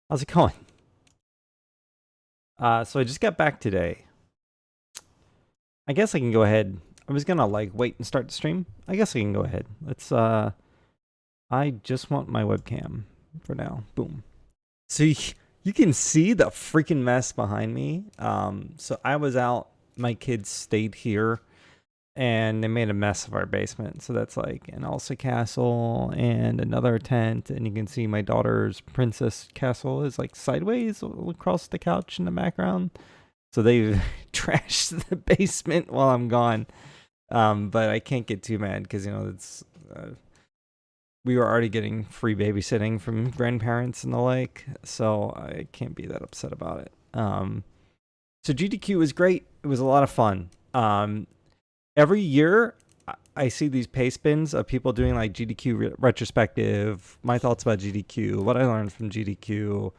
How's it going? So I just got back today. I guess I can go ahead. I was gonna like wait and start the stream. I guess I can go ahead. Let's I just want my webcam for now. Boom. So you can see the freaking mess behind me. So I was out, my kids stayed here and they made a mess of our basement. So that's like an Elsa castle and another tent, and you can see my daughter's princess castle is like sideways across the couch in the background. So they've trashed the basement while I'm gone. But I can't get too mad because it's we were already getting free babysitting from grandparents and the like, so I can't be that upset about it. So GDQ was great. It was a lot of fun. Every year I see these paste bins of people doing like GDQ retrospective, my thoughts about GDQ, what I learned from GDQ,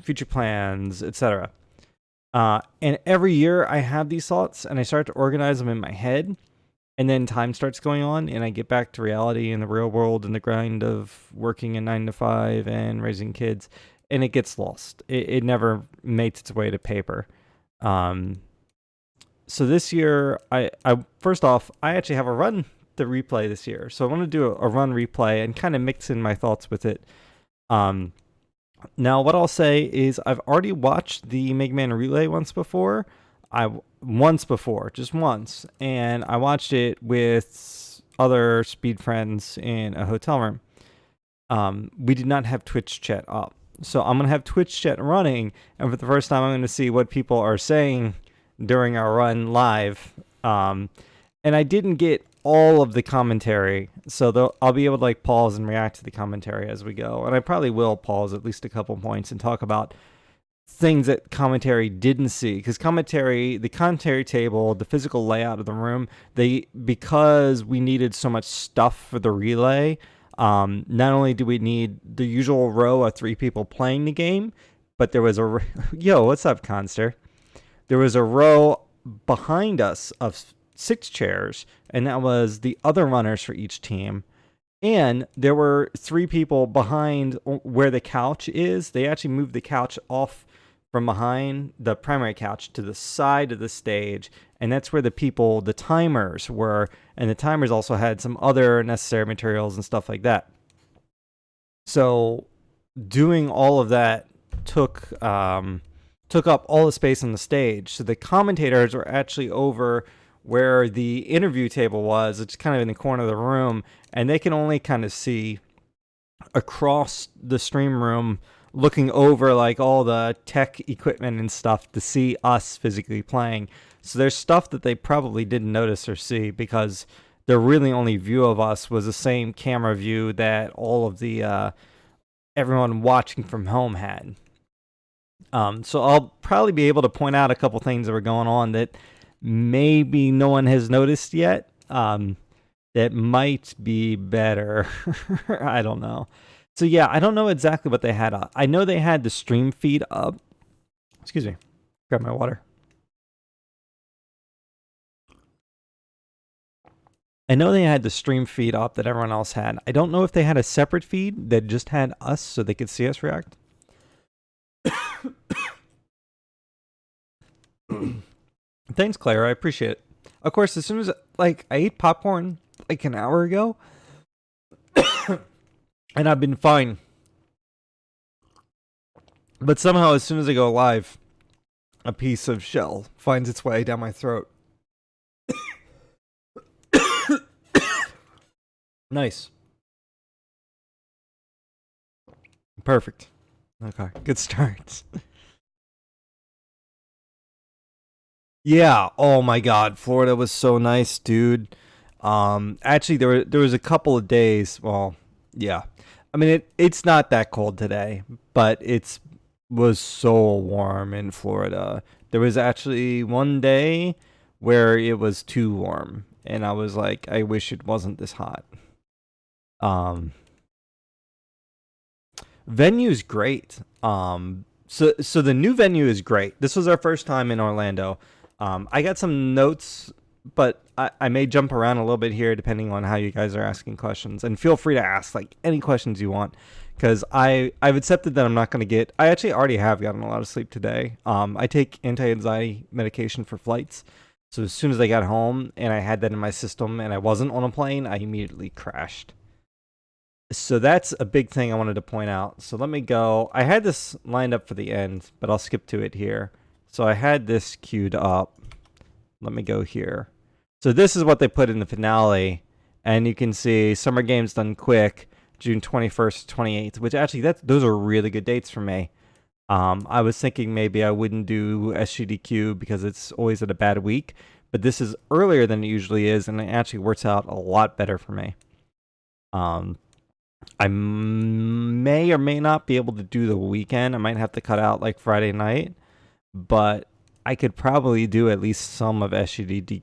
future plans, etc. And every year I have these thoughts and I start to organize them in my head, and then time starts going on and I get back to reality in the real world and the grind of working a 9 to 5 and raising kids, and it gets lost. It never makes its way to paper. So this year, I first off, I actually have a run to replay this year. So I want to do a run replay and kind of mix in my thoughts with it. Now, what I'll say is I've already watched the Mega Man Relay once before. Just once. And I watched it with other speed friends in a hotel room. We did not have Twitch chat up. So I'm going to have Twitch chat running. And for the first time, I'm going to see what people are saying during our run live. And I didn't get all of the commentary, so I'll be able to like pause and react to the commentary as we go. And I probably will pause at least a couple points and talk about things that commentary didn't see, because the commentary table, the physical layout of the room, because we needed so much stuff for the relay. Not only do we need the usual row of 3 people playing the game, but there was yo, what's up, Conster? There was a row behind us of 6 chairs, and that was the other runners for each team. And there were 3 people behind where the couch is. They actually moved the couch off from behind the primary couch to the side of the stage, and that's where the timers were, and the timers also had some other necessary materials and stuff like that. So doing all of that took up all the space on the stage. So the commentators were actually over where the interview table was. It's kind of in the corner of the room, and they can only kind of see across the stream room, looking over like all the tech equipment and stuff to see us physically playing. So there's stuff that they probably didn't notice or see, because their really only view of us was the same camera view that all of the everyone watching from home had. So I'll probably be able to point out a couple things that were going on that maybe no one has noticed yet. That might be better. I don't know. So yeah, I don't know exactly what they had up. I know they had the stream feed up. Excuse me. Grab my water. I know they had the stream feed up that everyone else had. I don't know if they had a separate feed that just had us so they could see us react. Thanks, Claire. I appreciate it. Of course, as soon as I ate popcorn like an hour ago, and I've been fine. But somehow, as soon as I go live, a piece of shell finds its way down my throat. Nice. Perfect. Okay, good start. Yeah, oh my god, Florida was so nice, dude. Actually there was a couple of days, well, yeah. I mean it's not that cold today, but it was so warm in Florida. There was actually one day where it was too warm, and I was like, I wish it wasn't this hot. Venue's great. So the new venue is great. This was our first time in Orlando. I got some notes, but I may jump around a little bit here depending on how you guys are asking questions. And feel free to ask like any questions you want, because I've accepted that I'm not going to get. I actually already have gotten a lot of sleep today. I take anti-anxiety medication for flights, so as soon as I got home and I had that in my system and I wasn't on a plane, I immediately crashed. So that's a big thing I wanted to point out. So let me go. I had this lined up for the end, but I'll skip to it here. So I had this queued up. Let me go here. So this is what they put in the finale, and you can see Summer Games Done Quick, June 21st, 28th, which actually those are really good dates for me. I was thinking maybe I wouldn't do SGDQ because it's always at a bad week, but this is earlier than it usually is, and it actually works out a lot better for me. I may or may not be able to do the weekend. I might have to cut out like Friday night, but I could probably do at least some of SGDQ.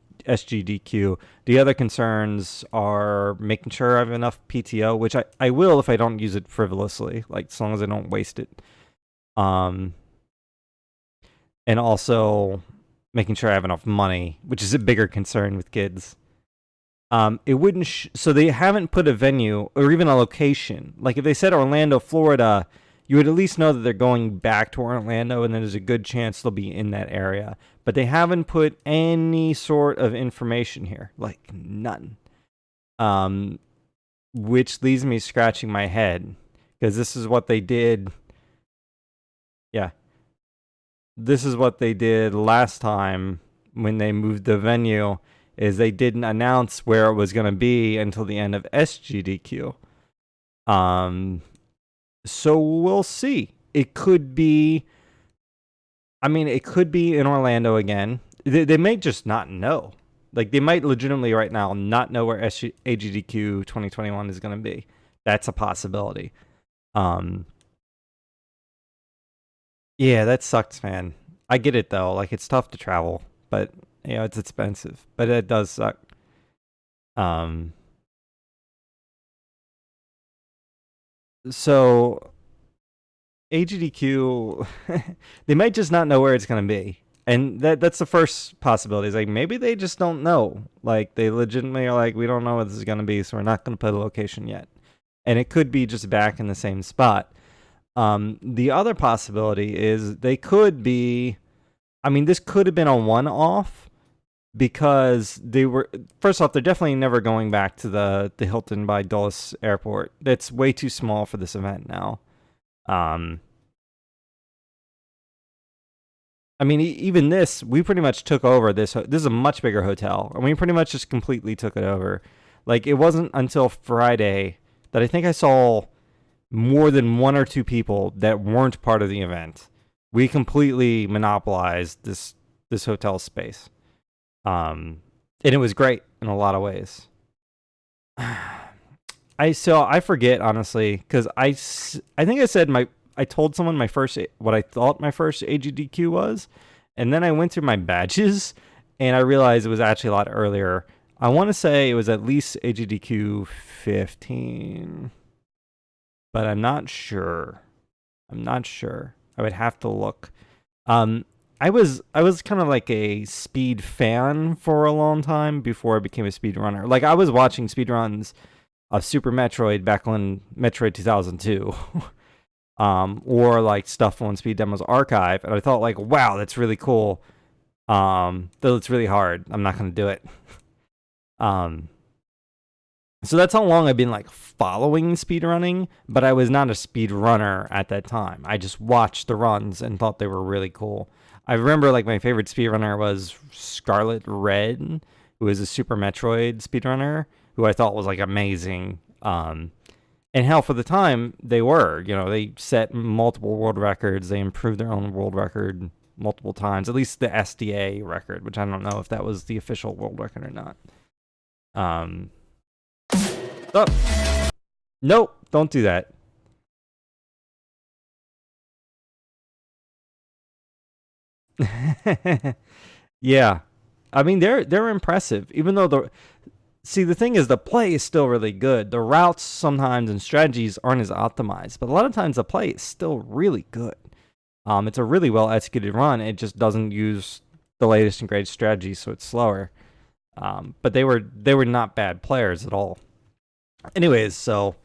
The other concerns are making sure I have enough PTO, which I will if I don't use it frivolously, like as long as I don't waste it. And also making sure I have enough money, which is a bigger concern with kids. It wouldn't. So they haven't put a venue or even a location. Like if they said Orlando, Florida, you would at least know that they're going back to Orlando, and then there's a good chance they'll be in that area. But they haven't put any sort of information here, like none. Which leaves me scratching my head because this is what they did. Yeah, this is what they did last time when they moved the venue. Is they didn't announce where it was going to be until the end of SGDQ. So we'll see. It could be. I mean, it could be in Orlando again. They may just not know. Like they might legitimately right now not know where AGDQ 2021 is going to be. That's a possibility. Yeah, that sucks, man. I get it though. Like it's tough to travel, but it's expensive, but it does suck. So AGDQ, they might just not know where it's gonna be, and that's the first possibility. Is like maybe they just don't know. Like they legitimately are like, we don't know what this is gonna be, so we're not gonna put a location yet, and it could be just back in the same spot. The other possibility is they could be. I mean, this could have been a one-off. Because they were first off, they're definitely never going back to the Hilton by Dulles Airport. That's way too small for this event now. I mean, even this, we pretty much took over this. This is a much bigger hotel, and we pretty much just completely took it over. Like it wasn't until Friday that I think I saw more than one or two people that weren't part of the event. We completely monopolized this hotel space. And it was great in a lot of ways. I forget honestly because I think I said I told someone what I thought my first AGDQ was, and then I went through my badges and I realized it was actually a lot earlier. I want to say it was at least AGDQ 15, but I'm not sure. I would have to look. I was kind of like a speed fan for a long time before I became a speed runner. Like I was watching speed runs of Super Metroid back on Metroid 2002, or like stuff on Speed Demos Archive, and I thought like, wow, that's really cool. Though it's really hard. I'm not gonna do it. So that's how long I've been like following speedrunning, but I was not a speed runner at that time. I just watched the runs and thought they were really cool. I remember like my favorite speedrunner was Scarlet Red, who was a Super Metroid speedrunner, who I thought was like amazing. And hell, for the time, they were. They set multiple world records. They improved their own world record multiple times, at least the SDA record, which I don't know if that was the official world record or not. Oh. Nope, don't do that. Yeah. I mean, they're impressive, even though the thing is the play is still really good. The routes sometimes and strategies aren't as optimized, but a lot of times the play is still really good. It's a really well executed run. It just doesn't use the latest and greatest strategies, so it's slower. But they were not bad players at all. Anyways, so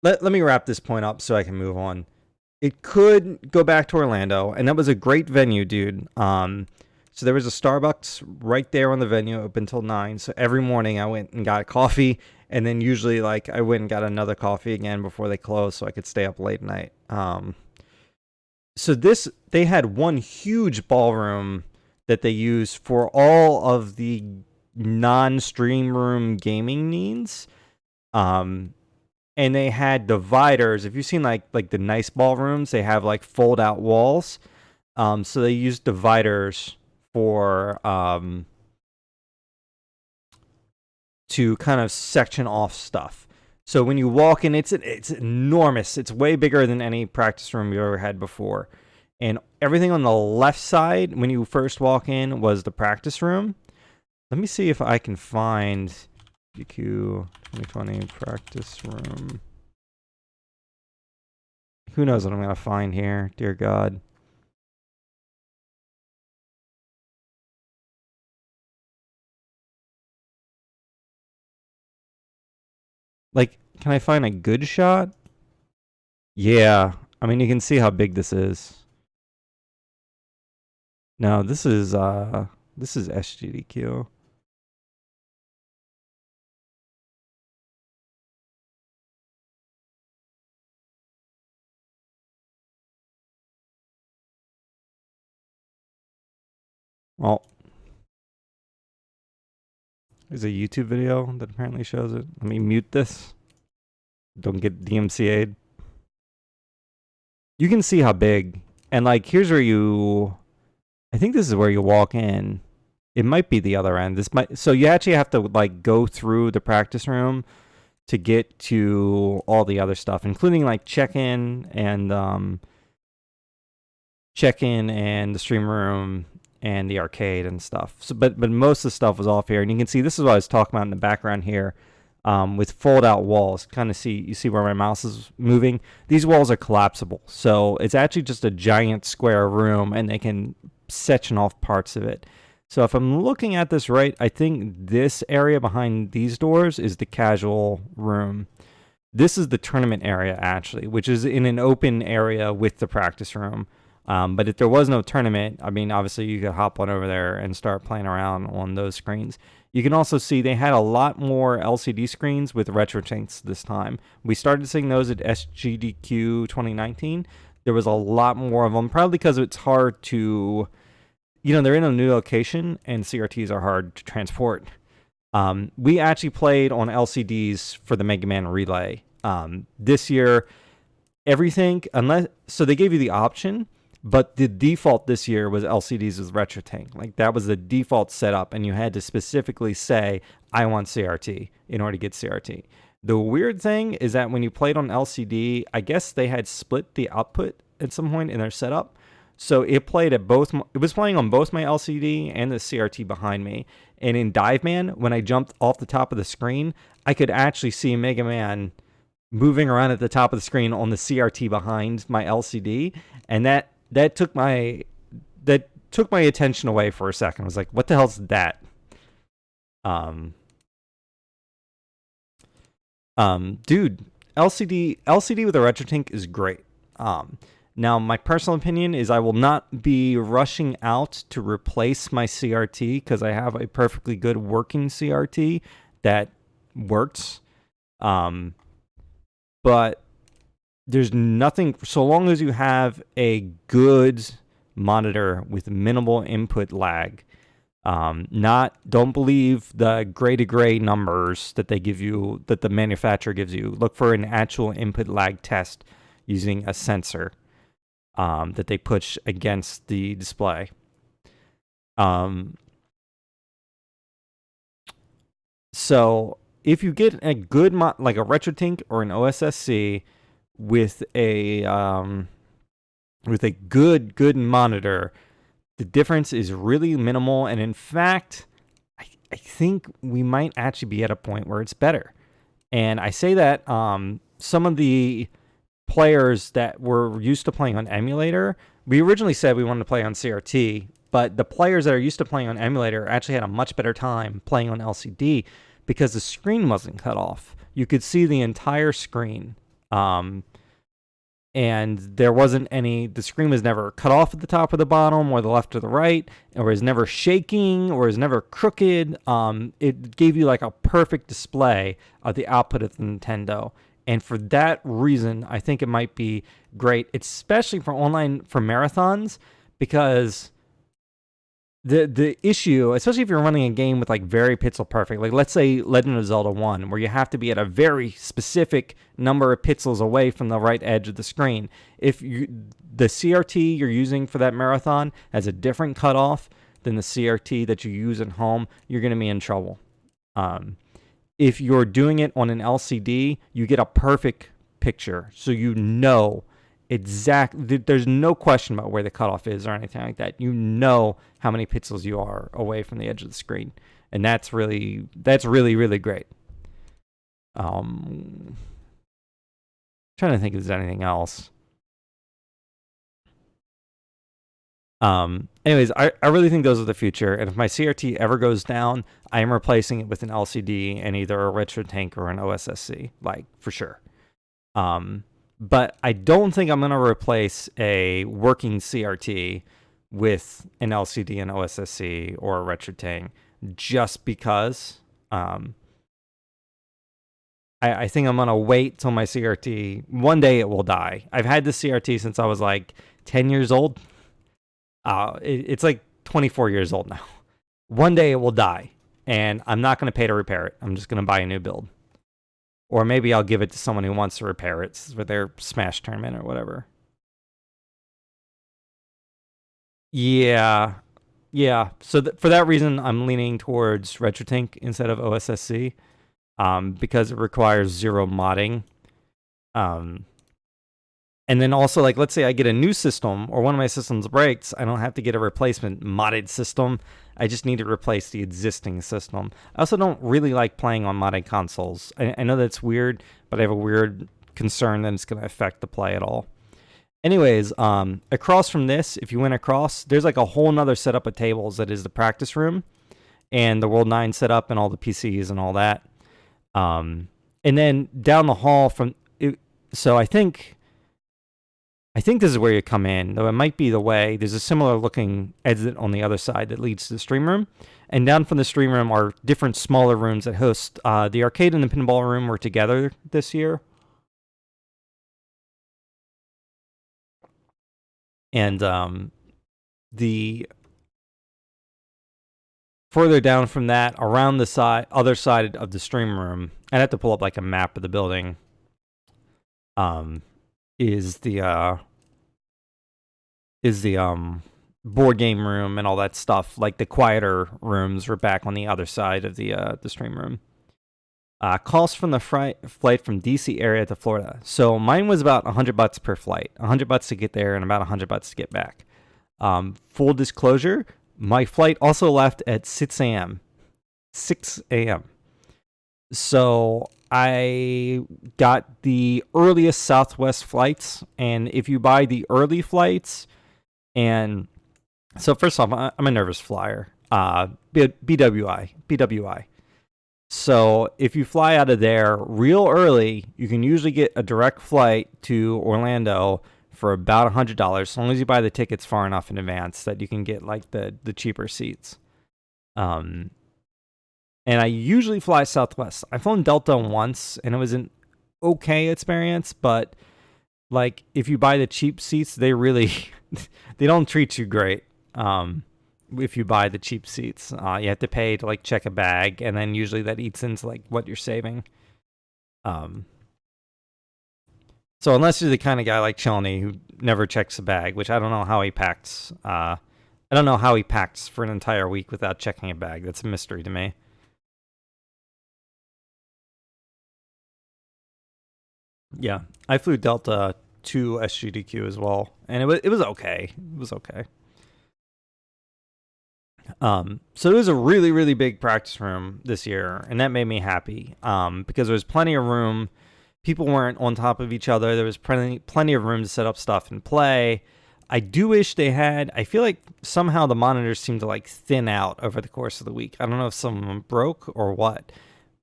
let me wrap this point up so I can move on. It could go back to Orlando, and that was a great venue, dude. So there was a Starbucks right there on the venue, open until 9. So every morning I went and got coffee, and then usually like I went and got another coffee again before they closed, so I could stay up late night. So they had one huge ballroom that they used for all of the non-stream room gaming needs. And they had dividers. If you've seen like the nice ballrooms, they have like fold out walls. So they use dividers for to kind of section off stuff. So when you walk in, it's enormous. It's way bigger than any practice room you've ever had before. And everything on the left side when you first walk in was the practice room. Let me see if I can find AGDQ 2020 practice room. Who knows what I'm going to find here? Dear God. Like, can I find a good shot? Yeah. I mean, you can see how big this is. No, this is SGDQ. Well, there's a YouTube video that apparently shows it. Let me mute this. Don't get DMCA'd. You can see how big. And like, here's where I think this is where you walk in. It might be the other end. So you actually have to like go through the practice room to get to all the other stuff, including like check-in and the stream room and the arcade and stuff. So, but most of the stuff was off here, and you can see this is what I was talking about in the background here, with fold-out walls. You see where my mouse is moving. These walls are collapsible, so it's actually just a giant square room, and they can section off parts of it. So if I'm looking at this right, I think this area behind these doors is the casual room. This is the tournament area, actually, which is in an open area with the practice room. But if there was no tournament, I mean, obviously you could hop on over there and start playing around on those screens. You can also see they had a lot more LCD screens with RetroTinks this time. We started seeing those at SGDQ 2019. There was a lot more of them, probably because it's hard to, they're in a new location and CRTs are hard to transport. We actually played on LCDs for the Mega Man Relay. This year, everything, so they gave you the option, but the default this year was LCDs with RetroTink. Like, that was the default setup, and you had to specifically say, I want CRT in order to get CRT. The weird thing is that when you played on LCD, I guess they had split the output at some point in their setup. So it played at both. It was playing on both my LCD and the CRT behind me. And in Dive Man, when I jumped off the top of the screen, I could actually see Mega Man moving around at the top of the screen on the CRT behind my LCD, and that took my attention away for a second. I was like, "What the hell's that?" Dude, LCD with a RetroTink is great. Now, my personal opinion is I will not be rushing out to replace my CRT because I have a perfectly good working CRT that works. But there's nothing, so long as you have a good monitor with minimal input lag. Don't believe the gray to gray numbers that they give you, that the manufacturer gives you. Look for an actual input lag test using a sensor that they push against the display. So if you get a good like a RetroTink or an OSSC with a good monitor, the difference is really minimal, and in fact, I think we might actually be at a point where it's better. And I say that some of the players that were used to playing on emulator, we originally said we wanted to play on CRT, but the players that are used to playing on emulator actually had a much better time playing on LCD because the screen wasn't cut off. You could see the entire screen. And there wasn't any, the screen was never cut off at the top or the bottom or the left or the right, or was never shaking or was never crooked. It gave you like a perfect display of the output of the Nintendo. And for that reason, I think it might be great, especially for online, for marathons, because the issue, especially if you're running a game with like very pixel perfect, like let's say Legend of Zelda 1, where you have to be at a very specific number of pixels away from the right edge of the screen. If the CRT you're using for that marathon has a different cutoff than the CRT that you use at home, you're going to be in trouble. If you're doing it on an LCD, you get a perfect picture, so you know there's no question about where the cutoff is or anything like that. You know how many pixels you are away from the edge of the screen, and that's really really great. Trying to think if there's anything else. Anyways, I really think those are the future, and if my CRT ever goes down, I am replacing it with an LCD and either a retro tank or an OSSC, like for sure. But I don't think I'm going to replace a working CRT with an LCD and OSSC or a retro tank, just because I think I'm going to wait till my CRT, one day it will die. I've had this CRT since I was like 10 years old. It's like 24 years old now. One day it will die, and I'm not going to pay to repair it. I'm just going to buy a new build. Or maybe I'll give it to someone who wants to repair it for their Smash tournament or whatever. Yeah. So for that reason, I'm leaning towards RetroTink instead of OSSC, because it requires zero modding. And then also, like, let's say I get a new system or one of my systems breaks, I don't have to get a replacement modded system. I just need to replace the existing system. I also don't really like playing on modded consoles. I know that's weird, but I have a weird concern that it's going to affect the play at all. Anyways, across from this, if you went across, there's like a whole nother setup of tables that is the practice room and the World 9 setup and all the PCs and all that. And then down the hall from it, so I think this is where you come in, though it might be the way. There's a similar looking exit on the other side that leads to the stream room. And down from the stream room are different smaller rooms that host. The arcade and the pinball room were together this year. And the further down from that, around the other side of the stream room, I'd have to pull up like a map of the building, is the board game room and all that stuff. Like the quieter rooms were back on the other side of the stream room. Cost from the flight from DC area to Florida. So mine was about $100 per flight, $100 to get there and about $100 to get back. Full disclosure, my flight also left at 6 a.m. 6 a.m. So I got the earliest Southwest flights, and if you buy the early flights, and so first off, I'm a nervous flyer. BWI. So if you fly out of there real early, you can usually get a direct flight to Orlando for about $100, as long as you buy the tickets far enough in advance that you can get like the cheaper seats. And I usually fly Southwest. I've flown Delta once, and it was an okay experience, but like if you buy the cheap seats, they really they don't treat you great. If you buy the cheap seats, you have to pay to like check a bag, and then usually that eats into like what you're saving. So unless you're the kind of guy like Chelney who never checks a bag, which I don't know how he packs. I don't know how he packs for an entire week without checking a bag. That's a mystery to me. Yeah, I flew Delta to SGDQ as well, and it was okay. It was okay. So it was a really, really big practice room this year, and that made me happy, because there was plenty of room. People weren't on top of each other. There was plenty of room to set up stuff and play. I do wish they had, I feel like somehow the monitors seem to like thin out over the course of the week. I don't know if some of them broke or what,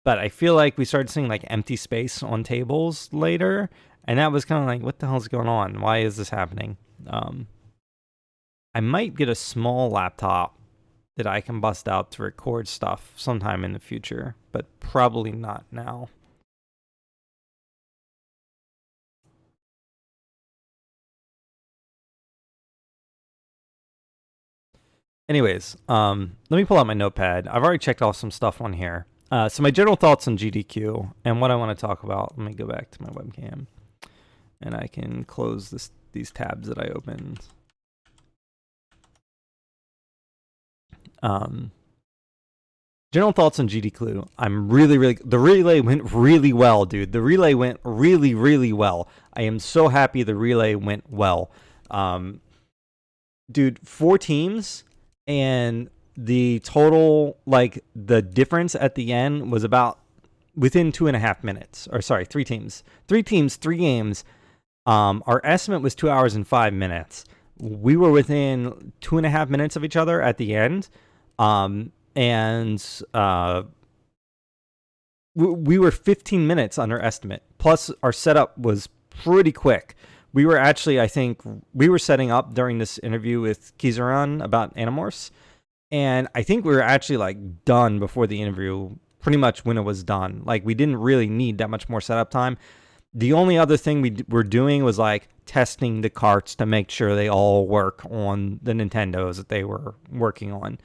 but I feel like we started seeing like empty space on tables later, And that was kind of like, what the hell's going on? Why is this happening? I might get a small laptop that I can bust out to record stuff sometime in the future, but probably not now. Anyways, let me pull out my notepad. I've already checked off some stuff on here. So my general thoughts on GDQ and what I want to talk about. Let me go back to my webcam, and I can close these tabs that I opened. General thoughts on GDQ. I'm really, the relay went really well, dude. The relay went really well. I am so happy the relay went well. Dude, 4 teams, and the total, like, the difference at the end was about within 2.5 minutes. Or sorry, 3 teams. 3 teams, 3 games. Our estimate was 2 hours and 5 minutes. We were within 2.5 minutes of each other at the end. We were 15 minutes under estimate. Plus, our setup was pretty quick. We were actually, I think, we were setting up during this interview with Kizaran about Animorphs, and I think we were actually like done before the interview, pretty much when it was done. Like, we didn't really need that much more setup time. The only other thing we were doing was like testing the carts to make sure they all work on the Nintendos that they were working on.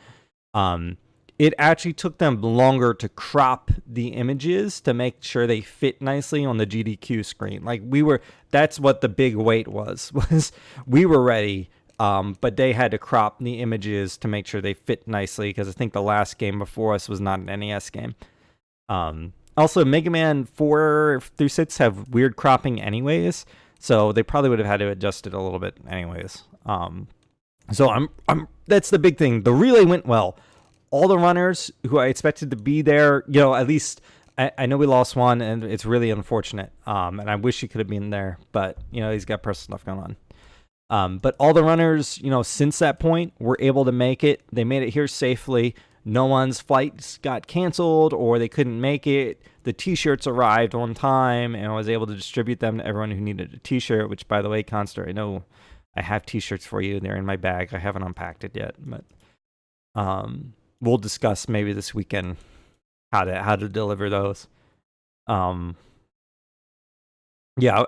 It actually took them longer to crop the images to make sure they fit nicely on the GDQ screen. Like, that's what the big wait was we were ready, but they had to crop the images to make sure they fit nicely, because I think the last game before us was not an NES game. Also, Mega Man 4 through 6 have weird cropping anyways, so they probably would have had to adjust it a little bit anyways. So that's the big thing. The relay went well. All the runners who I expected to be there, at least I know we lost one, and it's really unfortunate. And I wish he could have been there, but he's got personal stuff going on. But all the runners, since that point, were able to make it. They made it here safely. No one's flights got canceled or they couldn't make it. The T-shirts arrived on time, and I was able to distribute them to everyone who needed a T-shirt. Which, by the way, Conster, I know I have T-shirts for you. They're in my bag. I haven't unpacked it yet, but we'll discuss maybe this weekend how to deliver those. Yeah,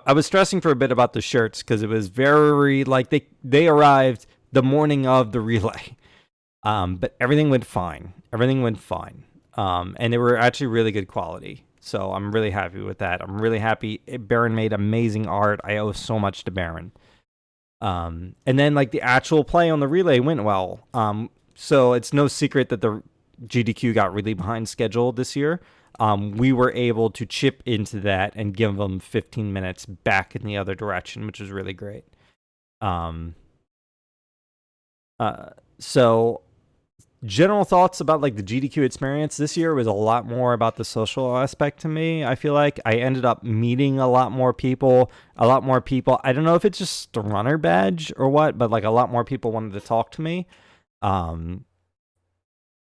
I was stressing for a bit about the shirts because it was very like they arrived the morning of the relay. But everything went fine. And they were actually really good quality. So I'm really happy with that. I'm really happy. Baron made amazing art. I owe so much to Baron. And then like the actual play on the relay went well. So it's no secret that the GDQ got really behind schedule this year. We were able to chip into that and give them 15 minutes back in the other direction, which was really great. So general thoughts about like the GDQ experience this year was a lot more about the social aspect to me. I feel like I ended up meeting a lot more people. I don't know if it's just the runner badge or what, but like a lot more people wanted to talk to me.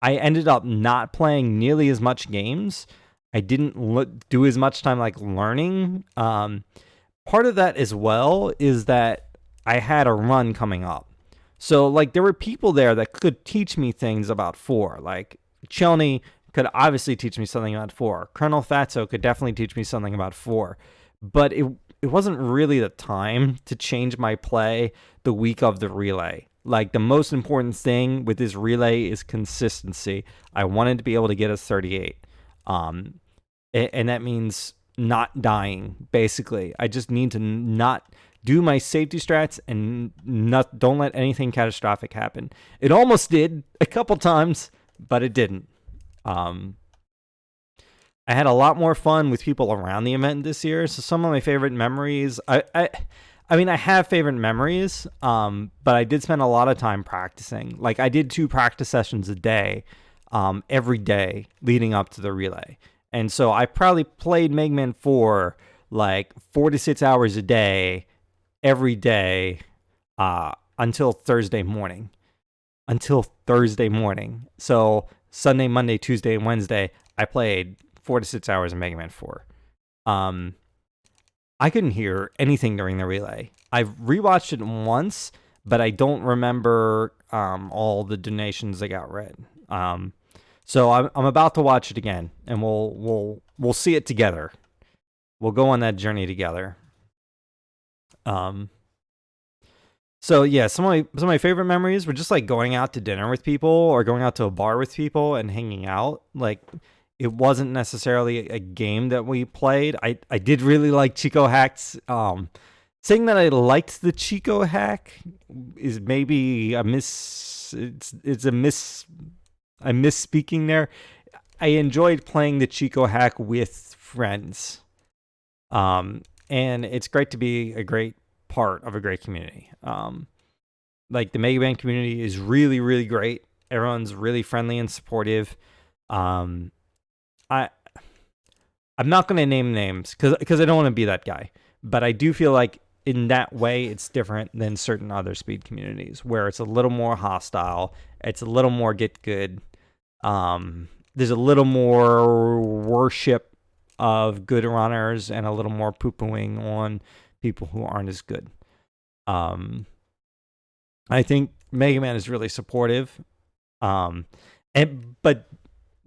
I ended up not playing nearly as much games. I didn't do as much time like learning. Part of that as well is that I had a run coming up. So like there were people there that could teach me things about 4. Like Chelney could obviously teach me something about 4. Colonel Fatso could definitely teach me something about 4. But it wasn't really the time to change my play the week of the relay. Like the most important thing with this relay is consistency. I wanted to be able to get a 38. And that means not dying, basically. I just need to not do my safety strats and don't let anything catastrophic happen. It almost did a couple times, but it didn't. I had a lot more fun with people around the event this year. So some of my favorite memories, I mean, I have favorite memories, but I did spend a lot of time practicing. Like I did 2 practice sessions a day, every day leading up to the relay. And so I probably played Mega Man 4 like 4 to 6 hours a day, every day, until Thursday morning. So Sunday, Monday, Tuesday, and Wednesday, I played 4 to 6 hours of Mega Man 4. I couldn't hear anything during the relay. I've rewatched it once, but I don't remember all the donations that got read. So I'm about to watch it again, and we'll see it together. We'll go on that journey together. So yeah, some of my favorite memories were just like going out to dinner with people or going out to a bar with people and hanging out. Like, it wasn't necessarily a game that we played. I did really like Chico Hacks. Saying that I liked the Chico hack is maybe a I'm misspeaking there. I enjoyed playing the Chico hack with friends. And it's great to be a great part of a great community. Like, the Mega Man community is really, really great. Everyone's really friendly and supportive. I'm not going to name names because I don't want to be that guy. But I do feel like in that way, it's different than certain other speed communities where it's a little more hostile. It's a little more get good. There's a little more worship of good runners and a little more poo-pooing on people who aren't as good. I think Mega Man is really supportive. But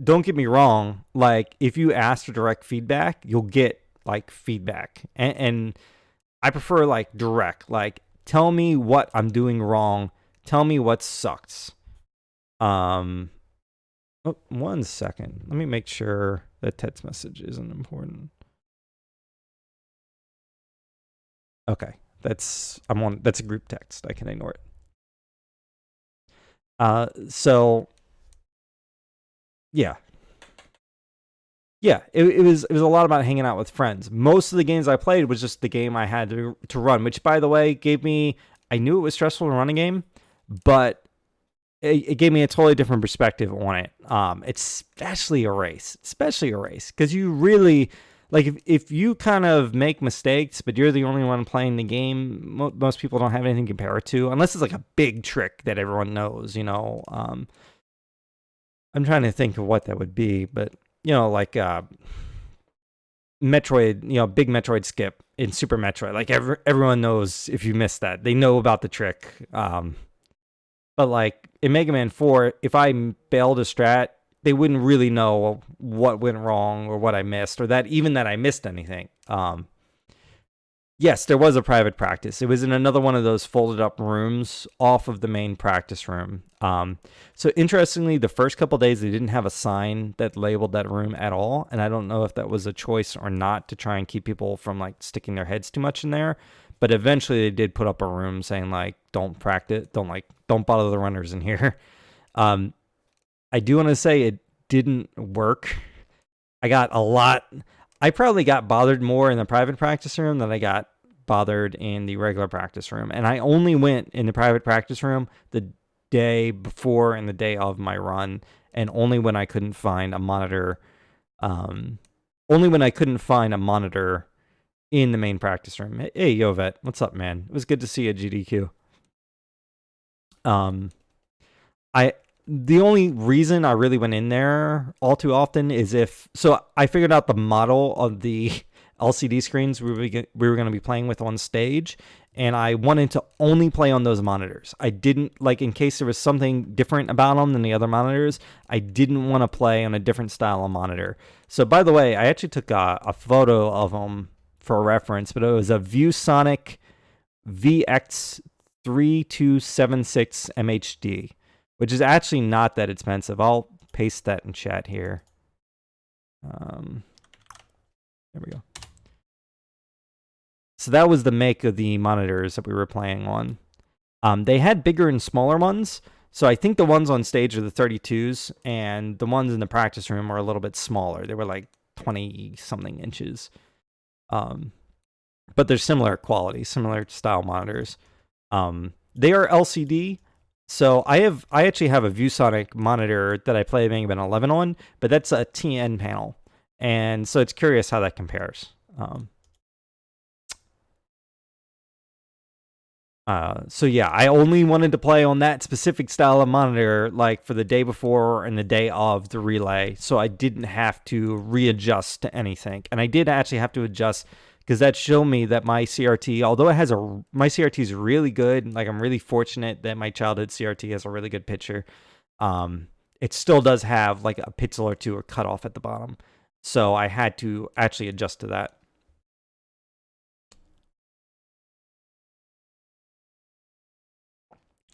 don't get me wrong. Like, if you ask for direct feedback, you'll get like feedback. And I prefer like direct. Like, tell me what I'm doing wrong. Tell me what sucks. Oh, 1 second. Let me make sure that text message isn't important. Okay, that's a group text. I can ignore it. So yeah, it was a lot about hanging out with friends. Most of the games I played was just the game I had to run, which, by the way, I knew it was stressful to run a game, but it gave me a totally different perspective on it. Especially a race, because you really, like, if you kind of make mistakes, but you're the only one playing the game, most people don't have anything to compare it to, unless it's like a big trick that everyone knows, I'm trying to think of what that would be, but, like Metroid, big Metroid skip in Super Metroid. Like, everyone knows if you missed that. They know about the trick. But, like, in Mega Man 4, if I bailed a strat, they wouldn't really know what went wrong or what I missed, or that I missed anything. Yes, there was a private practice. It was in another one of those folded up rooms off of the main practice room. So interestingly, the first couple days, they didn't have a sign that labeled that room at all. And I don't know if that was a choice or not to try and keep people from like sticking their heads too much in there. But eventually they did put up a room saying like, don't practice, don't bother the runners in here. I do want to say it didn't work. I probably got bothered more in the private practice room than I got bothered in the regular practice room. And I only went in the private practice room the day before and the day of my run, and only when I couldn't find a monitor. Only when I couldn't find a monitor in the main practice room. Hey, Yovet, what's up, man? It was good to see you, GDQ. The only reason I really went in there all too often is so I figured out the model of the LCD screens we were going to be playing with on stage, and I wanted to only play on those monitors. I didn't, like, in case there was something different about them than the other monitors, I didn't want to play on a different style of monitor. So, by the way, I actually took a photo of them for a reference, but it was a ViewSonic VX3276 MHD. Which is actually not that expensive. I'll paste that in chat here. There we go. So that was the make of the monitors that we were playing on. They had bigger and smaller ones. So I think the ones on stage are the 32s, and the ones in the practice room are a little bit smaller. They were like 20-something inches. But they're similar quality, similar style monitors. They are LCD. So I actually have a ViewSonic monitor that I play Mega Man 11 on, but that's a TN panel, and so it's curious how that compares. So yeah, I only wanted to play on that specific style of monitor, like for the day before and the day of the relay, so I didn't have to readjust to anything, and I did actually have to adjust because that showed me that my CRT, although my CRT is really good, like I'm really fortunate that my childhood CRT has a really good picture. It still does have like a pixel or two or cut off at the bottom. So I had to actually adjust to that.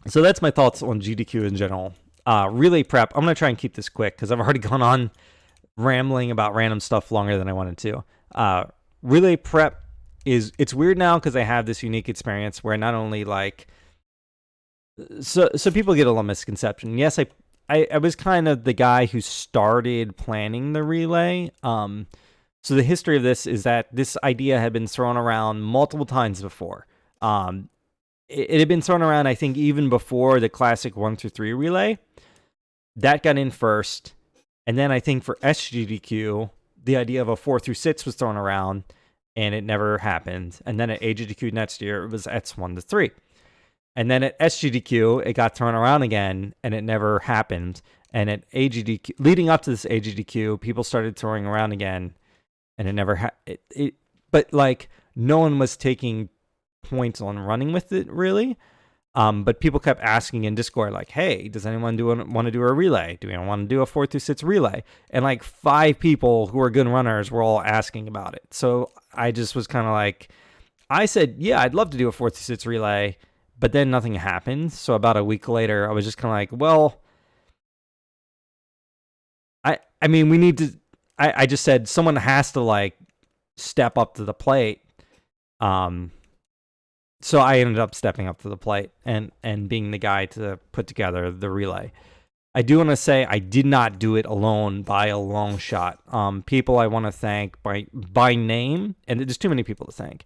So that's my thoughts on GDQ in general. Relay prep, I'm going to try and keep this quick because I've already gone on rambling about random stuff longer than I wanted to. Relay prep it's weird now because I have this unique experience where not only like, so people get a little misconception. Yes, I was kind of the guy who started planning the relay. So the history of this is that this idea had been thrown around multiple times before. It had been thrown around, I think, even before the classic 1 through 3 relay. That got in first. And then I think for SGDQ, the idea of a 4 through 6 was thrown around, and it never happened. And then at AGDQ next year, it was S1 to 3. And then at SGDQ, it got thrown around again, and it never happened. And at AGDQ, leading up to this AGDQ, people started throwing around again, and it never but like no one was taking points on running with it really. But people kept asking in Discord, like, hey, does anyone want to do a relay? Do we want to do a 4 through 6 relay? And like 5 people who are good runners were all asking about it. So I just was kind of like, I said, yeah, I'd love to do a 4 through 6 relay, but then nothing happened. So about a week later, I was just kind of like, well, I mean, we need to, I just said someone has to like step up to the plate. So I ended up stepping up to the plate and being the guy to put together the relay. I do want to say I did not do it alone by a long shot. People I want to thank by name, and there's too many people to thank,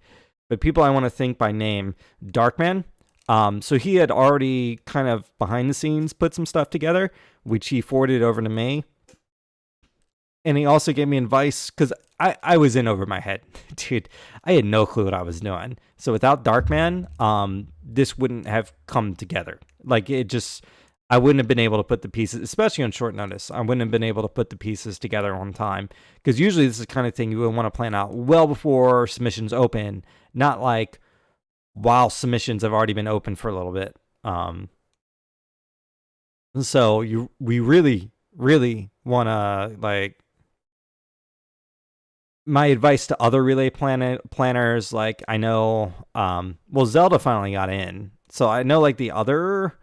but people I want to thank by name, Darkman. So he had already kind of behind the scenes put some stuff together, which he forwarded over to me. And he also gave me advice because I was in over my head. Dude, I had no clue what I was doing. So without Darkman, this wouldn't have come together. Like I wouldn't have been able to put the pieces, especially on short notice. I wouldn't have been able to put the pieces together on time. Because usually this is the kind of thing you would want to plan out well before submissions open, not like while submissions have already been open for a little bit. So we really, really want to like, my advice to other relay planners, like I know, well, Zelda finally got in. So I know like the other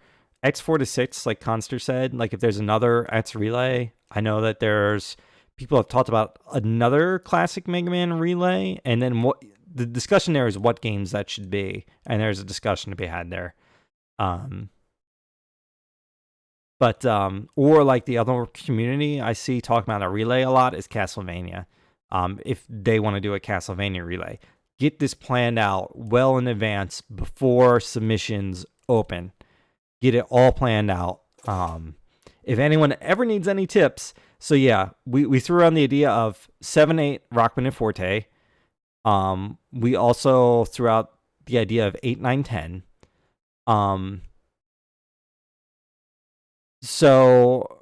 X4 to 6, like Conster said, like if there's another X relay, I know that there's people have talked about another classic Mega Man relay. And then what the discussion there is what games that should be. And there's a discussion to be had there. But or like the other community I see talking about a relay a lot is Castlevania. If they want to do a Castlevania relay, get this planned out well in advance before submissions open. Get it all planned out. If anyone ever needs any tips, so yeah, we threw around the idea of 7-8 Rockman and Forte. We also threw out the idea of 8-9-10. So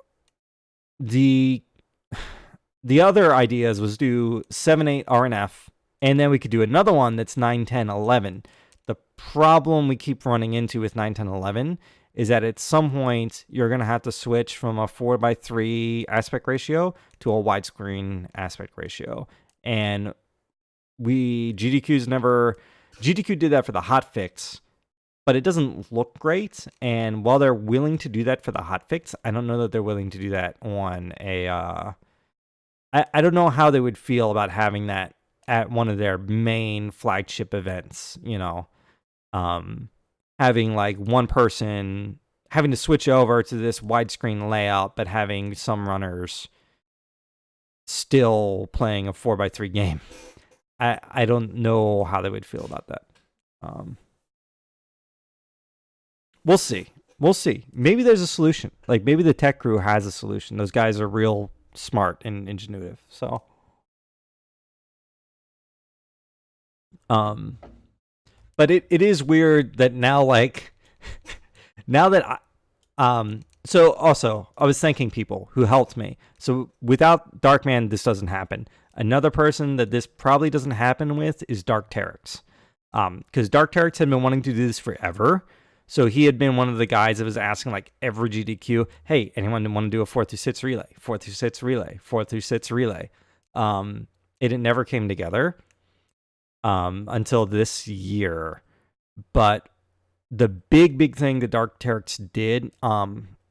the other ideas was do 7-8 RNF, and then we could do another one that's 9-10-11. The problem we keep running into with 9-10-11 is that at some point you're going to have to switch from a 4:3 aspect ratio to a widescreen aspect ratio. And GDQ did that for the hotfix, but it doesn't look great. And while they're willing to do that for the hotfix, I don't know that they're willing to do that on a I don't know how they would feel about having that at one of their main flagship events, having like one person having to switch over to this widescreen layout, but having some runners still playing a 4:3 game. I don't know how they would feel about that. We'll see. Maybe there's a solution. Like maybe the tech crew has a solution. Those guys are real smart and ingenuitive. So, but it is weird that now, like, now that so also I was thanking people who helped me. So without Darkman, this doesn't happen. Another person that this probably doesn't happen with is Dark Terex. Because Dark Terex had been wanting to do this forever. So he had been one of the guys that was asking like every GDQ, hey, anyone want to do a 4 through 6 relay, 4 through 6 relay, 4 through 6 relay. It never came together until this year. But the big thing that Dark Terex did,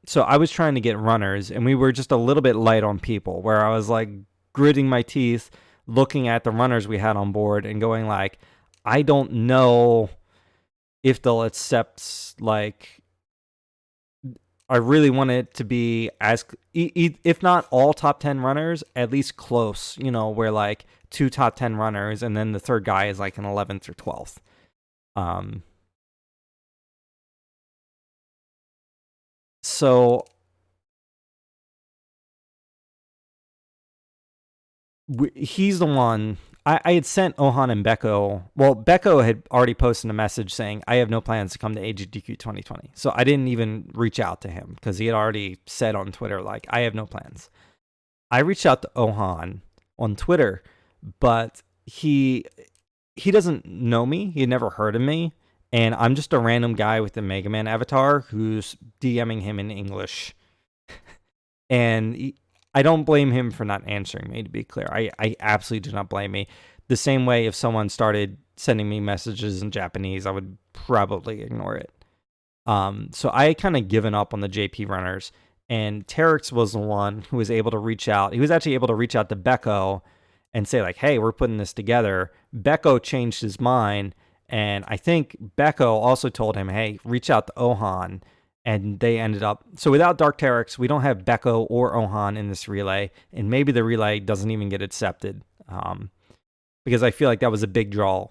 so I was trying to get runners, and we were just a little bit light on people, where I was like gritting my teeth, looking at the runners we had on board and going like, I don't know if they'll accept, like, I really want it to be as, if not all top 10 runners, at least close, where like 2 top 10 runners and then the third guy is like an 11th or 12th. So he's the one. I had sent Ohan and Beko. Well, Beko had already posted a message saying, I have no plans to come to AGDQ 2020. So I didn't even reach out to him because he had already said on Twitter, like, I have no plans. I reached out to Ohan on Twitter, but he doesn't know me. He had never heard of me. And I'm just a random guy with the Mega Man avatar who's DMing him in English. And I don't blame him for not answering me, to be clear. I absolutely do not blame me. The same way if someone started sending me messages in Japanese, I would probably ignore it. So I kind of given up on the JP runners. And Terex was the one who was able to reach out. He was actually able to reach out to Beko and say, like, hey, we're putting this together. Beko changed his mind. And I think Beko also told him, hey, reach out to Ohan. And they ended up, so without Dark Terex, we don't have Beko or Ohan in this relay, and maybe the relay doesn't even get accepted, because I feel like that was a big draw.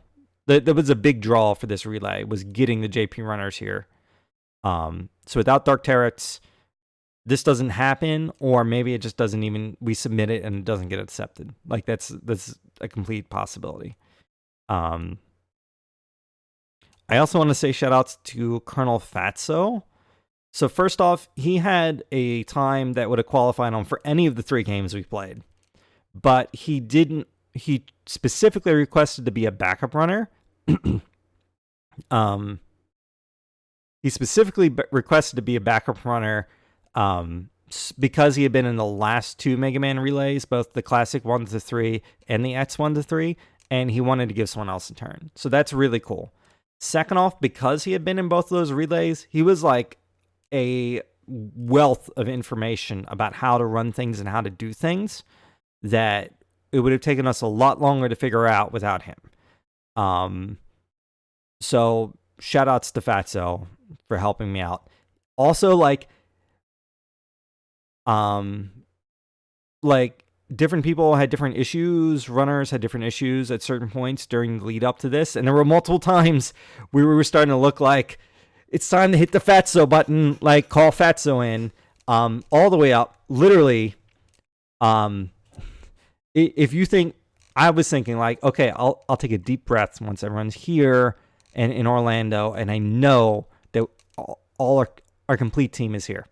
That was a big draw for this relay, was getting the JP runners here. So without Dark Terex, this doesn't happen, or maybe it just doesn't even, we submit it and it doesn't get accepted. Like that's a complete possibility. I also want to say shout outs to Colonel Fatso. So first off, he had a time that would have qualified him for any of the 3 games we played. But he didn't, he specifically requested to be a backup runner. He specifically requested to be a backup runner because he had been in the last 2 Mega Man relays, both the classic 1 to 3 and the X 1 to 3, and he wanted to give someone else a turn. So that's really cool. Second off, because he had been in both of those relays, he was like a wealth of information about how to run things and how to do things that it would have taken us a lot longer to figure out without him. So shout outs to Fatso for helping me out. Also, like different people had different issues. Runners had different issues at certain points during the lead up to this. And there were multiple times we were starting to look like it's time to hit the Fatso button, like call Fatso in, all the way up. Literally, if you think, I was thinking like, okay, I'll take a deep breath once everyone's here and in Orlando, and I know that all our complete team is here.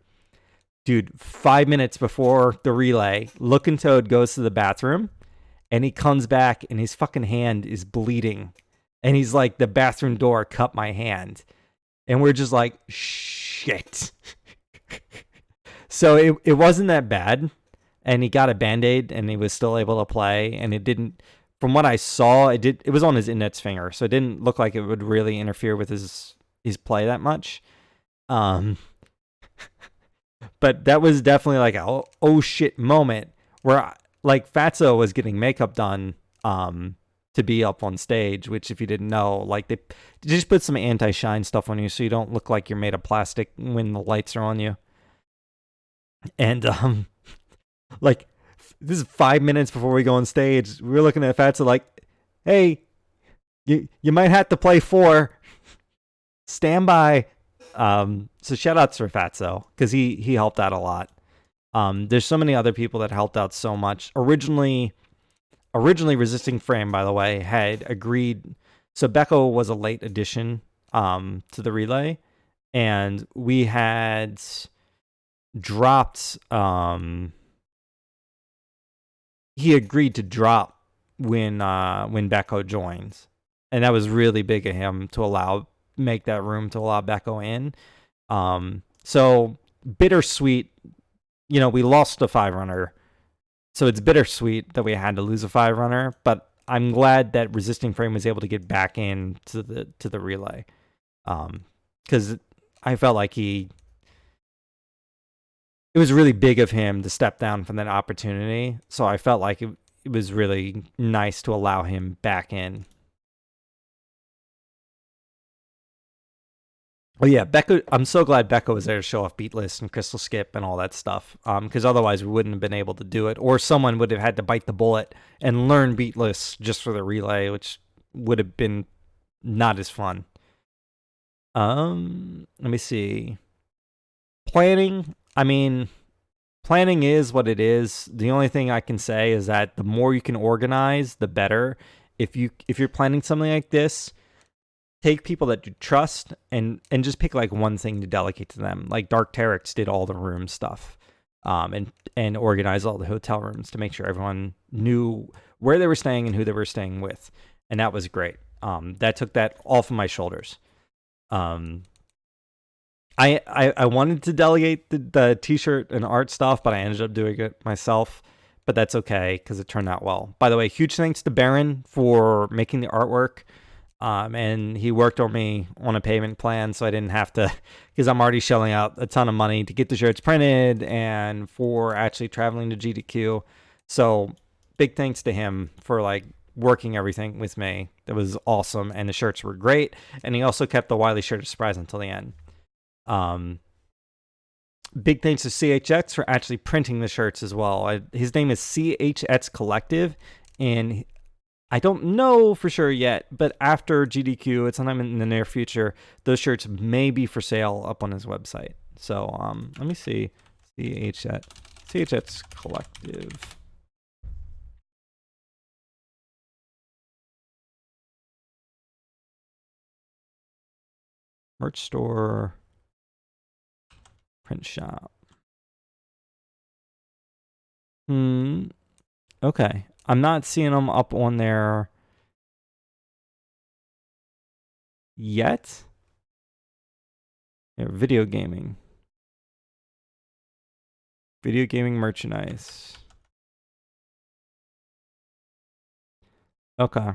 Dude, 5 minutes before the relay, Lookin' Toad goes to the bathroom, and he comes back, and his fucking hand is bleeding. And he's like, the bathroom door cut my hand. And we're just like, shit. So it wasn't that bad. And he got a Band-Aid, and he was still able to play. And it didn't, from what I saw, it was on his index finger. So it didn't look like it would really interfere with his play that much. But that was definitely like a oh shit moment where like Fatso was getting makeup done to be up on stage, which if you didn't know, like they just put some anti-shine stuff on you so you don't look like you're made of plastic when the lights are on you. And like this is 5 minutes before we go on stage. We're looking at Fatso like, hey, you might have to play 4. Stand by. So shout outs for Fatso because he helped out a lot. There's so many other people that helped out so much. Originally Resisting Frame, by the way, had agreed. So Beko was a late addition to the relay, and we had dropped he agreed to drop when Becco joins, and that was really big of him to make that room to allow Becco in. So bittersweet. We lost a 5-runner, so it's bittersweet that we had to lose a 5-runner. But I'm glad that Resisting Frame was able to get back into the relay, because I felt like it was really big of him to step down from that opportunity. So I felt like it was really nice to allow him back in. Oh yeah, Becca. I'm so glad Becca was there to show off Beatless and Crystal Skip and all that stuff. Because otherwise we wouldn't have been able to do it, or someone would have had to bite the bullet and learn Beatless just for the relay, which would have been not as fun. Let me see. Planning. I mean, planning is what it is. The only thing I can say is that the more you can organize, the better. If you're planning something like this, take people that you trust and just pick like one thing to delegate to them. Like Dark Terex did all the room stuff, and organize all the hotel rooms to make sure everyone knew where they were staying and who they were staying with, and that was great. That took that off of my shoulders. I wanted to delegate the t-shirt and art stuff, but I ended up doing it myself. But that's okay because it turned out well. By the way, huge thanks to Baron for making the artwork. And he worked on me on a payment plan, so I didn't have to, because I'm already shelling out a ton of money to get the shirts printed and for actually traveling to GDQ. So big thanks to him for like working everything with me. That was awesome, and the shirts were great. And he also kept the Wiley shirt a surprise until the end. Big thanks to CHX for actually printing the shirts as well. His name is CHX Collective, and I don't know for sure yet, but after GDQ, it's sometime in the near future, those shirts may be for sale up on his website. So let me see. CHX Collective. Merch store. Print shop. Okay. I'm not seeing them up on there yet. Yeah, video gaming merchandise. Okay.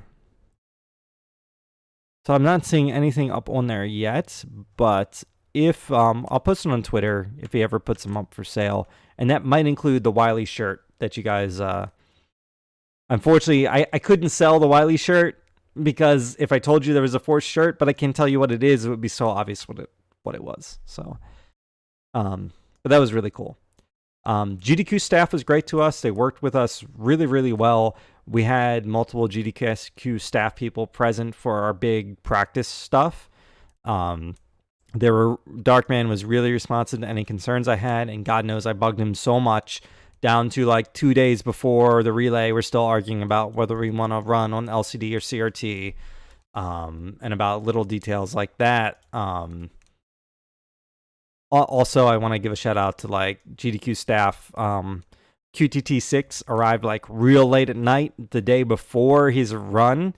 So I'm not seeing anything up on there yet, but if I'll post it on Twitter if he ever puts them up for sale, and that might include the Wiley shirt that you guys. Unfortunately, I couldn't sell the Wiley shirt because if I told you there was a Force shirt, but I can't tell you what it is, it would be so obvious what it was. So, but that was really cool. GDQ staff was great to us. They worked with us really, really well. We had multiple GDQ staff people present for our big practice stuff. Darkman was really responsive to any concerns I had, and God knows I bugged him so much, down to like 2 days before the relay, we're still arguing about whether we want to run on LCD or CRT, and about little details like that. Also, I want to give a shout out to like GDQ staff. QTT6 arrived like real late at night the day before his run,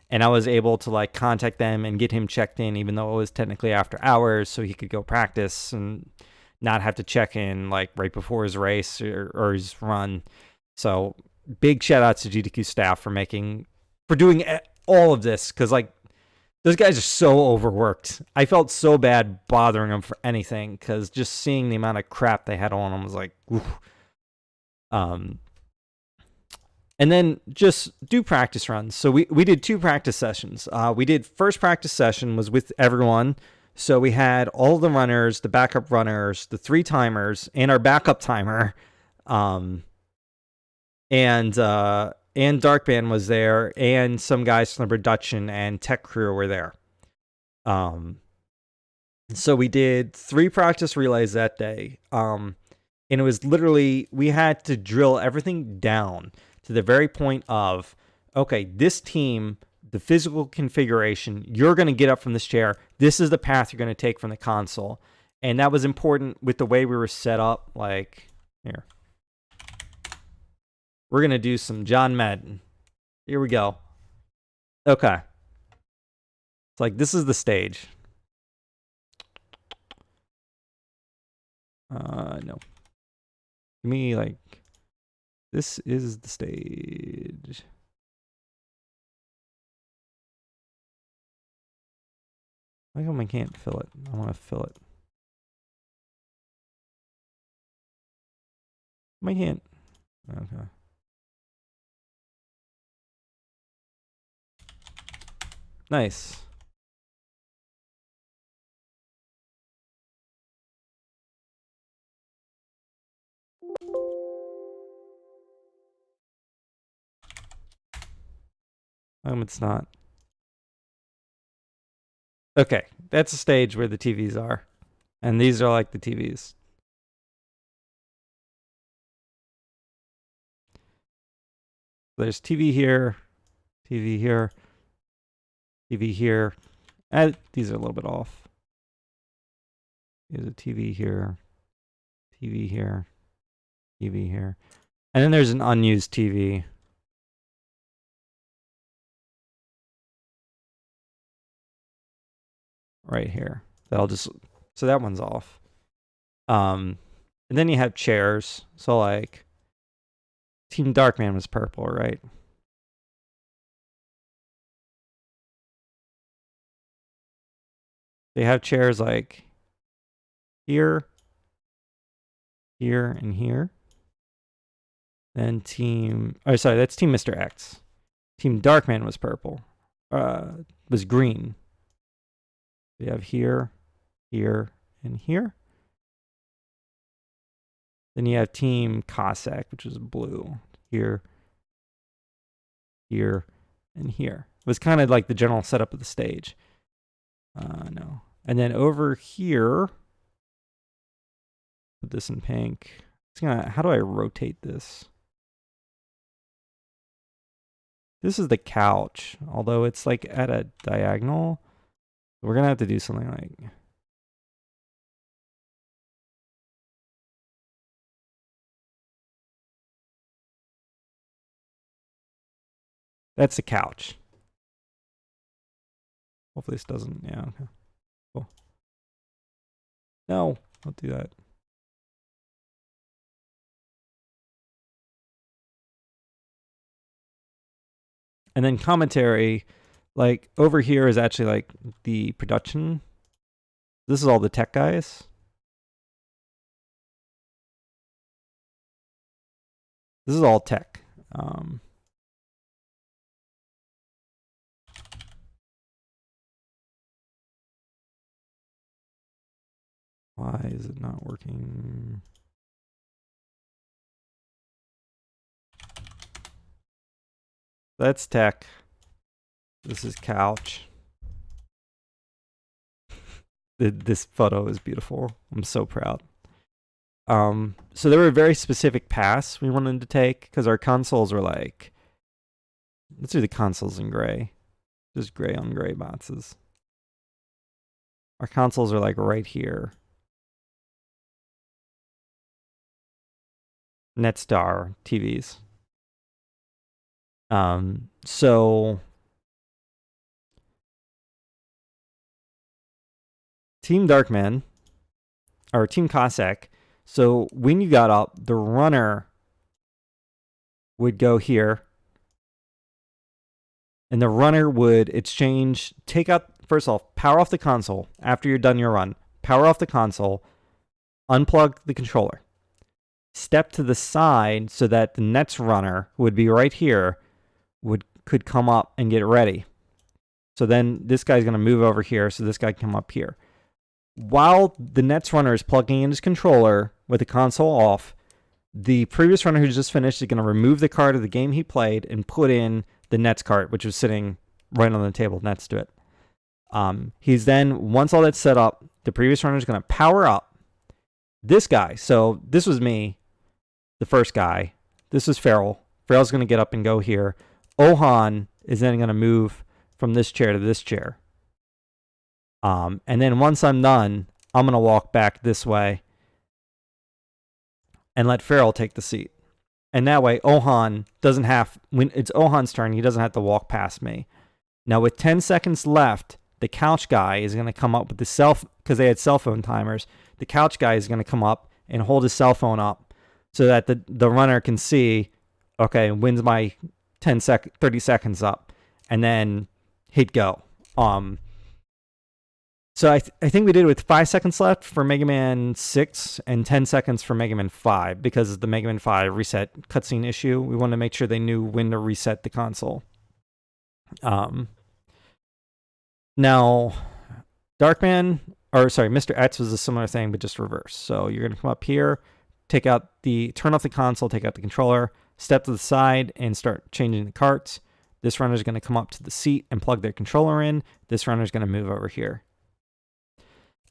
and I was able to like contact them and get him checked in, even though it was technically after hours, so he could go practice and not have to check in like right before his race or his run. So big shout outs to GDQ staff for doing all of this, because like those guys are so overworked. I felt so bad bothering them for anything, because just seeing the amount of crap they had on them was like, oof. And then just do practice runs. So we did 2 practice sessions. We did first practice session was with everyone. So we had all the runners, the backup runners, the 3 timers, and our backup timer. And Darkman was there, and some guys from the production and tech crew were there. So we did 3 practice relays that day. And it was literally, we had to drill everything down to the very point of, okay, this team, the physical configuration, you're going to get up from this chair. This is the path you're going to take from the console. And that was important with the way we were set up. Like, here. We're going to do some John Madden. Here we go. Okay. It's like, this is the stage. No. Give me, like, this is the stage. How come I can't fill it? I want to fill it. I can't. Okay. Nice. It's not. Okay, that's a stage where the TVs are. And these are like the TVs. There's TV here, TV here, TV here. These are a little bit off. There's a TV here, TV here, TV here. And then there's an unused TV. Right here. So that one's off. And then you have chairs. So like Team Darkman was purple, right? They have chairs like here, here, and here. Then that's Team Mr. X. Team Darkman was purple. Was green. We have here, here, and here. Then you have Team Cossack, which is blue. Here, here, and here. It was kind of like the general setup of the stage. No. And then over here, put this in pink. How do I rotate this? This is the couch, although it's like at a diagonal. We're going to have to do something like... That's the couch. Hopefully this doesn't... Yeah, okay. Cool. No, don't do that. And then commentary, like over here is actually like the production. This is all the tech guys. This is all tech. Why is it not working? That's tech. This is couch. This photo is beautiful. I'm so proud. So there were very specific paths we wanted to take because our consoles were like, let's do the consoles in gray. Just gray on gray boxes. Our consoles are like right here. Netstar TVs. So Team Darkman or Team Cossack. So when you got up, the runner would go here. And the runner would first off, power off the console after you're done your run. Power off the console, unplug the controller. Step to the side so that the next runner, who would be right here, could come up and get ready. So then this guy's going to move over here, so this guy can come up here. While the next runner is plugging in his controller with the console off, the previous runner who just finished is going to remove the card of the game he played and put in the Nets card, which was sitting right on the table next to it. He's then, once all that's set up, the previous runner is going to power up this guy. So this was me, the first guy. This is Farrell. Farrell's going to get up and go here. Ohan is then going to move from this chair to this chair. And then once I'm done, I'm going to walk back this way and let Farrell take the seat. And that way, Ohan doesn't have, when it's Ohan's turn, he doesn't have to walk past me. Now, with 10 seconds left, the couch guy is going to come up with the because they had cell phone timers. The couch guy is going to come up and hold his cell phone up so that the runner can see, okay, when's my 30 seconds up, and then hit go. So I think we did it with 5 seconds left for Mega Man 6 and 10 seconds for Mega Man 5 because of the Mega Man 5 reset cutscene issue. We wanted to make sure they knew when to reset the console. Now, Mr. X was a similar thing, but just reverse. So you're going to come up here, turn off the console, take out the controller, step to the side, and start changing the carts. This runner is going to come up to the seat and plug their controller in. This runner is going to move over here.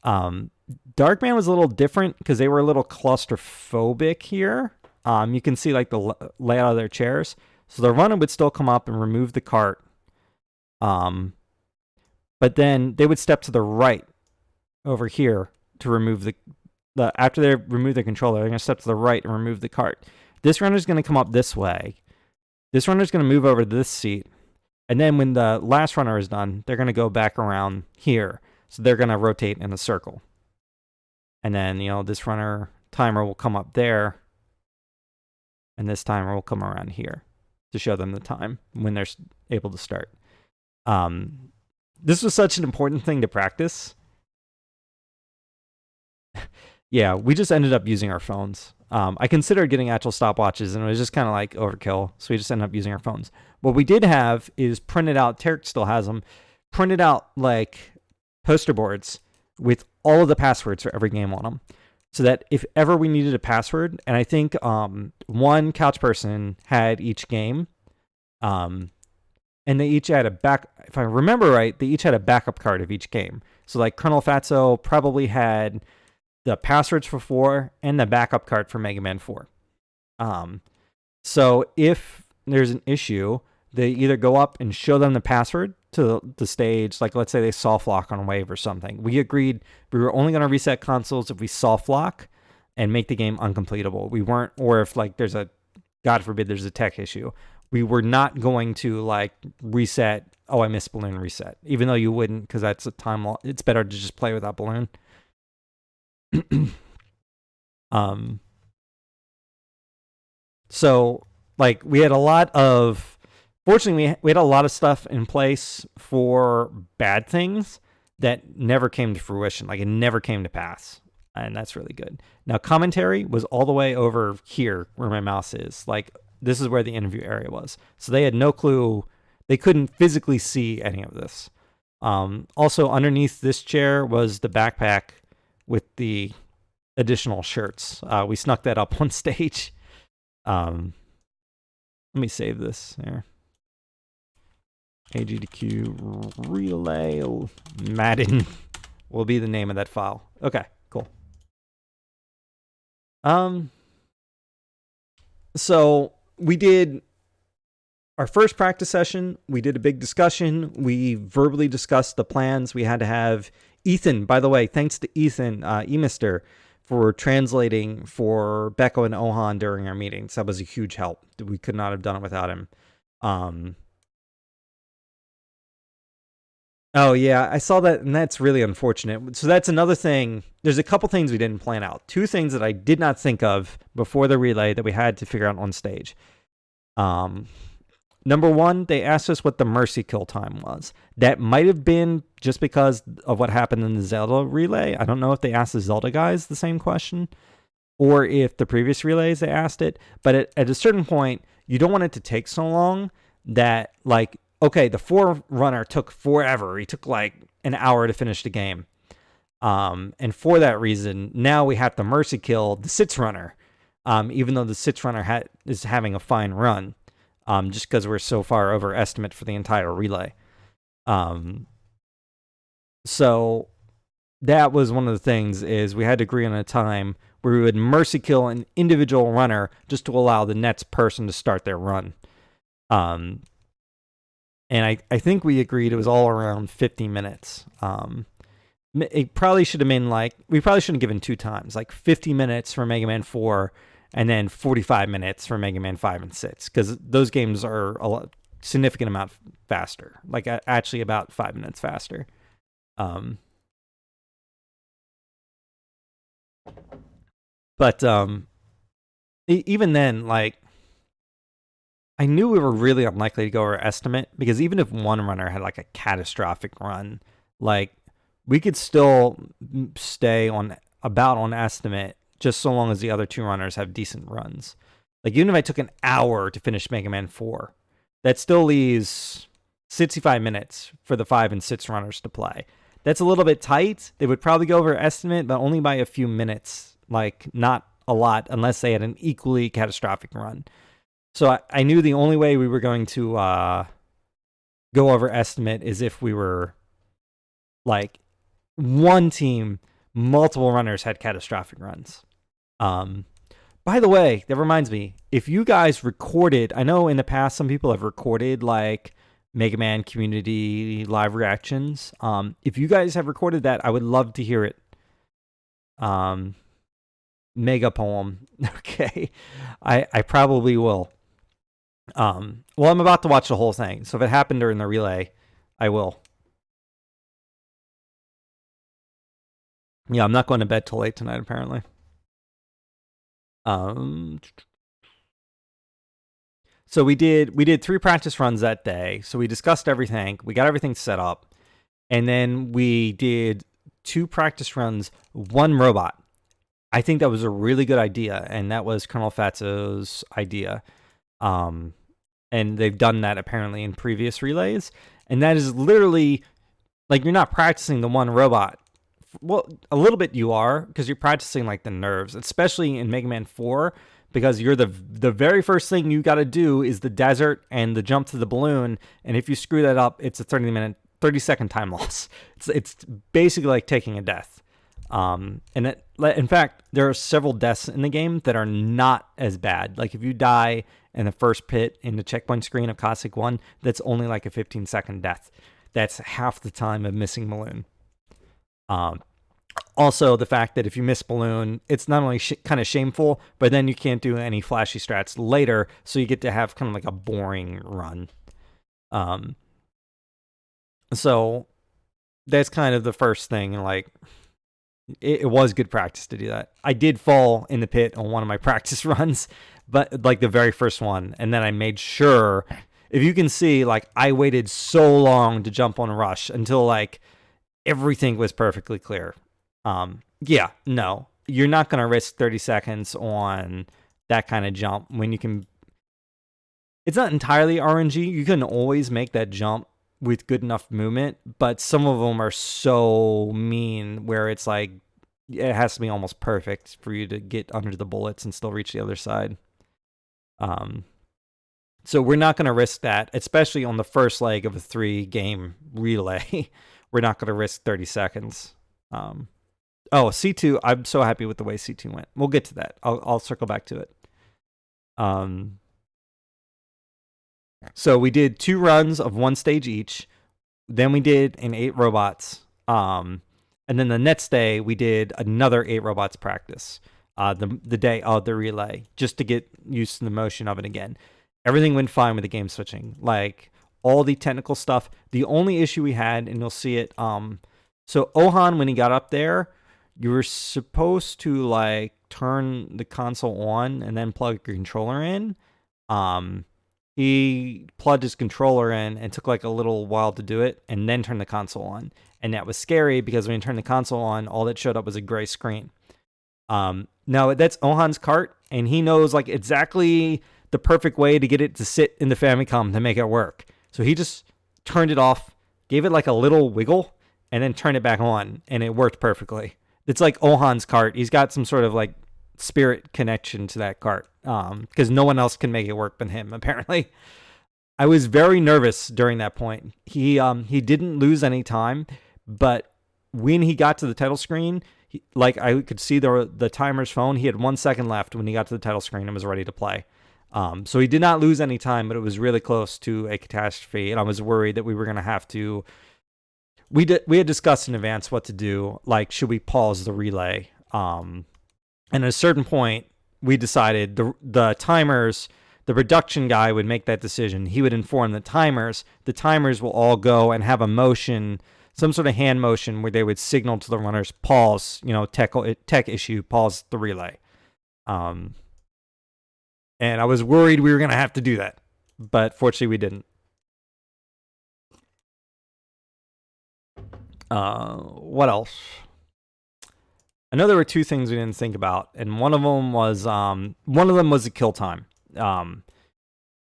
Darkman was a little different because they were a little claustrophobic here. You can see like the layout of their chairs. So the runner would still come up and remove the cart. But then they would step to the right over here to remove after they remove the controller, they're going to step to the right and remove the cart. This runner is going to come up this way. This runner is going to move over to this seat. And then when the last runner is done, they're going to go back around here. So they're going to rotate in a circle. And then, this runner timer will come up there. And this timer will come around here to show them the time when they're able to start. This was such an important thing to practice. Yeah, we just ended up using our phones. I considered getting actual stopwatches, and it was just kind of like overkill. So we just ended up using our phones. What we did have is printed out, Tarek still has them, printed out like poster boards with all of the passwords for every game on them, so that if ever we needed a password, and I think one couch person had each game, and they each had if I remember right, they each had a backup card of each game. So like Colonel Fatso probably had the passwords for 4 and the backup card for Mega Man 4. So if there's an issue, they either go up and show them the password to the stage, like let's say they soft lock on Wave or something. We agreed we were only going to reset consoles if we soft lock and make the game uncompletable. We weren't, or if like God forbid there's a tech issue, we were not going to like reset, I missed balloon reset, even though you wouldn't, because that's a time loss. It's better to just play without balloon. So like we had a lot of, fortunately we had a lot of stuff in place for bad things that never came to fruition. Like it never came to pass. And that's really good. Now commentary was all the way over here where my mouse is. Like this is where the interview area was. So they had no clue. They couldn't physically see any of this. Also underneath this chair was the backpack with the additional shirts. We snuck that up on stage. Let me save this there. AGDQ relay Madden will be the name of that file. Okay, cool. So we did our first practice session. We did a big discussion. We verbally discussed the plans. We had to have Ethan, by the way, thanks to Ethan, Emister, for translating for Becco and Ohan during our meetings. That was a huge help. We could not have done it without him. Oh, yeah, I saw that, and that's really unfortunate. So that's another thing. There's a couple things we didn't plan out. 2 things that I did not think of before the relay that we had to figure out on stage. Number 1, they asked us what the mercy kill time was. That might have been just because of what happened in the Zelda relay. I don't know if they asked the Zelda guys the same question or if the previous relays they asked it. But at a certain point, you don't want it to take so long that, like, okay, the 4 runner took forever. He took like an hour to finish the game. And for that reason, now we have to mercy kill the 6 runner, even though the 6 runner is having a fine run. Just because we're so far over estimate for the entire relay. So that was one of the things, is we had to agree on a time where we would mercy kill an individual runner just to allow the next person to start their run. And I think we agreed it was all around 50 minutes. It probably should have been like, we probably shouldn't have given 2 times, like 50 minutes for Mega Man 4 and then 45 minutes for Mega Man 5 and 6, because those games are significant amount faster, like actually about 5 minutes faster. But even then, like, I knew we were really unlikely to go over estimate, because even if one runner had like a catastrophic run, like, we could still stay on estimate just so long as the other two runners have decent runs. Like, even if I took an hour to finish Mega Man 4, that still leaves 65 minutes for the 5 and 6 runners to play. That's a little bit tight. They would probably go over estimate, but only by a few minutes, like not a lot, unless they had an equally catastrophic run. So I knew the only way we were going to go over estimate is if we were like one team, multiple runners had catastrophic runs. By the way, that reminds me, if you guys recorded, I know in the past some people have recorded like Mega Man community live reactions. If you guys have recorded that, I would love to hear it. Mega poem. Okay. I probably will. Well, I'm about to watch the whole thing, so if it happened during the relay, I will. Yeah, I'm not going to bed till late tonight, apparently. So we did 3 practice runs that day. So we discussed everything. We got everything set up. And then we did 2 practice runs, 1 robot. I think that was a really good idea, and that was Colonel Fatso's idea. And they've done that apparently in previous relays. And that is literally, like, you're not practicing the 1 robot. Well, a little bit you are, because you're practicing like the nerves, especially in Mega Man 4, because you're the very first thing you got to do is the desert and the jump to the balloon, and if you screw that up, it's a 30-second time loss. It's basically like taking a death. In fact, there are several deaths in the game that are not as bad. Like if you die in the first pit in the checkpoint screen of Cossack 1, that's only like a 15-second death. That's half the time of missing balloon. Also, the fact that if you miss balloon, it's not only kind of shameful, but then you can't do any flashy strats later, so you get to have kind of like a boring run. So that's kind of the first thing. Like, it was good practice to do that. I did fall in the pit on one of my practice runs, but like the very first one, and then I made sure. If you can see, like, I waited so long to jump on Rush until like everything was perfectly clear. Yeah, no, you're not going to risk 30 seconds on that kind of jump when you can. It's not entirely RNG. You can always make that jump with good enough movement, but some of them are so mean where it's like it has to be almost perfect for you to get under the bullets and still reach the other side. So we're not going to risk that, especially on the first leg of a 3-game relay. We're not going to risk 30 seconds. C2, I'm so happy with the way C2 went. We'll get to that. I'll circle back to it. So we did 2 runs of 1 stage each. Then we did an 8 robots. And then the next day we did another 8 robots practice. The day of the relay, just to get used to the motion of it again. Everything went fine with the game switching. Like, all the technical stuff. The only issue we had, and you'll see it, so Ohan, when he got up there, you were supposed to like turn the console on and then plug your controller in. He plugged his controller in and took like a little while to do it and then turn the console on. And that was scary because when you turn the console on, all that showed up was a gray screen. Now that's Ohan's cart, and he knows like exactly the perfect way to get it to sit in the Famicom to make it work. So he just turned it off, gave it like a little wiggle, and then turned it back on, and it worked perfectly. It's like Ohan's cart. He's got some sort of like spirit connection to that cart, because no one else can make it work but him, apparently. I was very nervous during that point. He didn't lose any time, but when he got to the title screen, like I could see the timer's phone. He had 1 second left when he got to the title screen and was ready to play. So he did not lose any time, but it was really close to a catastrophe, and I was worried that we were going to have to. We had discussed in advance what to do. Like, should we pause the relay? And at a certain point, we decided the timers, the production guy would make that decision. He would inform the timers. The timers will all go and have a motion, some sort of hand motion where they would signal to the runners, pause, tech issue, pause the relay. And I was worried we were going to have to do that, but fortunately we didn't. What else? I know there were two things we didn't think about, and one of them was the kill time.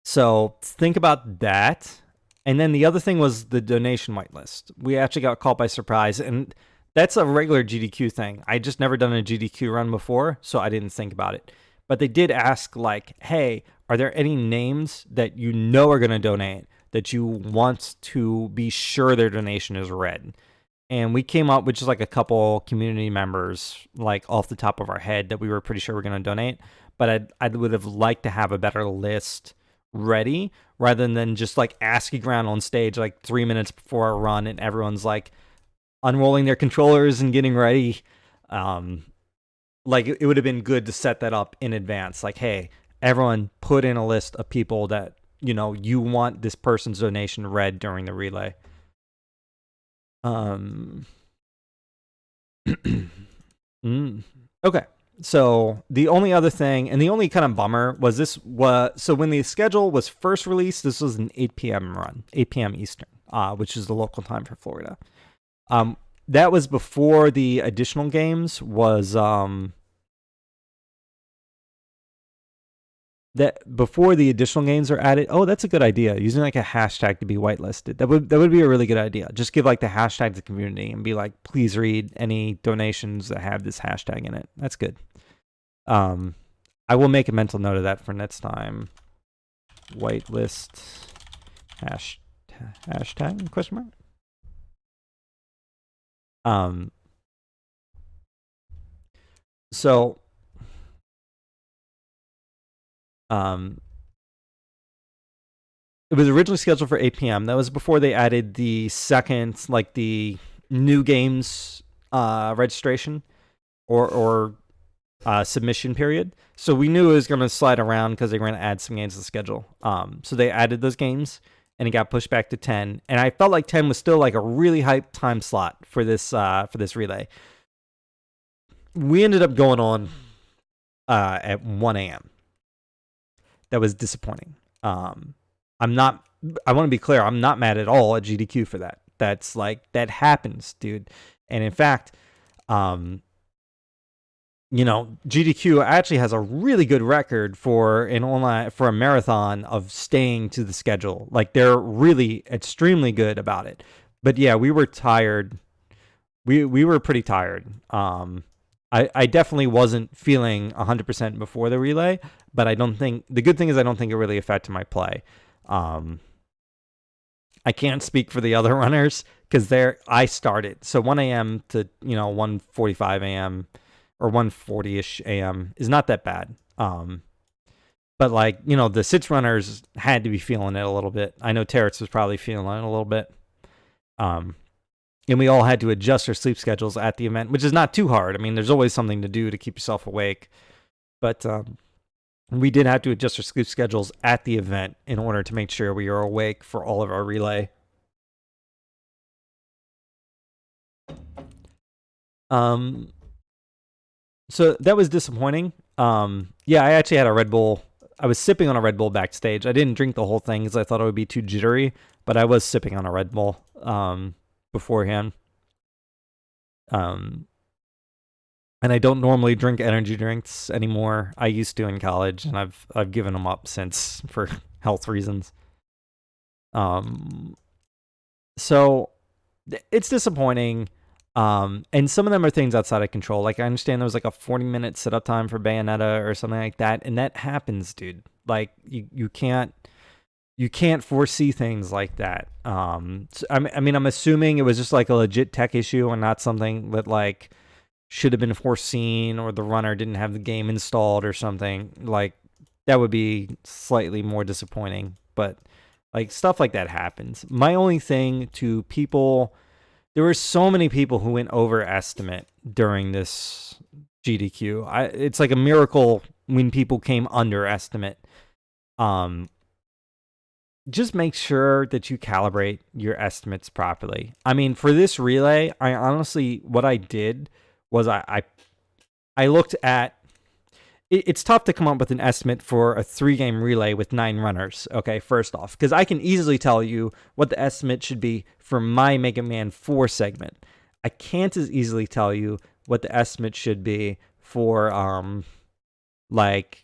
So think about that. And then the other thing was the donation whitelist. We actually got caught by surprise, and that's a regular GDQ thing. I just never done a GDQ run before, so I didn't think about it. But they did ask, like, hey, are there any names that you know are going to donate that you want to be sure their donation is read? And we came up with just like a couple community members, like off the top of our head, that we were pretty sure were going to donate. But I would have liked to have a better list ready rather than just like asking around on stage like 3 minutes before a run and everyone's like unrolling their controllers and getting ready. Like it would have been good to set that up in advance. Like, hey, everyone put in a list of people that, you want this person's donation read during the relay. Okay. So the only other thing, and the only kind of bummer was so when the schedule was first released, this was an 8 p.m. run, 8 p.m. Eastern, which is the local time for Florida. That was before the additional games was, before the additional games are added. Oh, that's a good idea. Using like a hashtag to be whitelisted. That would be a really good idea. Just give like the hashtag to the community and be like, please read any donations that have this hashtag in it. That's good. I will make a mental note of that for next time. Whitelist hashtag question mark. So it was originally scheduled for 8 p.m. That was before they added the second, like the new games registration or submission period. So we knew it was going to slide around because they were going to add some games to the schedule. So they added those games and it got pushed back to 10. And I felt like 10 was still like a really hyped time slot for this relay. We ended up going on at 1 a.m. That was disappointing. I want to be clear, I'm not mad at all at GDQ for that. That's like, that happens, dude. And in fact, GDQ actually has a really good record for a marathon of staying to the schedule. Like they're really extremely good about it. But yeah, we were tired. We were pretty tired. I definitely wasn't feeling 100% before the relay, but the good thing is I don't think it really affected my play. I can't speak for the other runners because I started. So 1 a.m. to, 1:45 a.m. or 1:40-ish a.m. is not that bad. But like, the 6 runners had to be feeling it a little bit. I know Terrence was probably feeling it a little bit. And we all had to adjust our sleep schedules at the event, which is not too hard. I mean, there's always something to do to keep yourself awake. But we did have to adjust our sleep schedules at the event in order to make sure we were awake for all of our relay. So that was disappointing. Yeah, I actually had a Red Bull. I was sipping on a Red Bull backstage. I didn't drink the whole thing because I thought it would be too jittery, but I was sipping on a Red Bull beforehand. And I don't normally drink energy drinks anymore. I used to in college, and I've given them up since for health reasons. So it's disappointing. And some of them are things outside of control. Like I understand there was like a 40-minute setup time for Bayonetta or something like that, and that happens, dude. Like you can't foresee things like that. So, I mean, I'm assuming it was just like a legit tech issue and not something that like should have been foreseen, or the runner didn't have the game installed or something. Like that would be slightly more disappointing, but like stuff like that happens. My only thing to people, there were so many people who went over estimate during this GDQ. It's like a miracle when people came under estimate. Just make sure that you calibrate your estimates properly. I mean, for this relay, I honestly, what I did was I looked at, it's tough to come up with an estimate for a 3-game relay with 9 runners, okay, first off, because I can easily tell you what the estimate should be for my Mega Man 4 segment. I can't as easily tell you what the estimate should be for, like,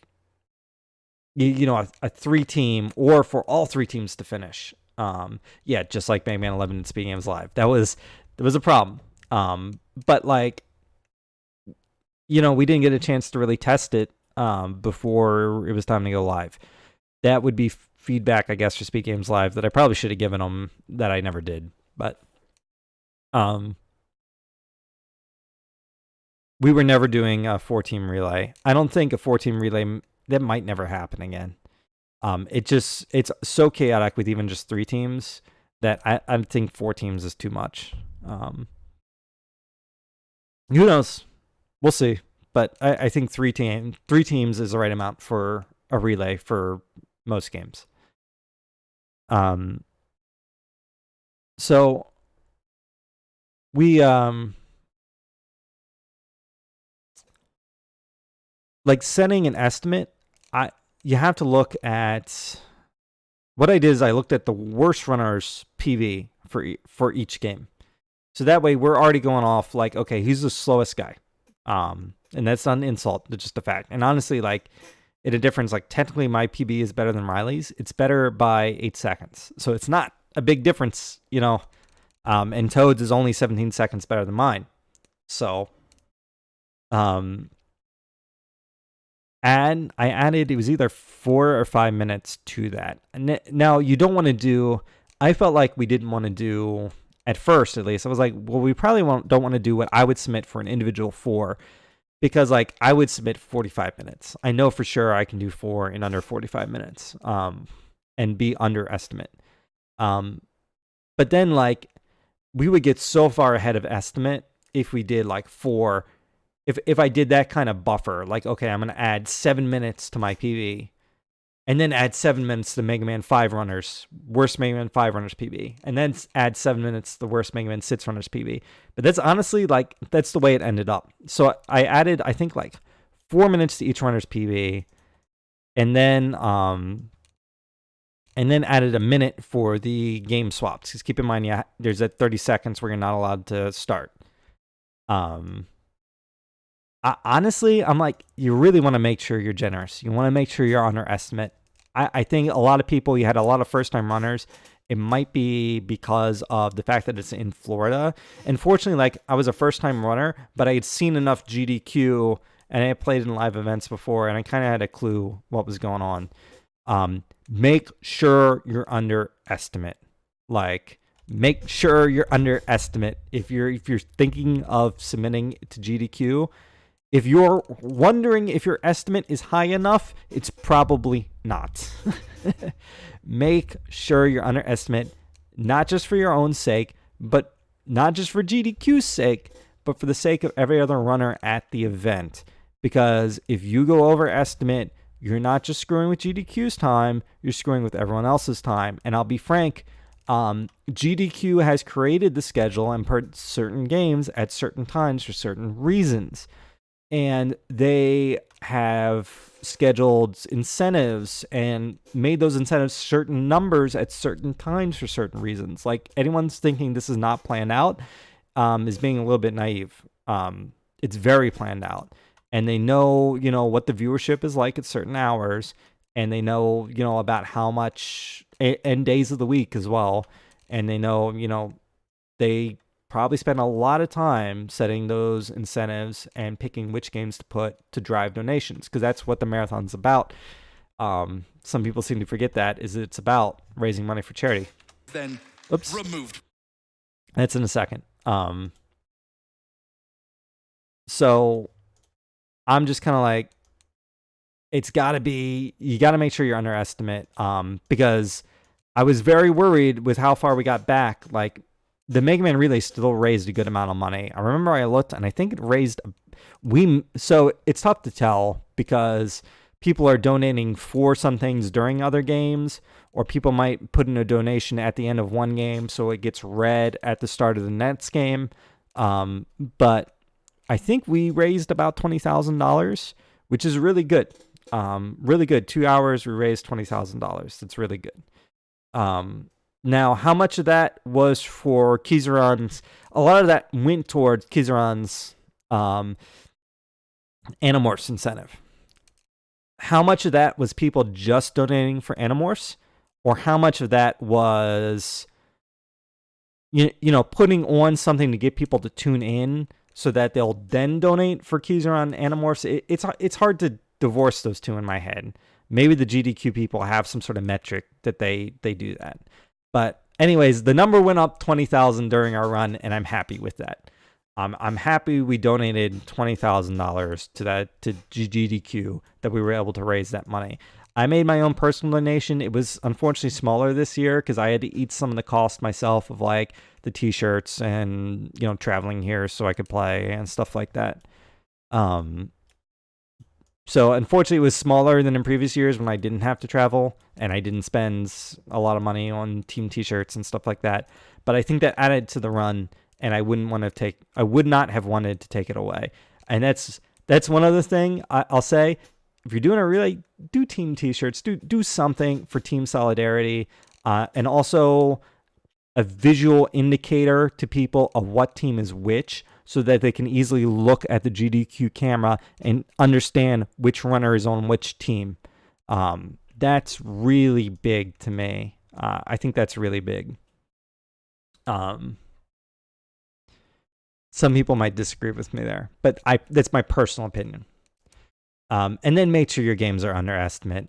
you know, a 3-team, or for all 3 teams to finish. Yeah, just like Mega Man 11 and Speed Games Live. That was a problem. But like, you know, we didn't get a chance to really test it before it was time to go live. That would be feedback, I guess, for Speed Games Live that I probably should have given them that I never did. But we were never doing a 4-team relay. I don't think a 4-team relay, that might never happen again. It's so chaotic with even just 3 teams that I think 4 teams is too much. Who knows? We'll see. But I think 3 teams is the right amount for a relay for most games. So we like setting an estimate, you have to look at, what I did is I looked at the worst runners PV for each game. So that way we're already going off like, okay, he's the slowest guy. And that's not an insult, it's just a fact. And honestly, like, it a difference, like technically my PB is better than Riley's. It's better by 8 seconds. So it's not a big difference, you know. And Toad's is only 17 seconds better than mine. So and I added, it was either 4 or 5 minutes to that. And now you don't want to do, I felt like we didn't want to do, at first at least, I was like, well, we probably don't want to do what I would submit for an individual 4, because like I would submit 45 minutes. I know for sure I can do 4 in under 45 minutes and be under estimate. But then like we would get so far ahead of estimate if we did like 4. If I did that kind of buffer, like, okay, I'm going to add 7 minutes to my PB, and then add 7 minutes to Mega Man 5 runners, worst Mega Man 5 runners PB, and then add 7 minutes to the worst Mega Man 6 runners PB. But that's honestly, like, that's the way it ended up. So I added, I think, like 4 minutes to each runner's PB, and then added a minute for the game swaps. Because keep in mind, yeah, there's that 30 seconds where you're not allowed to start. Honestly, I'm like, you really want to make sure you're generous. You want to make sure you're under estimate. I think a lot of people, you had a lot of first-time runners. It might be because of the fact that it's in Florida. Unfortunately, like, I was a first-time runner, but I had seen enough GDQ, and I had played in live events before, and I kind of had a clue what was going on. Make sure you're under estimate. Like, make sure you're under estimate. If you're thinking of submitting to GDQ, if you're wondering if your estimate is high enough, it's probably not. Make sure you're under estimate, not just for your own sake, but not just for GDQ's sake, but for the sake of every other runner at the event. Because if you go over estimate, you're not just screwing with GDQ's time, you're screwing with everyone else's time. And I'll be frank, GDQ has created the schedule and put certain games at certain times for certain reasons. And they have scheduled incentives and made those incentives certain numbers at certain times for certain reasons. Like, anyone's thinking this is not planned out is being a little bit naive. It's very planned out. And they know, you know, what the viewership is like at certain hours. And they know, you know, about how much, and days of the week as well. And they know, you know, they probably spend a lot of time setting those incentives and picking which games to put to drive donations, because that's what the marathon's about. Some people seem to forget that it's about raising money for charity. Then removed. That's in a second. So I'm just kind of like, it's got to be, you got to make sure you're under estimate, because I was very worried with how far we got back. Like, the Mega Man Relay still raised a good amount of money. I remember I looked, and I think it raised, so it's tough to tell, because people are donating for some things during other games, or people might put in a donation at the end of one game so it gets read at the start of the next game. But I think we raised about $20,000, which is really good. Really good. 2 hours, we raised $20,000. That's really good. Now, how much of that was for Kizaron's? A lot of that went towards Kizaron's Animorphs incentive. How much of that was people just donating for Animorphs, or how much of that was putting on something to get people to tune in so that they'll then donate for Kizaron Animorphs? It's hard to divorce those two in my head. Maybe the GDQ people have some sort of metric that they do that. But anyways, the number went up 20,000 during our run, and I'm happy with that. I'm happy we donated $20,000 to GDQ, that we were able to raise that money. I made my own personal donation. It was unfortunately smaller this year because I had to eat some of the cost myself of like the t-shirts and traveling here so I could play and stuff like that. So unfortunately, it was smaller than in previous years when I didn't have to travel and I didn't spend a lot of money on team t-shirts and stuff like that. But I think that added to the run, and I would not have wanted to take it away. And that's one other thing I'll say. If you're doing do team t-shirts, do something for team solidarity, and also a visual indicator to people of what team is which, so that they can easily look at the GDQ camera and understand which runner is on which team. That's really big to me. I think that's really big. Some people might disagree with me there, but that's my personal opinion. And then make sure your games are under estimate.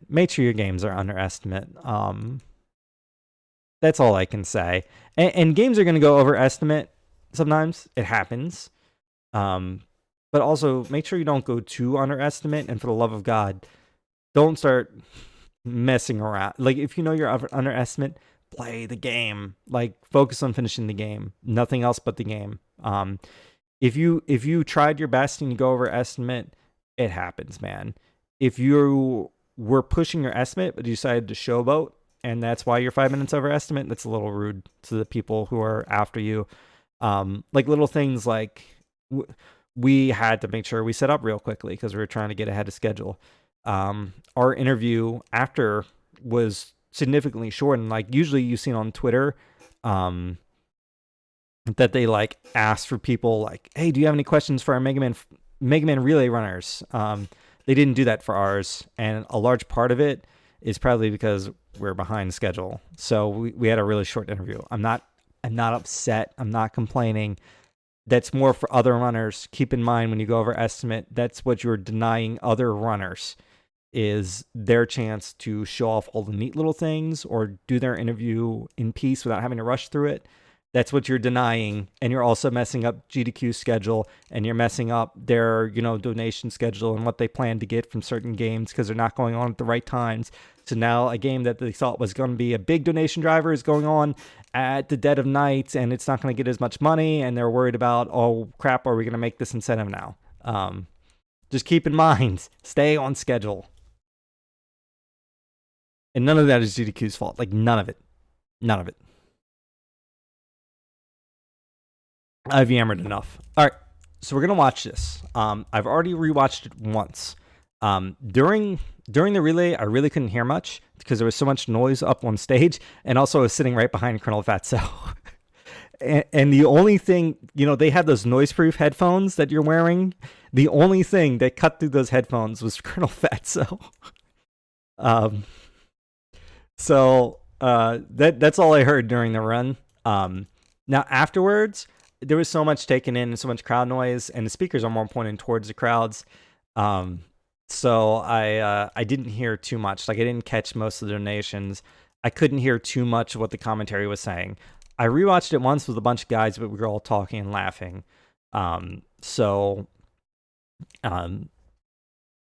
That's all I can say. And games are going to go over estimate. Sometimes it happens. But also make sure you don't go too underestimate. And for the love of God, don't start messing around. Like, if you know you're underestimate, play the game. Like, focus on finishing the game. Nothing else but the game. If you tried your best and you go over estimate, it happens, man. If you were pushing your estimate but you decided to showboat, and that's why you're 5 minutes over estimate, that's a little rude to the people who are after you. Like little things like we had to make sure we set up real quickly because we were trying to get ahead of schedule. Our interview after was significantly shortened. Like, usually you've seen on Twitter that they like ask for people like, hey, do you have any questions for our Mega Man relay runners? They didn't do that for ours, and a large part of it is probably because we're behind schedule. So we had a really short interview. I'm not upset. I'm not complaining. That's more for other runners. Keep in mind, when you go over estimate, that's what you're denying other runners, is their chance to show off all the neat little things or do their interview in peace without having to rush through it. That's what you're denying. And you're also messing up GDQ's schedule, and you're messing up their, donation schedule and what they plan to get from certain games because they're not going on at the right times. So now a game that they thought was going to be a big donation driver is going on at the dead of night, and it's not going to get as much money, and they're worried about, oh crap, are we going to make this incentive now? Just keep in mind, stay on schedule. And none of that is GDQ's fault. Like, none of it. I've yammered enough. All right, so we're going to watch this. I've already rewatched it once. During the relay, I really couldn't hear much because there was so much noise up on stage, and also I was sitting right behind Colonel Fatso. and the only thing, they have those noise-proof headphones that you're wearing. The only thing that cut through those headphones was Colonel Fatso. So that's all I heard during the run. Now afterwards, there was so much taken in and so much crowd noise, and the speakers are more pointing towards the crowds. So I didn't hear too much. Like, I didn't catch most of the donations. I couldn't hear too much of what the commentary was saying. I rewatched it once with a bunch of guys, but we were all talking and laughing. I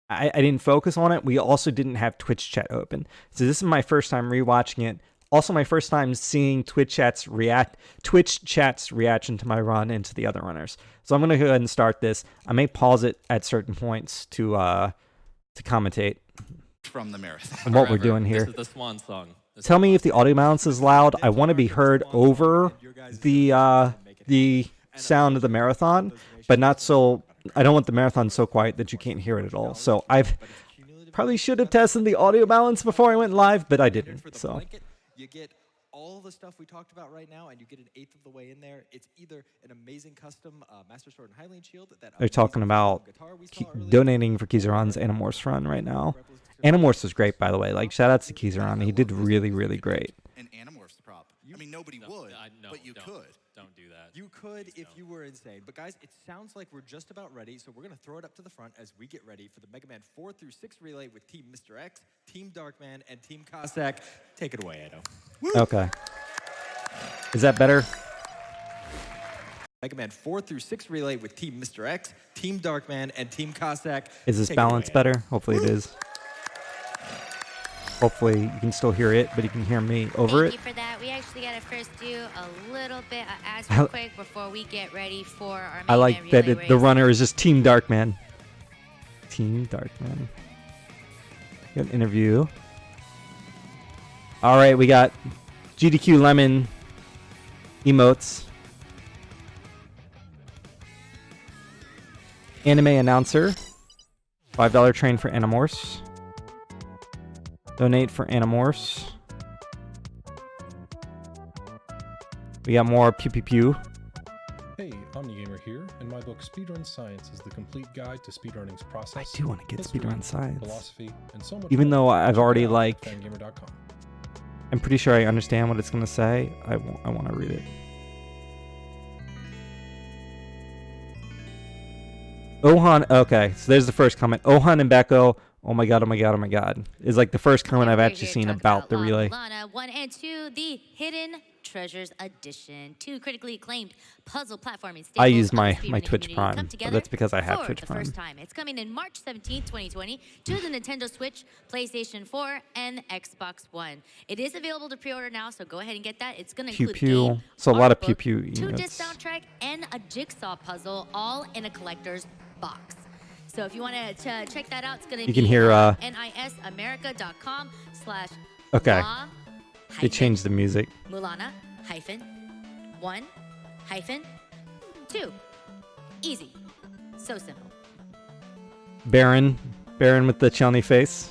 didn't focus on it. We also didn't have Twitch chat open. So this is my first time rewatching it. Also my first time seeing Twitch chat's reaction to my run and to the other runners. So I'm going to go ahead and start this. I may pause it at certain points to commentate. from the marathon. and what we're doing here. This is the swan song. Tell me if the audio balance is loud. I want to be heard over the sound of the marathon, but not so. I don't want the marathon so quiet that you can't hear it at all. So I've probably should have tested the audio balance before I went live, but I didn't. So you get all the stuff we talked about right now, and you get an eighth of the way in there. It's either an amazing custom Master Sword and Highland Shield that they're talking about donating for Kizaron's Animorphs run right now. Animorphs was great, by the way. Like, shout outs to Kizaron. He did really, really great. An Animorphs prop. I mean, nobody would, but you could. Don't do that. You could if you were insane. But guys, it sounds like we're just about ready, so we're going to throw it up to the front as we get ready for the Mega Man 4 through 6 relay with Team Mr. X, Team Darkman, and Team Cossack. Take it away, Edo. Okay. Is that better? Mega Man 4 through 6 relay with Team Mr. X, Team Darkman, and Team Cossack. Is this balance better? Hopefully it is. Hopefully you can still hear it, but you can hear me over it. Thank you for that. We actually got to first do a little bit of ads real quick before we get ready for our I like that the runner is just Team Darkman. Team Darkman. Got an interview. All right, we got GDQ Lemon emotes. Anime announcer. $5 train for Animorphs. Donate for Animorphs. We got more pew pew pew. Hey, OmniGamer here, and my book Speedrun Science is the complete guide to speedrunning's process. I do want to get history, Speedrun Science. Philosophy, and so much Even more. though I've already Check it out like, at fangamer.com. I'm pretty sure I understand what it's gonna say. I want to read it. Ohan, okay, so there's the first comment. Ohan and Beko, oh my god, oh my god, oh my god, is like the first comment I've actually seen about the relay. Lana 1 and 2, the Hidden Treasures Edition. 2 critically acclaimed puzzle platforming staples. I use of the my speedrunning Twitch community Prime, come but together that's because I have for Twitch the Prime. first time. It's coming in March 17th, 2020 to the Nintendo Switch, PlayStation 4, and Xbox One. It is available to pre-order now, so go ahead and get that. It's going to Pew include pew. game, So a lot of art pew book, pew 2 emotes. disc soundtrack, and a jigsaw puzzle, all in a collector's box. So if you want to check that out, it's going to be can hear, nisamerica.com/ Okay. law They changed the music. Mulana hyphen 1 hyphen 2. Easy. So simple. Baron with the Chelny face.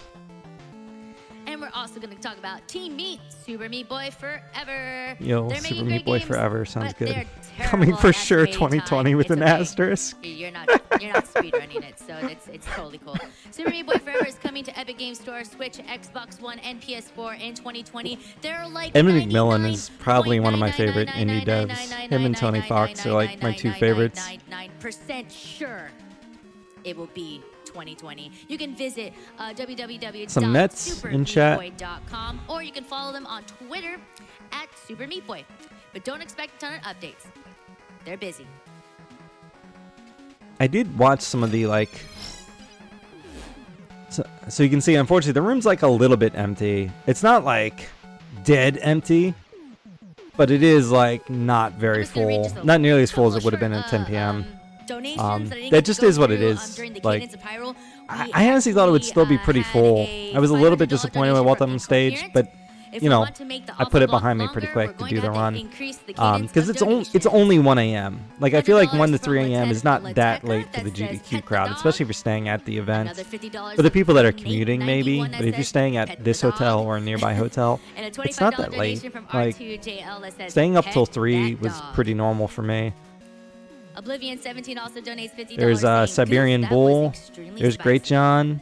And we're also going to talk about Team Meat, Super Meat Boy Forever. Yo, They're Super making Meat great Boy games, Forever sounds but good. they're Coming terrible for at sure waiting 2020 time. with It's an okay. asterisk. You're not speedrunning it, so it's totally cool. Super Meat Boy Forever is coming to Epic Games Store, Switch, Xbox One, and PS4 in 2020. They're like Edmund McMillan is probably one of my favorite indie devs. Him and Tony Fox are like my two favorites. 99% sure it will be 2020. You can visit Some Mets in chat. www.supermeatboy.com, or you can follow them on Twitter at SuperMeatBoy. But don't expect a ton of updates. They're busy. I did watch some of the like. So you can see, unfortunately, the room's like a little bit empty. It's not like dead empty, but it is like not very full. Not nearly as full as it would have been at 10 p.m. That just is what it is. Like, I honestly thought it would still be pretty full. I was a little bit disappointed when I walked on stage, but you know, I put it behind me pretty quick to do the run. Because it's only 1 a.m. Like, I feel like 1 to 3 a.m. is not that late for the GDQ crowd, especially if you're staying at the event. For the people that are commuting, maybe, but if you're staying at this hotel or a nearby hotel, it's not that late. Like, staying up till 3 was pretty normal for me. Oblivion 17 also donates $50. There's Siberian Bull. There's Great John.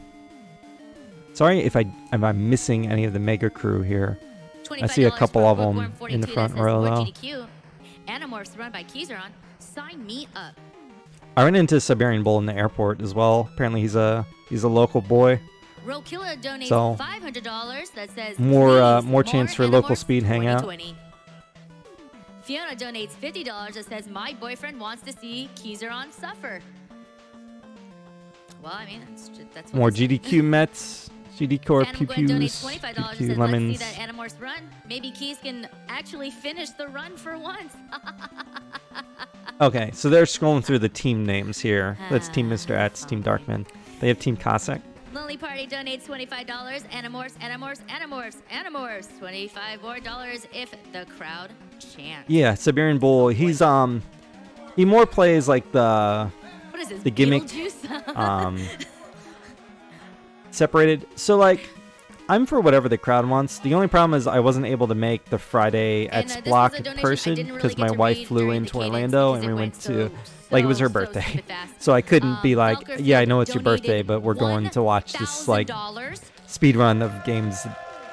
Sorry if I'm missing any of the mega crew here. I see a couple of them in the front row though. Animorphs run by Kizaron. Sign me up. I ran into Siberian Bull in the airport as well. Apparently he's a local boy. Rokilla donates So, $500 that says more chance for local speed hangout. 2020. Fiona donates $50 that says my boyfriend wants to see Kizaron suffer. Well, I mean, that's what More it says. GDQ Mets, GDQ Adam Pew Gwen donates Pews, $25 that GDQ says, Lemons. let's see that Animorphs run. Maybe Keys can actually finish the run for once. Okay, so they're scrolling through the team names here. That's Team Mr. X, Team Darkman. They have Team Cossack. Lonely Party donates $25. Animorphs, $25 more if the crowd chants. Yeah, Siberian Bull. He's he more plays like the What is this? the gimmick. Beetlejuice? Separated. So like, I'm for whatever the crowd wants. The only problem is I wasn't able to make the Friday at this was Block a in donation I person didn't really because get my to wife read flew during into the cadence Orlando because and we it went went to, so, like, it was her so birthday. stupid fast. So I couldn't be like, Valkerfield yeah, I know it's your birthday, donated but we're going to watch this like $1,000. speed run of games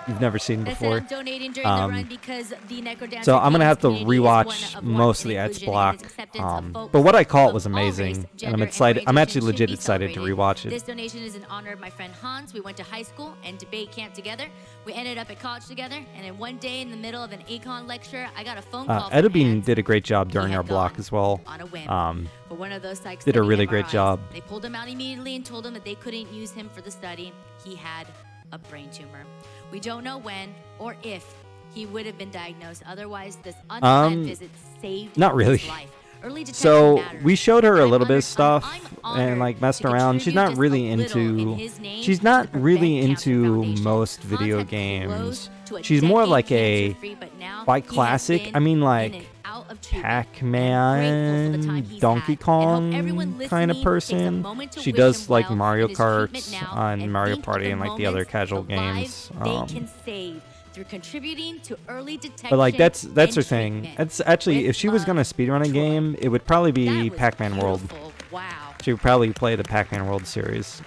you've never seen And I said before. I'm donating during the run because the Necrodancer So I'm gonna have to community is one rewatch of most of the warmth ads and inclusion block. and its acceptance of folks But what I call it of was all amazing, race, and I'm gender, excited. I'm actually orientation legit should be excited to celebrated. rewatch This it. donation is in honor of my friend Hans. We went to high school and debate camp together. We ended up at college together, and in one day in the middle of an econ lecture, I got a phone call from Edubine Hans. did a great job He during had our block gone as well. on a whim. For one of those psych Did a study really great MRIs. job. They pulled him out immediately and told him that they couldn't use him for the study. He had a brain tumor. We don't know when or if he would have been diagnosed. Otherwise, this unplanned visit saved not really. his life. Early detection So matters. we showed her a little bit of I'm stuff honored and like messed to around. She's contribute not just really a little in into. his name She's to not the really Prevent Cancer into Foundation. most Hans video had games. close to a She's more decade like a cancer-free, but now by he has classic. been I mean in like and out of treatment. Pac-Man, Grateful for the time he's Donkey had, and hope Kong everyone kind of listening takes a person. moment to She wish does him like well Mario in his treatment Karts now on and Mario think of Party the and like the other moments, casual the games. lives they can save through contributing to early detection. But like that's and her thing. treatment. That's actually, With if she was love, gonna speedrun a Troy. game, it would probably be That was Pac-Man World. beautiful. Wow. She would probably play the Pac-Man World series.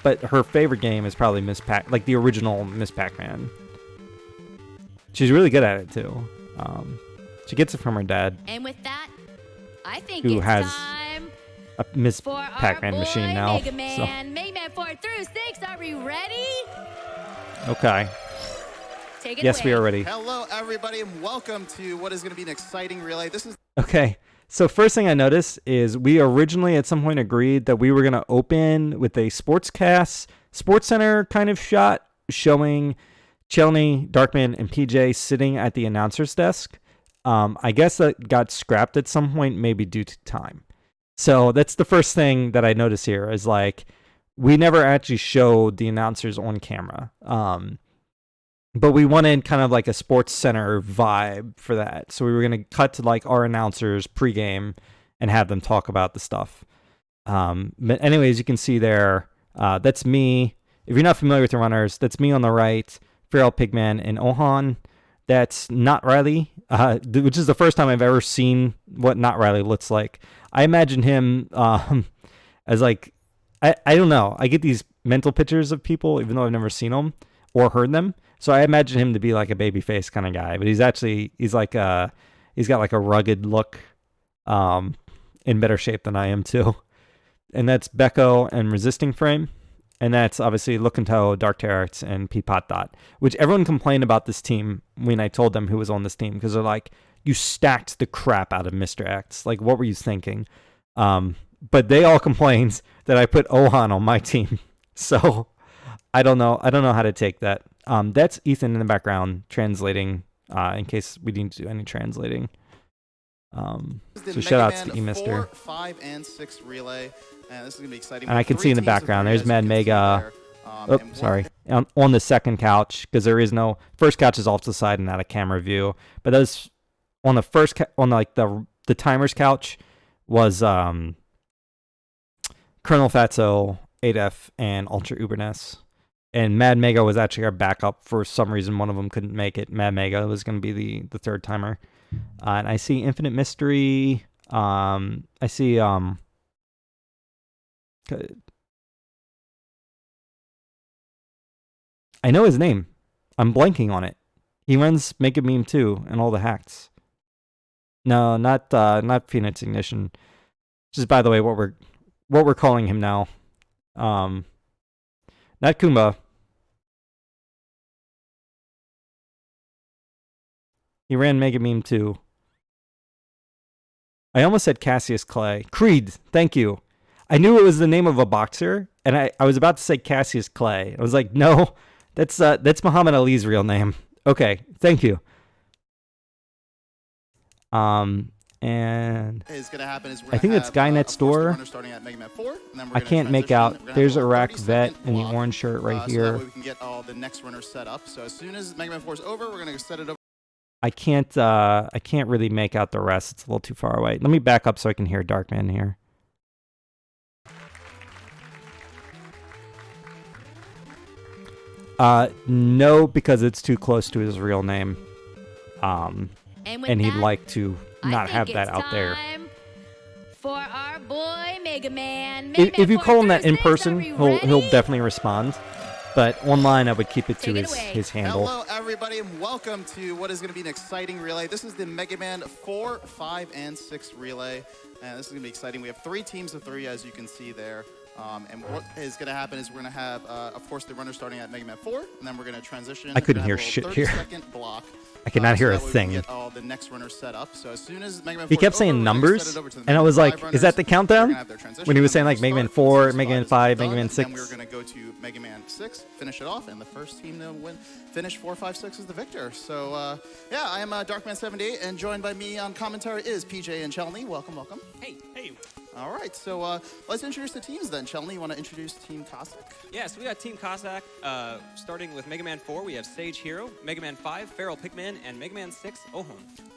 But her favorite game is probably like the original Miss Pac-Man. She's really good at it too. She gets it from her dad, And with that, I think Who it's has time a Miss for our Pac-Man boy machine now. Mega Man. Mega Man 4 through 6. Are we ready? So, okay. Take it Yes, we away. are ready. Hello, everybody, and welcome to what is going to be an exciting relay. This is Okay. So first thing I noticed is we originally at some point agreed that we were going to open with a sportscast, Sports Center kind of shot showing Chelney, Darkman, and PJ sitting at the announcer's desk. I guess that got scrapped at some point, maybe due to time. So that's the first thing that I notice here is like we never actually showed the announcers on camera. But we wanted kind of like a Sports Center vibe for that. So we were going to cut to like our announcers pregame and have them talk about the stuff. But anyways, you can see there, that's me. If you're not familiar with the runners, that's me on the right, Feral Pigman and Ohan. That's Not Riley, which is the first time I've ever seen what Not Riley looks like. I imagine him as like, I don't know. I get these mental pictures of people, even though I've never seen them or heard them. So I imagine him to be like a baby face kind of guy, but he's like he's got like a rugged look, in better shape than I am too. And that's Becco and Resisting Frame. And that's obviously Lookinto, Dark Terrorix, and Peapot Dot, which everyone complained about this team when I told them who was on this team, because they're like, you stacked the crap out of Mr. X. Like, what were you thinking? But they all complained that I put Ohan on my team. So I don't know how to take that. That's Ethan in the background translating, in case we need to do any translating. So shout outs to E-Mister. 4, 5, and 6 relay. And this is going to be exciting. And I can see in the background, there's Mad Mega. Sorry. On the second couch, because there is no first couch is off to the side and not a camera view. But those on the first on like the timers couch was Colonel Fatso, 8F, and Ultra Uberness. And Mad Mega was actually our backup. For some reason, one of them couldn't make it. Mad Mega was going to be the third timer. And I see Infinite Mystery. I see I know his name. I'm blanking on it. He runs Make a Meme too and all the hacks. No, not Phoenix Ignition. Just by the way, what we're calling him now. Not Kumba. He ran Mega Meme too. I almost said Cassius Clay. Creed, thank you. I knew it was the name of a boxer, and I was about to say Cassius Clay. I was like, no, that's Muhammad Ali's real name. Okay, thank you. And is going to happen is we're I think gonna it's have, Guy of Next course, the Door. runner starting at Mega Man 4, and then we're I gonna can't make transition. out. We're gonna There's have a little Iraq 30-second vet in the block, orange shirt right so here. that way we can get all the next runners set up. So as soon as Mega Man 4 is over, we're going to set it over. I can't really make out the rest. It's a little too far away. Let me back up so I can hear Darkman here. No, because it's too close to his real name. And he'd like to not have that out there. For our boy Mega Man. If you call him that in person, he'll definitely respond. But online, I would keep it to his handle. Hello, everybody, and welcome to what is going to be an exciting relay. This is the Mega Man 4, 5, and 6 relay. And this is going to be exciting. We have 3 teams of 3, as you can see there. And what is going to happen is we're going to have, of course, the runner starting at Mega Man 4, and then we're going to transition. I couldn't hear shit here. 30-second block. I could not hear a that way we thing. can get all the next runners set up. So as soon as Mega Man 4 He kept is over, saying we're gonna numbers, set it over to the and I Mega was Man like, 5 is that the runners. They're countdown? gonna have their transition, When he was and saying then like Mega we'll Man start. 4, This Mega Man spot 5, is Mega done, Man and 6. then we're going to go to Mega Man 6, finish it off, and the first team to win, finish 4, 5, 6 is the victor. So yeah, I am Darkman78, and joined by me on commentary is PJ and Chelney. Welcome, welcome. Hey. All right, so let's introduce the teams then. Chelney, you want to introduce Team Cossack? Yeah, so we got Team Cossack, starting with Mega Man 4, we have Sage Hero, Mega Man 5, Feral Pigman, and Mega Man 6, Ohon.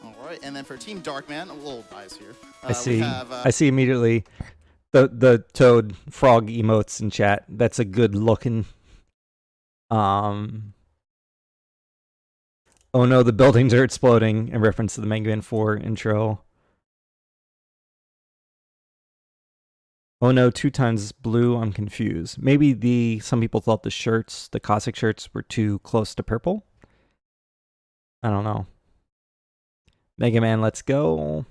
All right, and then for Team Darkman, a little bias here. I see. We have, I see immediately the Toad frog emotes in chat. That's a good looking. Oh no, the buildings are exploding in reference to the Mega Man 4 intro. Oh no, 2 times blue, I'm confused. Maybe some people thought the Cossack shirts were too close to purple? I don't know. Mega Man, let's go.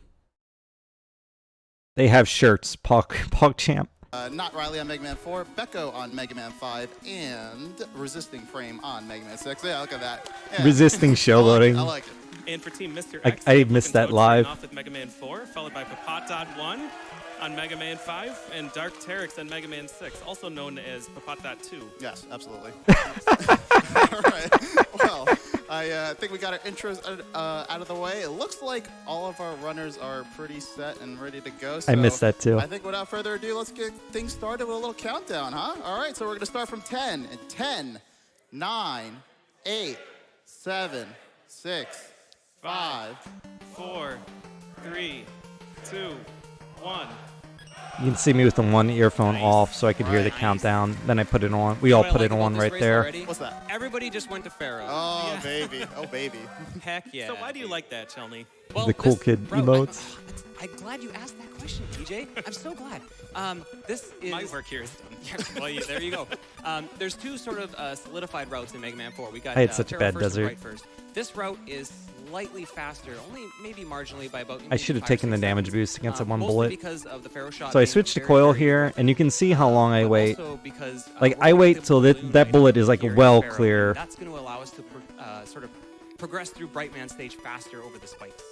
They have shirts, PogChamp. Not Riley on Mega Man 4, Becco on Mega Man 5, and Resisting Frame on Mega Man 6. Yeah, look at that. Yeah. Resisting showloading. I like it. And for Team Mr. X, I missed that live. Off with Mega Man 4, followed by Papat.1 on Mega Man 5, and Dark Teryx on Mega Man 6, also known as Papat.2. Yes, absolutely. All right. Well, I think we got our intros out of the way. It looks like all of our runners are pretty set and ready to go. So I missed that too. I think without further ado, let's get things started with a little countdown, huh? All right, so we're going to start from 10. And 10, 9, 8, 7, 6, 5, 4, 3, 2, 1. You can see me with the one earphone off so I could hear the countdown. Then I put it on. We all put it on right there. What's that? Everybody just went to Pharaoh. Oh, baby. Oh, baby. Heck yeah. So why do you like that, Chelney? Well, The cool this- kid bro, emotes. I'm glad you asked that question, TJ. I'm so glad. This is... My work here is done. Yeah, well, there you go. There's 2 sort of solidified routes in Mega Man 4. We got I had such a Pharaoh bad first and desert. Right first. This route is slightly faster, only maybe marginally by about. I should have taken the damage boost against that one mostly bullet. because of the Pharaoh shot So I being switched to very, coil very here, aggressive. and you can see how long I But wait. also because, Like, we're I gonna wait have till the that balloon right bullet is, like, here in well Pharaoh, clear. and that's going to allow us to sort of progress through Brightman stage faster over the spikes.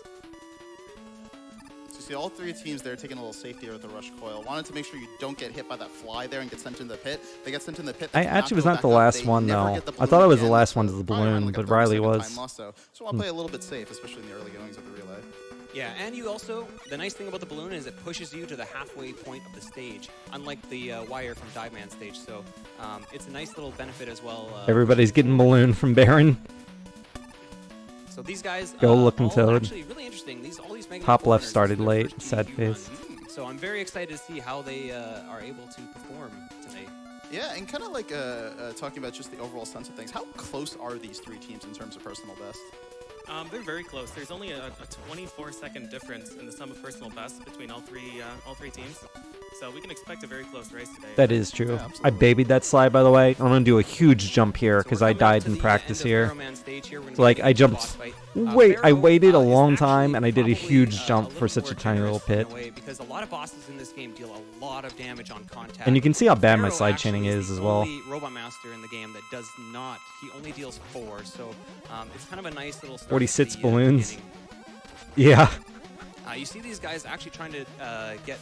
So you see all 3 teams there taking a little safety with the rush coil. Wanted to make sure you don't get hit by that fly there and get sent into the pit. They get sent in the pit. I they cannot actually was go not back the up. last They one, never though. get the I thought I was the again. last one to the Probably around, balloon, like, a but Riley 30-second was. time loss, so I'll play a little bit safe, especially in the early goings of the relay. Yeah, and you also, the nice thing about the balloon is it pushes you to the halfway point of the stage, unlike the wire from Dive Man stage. So it's a nice little benefit as well. Everybody's getting balloon from Baron. So these guys, Go looking all Toad. actually really interesting. All these Mega Man Top 4 left runners, started this is their late, first sad DQ face. run. So I'm very excited to see how they are able to perform today. Yeah, and kind of like talking about just the overall sense of things, how close are these 3 teams in terms of personal best? They're very close. There's only a 24-second difference in the sum of personal bests between all three teams. So we can expect a very close race today. That is true. Yeah, I absolutely. babied that slide, by the way. I'm going to do a huge jump here So because we're I coming up died to in the practice end of here. Pharaoh Man stage here. We're gonna So, like, be I getting jumped. to the boss fight. Wait, I Pharaoh, waited a is long actually time and I did a probably, huge jump a for little such more a tiny little generous in pit. a way, because a lot of bosses in this game deal a lot of damage on contact. And you can see how bad my Pharaoh slide actually chaining is the as well. only Robot Master in the game that does not. He only deals 4, so it's kind of a nice little start 46 at the, balloons. beginning. Yeah. You see these guys actually trying to get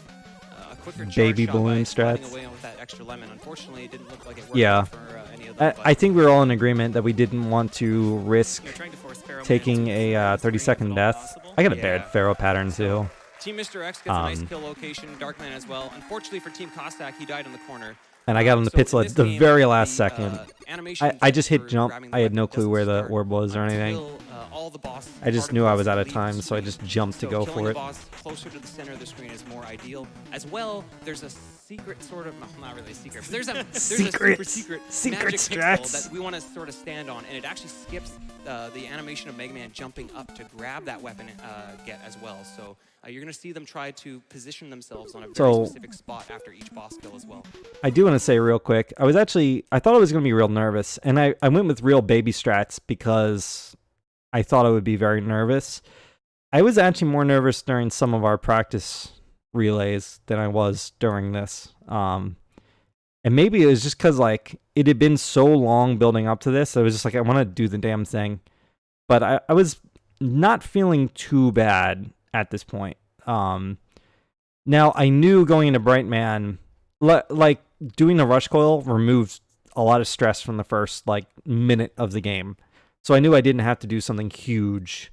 a quicker charge Baby shot balloon by sliding strats. away with that extra lemon. Unfortunately, it didn't look like it worked Yeah. out for any of them. I think we were all in agreement that we didn't want to risk They're trying to force Pharaoh Man taking to a surrender the 30-second screen if at all death. possible. I got a Yeah. bad Pharaoh pattern too. Team Mr. X gets a nice kill location, Darkman as well. Unfortunately for Team Cossack, he died in the corner. And I got him the So pit in at this the game, very last the, second. animation I just for hit jump. grabbing the I had no weapon clue where the doesn't orb was or start anything. until, all the boss I just knew I was out of leave time, the so I screen. just jumped to So go killing for the it. boss closer to the center of the screen is more ideal. As well, there's a secret sort of, well, not really a secret, but there's a super secret magic pixel strats. that we want to sort of stand on, and it actually skips the animation of Mega Man jumping up to grab that weapon get as well. So you're going to see them try to position themselves on a very specific spot after each boss kill as well. I do want to say real quick, I thought I was going to be real nervous, and I went with real baby strats because I thought I would be very nervous. I was actually more nervous during some of our practice relays than I was during this. And maybe it was just because like it had been so long building up to this. I was just like, I want to do the damn thing. But I was not feeling too bad at this point. Now I knew going into Brightman, like doing the rush coil removed a lot of stress from the first like minute of the game. So I knew I didn't have to do something huge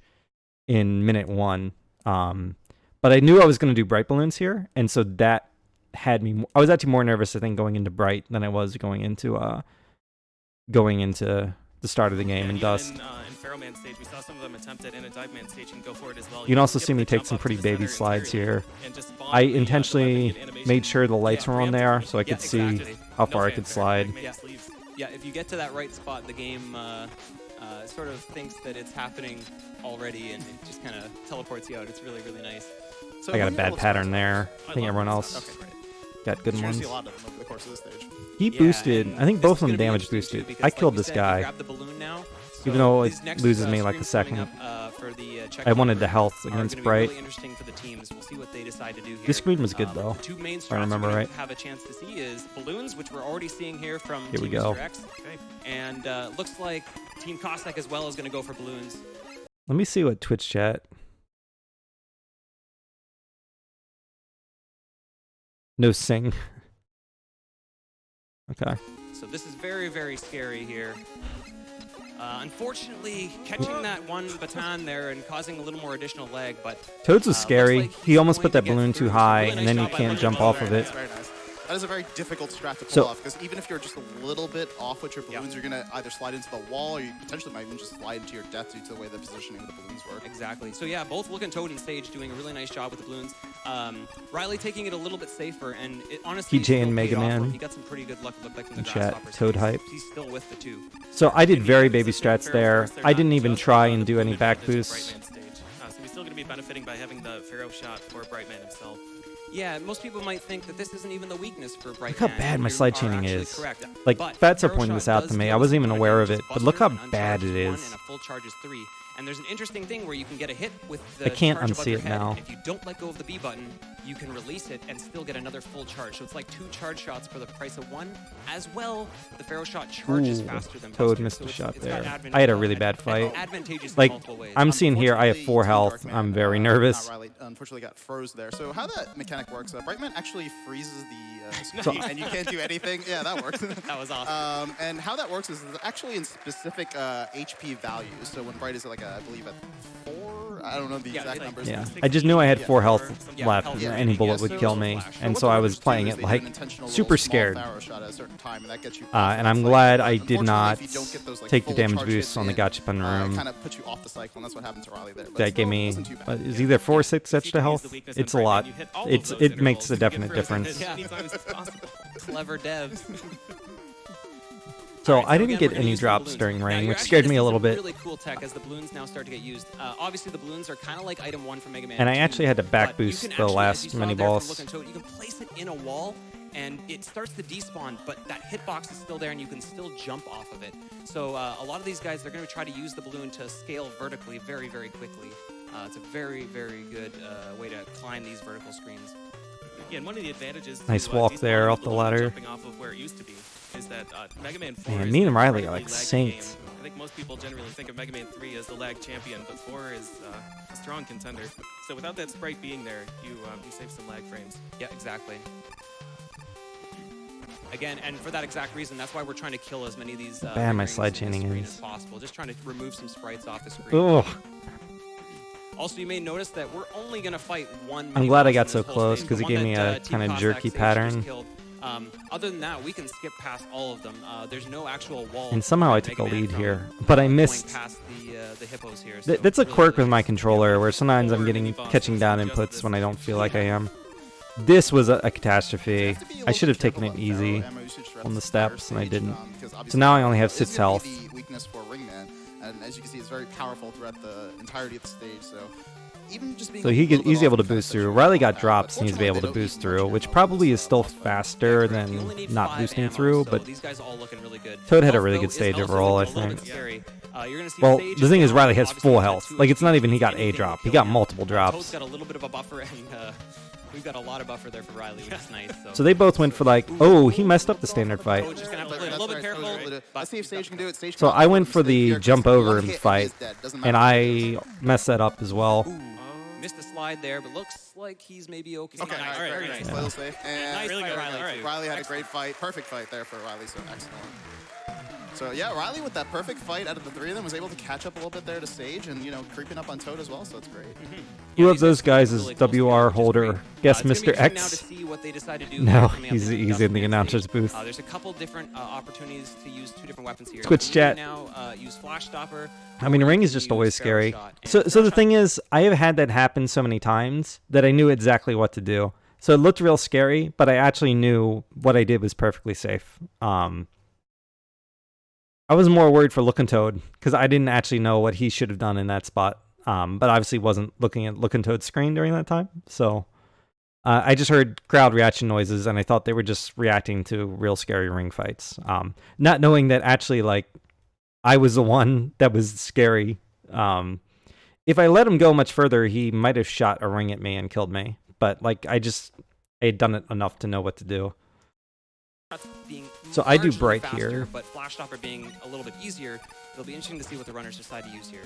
in minute 1. But I knew I was going to do Bright Balloons here, and so that had me. I was actually more nervous, I think, going into Bright than I was going into the start of the game in Dust. In Pharaoh Man stage, we saw some of them attempt it in a Dive Man stage and go for it as well. You can also see me take some pretty baby slides here. I intentionally made sure the lights were on there so I could see how far I could slide. Yeah, if you get to that right spot, the game sort of thinks that it's happening already, and it just kind of teleports you out. It's really, really nice. So I got a when you're bad able to pattern smash there. those- I think everyone else Okay, great. got good You're gonna ones. see a lot of them over the course of this stage. He Yeah, boosted. and I think this both is of them gonna be damage interesting, boosted. too, I because, killed like you this said, guy. you grab the balloon now, Even though these it next, loses me like a screens coming second. up, for the I wanted the checkpoint health are against gonna be Bright. really interesting for the teams. We'll see what they decide to do here. This screen was good, though, The two main if I strats remember we're gonna right. have a chance to see is balloons, which we're already seeing here from Here we Team go. Mr. X. Okay. And looks like Team Cossack as well is going to go for balloons. Let me see what Twitch chat. No sing. Okay. So this is very, very scary here. Unfortunately, catching that one baton there and causing a little more additional lag, but Toads was scary. looks like He he's almost put going that to get balloon through. too high, Really and nice then you job by can't Balloon. jump Oh, off very of it. nice, very nice. That is a very difficult strat to pull So- off, because even if you're just a little bit off with your balloons, you're going to either slide into the wall, or you potentially might even just slide into your death due to the way the positioning of the balloons work. Exactly. So yeah, both Look and Toad and Sage doing a really nice job with the balloons. Riley taking it a little bit safer, and it honestly PJ and still Mega paid off Man. for him. He got some pretty good luck, looked like from the In chat, Grasshoppers. Toad He's- hype. He's still with the two. So I did And very the baby emphasis in strats Pharaoh, there. of course, they're I not didn't even just try on and the do any balloon back advantage of boosts. Brightman stage. So he's still going to be benefiting by having the Pharaoh shot for Brightman himself. Yeah, most people might think that this isn't even the weakness for Bright Look how Man, bad and my you slide are chaining actually is. correct. Like, But Fatso Pharaoh pointed shot this out does to me. kill I wasn't even someone aware of again, it, just but look how busters an bad it uncharged one is. and a full charge is 3. And there's an interesting thing where you can get a hit with the I can't charge above unsee your it head. now. If you don't let go of the B button, you can release it and still get another full charge. So it's like 2 charge shots for the price of 1. As well, the Pharaoh shot charges Ooh, faster than Toad Buster. missed So a it's shot got there. I had a really bad fight. advantageous in Like, multiple ways. I'm seeing here I have 4 health. Darkman, I'm very not nervous. Riley, unfortunately got froze there. So how that mechanic works, Brightman actually freezes the So- screen, and you can't do anything. Yeah, that works. That was awesome. And how that works is it's actually in specific HP values. So when Bright is like, I believe at 4, I don't know the Yeah, exact it's like- numbers. Yeah, I just knew I had 4 health Yeah, left, health, and yeah. any bullet would so- kill me, so and what so the I runners was do playing is it they do like an intentional super little small scared. Pharaoh shot at a certain time, and that gets you And I'm off the glad cycle. I did Unfortunately, not if you don't get those, like, take the full damage charge boosts hits on the in, gotchapon room. kind of put you off the cycle, and that's what happened to Riley there. But That gave still, me, wasn't too bad. what, is either 4 or 6 extra health? It's a lot. It makes a definite difference. Yeah. Anytime as possible. Clever devs. So Alright, I didn't again, get we're gonna any use the drops balloons. during Now, rain, you're which actually scared gonna me see a little some bit. Really cool tech as the balloons now start to get used. Obviously, the balloons are kind of like item 1 from Mega Man. And I 2, actually had to back but you boost can the actually, as last you saw mini there from boss. Look and Toad, you can place it in a wall, and it starts to despawn, but that hitbox is still there, and you can still jump off of it. So a lot of these guys, they're going to try to use the balloon to scale vertically very, very quickly. It's a very, very good way to climb these vertical screens. Yeah, and one of the advantages Nice to, walk despawning there off the balloon ladder. Jumping off of where it used to be is that Mega Man 4 Man, is me and an Riley are incredibly like laggy synced. game. I think most people generally think of Mega Man 3 as the lag champion, but 4 is a strong contender. So without that sprite being there, you save some lag frames. Yeah, exactly. Again, and for that exact reason, that's why we're trying to kill as many of these Bad my rings slide in the chaining screen is. as possible. Just trying to remove some sprites off the screen. Ugh. Also, you may notice that we're only going to fight one. I'm glad I mini-boss got in so this whole close, stage, 'cause the it gave one me that, a Team kinda Cossack jerky Sage pattern. just killed. Other than that, we can skip past all of them. There's no actual wall. And somehow I in took Mega a Man lead from, here, but I going missed. past the hippos here. So That's a really, quirk really with my nice. controller, where sometimes I'm getting catching down inputs when I don't feel like I am. This was a catastrophe. I should have taken it easy on the steps, and I didn't. So now I only have 6 health. The weakness for Ringman, and as you can see, it's very powerful throughout the entirety of the stage. So even just being So a little bit he's off able to the fence, boost that through. should Riley be got bad, drops but and he's able to fortunately, they boost don't eat through, much which ammo probably is this still fight. faster You than only need not 5 boosting ammo, through, so but these guys all looking really good. Toad had a Health, really though, good is stage also overall, I looking a little think. bit scary. You're gonna see Well, Sage the thing is down, Riley has obviously full he's got health. 2 Like, it's not even he got anything a to drop. He kill got him. multiple Toad's drops. got a little bit of a buffer, and we've got a lot of buffer there for Riley, which is nice. So they both went for like, oh, he messed up the standard fight. Toad's just gonna have to play a little bit careful. Let's see if Sage can do it. Sage So caught I him went for mistake the here, 'cause jump one over hit him and fight, he's dead. Doesn't and matter what it is. I messed that up as well. Ooh, missed the slide there, but looks like he's maybe okay. Okay, Nice, all right, very nice. nice. Play a little safe. And Nice Really by good, Riley, all right. too. Riley had a great fight. Perfect fight there for Riley, so excellent. So yeah, Riley with that perfect fight out of the 3 of them was able to catch up a little bit there to Sage and, you know, creeping up on Toad as well, so it's great. Who of those guys is Really close together, WR which is holder? great. Guess It's gonna be Mr. interesting now to X? see what they decide to do No, here coming up he's into in the Dustman announcer's stage. booth. There's a couple different opportunities to use 2 different weapons here. Twitch You chat. can now use Flash Stopper. I mean, or Ring you is can just always use Sparrow scary. Shot. And So the Sparrow thing Shot- is, I have had that happen so many times that I knew exactly what to do. So it looked real scary, but I actually knew what I did was perfectly safe. I was more worried for Lookin' Toad because I didn't actually know what he should have done in that spot. But obviously wasn't looking at Lookin' Toad's screen during that time. So I just heard crowd reaction noises, and I thought they were just reacting to real scary Ring fights. Not knowing that actually, like, I was the one that was scary. If I let him go much further, he might have shot a Ring at me and killed me. But, like, I had done it enough to know what to do. being So I do marginally bright faster, here. but Flash Stopper being a little bit easier. It'll be interesting to see what the runners decide to use here.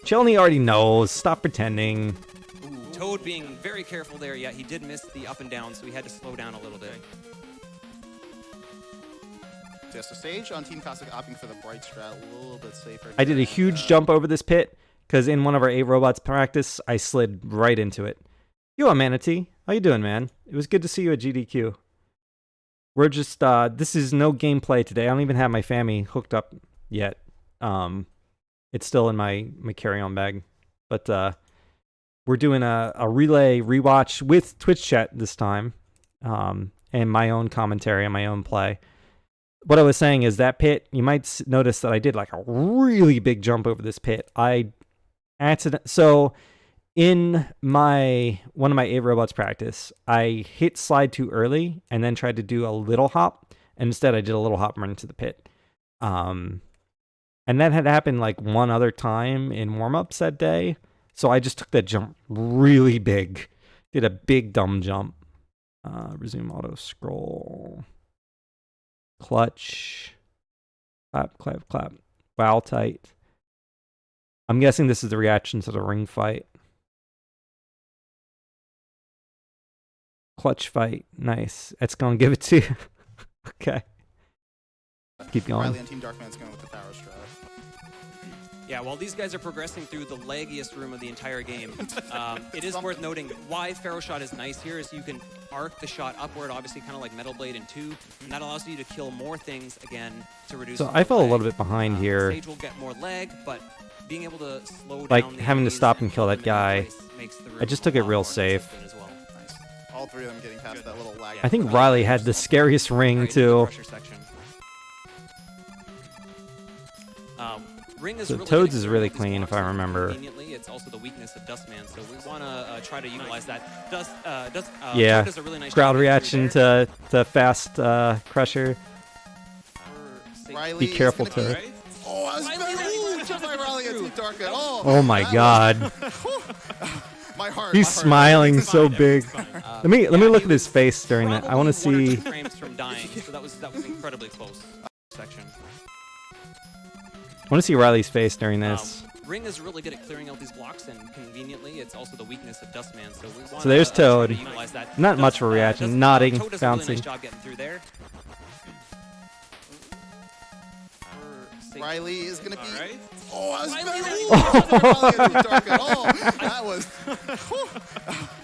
Chelney already knows. Stop pretending. Ooh, Toad being very careful there. Yeah, he did miss the up and down, so he had to slow down a little bit. Yeah, so Sage on Team Cossack opting for the bright strat, a little bit safer. I did a here, huge and, jump over this pit because in one of our 8 robots practice, I slid right into it. Yo, Manatee. How you doing, man? It was good to see you at GDQ. We're just, this is no gameplay today. I don't even have my Fammy hooked up yet. It's still in my carry-on bag. But we're doing a relay rewatch with Twitch chat this time. And my own commentary and my own play. What I was saying is that pit, you might notice that I did like a really big jump over this pit. So in one of my 8 robots practice, I hit slide too early and then tried to do a little hop. And instead I did a little hop run into the pit. And that had happened like one other time in warm-ups that day. So I just took that jump really big. Did a big dumb jump. Resume auto scroll. Clutch. Clap, clap, clap. Wow, tight. I'm guessing this is the reaction to the Ring fight. Clutch fight. Nice. It's going to give it to you. Okay. Keep going. Riley and Team Darkman's going with the power strat. Yeah, while these guys are progressing through the laggiest room of the entire game, it is worth noting why Pharaoh Shot is nice here is you can arc the shot upward, obviously kind of like Metal Blade in 2, and that allows you to kill more things again to reduce. So the I fell a lag. little bit behind here. Sage will get more lag, but being able to slow Like, down the having to enemies stop and kill hold that them in guy. place makes the I room just a took it lot real more safe. consistent as well. Nice. All 3 of them getting past that little lag. I think Riley had the scariest Ring Right into the too. pressure section. Ring is So really Toad's good at is really clearing clean, these if I blocks remember. Conveniently, it's also the weakness of Dustman, so we want to try to utilize that. Yeah, Toad does a really nice crowd job getting reaction through to fast Crusher. there. Riley Be careful, is gonna Toad. be- Oh, I was very just like Riley and Team Darkman. Oh my that God. my heart. He's my heart. smiling so big. Let me Yeah, look he at his was face during that. I want to probably 1 or 2 see. frames from dying, so that was incredibly close section. I want to see Riley's face during this. Ring is really good at clearing out these blocks, and conveniently, it's also the weakness of Dustman. So we want So there's Toad. to utilize that. Not much of a reaction, nodding, Toad does a really bouncing. nice job getting through there. Riley is going to be... All right. Oh, I was Riley, very... dark at all. That was...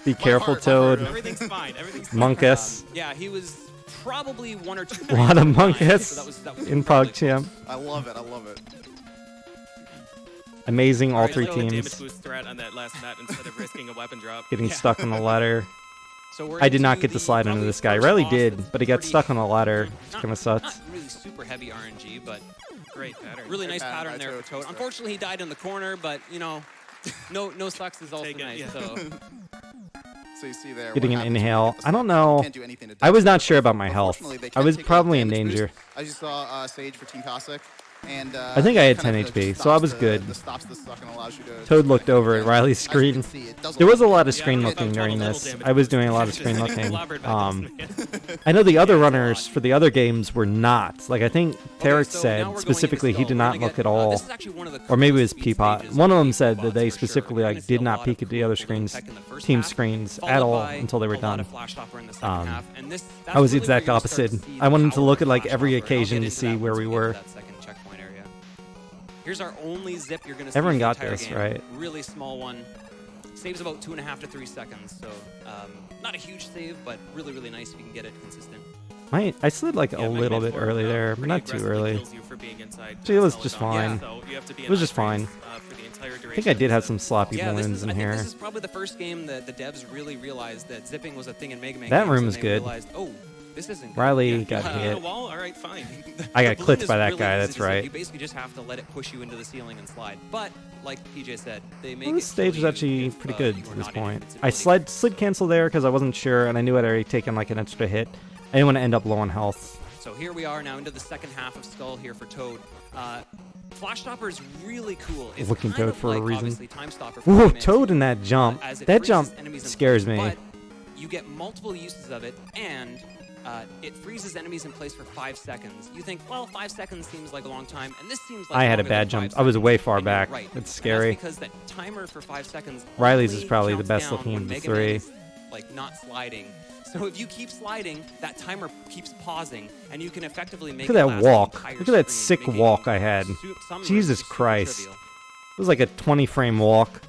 Be careful, heart, Toad. Everything's fine. Everything's fine. Monkus. Yeah, he was probably 1 or 2 A lot of frames behind, Monkus so that was in really PogChamp. I love it. I love it. Amazing, all Alright, three let's go with teams damage boost threat on that last net instead of risking a weapon drop. getting stuck on the ladder. So we're I did not into get to the slide into probably this guy. first Riley boss did, that's but he got pretty- stuck on the ladder. Which not- kind of sucks. Not really super heavy RNG, but Great pattern. really nice pattern pattern by there Toad, for Toad. Toad. Unfortunately, he died in the corner, but you know, no sucks is also Take it, nice. yeah. So So you see there... Getting what an happens when you inhale. get the I don't slide. know. Can't do anything to I was dodge not it. sure about my health. Unfortunately, they I can was take a probably in damage danger. boost. As you saw, Sage for Team Cossack. And, I think I had kind 10 of HP, just so I stops was the- good. the stops the suck and allows you to- Toad looked over at Riley's As you can screen. see, it does There was a lot of Yeah, screen I don't know looking about during total this. damage I was boost. doing a lot of Just screen getting looking. clobbered by this man. I know the other runners for the other games were not. Like I think Tarek so now we're said going into specifically he Skull. did We're not gonna look get, at all. this is actually one of the Or maybe it was coolest speed Peapot. stages One of for them these said that robots they for sure. specifically You're like gonna see did a not lot peek of at the cool other balloon screens, tech in the first team half, screens followed at all by until they were a lot done. of flash topper in the second half, and this, that's I was the really where exact you're gonna start opposite. to see I the wanted to power look of at like flash every topper, and I'll occasion get to into see that where once we get to were. that second checkpoint area. Here's our only zip you're gonna see Everyone the got entire this, game. right? Really small one. Saves about 2.5 to 3 seconds, so not a huge save, but really nice if you can get it consistent. I slid like Yeah, a little Mega bit Man 4, early there, but pretty not too aggressively early. kills you for being inside Actually, it was solid just zone. fine. So you have to be It was just for the entire I think I duration did of have the some sloppy Yeah, balloons in I think here. this is probably the first game that the devs really realized that zipping was a thing in Mega Man That games, room and was they good. Realized, oh, this isn't good. Riley Yeah. got On a hit. wall? All right, fine. I The got balloon clipped is by that really guy. easy That's to zip. right. You basically just have to let it push you into the ceiling and slide. But like PJ said, they make Well, this it stage kill is you actually if, pretty you good are at this not in point. I invincibility. slid cancel there because I wasn't sure, and I knew I'd already taken like an extra hit. I didn't want to end up low on health. So here we are now into the second half of Skull here for Toad. Flash Stopper is really cool. It's Looking kind Toad of for a like, reason. obviously, Time Stopper for Whoa, Mega Man Toad 2, in that jump. as it That freezes jump enemies in scares place, me. But you get multiple uses of it, and it freezes enemies in place for 5 seconds. You think, well, 5 seconds seems like a long time, and this seems like I had a longer bad than 5 jump. I was seconds, way far and you're back. right. It's And scary. that's because that timer for 5 seconds. Riley's only is probably the counts best down looking when of the Mega Man three. is, like not sliding. So if you keep sliding, that timer keeps pausing, and you can effectively make Look at it that last the walk. entire Look at that screen, sick making walk I had. some rooms Jesus super Christ. trivial. It was like a 20 frame walk.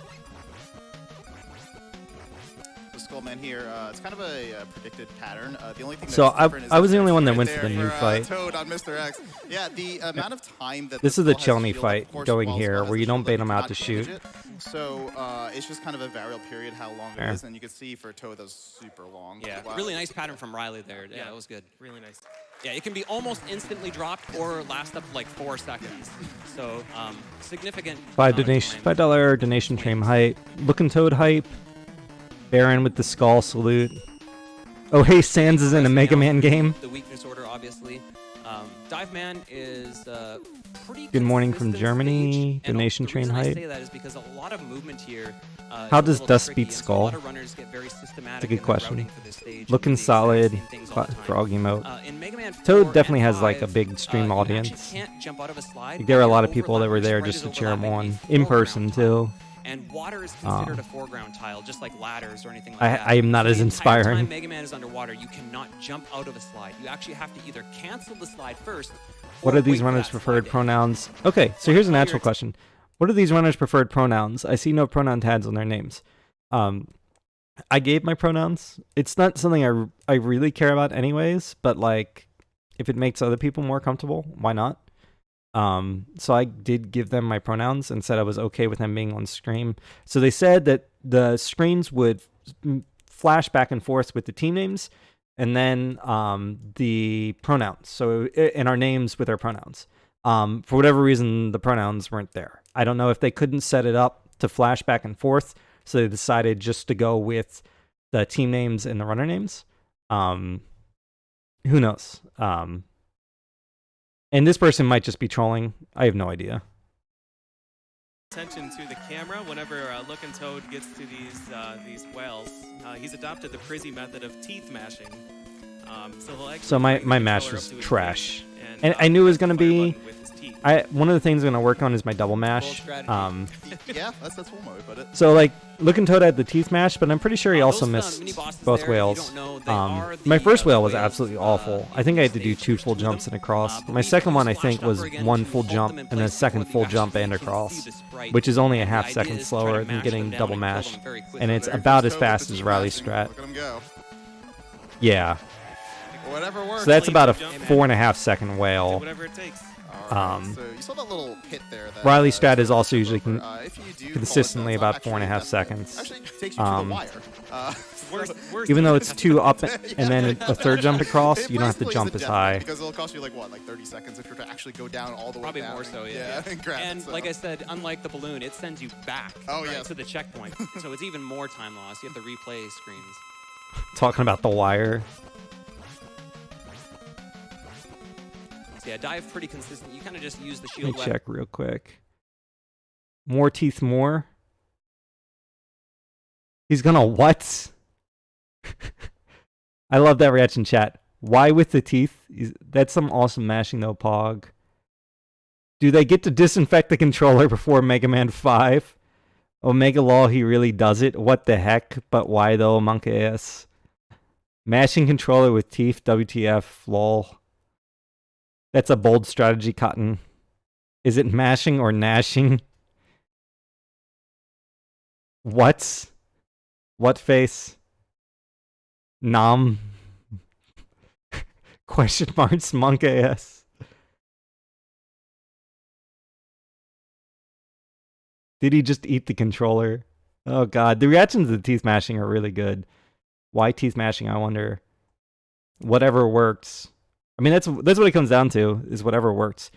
So Skullman here, it's kind of a predicted pattern. The only thing So that's different is I was the only one that right went to there the new for, fight. Toad on Mr. X. Yeah, the amount of time that This is the Skull has Chelny shielded, fight of course, going while here, Skull has where you the don't shield, bait you him out cannot to damage shoot. it. So it's just kind of a variable period how long Fair. it is, and you can see for Toad that was super long. Yeah, Wow. really nice pattern from Riley there. Yeah, Yeah. that was good. Really nice. Yeah, it can be almost instantly dropped or last up to like 4 seconds. So significant. amount of time. $5 donation stream hype. Looking Toad hype. Baron with the skull salute. Oh hey, Sans is in a Mega Man game. The weakness order, obviously. Dive Man is pretty. Good morning from consistent Germany. stage, and Donation the train reason I hype. say that is because a lot of movement here. How is a does little Dust tricky, beat and so Skull? A lot of runners get very systematic It's a good in their question. routing for this stage, Looking and do the exact solid. same things all the time. Frog emote. In Mega Man 4 Toad definitely and has like a 5, big stream you actually audience. can't jump out of a slide, Like, there were a and lot your of people that were there spread just is to cheer him overlapping on. the In foreground person tile. too. And water is considered a foreground tile, just like ladders or anything like I that. am not So as the entire inspiring. time Mega Man is underwater, you cannot jump out of a slide. You actually have to either cancel the slide first. What or are these wait for runners' that preferred slide to end. pronouns? Okay, so here's an While actual you're- question. What are these runners' preferred pronouns? I see no pronoun tags on their names. I gave my pronouns. It's not something I really care about anyways, but like if it makes other people more comfortable, why not? So I did give them my pronouns and said I was okay with them being on screen. So they said that the screens would flash back and forth with the team names and then the pronouns. So in our names with our pronouns. For whatever reason, the pronouns weren't there. I don't know if they couldn't set it up to flash back and forth, so they decided just to go with the team names and the runner names. Who knows? And this person might just be trolling. I have no idea. Attention to the camera whenever Lookin' Toad gets to these whales. He's adopted the Prizzy method of teeth mashing. So he'll actually So my bring the mash controller was up to his trash. face And I knew it was press the gonna fire be- button with his teeth. One of the things I'm gonna work on is my double mash. strategy. Yeah, that's one way to put it. So like Looking Toad had the teeth mash, but I'm pretty sure he also Those, mini missed bosses both there, if you whales. don't know, they are My the, first whale was whales, absolutely awful. I think I had to do 2 full jumps and a cross. but My we second one I flashed think was over again 1 to full hold jump them in and a place second before full you jump actually and a can cross, see the sprite. which is only a And the half idea second is to slower try to than mash getting them down double and kill mash. them very quickly. And it's There about goes as Toad with fast the as teeth Riley's mashing. strat. Look at him go. Yeah. Whatever works. So that's about a jump. 4.5 second whale. Whatever it takes. All right, so you saw that little hit there. That, Riley's strat is also usually if you do consistently follow it, about it's 4.5 actually seconds. Actually takes you to the wire. Worst Even though it's 2 up and then a third jump across, It you don't have to basically is jump a as death high. rate because it'll cost you like 30 seconds if you're to actually go down all the way Probably down. more so, yeah. and grab it, And so. like I said, unlike the balloon, it sends you back yes. to the checkpoint. So it's even more time loss. You have to replay screens. Talking about the wire. So yeah, dive pretty consistent. You kind of just use the Let shield me weapon. check real quick. More teeth, more. He's gonna what? I love that reaction chat. Why with the teeth? That's some awesome mashing though, Pog. Do they get to disinfect the controller before Mega Man 5? Omega Law, he really does it. What the heck? But why though, monkey ass? Mashing controller with teeth, WTF, lol. That's a bold strategy, Cotton. Is it mashing or gnashing? What? What face? Nom? Question marks, monk ass. Did he just eat the controller? Oh god, the reactions to the teeth mashing are really good. Why teeth mashing, I wonder. Whatever works. I mean, that's what it comes down to, is whatever works.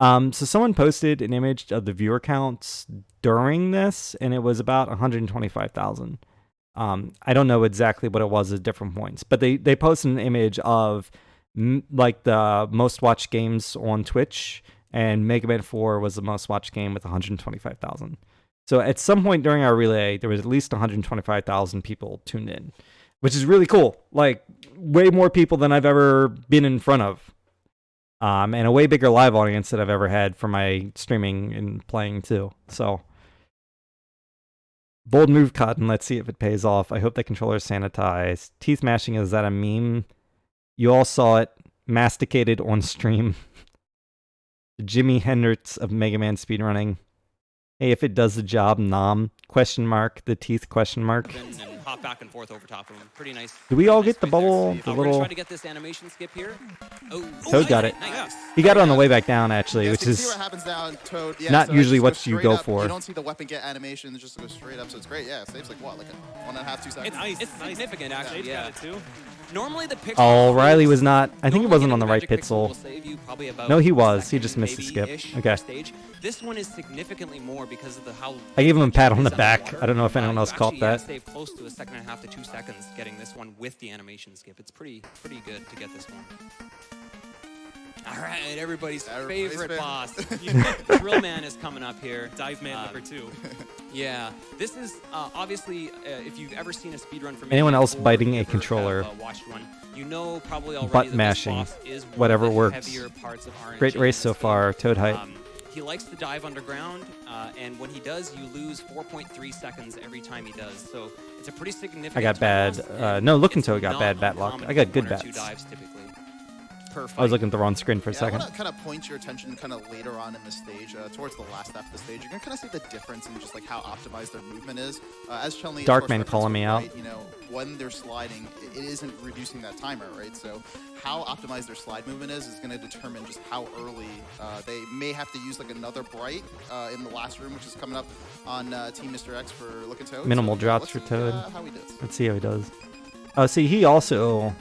So someone posted an image of the viewer counts during this, and it was about 125,000. I don't know exactly what it was at different points, but they posted an image of like the most watched games on Twitch, and Mega Man 4 was the most watched game with 125,000. So at some point during our relay, there was at least 125,000 people tuned in, which is really cool. Like, way more people than I've ever been in front of. And a way bigger live audience that I've ever had for my streaming and playing too. So, bold move, Cotton. Let's see if it pays off. I hope that controller is sanitized. Teeth mashing, is that a meme? You all saw it masticated on stream. Jimi Hendrix of Mega Man speedrunning. Hey, if it does the job, nom? Question mark. The teeth question mark. And hop back and forth over top of them. Pretty nice. Do we all nice get the right there. bubble? The We're gonna little try to get this animation skip here. Oh, Toad got it. Nice. He got it on the way back down, actually, Yeah, which so you see is what happens down, Toad. Yeah, not so it usually just what goes you straight go up. for. You don't see the weapon get animation, it just goes straight up, so it's great. Yeah, it saves like what, like 1.5, 2 seconds? It's nice. It's significant, actually. Shade's Yeah. got it too. Normally the pixel. Oh, Riley was not. I think he normally wasn't on getting the right magic pixel will pixel. save you probably about No, he a was. He second, just missed the skip. maybe-ish Okay. per stage. This one is significantly more because of how. I gave him a much pat it on the is back. underwater. I don't know if anyone You else caught actually, that. Save close to 1.5 to 2 seconds getting this one with the animation skip. It's pretty good to get this one. All right, everybody's favorite boss. Drill Man is coming up here. Dive Man number 2. Yeah, this is obviously if you've ever seen a speedrun from Anyone else or biting a ever controller? have, watched one, you know probably already Butt that this mashing. boss is one Whatever of the works. heavier parts of RNG Great in race this so game. far. Toad height. He likes to dive underground, and when he does, you lose 4.3 seconds every time he does. So it's a pretty significant. I got time bad. loss, and No, Looking it's Toad got not bad bat luck. uncommon I got for good 1 or 2 bats. dives typically. Per I was fight. looking at the wrong screen for a I second. want to kind of point your attention kind of later on in the stage, towards the last half of the stage. You're going to kind of see the difference in just like how optimized their movement is. As Chun-Li, of Dark course, Man referenced calling me out. right, you know, when they're sliding, it isn't reducing that timer, right? So how optimized their slide movement is going to determine just how early they may have to use like another bright in the last room, which is coming up on Team Mr. X for Looking Toad. Minimal So, drops let's for see, Toad. how he does. Let's see how he does. Oh, see, he also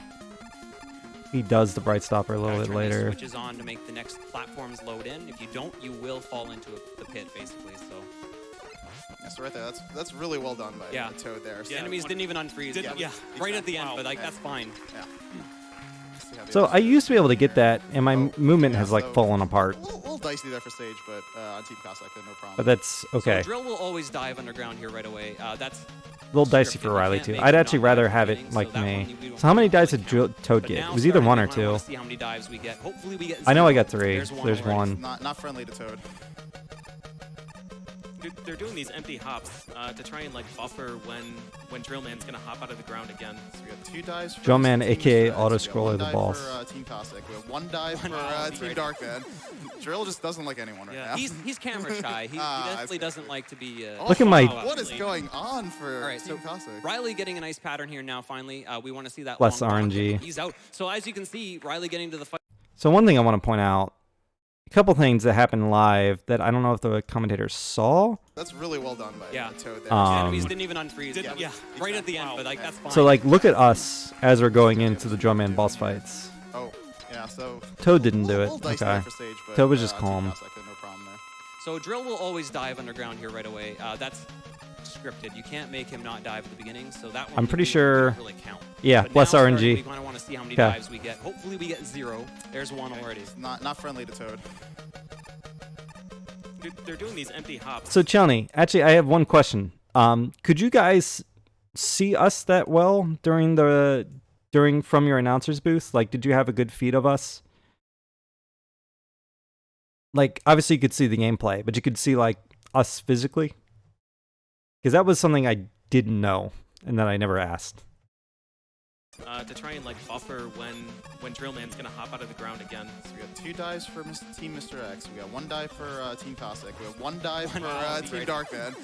he does the bright stopper a little Gotta bit turn these later. switches on to make the next platforms load in. If you don't, you will fall into the pit, basically. So Yeah, so right there, that's really well done by Yeah. Toad there. the So, enemies didn't even unfreeze. Didn't- Yeah, yeah, right at the end, Wow. but like Yeah. that's fine. yeah. See how So I used to be able to get that, and my movement has like so- fallen apart. A little dicey there for Sage, but on Team Cossack, no problem. But that's okay. So Drill will always dive underground here right away. That's A little dicey scripted. for You Riley can't too. make I'd him actually not rather dive have at the it beginning, like so that me. one we don't So how many dives really did count. Toad But get? now It was either starting, one or we kinda wanna two. see how many dives we get. Hopefully we get I know I zero. got 3. There's one. There's already. one. Not friendly to Toad. They're doing these empty hops to try and like buffer when Drillman's gonna hop out of the ground again. So we got 2 dives for Drillman, Team aka Mr. X. auto We got scroller 1 the dive balls. For, Team Cossack. We have 1 dive for Oh, Team right. Darkman. Drill just doesn't like anyone right now. He's camera shy. He I definitely see. doesn't like to be. Look at my- What is going on for All right, so Team Cossack? Riley getting a nice pattern here now. Finally, we want to see that. Less long walk. RNG. He's out. So as you can see, Riley getting to the fight. So one thing I want to point out, a couple things that happened live that I don't know if the commentators saw. That's really well done by Yeah. Toad there. Enemies didn't even unfreeze. Didn't- yeah, right at the end. But like that's fine. So like, look at us as we're going into the Drillman boss fights. Oh, yeah, so... Toad didn't do a it. little dicey there Okay. for Sage, but, Toad was just Team calm. Cossack had no problem there. So Drill will always dive underground here right away. That's scripted. You can't make him not dive at the beginning. So that one I'm we pretty don't sure- really count. Yeah, But less now starting, RNG. We kind of want to see how many Okay. dives we get. Hopefully we get 0. There's one already. Not friendly to Toad. They're doing these empty hops. So Chani, actually, I have one question. Could you guys see us that well during from your announcer's booth? Like, did you have a good feed of us? Like, obviously, you could see the gameplay, but you could see like us physically, because that was something I didn't know and that I never asked. To try and like buffer when Drillman's gonna hop out of the ground again. So we got 2 dives for Team Mr. X. We got 1 dive for Team Cossack. We have 1 dive for Wow, Team right. Darkman.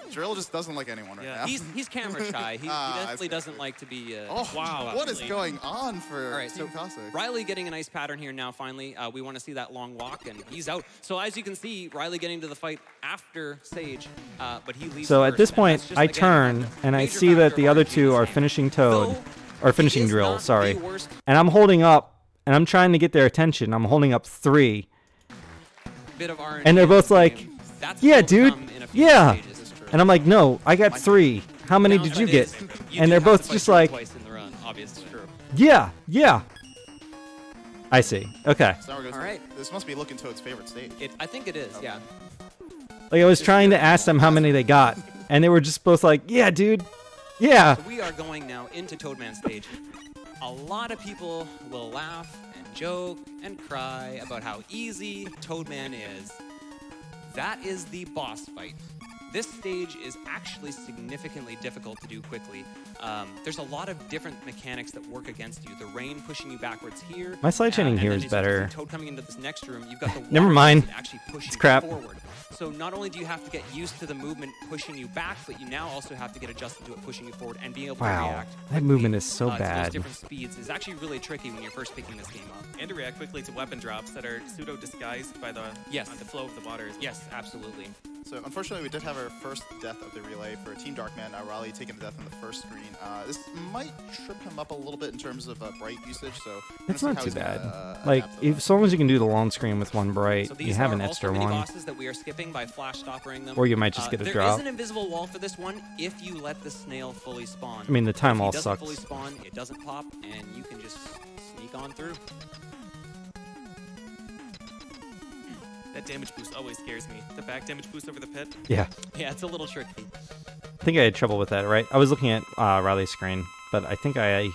Drill just doesn't like anyone right now. He's camera shy. He definitely see. doesn't like to be. Oh, Wow. what is going on for All right, Team so Cossack? Riley getting a nice pattern here now. Finally, we want to see that long walk, and he's out. So as you can see, Riley getting to the fight after Sage, but he leaves. So at first, this and point, that's just, I again, turn a and I major see that factor the of other RNG 2 are this game. finishing Toad, Though or he finishing is Drill. not Sorry, the worst. and I'm holding up, and I'm trying to get their attention. I'm holding up 3. Bit of RNG And they're in both this like, game. That's "Yeah, will dude, come in a few yeah." stages. This is true. And I'm like, no, I got 3. How many Now, did but you it get? is- you And do they're have to both fight just Drill like, twice in the run, obviously. True. yeah, yeah. I see. Okay. So now we're going All right. This must be looking Toad's favorite stage. I think it is. Yeah. Like I was trying to ask them how many they got, and they were just both like, yeah, dude, yeah. So we are going now into Toadman stage. A lot of people will laugh and joke and cry about how easy Toadman is. That is the boss fight. This stage is actually significantly difficult to do quickly. There's a lot of different mechanics that work against you. The rain pushing you backwards here. My slide chaining and here then is as you can better. see Toad coming into this next room. You've got the Never water mind. that actually pushing It's crap. you forward. So not only do you have to get used to the movement pushing you back, but you now also have to get adjusted to it pushing you forward and being able to Wow, react. that quickly, movement is so to bad. those different speeds is actually really tricky when you're first picking this game up. And to react quickly to weapon drops that are pseudo disguised by the Yes. the flow of the water. Yes, absolutely. So unfortunately, we did have our first death of the relay for Team Darkman. Riley taking a death on the first screen. This might trip him up a little bit in terms of bright usage. So It's we're not gonna see too how he's bad. gonna, Like, adapt to that. as long as you can do the long screen with 1 bright, So you these have are an also extra mini 1. bosses that we are skipping by flash stoppering them. Or you might just get a there drop. is an invisible wall for this one if you let the snail fully spawn. I mean, the time if all he doesn't sucks. fully spawn, it doesn't pop, and you can just sneak on through. That damage boost always scares me. The back damage boost over the pit. Yeah. Yeah, it's a little tricky. I think I had trouble with that, right? I was looking at Riley's screen, but I think I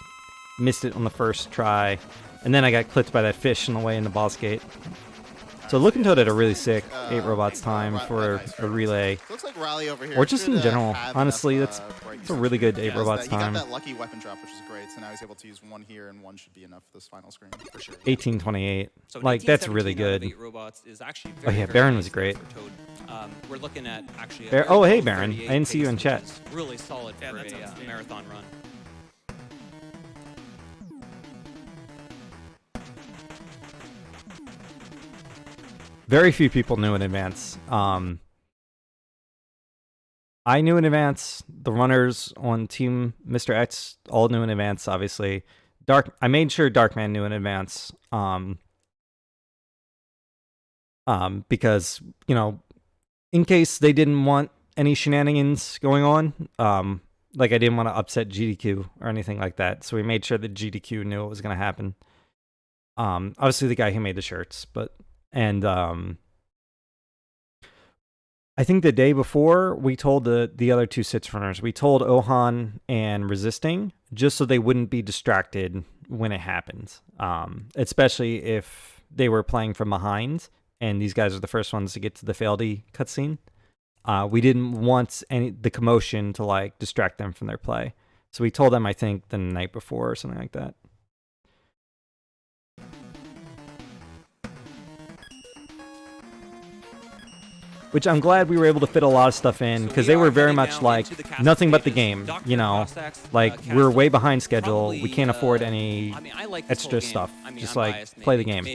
missed it on the first try, and then I got clipped by that fish on the way in the boss gate. So Looking Toad had a really sick 8 robots time for a relay. Looks like Riley over here. Or just should, in general. have Honestly, enough, that's bright it's a usage. really good 8 Yes, robots he time. got that lucky weapon drop, which is great. So now he's able to use 1 here, and 1 should be enough for this final screen for sure. 1828. So Like, that's really 1917 out of good. 8 robots is actually Oh, very, yeah, very Baron nice was great. for Toad. We're looking at actually. a Bar- very oh, hey, low Baron. I 38 didn't see you pace, in which chat. is really solid Yeah, for that a sounds good. marathon run. Very few people knew in advance. I knew in advance. The runners on Team Mr. X all knew in advance, obviously. I made sure Darkman knew in advance. Because, you know, in case they didn't want any shenanigans going on, like I didn't want to upset GDQ or anything like that. So we made sure that GDQ knew what was going to happen. Obviously the guy who made the shirts, and I think the day before we told the other two sits runners, we told Ohan and Resisting just so they wouldn't be distracted when it happens. Especially if they were playing from behind and these guys are the first ones to get to the Failedy cutscene. We didn't want the commotion to like distract them from their play. So we told them, I think, the night before or something like that. Which I'm glad we were able to fit a lot of stuff in, because they were very much like nothing but the game, you know, like we're way behind schedule, we can't afford any extra stuff, just like play the game.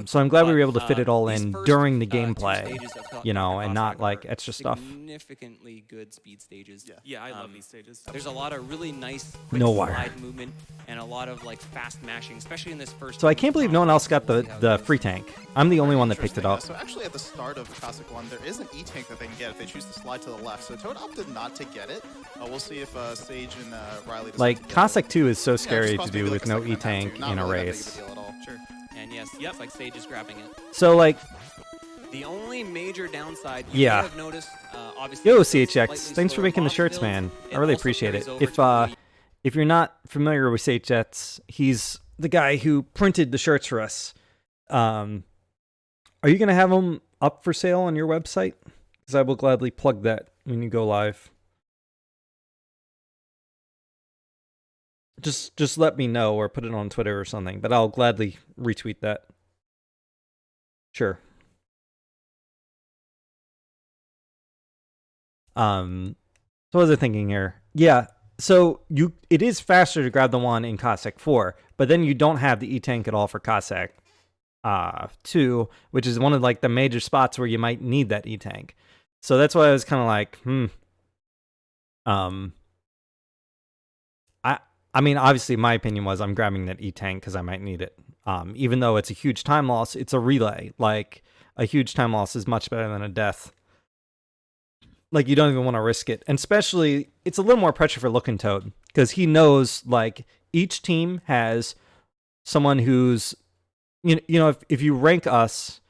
So I'm glad we were able to fit it all in during the gameplay, you know, and not like extra stuff. Significantly good speed stages. Yeah, I love these stages. There's a lot of really nice quick No wire. slide movement and a lot of like fast mashing, especially in this first. So I can't believe no one else got the free tank. I'm the only one that picked it up. So actually at the start of Cossack 1, there is an E-tank that they can get if they choose to slide to the left. So Toad opted not to get it. We'll see if Sage and Riley decide Like, to get Cossack it. 2 is so Yeah, scary just to do maybe with like no a second map, E-tank too. Not in a really that big race. of a deal at all. Sure. And yes, looks like Sage is grabbing it. So, like, The only major downside you Yeah. may have noticed, obviously, yo, it's a CHX, slightly thanks for slower making the boss shirts, build. man. I It really also appreciate it. carries over to If you're not familiar with CHX, he's the guy who printed the shirts for us. Are you going to have them up for sale on your website? Because I will gladly plug that when you go live. Just let me know or put it on Twitter or something, but I'll gladly retweet that. Sure. So what was I thinking here? Yeah, so it is faster to grab the one in Cossack 4, but then you don't have the E-Tank at all for Cossack 2, which is one of like the major spots where you might need that E-Tank. So that's why I was kind of like, I mean, obviously my opinion was I'm grabbing that E-Tank because I might need it. Even though it's a huge time loss, it's a relay. Like, a huge time loss is much better than a death. Like, you don't even want to risk it. And especially, it's a little more pressure for Lookin' Toad, because he knows, like, each team has someone who's, you know, if you rank us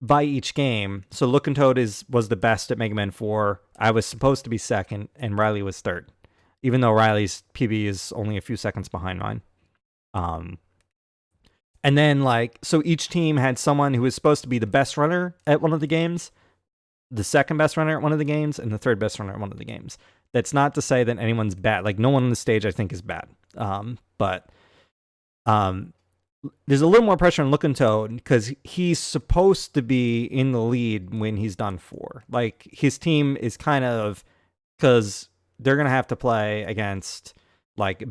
by each game, so Lookin' Toad was the best at Mega Man 4, I was supposed to be second, and Riley was third, even though Riley's PB is only a few seconds behind mine. And then, like, so each team had someone who was supposed to be the best runner at one of the games, the second best runner at one of the games, and the third best runner at one of the games. That's not to say that anyone's bad. Like, no one on the stage, I think, is bad. But there's a little more pressure on Lookin' Toad because he's supposed to be in the lead when he's done 4. Like, his team is kind of, because they're going to have to play against, like,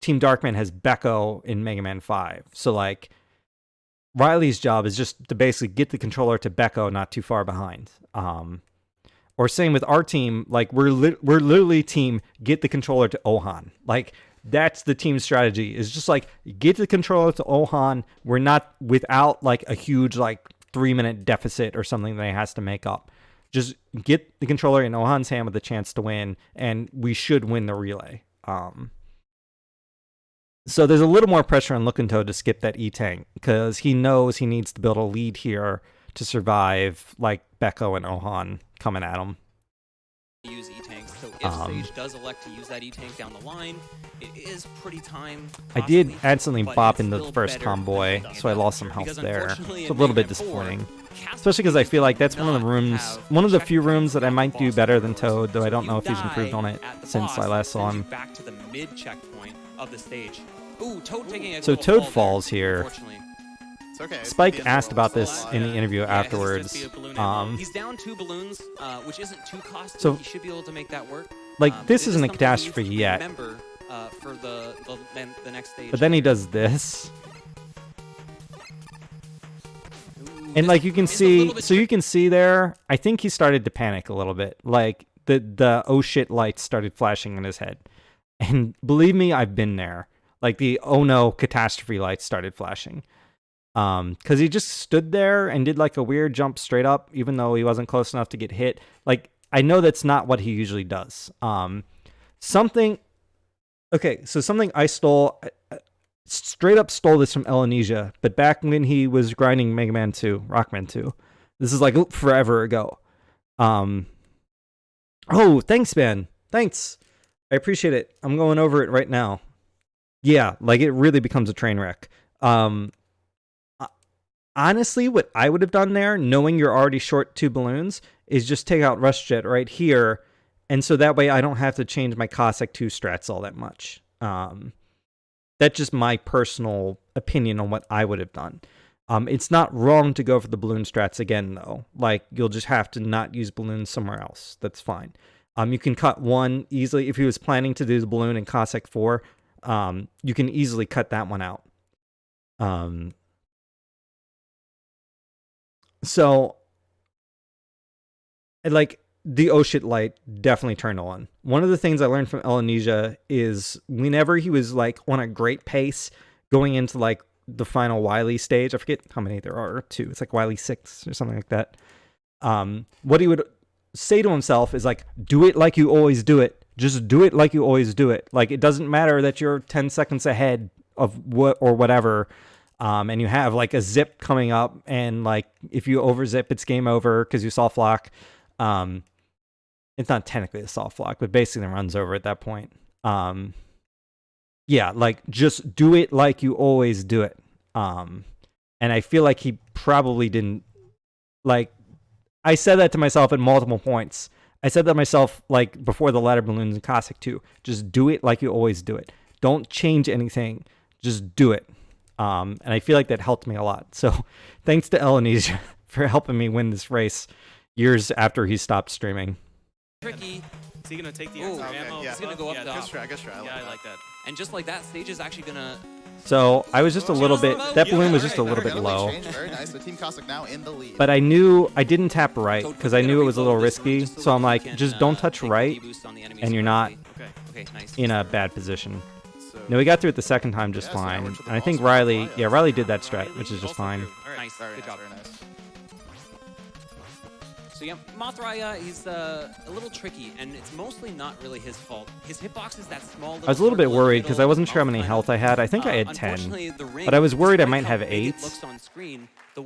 Team Darkman has Becco in Mega Man 5. So, like, Riley's job is just to basically get the controller to Becco not too far behind. Or same with our team, like, we're literally team get the controller to Ohan. Like, that's the team strategy, is just like get the controller to Ohan. We're not without like a huge like 3-minute deficit or something that he has to make up. Just get the controller in Ohan's hand with a chance to win, and we should win the relay. So there's a little more pressure on Lookin' Toad to skip that E-Tank because he knows he needs to build a lead here to survive, like Becco and Ohan coming at him. Use E-Tanks, so if Sage does elect to use that E-Tank down the line, it is pretty time I did costly, accidentally but bop it's in the still first better convoy, than so I lost some because health there. unfortunately It's a in little bit Mega Man 4, disappointing. Castle Especially because I feel like does that's one of the not rooms, have one of the checkpoints few rooms that I at might the do boss better than controls. Toad, though I So don't you know if he's die improved on it at the since I boss, last saw sends you him. back to the mid checkpoint of the stage. Ooh, Toad taking a So little Toad fall falls there, here. unfortunately. It's okay. It's Spike the end of the asked world. about Still this alive. in the interview Yeah, it has afterwards. to be a balloon ammo. He's down 2 balloons, which isn't too costly. So, he should be able to make that work. like, this it isn't a something he needs catastrophe to yet. Remember, for the next stage. But then he does this. And This like you can is a see, little bit so you can see there, I think he started to panic a little bit. Like the oh shit lights started flashing in his head. And believe me, I've been there. Like the oh no catastrophe lights started flashing. Cause he just stood there and did like a weird jump straight up, even though he wasn't close enough to get hit. Like, I know that's not what he usually does. Something I stole. straight up stole this from Elanesia, but back when he was grinding Mega Man 2, Rockman 2. This is like forever ago. Oh, thanks, man. Thanks. I appreciate it. I'm going over it right now. Yeah, like it really becomes a train wreck. Honestly, what I would have done there, knowing you're already short 2 balloons, is just take out Rush Jet right here, and so that way I don't have to change my Cossack 2 strats all that much. That's just my personal opinion on what I would have done. It's not wrong to go for the balloon strats again, though. Like, you'll just have to not use balloons somewhere else. That's fine. You can cut one easily. If he was planning to do the balloon in Cossack 4, you can easily cut that one out. So, like, the oh shit light definitely turned on. One of the things I learned from Elanesia is whenever he was, like, on a great pace going into, like, the final Wily stage, I forget how many there are, 2. It's like Wily 6 or something like that. What he would say to himself is like, do it like you always do it. Just do it like you always do it. Like, it doesn't matter that you're 10 seconds ahead of what or whatever. And you have like a zip coming up, and like if you overzip, it's game over because you soft lock. It's not technically a soft lock, but basically it runs over at that point. Yeah, like just do it like you always do it. And I feel like he probably didn't, like, I said that to myself at multiple points. I said that to myself like before the ladder balloons in Cossack 2. Just do it like you always do it. Don't change anything. Just do it. And I feel like that helped me a lot. So thanks to Elanesia for helping me win this race years after he stopped streaming. Tricky. Is he gonna take the Ooh, extra okay, ammo? yeah. He's gonna go up yeah, top. Good try, good try. Yeah, I like that. And just like that, stage is actually gonna. So I was just a little bit, that balloon was just a Alright, little bit alright, low. change. Very nice. The Team Cossack now in the lead. But I knew I didn't tap right Toad, because we're I gonna knew it was a little reload this room risky. just So I'm that we like, can, just don't touch take the right, deboost on the enemies and you're not correctly. Okay. Okay, nice. in a bad position. So, No, we got through it the second time just Yeah, so now fine. we're to the And I think boss fight. Riley, yeah, Riley did that strat, which is just Also fine. good. All right. Nice. very Good nice, job. very nice. So yeah, Mothra, he's a little tricky, and it's mostly not really his fault. His hitbox is that small. I was a little bit worried because I wasn't sure how many health I had. I think I had 10. But I was worried I might have 8.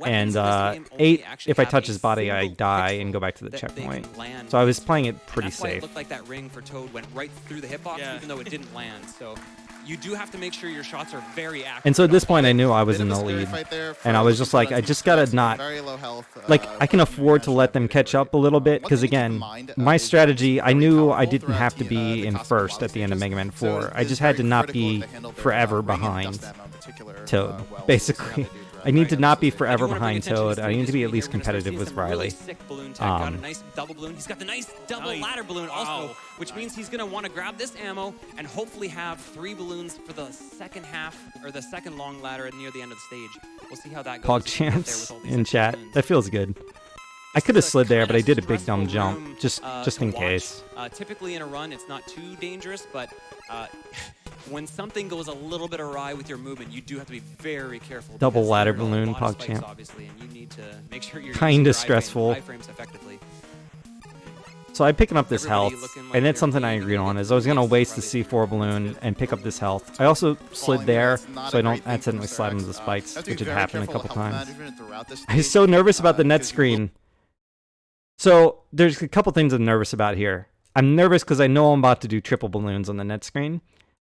And 8, if I touch his body, I die and go back to the checkpoint. So I was playing it pretty That's why it safe. looked like that ring for Toad went right through the hitbox, Yeah. even though it didn't land. So you do have to make sure your shots are very accurate. And so at this point, I knew I was Bit in of a the scary lead. fight there And I for was the just like, Team I Cossack. just gotta Very not, low health, like, I can afford to let them catch up a little bit because, again, my strategy, I knew I didn't have to be in first at the end of Mega Man 4. I just had to not be forever behind Toad, basically. I need to not be forever behind Toad. I need to be at least competitive with Riley. Got a nice double balloon. He's got the nice double Nice. ladder balloon also, Wow. which means he's going to want to grab this ammo and hopefully have 3 balloons for the second half or the second long ladder near the end of the stage. We'll see how that goes. Pog if he can get there champs with all these in extra chat. balloons. That feels good. I could have slid there, but I did a big dumb jump, just to in watch. case. Typically in a run, it's not too dangerous, but when something goes a little bit awry with your movement, you do have to be very careful. Double because ladder there are a balloon, lot of Pog spikes, champ. obviously, and you need to make sure you're Kinda using your stressful. iframes effectively. So I'm picking up this Everybody health, looking like and that's they're something I being agreed on, really is I was going to nice waste the Riley. C4 balloon and pick up this health. I also slid there, so I don't accidentally slide into the spikes, which had happened a couple times. I was so nervous about the net screen. So there's a couple things I'm nervous about here. I'm nervous because I know I'm about to do triple balloons on the net screen.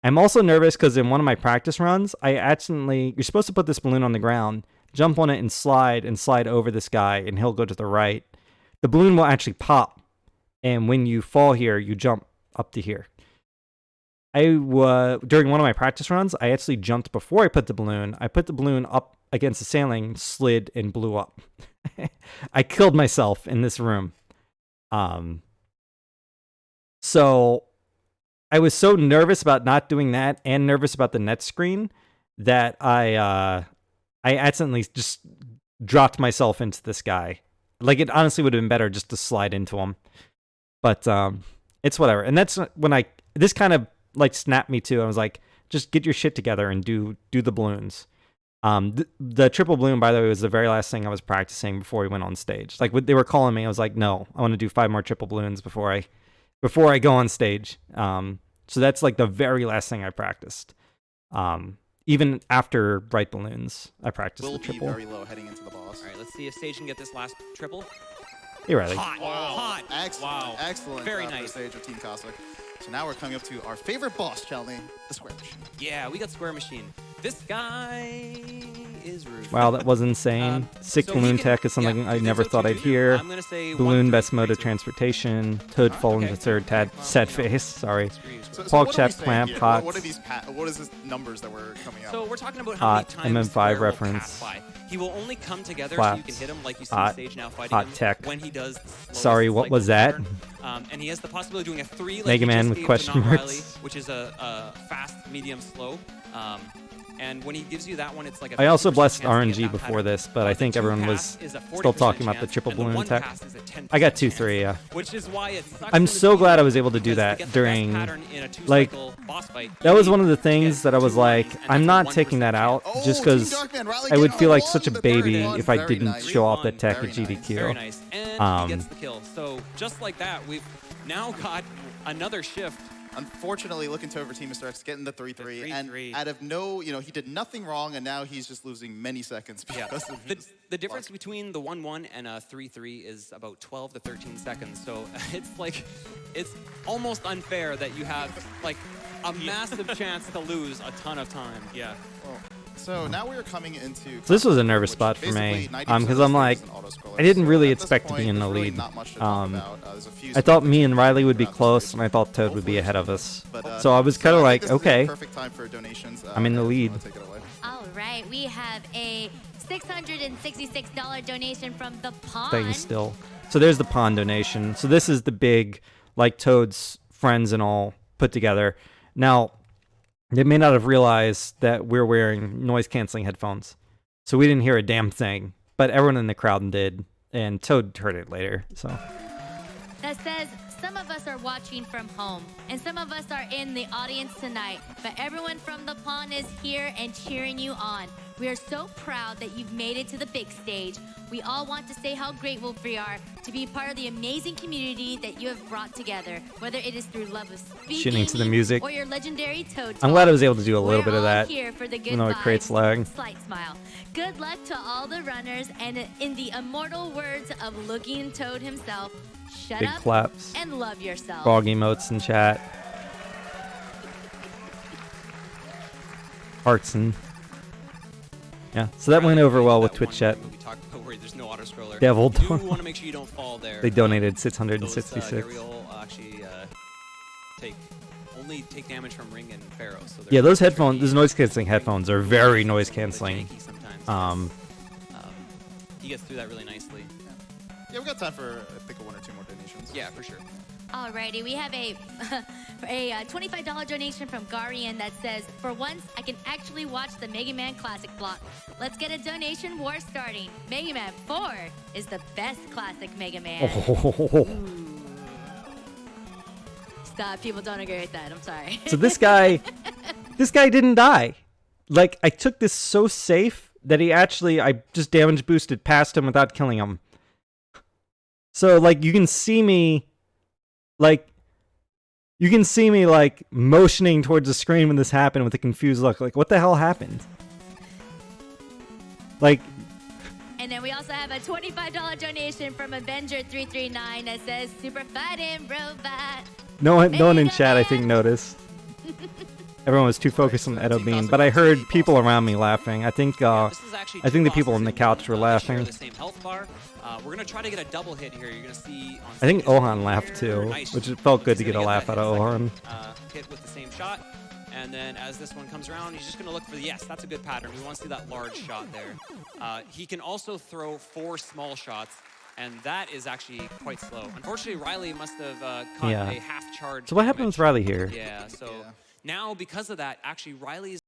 I'm also nervous because in one of my practice runs, I accidentally, you're supposed to put this balloon on the ground, jump on it and slide over this guy, and he'll go to the right. The balloon will actually pop. And when you fall here, you jump up to here. During one of my practice runs, I actually jumped before I put the balloon. I put the balloon up against the ceiling, slid, and blew up. I killed myself in this room. So I was so nervous about not doing that and nervous about the net screen that I accidentally just dropped myself into this guy. Like, it honestly would have been better just to slide into him. But it's whatever. And that's when this kind of like snapped me too. I was like, just get your shit together and do the balloons. The triple balloon, by the way, was the very last thing I was practicing before we went on stage. Like, when they were calling me, I was like, no, I want to do 5 more triple balloons before I go on stage. So that's like the very last thing I practiced. even after bright balloons, I practiced Will the be triple. very low heading into the boss. All right, let's see if Sage can get this last triple. Hey, Riley. Hot. Hot. Excellent. Wow. Excellent. Very First nice. stage of Team Cossack. So now we're coming up to our favorite boss, Chelny, the Square Machine. Yeah, we got Square Machine. This guy is rude. Wow, that was insane. Sick so balloon he can- tech is something yeah, I he never can thought go I'd to- hear. I'm gonna say Balloon 1, best 3, mode of 3, 2. transportation. Toad fall into okay. third. Sad face. Sorry. Screw you, So, Square. Paul what are we Chap saying Clamp, here? hot. What are these? What is this numbers that we're coming out? So we're talking about how many Hot times MM5 Square will reference. pass by. He will only come together so you can Flaps. hit him like you see Hot. Sage now fighting Hot him tech. when he does the slowest Sorry, what cycle was that? pattern. And he has the possibility of doing a 3 like Mega he Man just with gave to question Non-Riley, marks. which is a fast, medium, slow. And when he gives you that one, it's like a I also 50% blessed chance to get RNG that before pattern. this, but I The think 2 everyone pass was is a still 40% talking about the chance, triple and the balloon 1 tech. pass is a 10% I got chance, 2-3, yeah. Which is why it sucks I'm in so this glad I game was able to do because that to get the best during, pattern in a like, two-cycle boss fight, That you was need one of the to things get that I was 2 like, ones, and I'm that's a not taking 1% that out Oh, just Team because Darkman, Riley I would getting feel on like one, such a the baby third one. if I Very didn't nice. show off that 3-1, tech very at nice. GDQ. Very nice. And he gets the kill. So just like that, we've now got another shift. Unfortunately, looking to over Team Mr. X getting the 3-3, and 3-3. out of no, he did nothing wrong, and now he's just losing many seconds because of The, his the difference luck. between the 1-1 and a 3-3 is about 12 to 13 seconds. So it's like, it's almost unfair that you have like a massive chance to lose a ton of time. Yeah. Well, so now we're coming into. So this was a nervous which spot for me, basically 90% because of I'm the like, stage is an autoscroller. I didn't So really at this expect to be point, in the there's really lead. not much to talk about. There's a few I thought me things and to Riley would be around the close, stage. and I thought Toad would be Hopefully ahead of it's us. But, So I was kind of think like, this is a okay, perfect time for donations. I'm in the Eric, you lead. wanna take it away? All right, we have a $666 donation from the Pawn. staying still. So there's the pawn donation. So this is the big, like Toad's friends and all put together. Now, they may not have realized that we're wearing noise-canceling headphones. So we didn't hear a damn thing, but everyone in the crowd did, and Toad heard it later. So That says, some of us are watching from home, and some of us are in the audience tonight, but everyone from the Pawn is here and cheering you on. We are so proud that you've made it to the big stage. We all want to say how grateful we are to be part of the amazing community that you have brought together, whether it is through love of speaking Shooting to the music. or your legendary Toad I'm Talk. glad I was able to do a little We're bit of all that, here for the good even though it vibes. creates lag. Slight smile. Good luck to all the runners, and in the immortal words of Looking Toad himself, shut Big up claps. and love yourself. Frog emotes in chat. Hearts and yeah. So that went over well with Twitch chat. We talked about where there's no auto scroller. Devil You Dawn. want to make sure you don't fall there. They donated Those 666. aerial actually only take damage from Ring and Pharaoh. So Yeah, they're those headphones, tricky. those noise canceling headphones are very noise They're canceling. janky sometimes. He gets through that really nicely. Yeah, we got time for I think 1 or 2 more donations. Yeah, for sure. Alrighty, we have a $25 donation from Garian that says, for once, I can actually watch the Mega Man Classic block. Let's get a donation war starting. Mega Man 4 is the best classic Mega Man. Oh. Stop, people don't agree with that, I'm sorry. So this guy didn't die. Like, I took this so safe that I just damage boosted past him without killing him. So, like, you can see me, like, motioning towards the screen when this happened with a confused look. Like, what the hell happened? Like, And then we also have a $25 donation from Avenger339 that says, Super Fighting Robot. no one in chat, I think, noticed. Everyone was too focused on Edo Bean, but I heard people around me laughing. I think This is actually I think the two people on bosses the couch were they share laughing. the same health bar. We're gonna try to get a double hit here. You're gonna see. On I think screen is Ohan laughed here. too, Nice. which it felt good He's to get gonna a laugh that out of second, Ohan. Hit with the same shot, and then as this one comes around, he's just gonna look for the yes. That's a good pattern. We want to see that large shot there. He can also throw 4 small shots, and that is actually quite slow. Unfortunately, Riley must have caught Yeah. a half charge. So what happened with Riley here? Yeah. So Yeah. now because of that, actually Riley's.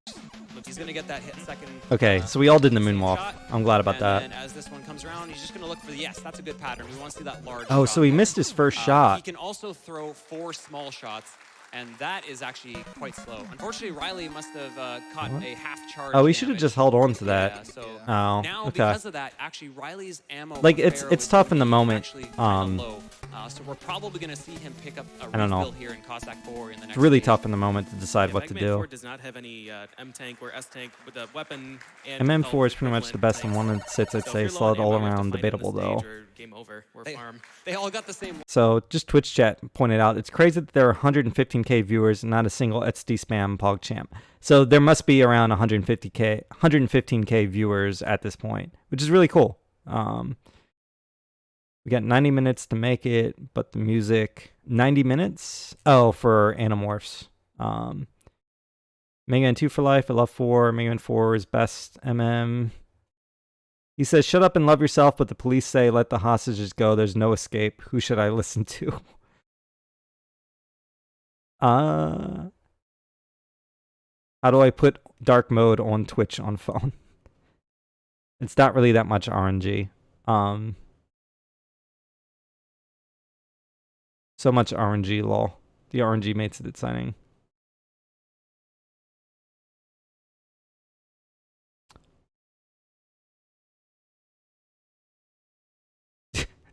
He's gonna get that hit second. Okay, so we all did the same moonwalk. shot, I'm glad about and that. then as this one comes around, he's just gonna look for the yes. That's a good pattern. We want to see that large. Oh, shot so he there. missed his first He shot. can also throw 4 small shots, and that is actually quite slow. Unfortunately, Riley must have caught a half charge. Oh, we should have damage. just held on to that. Yeah, so Oh, now okay. because of that, actually Riley's ammo. Like, for it's Pharaoh is tough gonna in the be moment. actually kinda low. So we're probably going to see him pick up a I don't know. refill here in Cossack 4 in the next It's really game. tough in the moment to decide Yeah, what to Mega Man do. 4 does not have any M tank or S tank with a weapon. And MM4 is pretty much the best in one and sits, I'd So if say. you're Solid low on all ammo, you have to around, fight it on the debatable stage though. or game over or They- farm. They all got the same. So just Twitch chat pointed out, it's crazy that there are 115k viewers and not a single SD spam PogChamp. So there must be around 115k viewers at this point, which is really cool. We got 90 minutes to make it, but the music, 90 minutes? Oh, for Animorphs. Mega Man 2 for life, I love 4. Mega Man 4 is best MM. He says, shut up and love yourself, but the police say, let the hostages go. There's no escape. Who should I listen to? How do I put dark mode on Twitch on phone? It's not really that much RNG. So much RNG, lol. The RNG makes it exciting.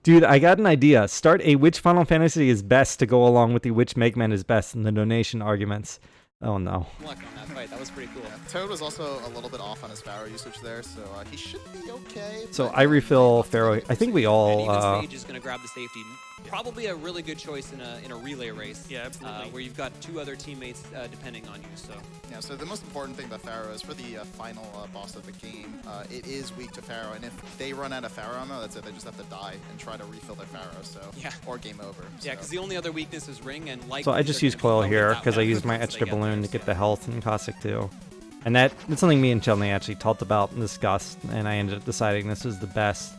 Dude, I got an idea. Start a which Final Fantasy is best to go along with the which Mega Man is best in the donation arguments. Oh no. Luck on that fight. That was pretty cool. Yeah, Toad was also a little bit off on his Pharaoh usage there, so he should be okay. So but, I refill lots of Pharaoh. people I think say- we And all even Sage is going to grab the safety. Probably a really good choice in a relay race. Yeah, absolutely. Where you've got two other teammates depending on you. So Yeah, so the most important thing about Pharaoh is for the final boss of the game, it is weak to Pharaoh, and if they run out of Pharaoh ammo, that's it. They just have to die and try to refill their Pharaoh, so Yeah. or game over. yeah, because the only other weakness is ring, and like. So I just used coil here because I used my extra balloon to get the health in Cossack 2. And that's something me and Chelney actually talked about and discussed, and I ended up deciding this was the best.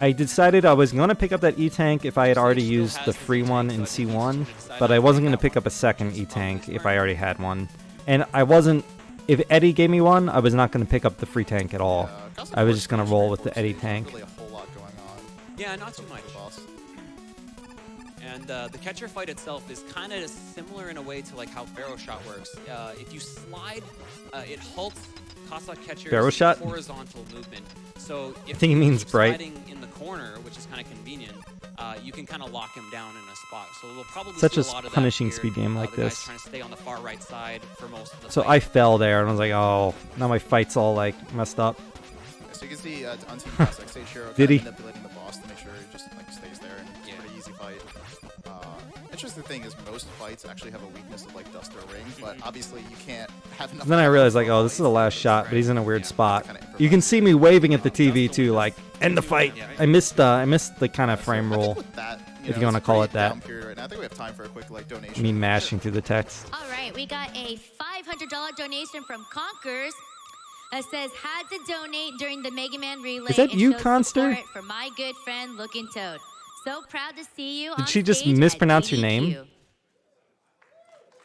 I decided I was going to pick up that E-Tank if I had already used the free one in C1, but I wasn't going to pick up a second E-Tank if I already had one. And I wasn't... If Eddie gave me one, I was not going to pick up the free tank at all. Cossack I was 4 just going to is roll pretty with the Eddie straightforward tank. stage. Really a whole lot going on. Yeah, not too much. for the boss. And the catcher fight itself is kind of similar in a way to like how Pharaoh shot works. If you slide, it halts Cossack catcher's Pharaoh shot? horizontal movement. So if I think he you means keep bright. sliding in the corner, which is kind of convenient, you can kind of lock him down in a spot. So we'll probably Such see a a lot of punishing that here. speed game like the guy's this. trying to stay on the far right side for most of the So fight. I fell there, and I was like, oh, now my fight's all, like, messed up. Yeah, so you can see on Team Cossack, Sage Hero Did he? manipulating the boss to make sure he just like stays there, and it's Yeah. a pretty easy fight. Interesting thing is most fights actually have a weakness of like dust or ring, but obviously you can't have enough. Then I time realized, for like, all oh, this is the these last things, shot, but right? he's in a weird Yeah, spot. kinda You can see me waving at the TV, too, like, end the fight. Yeah. I missed the kind of So frame I think rule. with that, if know, you wanna it's a call pretty it that. down period right now. I think we have time for a quick like donation. Me mashing through the text. All right, we got a $500 donation from Conkers. That says, had to donate during the Mega Man relay. Is that and you, show Conster? support for my good friend Looking Toad. So proud to see you. Did on she just stage at mispronounce your AGDQ. name?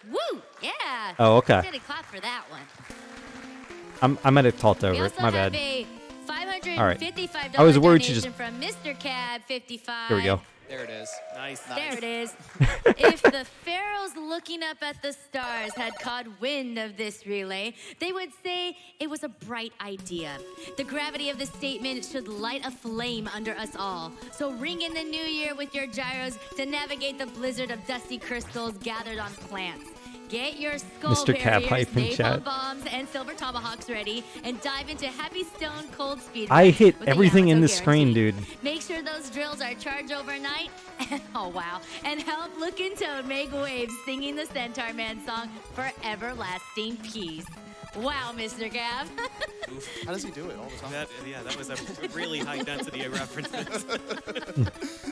Woo! Yeah. Oh, okay. Did a clap for that one. I might have talked We over also it. My have bad. a $555 All right. I was worried she donation just- from Mr. Cab 55. Here we go. There it is. Nice. There it is. If the pharaohs looking up at the stars had caught wind of this relay, they would say it was a bright idea. The gravity of the statement should light a flame under us all. So ring in the new year with your gyros to navigate the blizzard of dusty crystals gathered on plants. Get your skull Mr. Cat barriers, hype in napalm chat. bombs, and silver tomahawks ready, and dive into Happy Stone Cold Speed. I hit with a everything in Yamato the screen, guarantee. dude. Make sure those drills are charged overnight. Oh, wow. And help Lookin' Toad make waves singing the Centaur Man song for everlasting peace. Wow, Mr. Gav. How does he do it all the time? That was a really high density of references.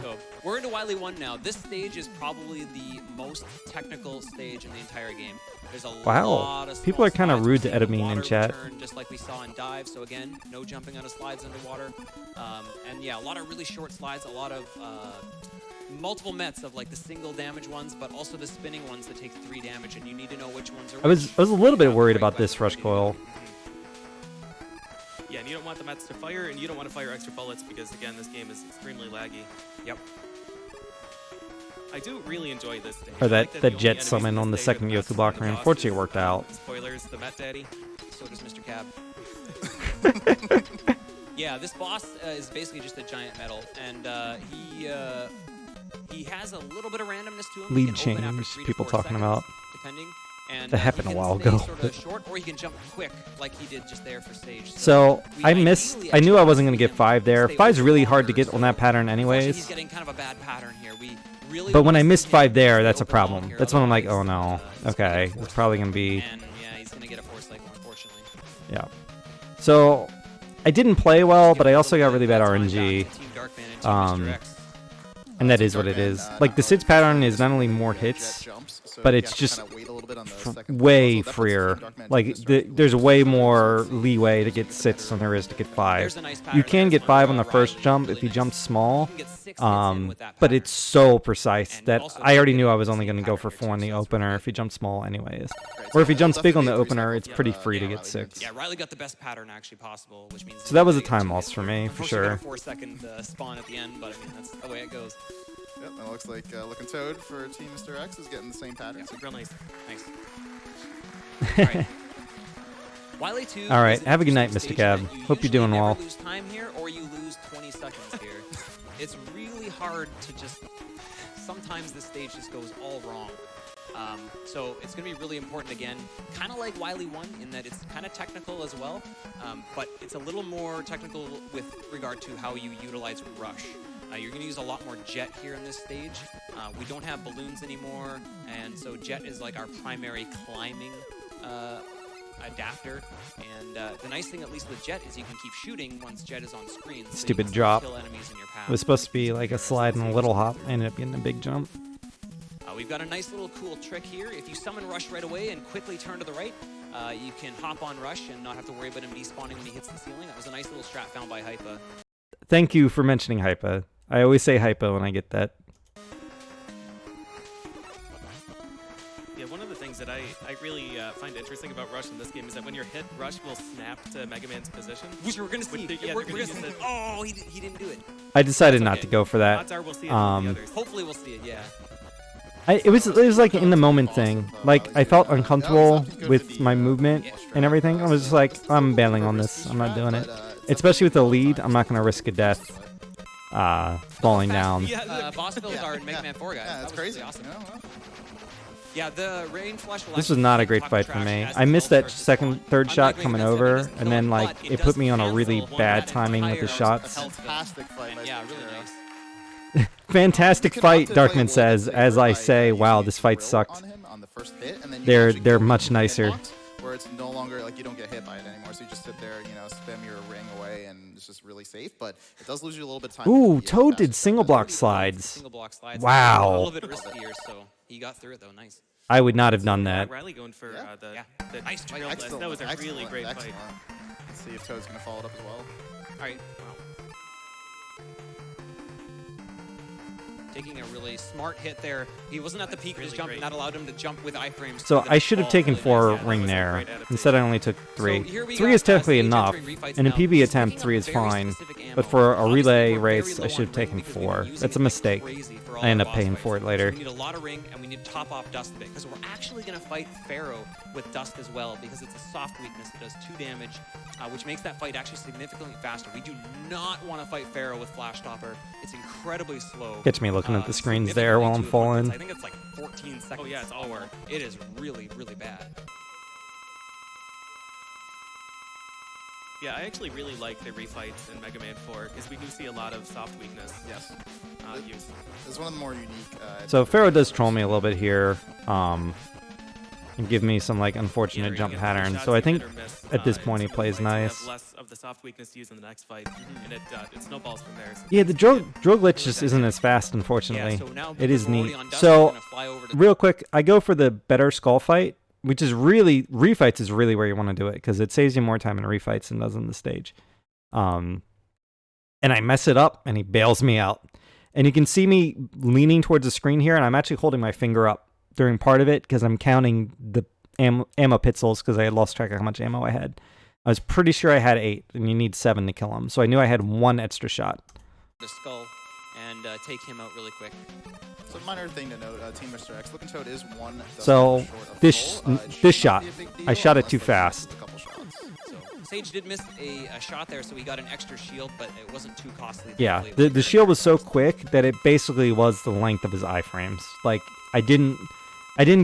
So we're into Wily 1 now. This stage is probably the most technical stage in the entire game. There's a Wow. lot of People small are kinda slides. rude We're to seeing the Edamine in water chat. return just like we saw in Dive. So again, no jumping out of slides underwater. And yeah, a lot of really short slides, a lot of multiple mets of like the single damage ones, but also the spinning ones that take 3 damage, and you need to know which ones are I was which. a little bit Yeah, worried great about this weapons rush ready to go. coil. Yeah, and you don't want the mets to fire, and you don't want to fire extra bullets because, again, this game is extremely laggy. Yep. I do really enjoy this stage. Or I like that the only jet enemies summon in on the stage second are Yoku the blocker. bosses, Unfortunately, it worked out. Spoilers, the Met Daddy. So does Mr. Cab. Yeah, this boss is basically just a giant metal, and he has a little bit of randomness to him. He Lead can open after change, 3 to people 4 talking seconds, about. depending. And That he happened a can while stay ago, Sort but- of short, or he can jump quick, like he did just there for stage. So we I missed. ideally I knew I actually wasn't gonna see get him 5 there. stay 5's open really hard to longer, get on that pattern unfortunately, he's anyways. getting kind of a bad pattern here. We really But want when to I see missed him 5 there, stay that's a open long problem. here, That's when I'm like, otherwise, oh no. he's gonna Okay, get it's probably gonna be. And yeah, he's gonna get a force cycle, unfortunately. Yeah. So I didn't play well, Give but a I little also got bit really of bad time back RNG. to Team Darkman and Team Mr. X. And that is what it is. Like the Sid's pattern is not only more hits, but it's just way freer. Like there's way more leeway to get 6 than there is to get 5. There's a nice You pattern can there. get 5 on the Riley, first jump really if you nice. jump small, You can get 6 hits in with that but pattern. it's so precise And that also I already get knew I a was only same going to go for pattern 4 on the here, too, so it's opener really if he jumps small anyways. Great. Or if he So jumps big on the definitely opener, recycle it's to, pretty free to yeah, get Riley 6. Yeah, Riley got the best pattern actually possible, which means So that was a he time actually loss did for it. me, for Unfortunately, got sure. a 4-second spawn at the end, but I mean that's the way it goes. Yep, and it looks like Looking Toad for Team Mr. X is getting the same pattern. Yeah, So real nice. Nice. All right. Wily 2 All right, is an have a good night, interesting Mr. stage Cab. in that you Hope you're usually doing never well. lose time here, or you lose 20 seconds here. It's really hard to just. Sometimes this stage just goes all wrong. So it's going to be really important again, kind of like Wily 1 in that it's kind of technical as well, but it's a little more technical with regard to how you utilize Rush. You're going to use a lot more Jet here in this stage. We don't have balloons anymore, and so Jet is like our primary climbing adapter. And the nice thing, at least with Jet, is you can keep shooting once Jet is on screen. So Stupid you can still drop. kill enemies in your path. It was supposed to be like a slide and a little hop. Ended up getting a big jump. We've got a nice little cool trick here. If you summon Rush right away and quickly turn to the right, you can hop on Rush and not have to worry about him despawning when he hits the ceiling. That was a nice little strat found by Hypa. Thank you for mentioning Hypa. I always say Hypa when I get that. Yeah, one of the things that I really find interesting about Rush in this game is that when you're hit, Rush will snap to Mega Man's position. Which we're going to see. Yeah, We're they're gonna gonna see. use it. Oh, he didn't do it. I decided That's not okay. to go for that. Odds are we'll see it in the others. Hopefully we'll see it, yeah. It was like in the moment thing. Like I felt uncomfortable with my movement and everything. I was just like, I'm bailing on this. I'm not doing it. Especially with the lead, I'm not gonna risk a death falling down. Boss fills are in Mega Man 4, guys. Yeah, That it's was crazy. really awesome. You know, well, Yeah, the Rain Flush will This was actually not a keep great talking fight for trash me. as I the missed ball that starts to second, spawn. third shot Unlike coming Mega Man 7, over, doesn't and then kill like but it put me on a does really cancel bad that timing with the entire shots. health bill. fantastic fight by And yeah, Spencer. really nice. Fantastic You can fight, opt to play a Darkman little says, bit as safer I by, say, wow, using this fight drill sucked. on him on the first hit, and then you They're can actually go much into the nicer. hitbox, where it's no longer like you don't get hit by it anymore, so you just sit there, you know, spam your ring away, and it's just really safe. But it does lose you a little bit of time. Ooh, with the, Toad did fast single attack. block Pretty slides. Single block slides. Wow. A little bit riskier, so he got through it though. Nice. I would not have done that. Riley going for Yeah. the Nice fight. drill blast. That was a really Excellent, great excellent. fight. Let's see if Toad's gonna follow it up as well. All right. Wow. Taking a really smart hit there. He wasn't at the peak of his Really jump, great. and that allowed him to jump with iframes. So through the I should have ball taken really 4 nice. that ring was a there. great adaptation. Instead, I only took 3. So here we 3 got, is technically stage enough. entering refights In a now. PB attempt, Picking 3 up is very fine. specific ammo. But for a Obviously, relay we're very race, low I should on have ring taken because we've been 4. using That's a it like mistake. crazy for all I end our up boss paying fights. for it So later. we need a lot of ring, and we need to top off Dust a bit, because we're actually going to fight Pharaoh with Dust as well, because it's a soft weakness. It does 2 damage, which makes that fight actually significantly faster. We do not want to fight Pharaoh with Flash Topper. It's incredibly slow. Catch me looking at the screens there while I'm significantly falling. to the point. I think it's like 14 seconds. Oh, yeah, it's slower. awful. It is really, really bad. Yeah, I actually really like the refights in Mega Man 4 because we do see a lot of soft weakness Yes. used. It's one of the more unique. So Pharaoh does troll me a little bit here, and give me some like unfortunate Yeah, jump you're gonna get patterns. shots So I hit think or miss, at this in point he some of the plays fights. You have nice. less of the soft weakness used in the next fight, and it snowballs from there. So Yeah, the drill glitch just isn't as fast, Yeah, unfortunately. so now It is because we're already neat. on Dust, So, we're gonna fly over to real quick, I go for the better skull fight, which is really refights is really where you want to do it because it saves you more time in refights than does in the stage. And I mess it up, and he bails me out. And you can see me leaning towards the screen here, and I'm actually holding my finger up during part of it because I'm counting the ammo pixels because I had lost track of how much ammo I had. I was pretty sure I had 8, and you need 7 to kill him. So I knew I had 1 extra shot. the skull and take him out really quick. So minor thing to note, Team Mr. X, Looking Toad is one. So short of this full. It should this not shot, be a big I deal shot it unless, too like, he fast. misses a couple shots. So Sage did miss a shot there, so he got an extra shield, but it wasn't too costly. Yeah, Thankfully, the shield was so quick that it basically was the length of his iframes. Like I didn't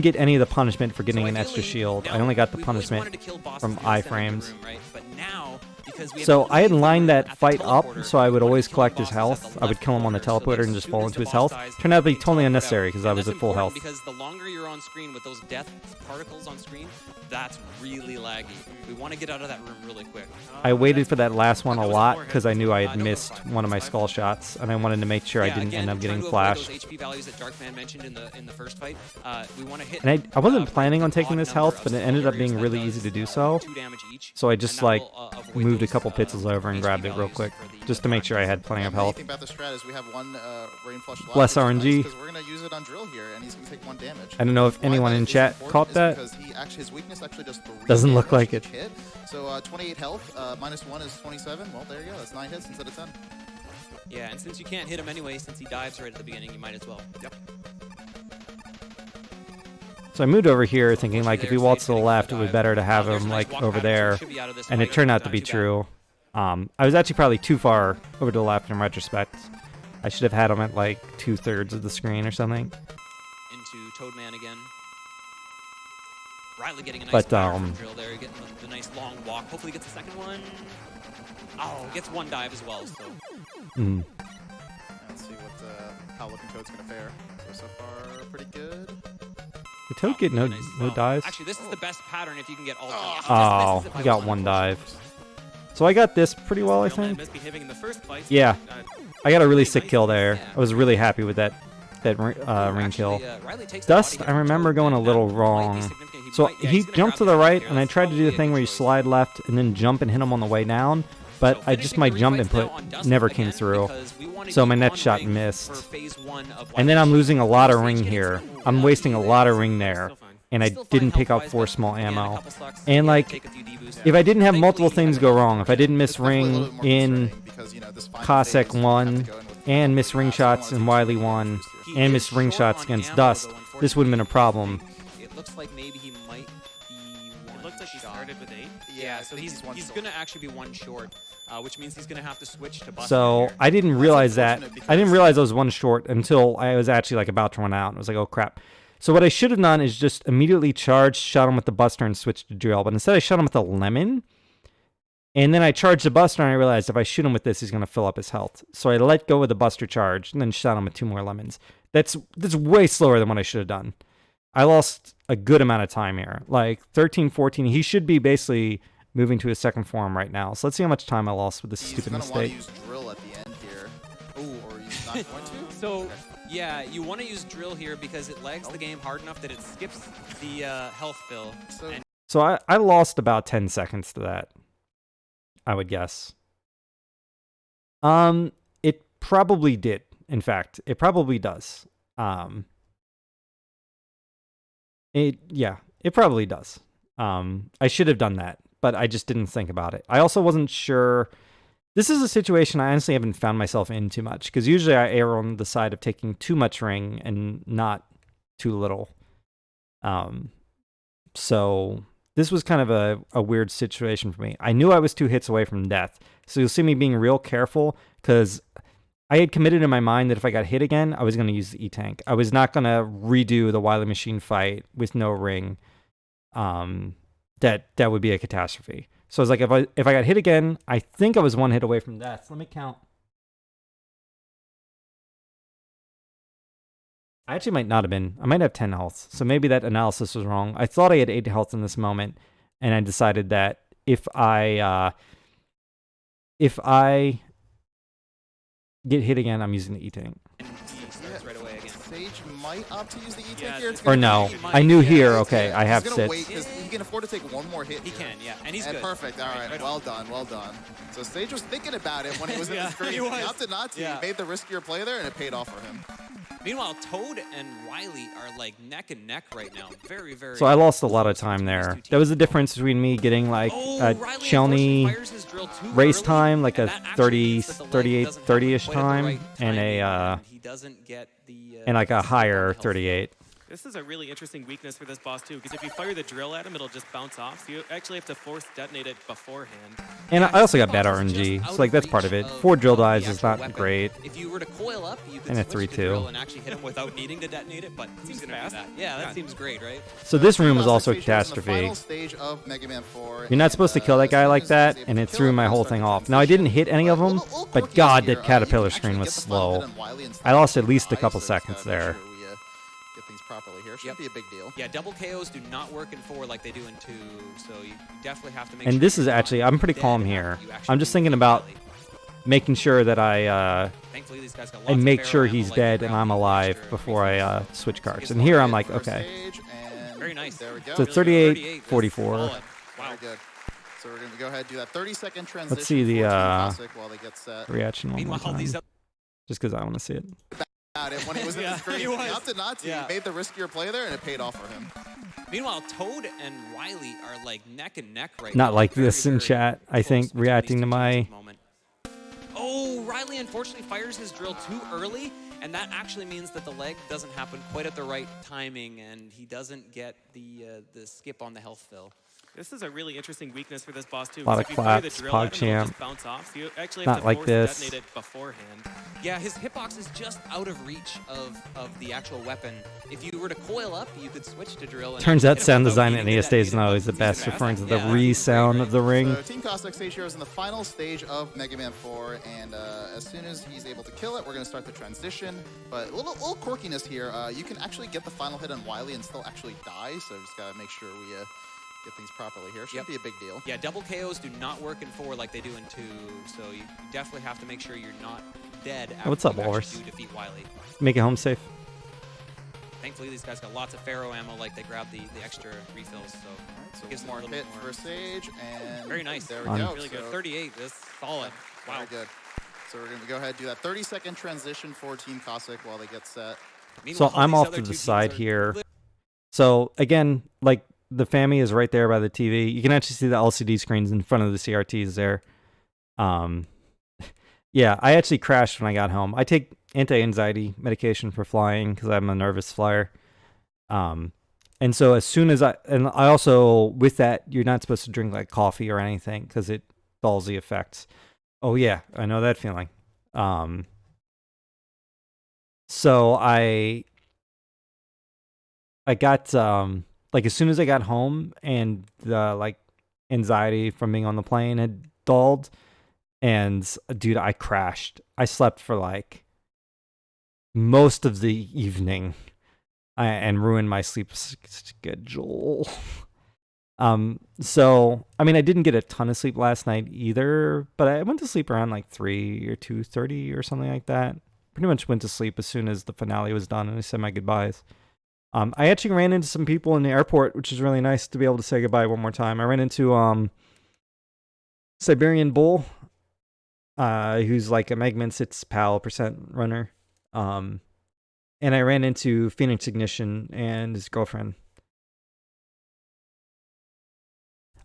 get any of the punishment for getting So an extra ideally, shield. now I only got the we've always punishment wanted to kill bosses from in the center of the iframes. room, right? But now, because we have So to I had leave the lined room that at the fight up teleporter, so I would we wanted always to kill collect his bosses health. at the I would left kill him on the corner, so that teleporter as and just soon fall as into the his boss health. dies, Turned out to be they totally teleport unnecessary out. because I And was that's at full important health. because the longer you're on screen with those death particles on screen, that's really laggy. We want to get out of that room really quick. I waited for that last one a That was lot forehead. because I knew I had No, missed fine. one of my That's skull fine. shots, and I wanted to make sure I didn't again, end up trying getting to avoid flashed. those HP values that Darkman mentioned in the first fight. We want to hit. And I wasn't planning on an taking odd this number health, of but it slow ended up barriers being that really does, easy to do so. 2 damage each. So I And just that like will, avoid moved a those, couple pixels over and HP grabbed it real values quick, for the just to make sure I had plenty Yeah, of main health. thing about the strat is we have one Rain Flush left. Bless which is RNG. nice, 'cause we're going to use it on Drill here, and he's going to take 1 damage. I don't know if Why anyone that in is chat important caught is that. because his weakness actually does 3 Doesn't look damage like each it. hit. So 28 health, minus 1 is 27. Well, there you go. That's 9 hits instead of 10. Yeah, and since you can't hit him anyway, since he dives right at the beginning, you might as well. Yep. So I moved over here thinking like if he There's waltzed to the Sage left, it getting would the be better to dive. have There's a him nice like walk over pattern, so there, he should be out of this and it fight. turned out to Not be too bad. true. I was actually probably too far over to the left in retrospect. I should have had him at like 2/3 of the screen or something. Into Toadman again. Riley getting a nice But, power from Drill there, getting the nice long walk. Hopefully gets a second one. Oh, gets 1 dive as well. So Mm. Let's see what how Looking Toad's going to fare. So far, pretty good. Did Toad get no really nice. no Well, dives? Actually, this is the best pattern if you can get all 3. Oh, he got 1 dive. So I got this pretty well, I Real man think. misbehaving in the first fight. Yeah. I got a really sick nice. kill there. Yeah. I was really happy with that ring kill. Riley takes the Dust, body I hit from remember Toad, going a and little that might be wrong. significant. So might- yeah, he he's gonna jumped to grab the that right, here. and I That's tried to do probably the a thing good where you choice. slide left and then jump and hit him on the way down. But So I just finishing my the jump refights input now on Dust never again came through. because we wanna So get my net on shot ring missed. for phase 1 of And then I'm Wild losing a Sage. lot of Sage ring getting here. some I'm really wasting a good lot of hits. ring there. Still fine. And I Still fine didn't pick up health-wise, 4 but small again, a ammo. couple stocks, And yeah, like, take a few deboosts. if I didn't have Thankfully, multiple he things has go a- wrong, if I didn't miss It's definitely a little ring bit more in concerning because, you know, this final Cossack phase, you have to 1 go in with and miss really ring fast. You don't shots wanna and take Wiley too many 1 boosts here. He and is miss ring short shots on against ammo, Dust, though, this would have been a problem. It looks like maybe he might be It one looked like he shot. started with 8. Yeah, I so think he's one short. gonna actually be 1 short, which means he's gonna have to switch to Buster So here. I didn't realize that. unfortunate I didn't because- realize I was 1 short until I was actually like about to run out. I was like, oh crap. So what I should have done is just immediately charged, shot him with the Buster, and switched to Drill. But instead I shot him with the Lemon. And then I charged the Buster, and I realized if I shoot him with this, he's going to fill up his health. So I let go of the Buster charge, and then shot him with 2 more Lemons. That's way slower than what I should have done. I lost a good amount of time here. Like 13, 14. He should be basically moving to his second form right now. So let's see how much time I lost with this He's stupid going to want to mistake. use Drill at the end here. Ooh, or he's not going to? So, yeah, you want to use Drill here because it lags the game hard enough that it skips the health fill. So And So I lost about 10 seconds to that, I would guess. It probably did. In fact, it probably does. It probably does. I should have done that, but I just didn't think about it. I also wasn't sure. This is a situation I honestly haven't found myself in too much, because usually I err on the side of taking too much ring and not too little. So this was kind of a weird situation for me. I knew I was 2 hits away from death, so you'll see me being real careful, because I had committed in my mind that if I got hit again, I was going to use the E-Tank. I was not going to redo the Wily Machine fight with no ring. That would be a catastrophe. So I was like, if I got hit again, I think I was 1 hit away from death. Let me count. I actually might not have been. I might have 10 health. So maybe that analysis was wrong. I thought I had 8 health in this moment, and I decided that if I get hit again, I'm using the E-Tank. he starts right away again. Sage might opt to use the E-Tank Yeah, here. It's Or gonna no. be- I knew Yeah, here, he's okay, gonna- I have he's sits. gonna wait because he can afford to take 1 more hit. He here. can, yeah, and he's And good. perfect. All right. right well on. done. Well done. So Sage was thinking about it when he was in Yeah, the screen. he He was. opted not to. Yeah. He made the riskier play there, and it paid off for him. Meanwhile, Toad and Wiley are like neck and neck right now. Very, very. So I lost a lot of close time between these there. two That was the teams. difference between me getting like Oh, a Riley Chelney unfortunately fires his drill too race early, time, like and a that actually 30, means that the leg 38, doesn't happen 30-ish quite at the time, right and timing, a and he doesn't get the, and like a skip on higher the health. 38. This is a really interesting weakness for this boss too, because if you fire the drill at him, it'll just bounce off. So you actually have to force detonate it beforehand. And Yeah, I also his got bad hitbox is just RNG, out so like of that's part of reach it. 4 drill of the dies is actual not weapon. great. If you were to coil up, you could And a switch 3-2. to drill and actually hit him without needing to detonate it, but who's gonna fast. do that? Yeah, that Yeah. seems great, right? So this room was Team also a Classic Stage here is in the catastrophe. final stage of Mega Man 4, You're not and, supposed to kill that as guy soon like as that, he's and able it to threw kill my we're whole gonna thing start off. the Now I didn't hit transition, any of but a them, little but quirkiness God, here. that You caterpillar can screen actually was get the final hit slow. on Wily and I lost at still least a die, couple so just seconds gotta make there. sure we, get things properly here. Shouldn't Yep. be a big deal. Yeah, double KOs do not work in 4 like they do in 2, so you definitely have to make And sure this you're is not actually, I'm pretty dead calm after here. you actually I'm just do thinking defeat about Wily. making sure that I Thankfully, these guys got and lots make of sure ferro he's ammo, like dead they and grab I'm the alive extra before I refills. switch cards. Gets And here I'm one like, First okay. stage, and Very nice. There we go. So Really good. 38, 38, that's 44. solid. Very Wow. good. So we're going to go ahead and do that 30-second transition see the, for Team Classic while they get set. Reaction one more Meanwhile, these time. Just because I want to see it. At it when he was in Yeah, the screen. he was. Not to. Yeah. He made the riskier play there, and it paid off for him. Meanwhile, Toad and Wiley are like neck and neck right now. Not like Very, this in very chat, I close think, between reacting these to two teams my... at the moment. Oh, Riley unfortunately fires his drill too early, and that actually means that the leg doesn't happen quite at the right timing, and he doesn't get the skip on the health fill. This is a really interesting weakness for this boss too. Lot 'cause of if you fire the claps, drill at him, it'll PogChamp. just bounce off. So you actually Not have to like force this. detonate it beforehand. Yeah, his hitbox is just out of reach of the actual weapon. If you were to coil up, you could switch to drill. And Turns hit out him sound without design needing in to ES Days detonate it, now but is the he's best, fast. referring to the Yeah, that's re-sound great, of the ring. So Team Classic Stage here is in the final stage of Mega Man 4, and as soon as he's able to kill it, we're going to start the transition. But a little quirkiness here. You can actually get the final hit on Wily and still actually die, so just got to make sure we get things properly here. Shouldn't be a big deal. Yeah, double KOs do not work in 4 like they do in 2, so you definitely have to make sure you're not dead after What's up, you actually Walrus? do defeat Wily. Make it home safe. Thankfully, these guys got lots of ferro ammo, like they grab the extra refills, so So gives them a more little hit bit more. first stage, and Very nice. There we On. go. Really good. So 38, that's solid. Wow. Very good. So we're going to go ahead and do that 30-second transition for Team Cossack while they get set. So Meanwhile, I'm these off other to two the teams side are here. So again, like the FAMI is right there by the TV. You can actually see the LCD screens in front of the CRTs there. Yeah, I actually crashed when I got home. I take anti-anxiety medication for flying because I'm a nervous flyer. And so as soon as I also, with that, you're not supposed to drink like coffee or anything because it dulls the effects. Oh yeah, I know that feeling. So I got like as soon as I got home and the like anxiety from being on the plane had dulled, and dude, I crashed. I slept for like most of the evening and ruined my sleep schedule. So I mean, I didn't get a ton of sleep last night either, but I went to sleep around like 3 or 2:30 or something like that. Pretty much went to sleep as soon as the finale was done and I said my goodbyes. I actually ran into some people in the airport, which is really nice to be able to say goodbye one more time. I ran into Siberian Bull, who's like a Mega Man 6 PAL % runner. And I ran into Phoenix Ignition and his girlfriend.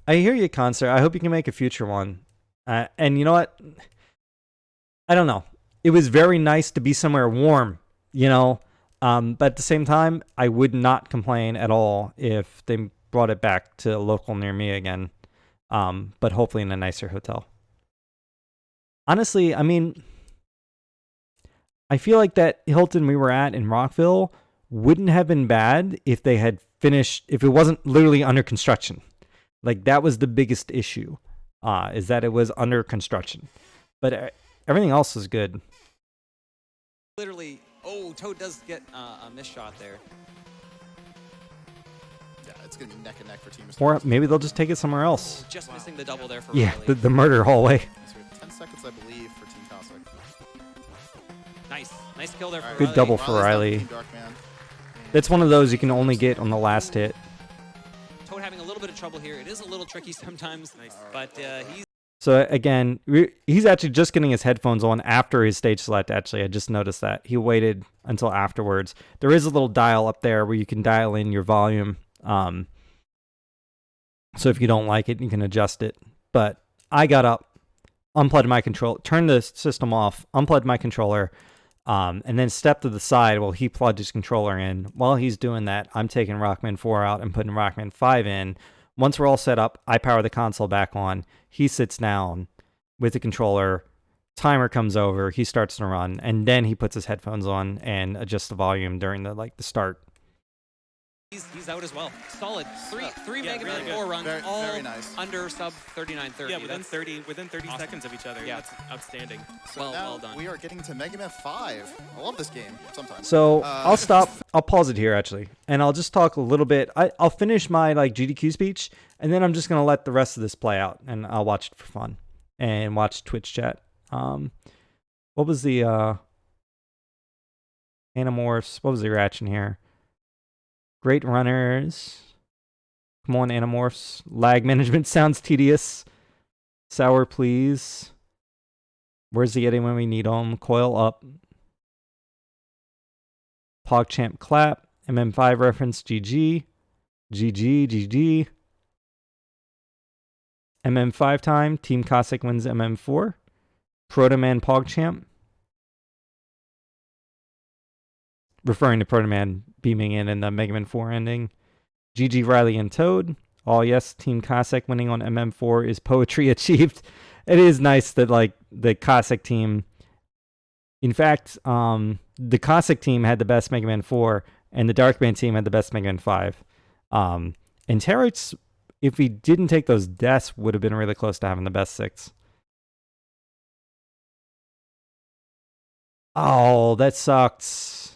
I hear you, Concert. I hope you can make a future one. And you know what? I don't know. It was very nice to be somewhere warm, you know? But at the same time, I would not complain at all if they brought it back to a local near me again. But hopefully in a nicer hotel. Honestly, I mean, I feel like that Hilton we were at in Rockville wouldn't have been bad if they had finished, if it wasn't literally under construction. Like, that was the biggest issue, is that it was under construction. But everything else was good. Literally, oh, Toad does get a miss shot there. Yeah, it's going to be neck and neck for Team Or maybe they'll just take it somewhere else. Just missing the double there for Yeah, Riley. the murder hallway. So we have 10 seconds, I believe, for Team Cossack. Nice kill there for All Good Riley. double for Riley's down to Riley. Team Darkman. That's one of those you can only get on the last hit. Toad having a little bit of trouble here. It is a little tricky sometimes, but he's So again, he's actually just getting his headphones on after his stage select. Actually, I just noticed that he waited until afterwards. There is a little dial up there where you can dial in your volume. So if you don't like it, you can adjust it. But I got up, unplugged my controller, turned the system off, unplugged my controller, and then stepped to the side while he plugged his controller in. While he's doing that, I'm taking Rockman 4 out and putting Rockman 5 in. Once we're all set up, I power the console back on. He sits down with the controller. Timer comes over. He starts to run, and then he puts his headphones on and adjusts the volume during the start. He's out as well. Solid. Three Yeah, Mega really Man good. 4 runs, all Very nice. under sub 39:30. Yeah, within That's 30 awesome. seconds of each other. Yeah. That's outstanding. So well now done. we are getting to Mega Man 5. I love this game sometimes. So I'll stop. I'll pause it here actually, and I'll just talk a little bit. I'll finish my GDQ speech, and then I'm just gonna let the rest of this play out, and I'll watch it for fun and watch Twitch chat. What was the Animorphs? What was the reaction here? Great runners. Come on, Animorphs. Lag management sounds tedious. Sour, please. Where's the Yeti when we need him? Coil up. PogChamp clap. MM5 reference GG. GG, GG. MM5 time. Team Cossack wins MM4. Protoman PogChamp. Referring to Protoman beaming in the Mega Man 4 ending. GG Riley and Toad. Oh yes, Team Cossack winning on MM4 is poetry achieved. It is nice that the Cossack team. In fact, the Cossack team had the best Mega Man 4, and the Darkman team had the best Mega Man 5. And Terrorix, if he didn't take those deaths, would have been really close to having the best 6. Oh, that sucks.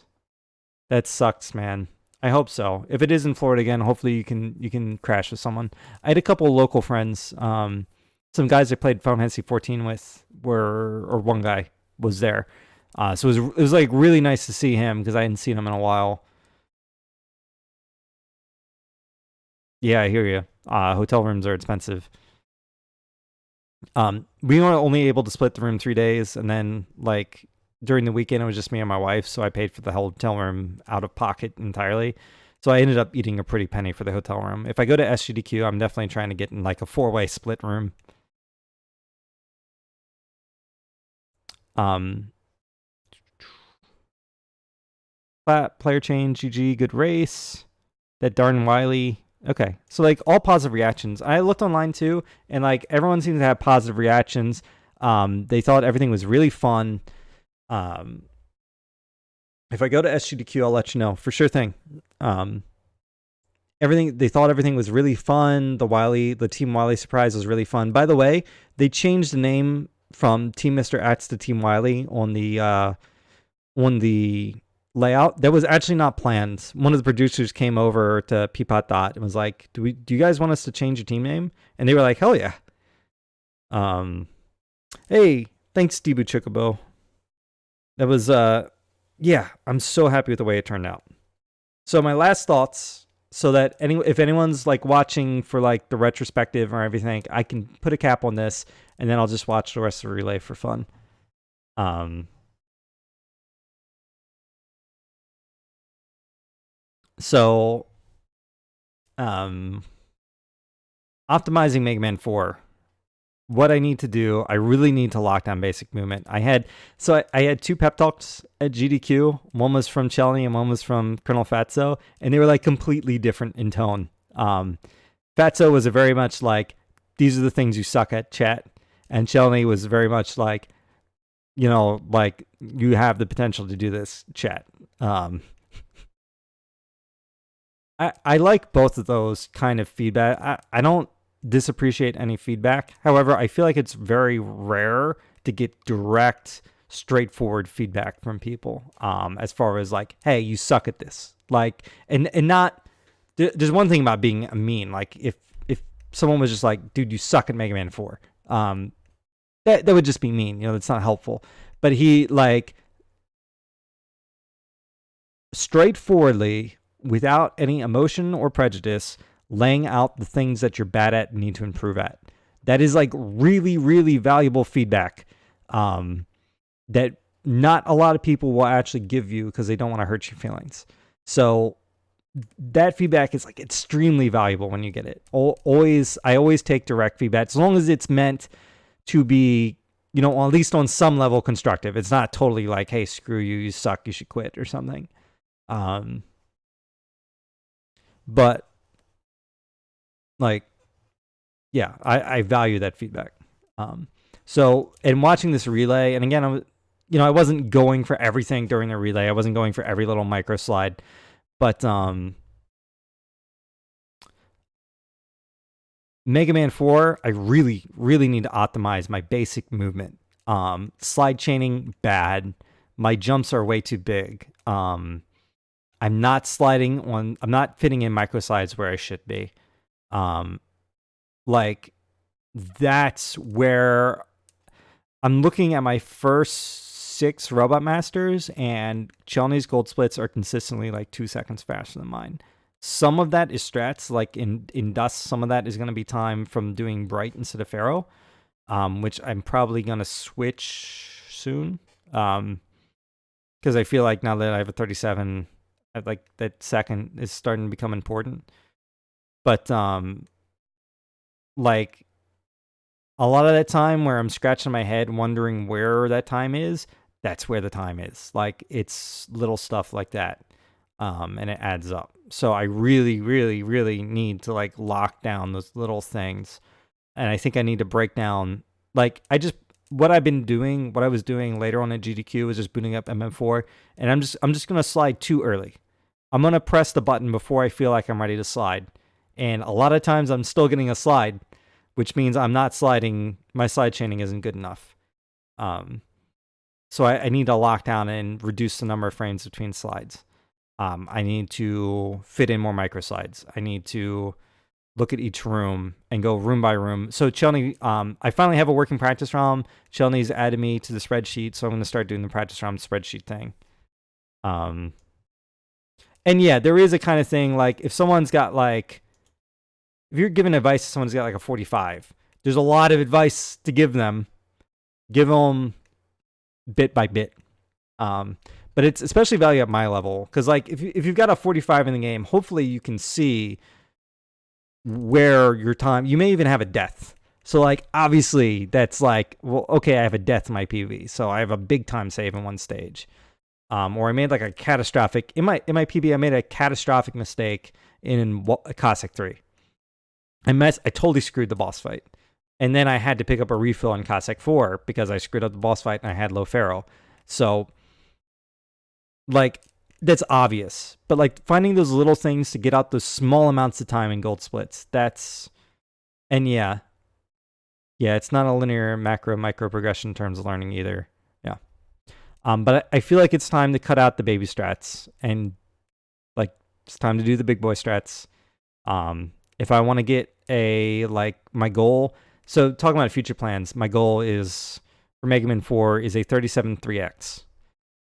That sucks, man. I hope so. If it is in Florida again, hopefully you can crash with someone. I had a couple of local friends, some guys I played Final Fantasy 14 with or one guy was there. So it was like really nice to see him because I hadn't seen him in a while. Yeah, I hear you. Hotel rooms are expensive. We were only able to split the room 3 days, and then during the weekend, it was just me and my wife, so I paid for the hotel room out of pocket entirely. So I ended up eating a pretty penny for the hotel room. If I go to SGDQ, I'm definitely trying to get in a 4-way split room. Player change, GG, good race. That darn Wiley. Okay, so all positive reactions. I looked online too, and everyone seems to have positive reactions. They thought everything was really fun. If I go to SGDQ, I'll let you know for sure thing. They thought everything was really fun. The Team Wiley surprise was really fun. By the way, they changed the name from Team Mr. X to Team Wiley on the layout. That was actually not planned. One of the producers came over to Peapot Dot and was like, "Do you guys want us to change your team name?" And they were like, "Hell yeah." Hey, thanks, Debu Chocobo. That was yeah, I'm so happy with the way it turned out. So my last thoughts, so that if anyone's watching for the retrospective or everything, I can put a cap on this, and then I'll just watch the rest of the relay for fun. So optimizing Mega Man 4. What I need to do, I really need to lock down basic movement. I had 2 pep talks at GDQ. One was from Chelny and one was from Colonel Fatso, and they were completely different in tone. Fatso was very much these are the things you suck at, chat, and Chelny was very much you have the potential to do this, chat. I like both of those kind of feedback. I don't disappreciate any feedback. However, I feel like it's very rare to get direct, straightforward feedback from people. As far as hey, you suck at this. And not. There's one thing about being mean. If someone was just dude, you suck at Mega Man 4. That would just be mean. That's not helpful. But he straightforwardly, without any emotion or prejudice, laying out the things that you're bad at and need to improve at. That is like really, really valuable feedback that not a lot of people will actually give you because they don't want to hurt your feelings. So that feedback is like extremely valuable when you get it. I always take direct feedback as long as it's meant to be, you know, at least on some level constructive. It's not totally like, hey, screw you, you suck, you should quit or something. But like, yeah, I value that feedback. So in watching this relay, and again, I wasn't going for everything during the relay. I wasn't going for every little micro slide, but Mega Man 4, I really, really need to optimize my basic movement. Slide chaining, bad. My jumps are way too big. I'm not fitting in micro slides where I should be. Like, that's where I'm looking at my first 6 Robot Masters, and Chelney's gold splits are consistently like 2 seconds faster than mine. Some of that is strats, like in Dust, some of that is going to be time from doing Bright instead of Pharaoh, which I'm probably going to switch soon. Because I feel like now that I have a 37, like that second is starting to become important. But like a lot of that time where I'm scratching my head wondering where that time is, that's where the time is. Like, it's little stuff like that. And it adds up. So I really, really, really need to like lock down those little things. And I think I need to break down, like, what I was doing later on at GDQ was just booting up MM4, and I'm just going to slide too early. I'm going to press the button before I feel like I'm ready to slide. And a lot of times I'm still getting a slide, which means I'm not sliding. My slide chaining isn't good enough. So I need to lock down and reduce the number of frames between slides. I need to fit in more micro slides. I need to look at each room and go room by room. So Chelney, I finally have a working practice ROM. Chelney's added me to the spreadsheet, so I'm going to start doing the practice ROM spreadsheet thing. And yeah, there is a kind of thing, like if someone's got like, if you're giving advice to someone's got like a 45, there's a lot of advice to give them. Give them bit by bit. But it's especially value at my level, because like if you've got a 45 in the game, hopefully you can see where your time, you may even have a death. So like obviously that's like, well, okay, I have a death in my PV, so I have a big time save in one stage. Or I made like a catastrophic in my PB. I made a catastrophic mistake in Cossack 3. I totally screwed the boss fight, and then I had to pick up a refill in Cossack 4 because I screwed up the boss fight and I had low Pharaoh. So like, that's obvious, but like finding those little things to get out those small amounts of time in gold splits, and yeah, it's not a linear macro micro progression in terms of learning either. Yeah. But I feel like it's time to cut out the baby strats, and like it's time to do the big boy strats. If I want to get my goal, so talking about future plans, my goal is for Mega Man 4 is a 37 3x.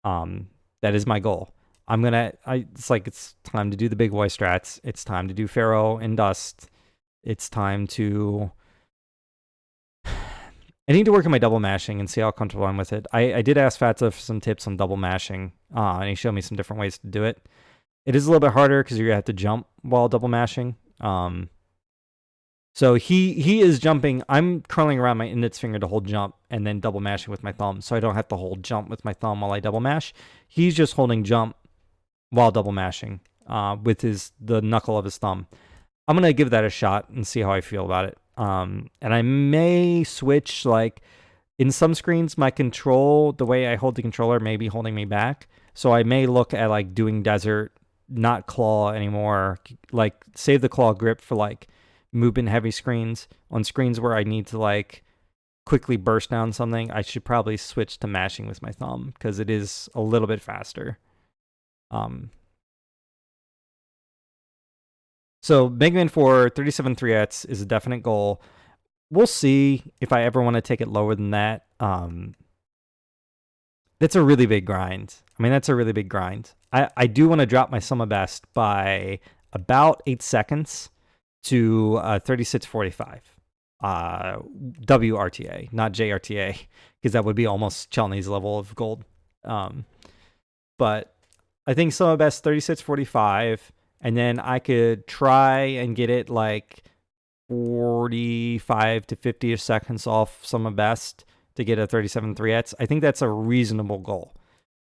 That is my goal. It's time to do the big boy strats. It's time to do Pharaoh and Dust. It's time to, I need to work on my double mashing and see how comfortable I'm with it. I did ask Fatsa for some tips on double mashing, and he showed me some different ways to do it. It is a little bit harder because you're going to have to jump while double mashing. So he is jumping. I'm curling around my index finger to hold jump and then double mashing with my thumb, so I don't have to hold jump with my thumb while I double mash. He's just holding jump while double mashing with the knuckle of his thumb. I'm going to give that a shot and see how I feel about it. And I may switch, like, in some screens, my control, the way I hold the controller may be holding me back. So I may look at, like, doing desert, not claw anymore, like, save the claw grip for, like, movement heavy screens. On screens where I need to, like, quickly burst down something, I should probably switch to mashing with my thumb, because it is a little bit faster. So Mega Man 4 37 3x is a definite goal. We'll see if I ever want to take it lower than that. That's a really big grind. That's a really big grind. I do want to drop my summa best by about 8 seconds to 36:45. WRTA, not JRTA, because that would be almost Chelney's level of gold. But I think some of best 36.45, and then I could try and get it like 45 to 50 seconds off some of best to get a 37.3x. I think that's a reasonable goal.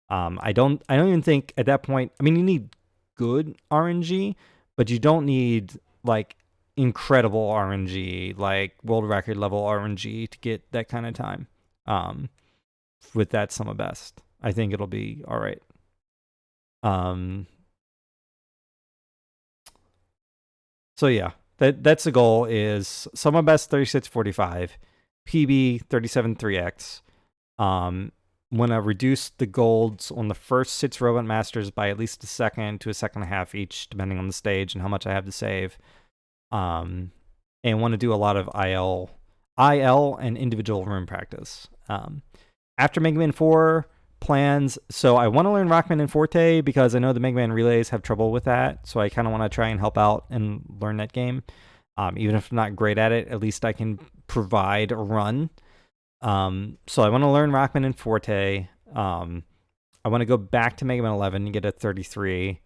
I don't even think at that point, I mean, you need good RNG, but you don't need like incredible RNG, like world record level RNG to get that kind of time. With that sum of best, I think it'll be all right. So yeah, that's the goal, is sum of best 36.45, PB 37.3x. Want to reduce the golds on the first 6 Robot Masters by at least a second to a second and a half each, depending on the stage and how much I have to save. And want to do a lot of IL and individual room practice. After Mega Man 4 plans, so I want to learn Rockman and Forte because I know the Mega Man Relays have trouble with that. So I kind of want to try and help out and learn that game. Even if I'm not great at it, at least I can provide a run. So I want to learn Rockman and Forte. I want to go back to Mega Man 11 and get a 33.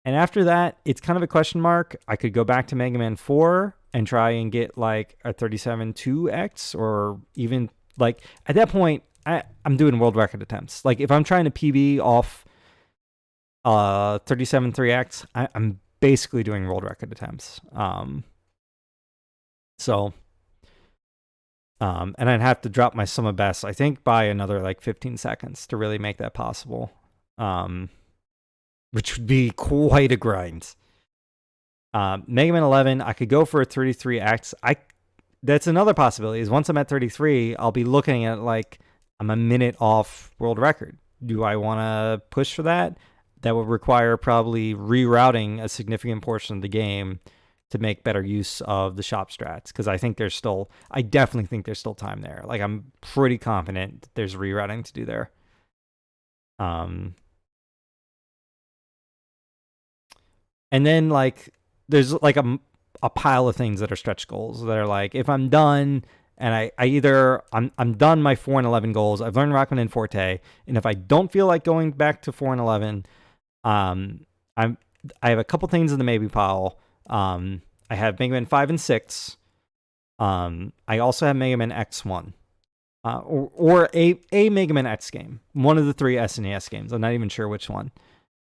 And after that, it's kind of a question mark. I could go back to Mega Man 4 and try and get like a 37.2x, or even like at that point, I'm doing world record attempts. Like if I'm trying to PB off 37.3x, I'm basically doing world record attempts. And I'd have to drop my sum of best, I think, by another like 15 seconds to really make that possible. Which would be quite a grind. Mega Man 11, I could go for a 33x. That's another possibility, is once I'm at 33, I'll be looking at like I'm a minute off world record. Do I want to push for that? That would require probably rerouting a significant portion of the game to make better use of the shop strats, because I definitely think there's still time there. Like I'm pretty confident that there's rerouting to do there. And then like there's like a pile of things that are stretch goals that are like, if I'm done and I'm done my 4 and 11 goals, I've learned Rockman and Forte, and if I don't feel like going back to 4 and 11, I have a couple things in the maybe pile. I have Mega Man 5 and 6. I also have Mega Man X1. Or a Mega Man X game. One of the 3 SNES games. I'm not even sure which one.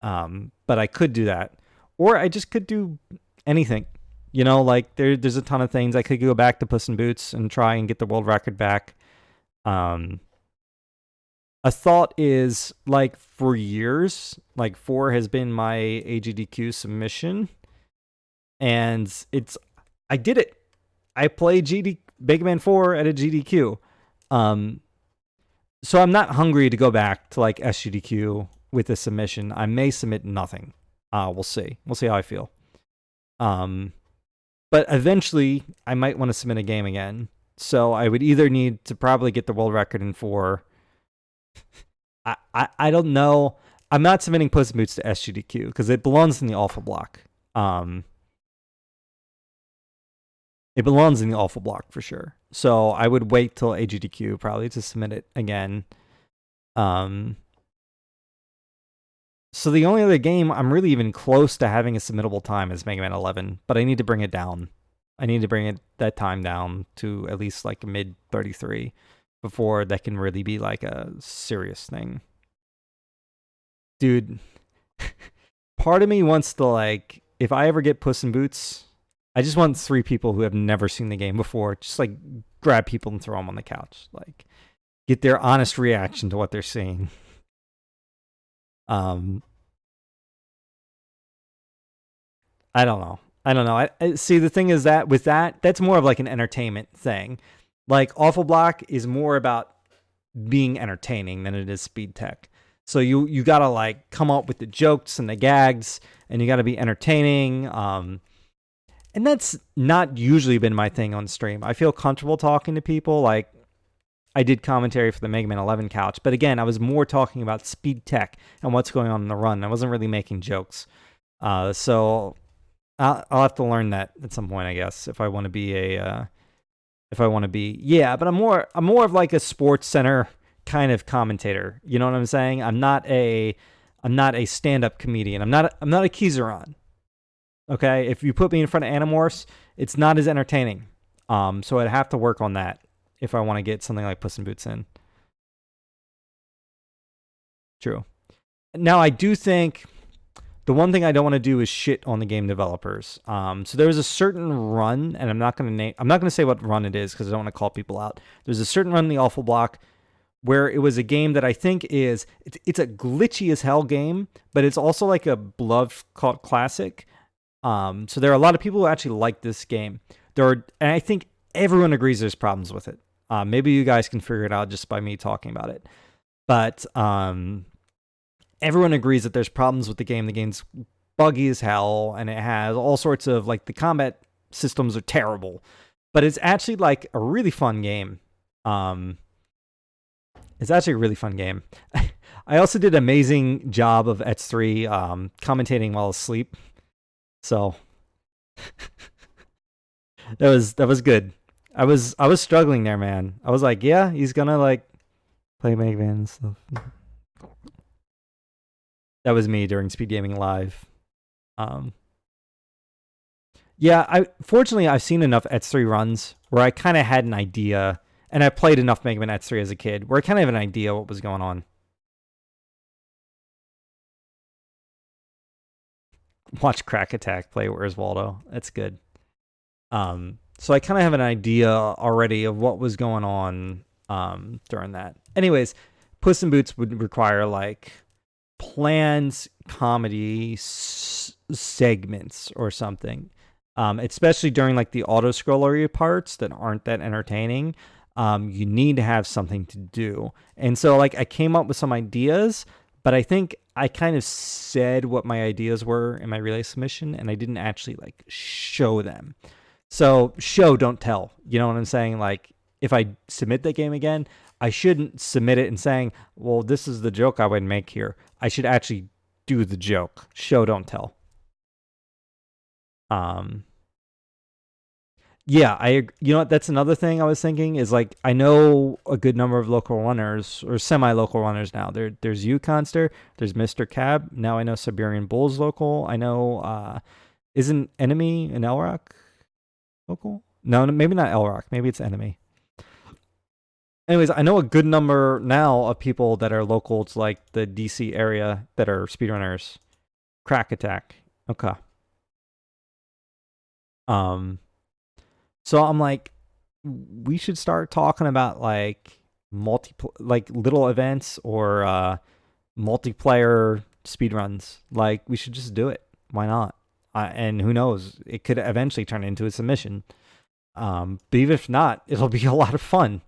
But I could do that. Or I just could do anything. You know, like there's a ton of things. I could go back to Puss in Boots and try and get the world record back. A thought is, like, for years, like 4 has been my AGDQ submission. And I did it. I played Mega Man 4 at a GDQ. So I'm not hungry to go back to like SGDQ with a submission. I may submit nothing. We'll see. We'll see how I feel. But eventually I might want to submit a game again. So I would either need to probably get the world record in 4. I don't know. I'm not submitting Puss in Boots to SGDQ because it belongs in the alpha block. It belongs in the alpha block for sure. So I would wait till AGDQ probably to submit it again. So the only other game I'm really even close to having a submittable time is Mega Man 11, but I need to bring it down. I need to bring that time down to at least like mid 33 before that can really be like a serious thing. Dude, part of me wants to, like, if I ever get Puss in Boots, I just want 3 people who have never seen the game before, just like grab people and throw them on the couch, like get their honest reaction to what they're seeing. I don't know. I see, the thing is that with that's more of like an entertainment thing. Like Awful Block is more about being entertaining than it is speed tech. So you gotta like come up with the jokes and the gags, and you gotta be entertaining. And that's not usually been my thing on stream. I feel comfortable talking to people. Like, I did commentary for the Mega Man 11 couch, but again, I was more talking about speed tech and what's going on in the run. I wasn't really making jokes. So I'll have to learn that at some point, I guess, if I want to be a if I want to be. Yeah, but I'm more of like a Sports Center kind of commentator. You know what I'm saying? I'm not a stand-up comedian. I'm not a Kizaron. Okay? If you put me in front of Animorphs, it's not as entertaining. So I'd have to work on that if I want to get something like Puss in Boots in. True. Now, I do think the one thing I don't want to do is shit on the game developers. So there was a certain run, and I'm not going to say what run it is because I don't want to call people out. There's a certain run in the Awful Block where it was a game that I think it's a glitchy as hell game, but it's also like a beloved cult classic. So there are a lot of people who actually like this game. And I think everyone agrees there's problems with it. Maybe you guys can figure it out just by me talking about it. But everyone agrees that there's problems with the game. The game's buggy as hell, and it has all sorts of, like, the combat systems are terrible. But it's actually, like, a really fun game. It's actually a really fun game. I also did an amazing job of ETS3 commentating while asleep. So that was good. I was struggling there, man. I was like, yeah, he's gonna like play Mega Man and stuff. That was me during Speed Gaming Live. Yeah, fortunately I've seen enough ETS3 runs where I kind of had an idea, and I played enough Mega Man ETS3 as a kid where I kind of have an idea what was going on. Watch Crack Attack play Where's Waldo. That's good. So I kind of have an idea already of what was going on during that. Anyways, Puss in Boots would require like planned comedy segments or something, especially during like the auto-scroller parts that aren't that entertaining. You need to have something to do. And so like I came up with some ideas, but I think I kind of said what my ideas were in my relay submission, and I didn't actually like show them. So show, don't tell. You know what I'm saying? Like if I submit that game again, I shouldn't submit it and saying, well, this is the joke I would make here. I should actually do the joke. Show, don't tell. Yeah, you know what? That's another thing I was thinking is like, I know a good number of local runners or semi-local runners now. There's Uconster, there's Mr. Cab. Now I know Siberian Bull's local. I know, isn't Enemy in El Rock local? No, maybe not El Rock. Maybe it's Enemy. Anyways, I know a good number now of people that are local to like the DC area that are speedrunners. Crack Attack. Okay. So I'm like, we should start talking about like like little events or multiplayer speedruns. Like we should just do it. Why not? And who knows? It could eventually turn into a submission. But even if not, it'll be a lot of fun.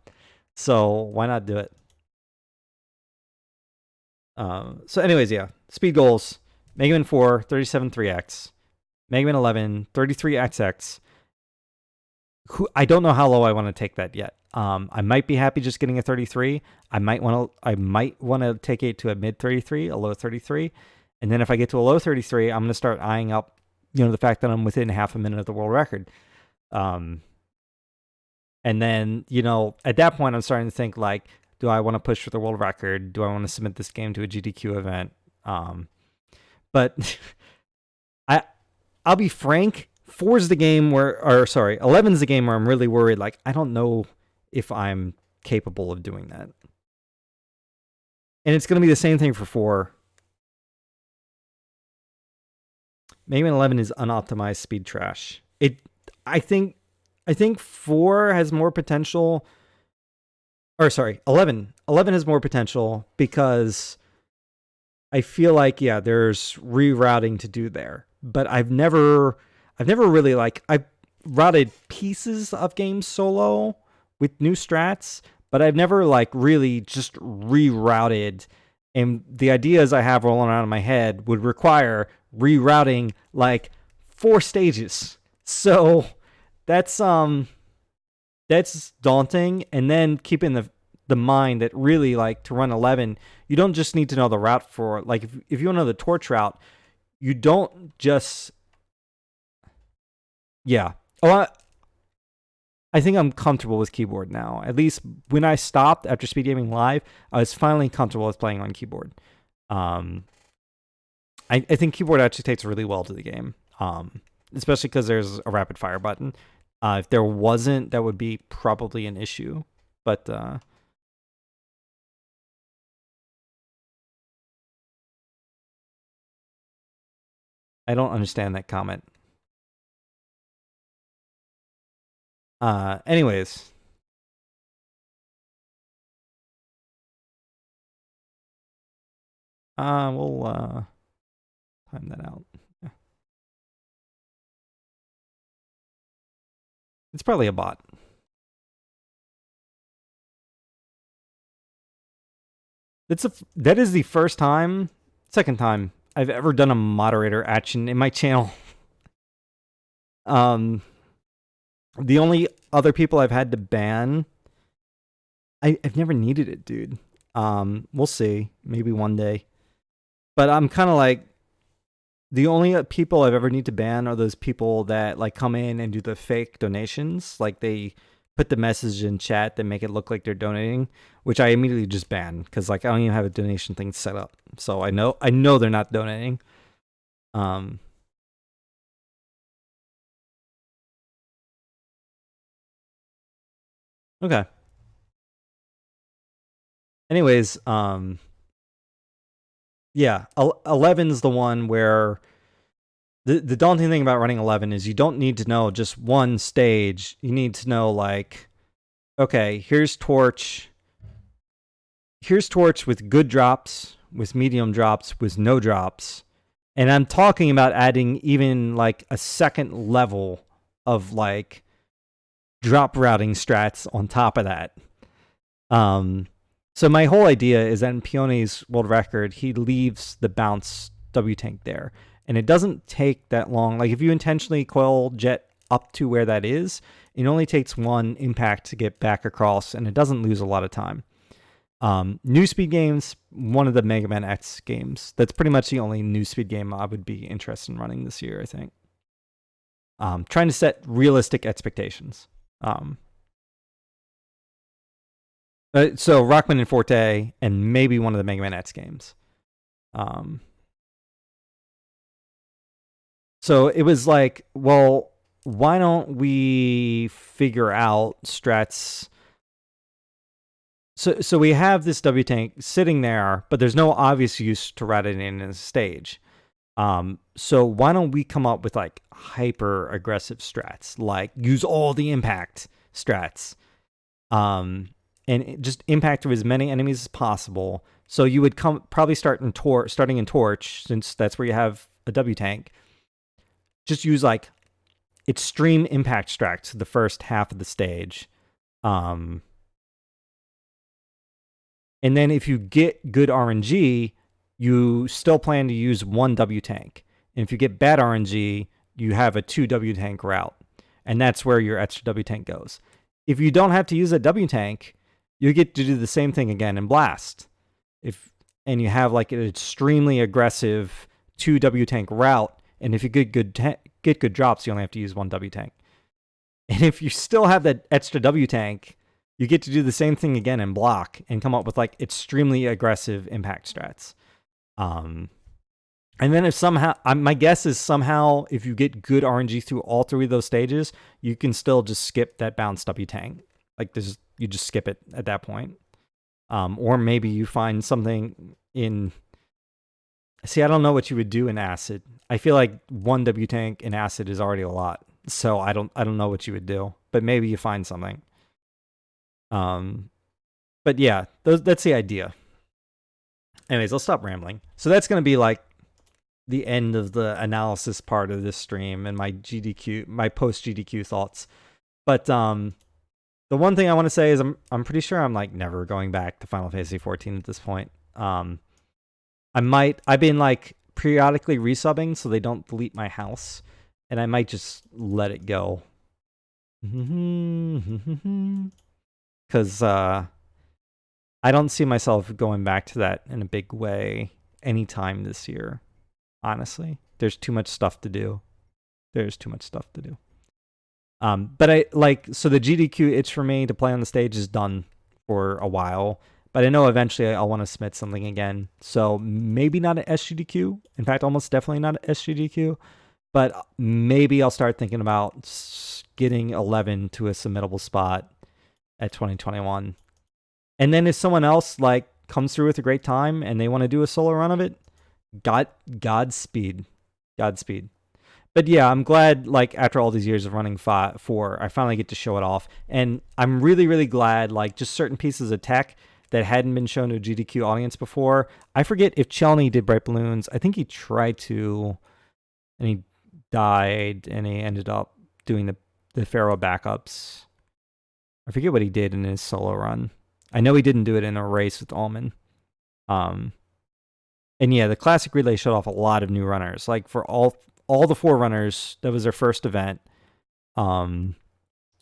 So why not do it? So anyways, yeah. Speed goals. Mega Man 4, 37 3X. Mega Man 11, 33XX. I don't know how low I want to take that yet. I might be happy just getting a 33. I might want to take it to a mid 33, a low 33. And then if I get to a low 33, I'm going to start eyeing up, the fact that I'm within half a minute of the world record. And then, at that point, I'm starting to think like, do I want to push for the world record? Do I want to submit this game to a GDQ event? But I'll be frank. 4's the game 11's the game where I'm really worried. Like, I don't know if I'm capable of doing that. And it's going to be the same thing for 4. Mega Man 11 is unoptimized speed trash. I think 4 has more potential. 11. 11 has more potential because I feel like, yeah, there's rerouting to do there. But I've never really I've routed pieces of games solo with new strats, but I've never really just rerouted. And the ideas I have rolling around in my head would require rerouting 4 stages. So that's daunting. And then keeping the mind that really to run 11, you don't just need to know the route for if you want to know the torch route, you don't just. Yeah. Oh, I think I'm comfortable with keyboard now. At least when I stopped after Speed Gaming Live, I was finally comfortable with playing on keyboard. I think keyboard actually takes really well to the game, especially because there's a rapid fire button. If there wasn't, that would be probably an issue. But I don't understand that comment. Anyways. We'll time that out. Yeah. It's probably a bot. That is the second time I've ever done a moderator action in my channel. The only other people I've had to ban, I've never needed it, dude. We'll see. Maybe one day. But I'm kind of like, the only people I've ever need to ban are those people that like come in and do the fake donations. Like they put the message in chat that make it look like they're donating, which I immediately just ban because like I don't even have a donation thing set up. So I know they're not donating. Okay. Anyways, yeah, 11's the one where the daunting thing about running 11 is you don't need to know just one stage. You need to know like, okay, here's Torch with good drops, with medium drops, with no drops. And I'm talking about adding even like a second level of like drop routing strats on top of that. So my whole idea is that in Peony's world record, he leaves the bounce W tank there. And it doesn't take that long. Like if you intentionally coil jet up to where that is, it only takes one impact to get back across, and it doesn't lose a lot of time. New Speed games, one of the Mega Man X games. That's pretty much the only New Speed game I would be interested in running this year, I think. Trying to set realistic expectations. So Rockman and Forte, and maybe one of the Mega Man X games. So it was like, well, why don't we figure out strats? So we have this W tank sitting there, but there's no obvious use to route it in a stage. So why don't we come up with like hyper aggressive strats, like use all the impact strats, and just impact through as many enemies as possible. So you would probably starting in Torch, since that's where you have a W tank. Just use like extreme impact strats the first half of the stage. And then if you get good RNG, you still plan to use one W tank. And if you get bad RNG, you have a 2 W tank route. And that's where your extra W tank goes. If you don't have to use a W tank, you get to do the same thing again in Blast. And you have like an extremely aggressive 2 W tank route. And if you get good drops, you only have to use one W tank. And if you still have that extra W tank, you get to do the same thing again in Block and come up with like extremely aggressive impact strats. And then if somehow, my guess is somehow if you get good RNG through all three of those stages, you can still just skip that bounce W tank. Like you just skip it at that point. Or maybe you find something in... See, I don't know what you would do in Acid. I feel like one W tank in Acid is already a lot. So I don't know what you would do. But maybe you find something. But yeah, that's the idea. Anyways, I'll stop rambling. So that's going to be like the end of the analysis part of this stream and my post GDQ thoughts. But the one thing I want to say is I'm pretty sure I'm like never going back to Final Fantasy 14 at this point. I've been like periodically resubbing so they don't delete my house, and I might just let it go. Because I don't see myself going back to that in a big way anytime this year. Honestly, there's too much stuff to do. But I like, so the GDQ itch for me to play on the stage is done for a while. But I know eventually I'll want to submit something again. So maybe not an SGDQ. In fact, almost definitely not an SGDQ. But maybe I'll start thinking about getting 11 to a submittable spot at 2021. And then if someone else like comes through with a great time and they want to do a solo run of it, Godspeed. But yeah, I'm glad, like, after all these years of running 4, I finally get to show it off. And I'm really, really glad, like, just certain pieces of tech that hadn't been shown to a GDQ audience before. I forget if Chelney did Bright Balloons. I think he tried to, and he died, and he ended up doing the Pharaoh backups. I forget what he did in his solo run. I know he didn't do it in a race with Almond. And yeah, the Classic Relay showed off a lot of new runners. Like, for all the 4 runners, that was their first event.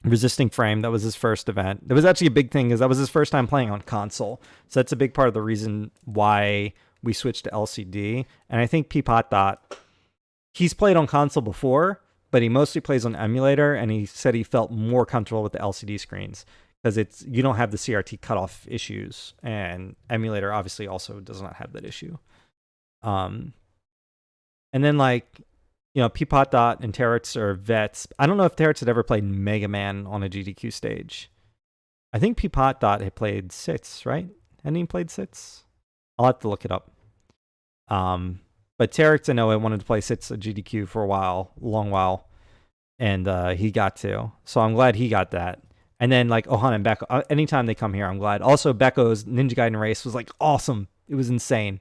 Resisting Frame, that was his first event. That was actually a big thing because that was his first time playing on console. So that's a big part of the reason why we switched to LCD. And I think Peapot he's played on console before, but he mostly plays on emulator, and he said he felt more comfortable with the LCD screens because you don't have the CRT cutoff issues, and emulator obviously also does not have that issue. And then, like, you know, Peapot and Terrence are vets. I don't know if Terrence had ever played Mega Man on a GDQ stage. I think Peapot had played Sits, right? Hadn't he played Sits? I'll have to look it up. But Terrence, I know, I wanted to play Sits at GDQ for a long while, and he got to. So I'm glad he got that. And then, like, Ohana and Becco, anytime they come here, I'm glad. Also, Becco's Ninja Gaiden race was, like, awesome. It was insane.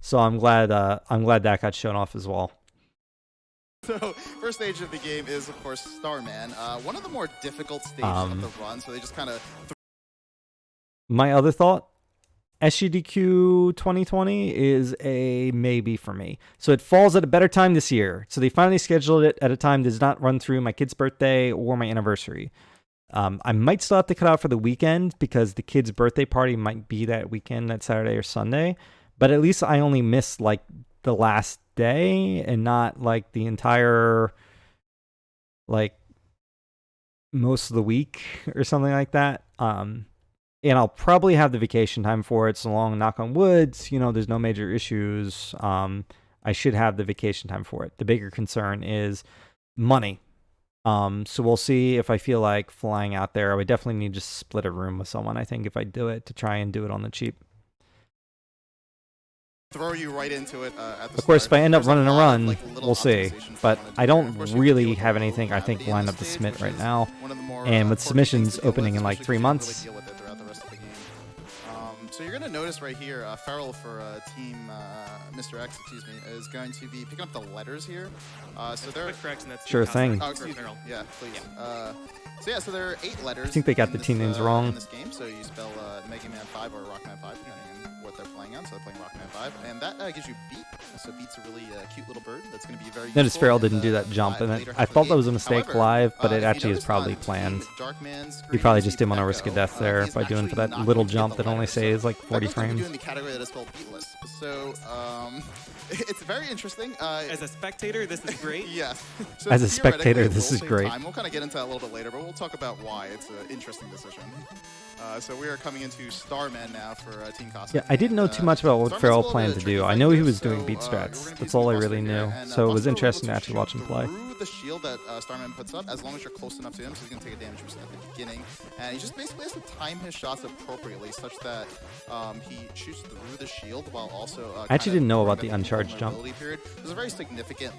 So I'm glad that got shown off as well. So, first stage of the game is, of course, Starman. One of the more difficult stages of the run, so they just kind of... My other thought, SGDQ 2020 is a maybe for me. So it falls at a better time this year. So they finally scheduled it at a time that does not run through my kid's birthday or my anniversary. I might still have to cut out for the weekend because the kid's birthday party might be that weekend, that Saturday or Sunday. But at least I only missed, like, the last day and not, like, the entire, like, most of the week or something like that. And I'll probably have the vacation time for it, so long, knock on wood, you know, there's no major issues. I should have the vacation time for it. The bigger concern is money. So we'll see if I feel like flying out there. I would definitely need to split a room with someone, I think, if I do it, to try and do it on the cheap. Throw you right into it at the Of course, start. if I end up There's a running a lot of, run, like, little we'll see. optimizations But you wanna I do. don't Of course, you can really deal have with anything, I think, gravity in lined this up to stage, submit which right is now. one of the more, And with important submissions things to deal opening with, in, like, especially 3 if you months. really deal with it throughout the rest of the game. So you're going to notice right here, Farrell for team Mr. X, is going to be picking up the letters here. So they're... Quick correction, that's Sure Team thing. Cossack Oh, for excuse me. Farrell. Yeah, please. So there are 8 letters. I think they got in the this, team names wrong. in this game. So you spell Mega Man 5 or Rockman 5, depending on what they're playing on. So they're playing Rockman 5, and that gives you Beat. So Beat's a really cute little bird that's going to be very. Notice useful Farrell in didn't do the that jump, and later I half of thought the that was a game. mistake However, live, but if it you actually is notice probably on planned. Team Darkman's He probably screen, just didn't want to Becco, risk a death there he's by doing actually for that not little going to get jump the that only letters. So saves like 40 Becco's gonna be frames. doing the category that is called Beatless. So it's very interesting. As a spectator, this is great. Yeah. So As a theoretically, spectator, it this will is save great. time. We'll kind of get into that a little bit later, but we'll talk about why it's an interesting decision. So we are coming into Starman now for Team Cossack. Yeah, I didn't know too much about what Starman's Farrell a little planned bit to tricky do. I fight know he here, was doing so, beat we're strats. gonna be That's using all I Buster really here, knew. and, So it was Buster will interesting to able actually watch him shoot play. through the shield that Starman puts up, as long as you're close enough to him, so he's going to take a damage boost at the beginning. And he just basically has to time his shots appropriately, such that he shoots through the shield while also. I actually didn't know about the during uncharged jump. vulnerability period. There's a very significant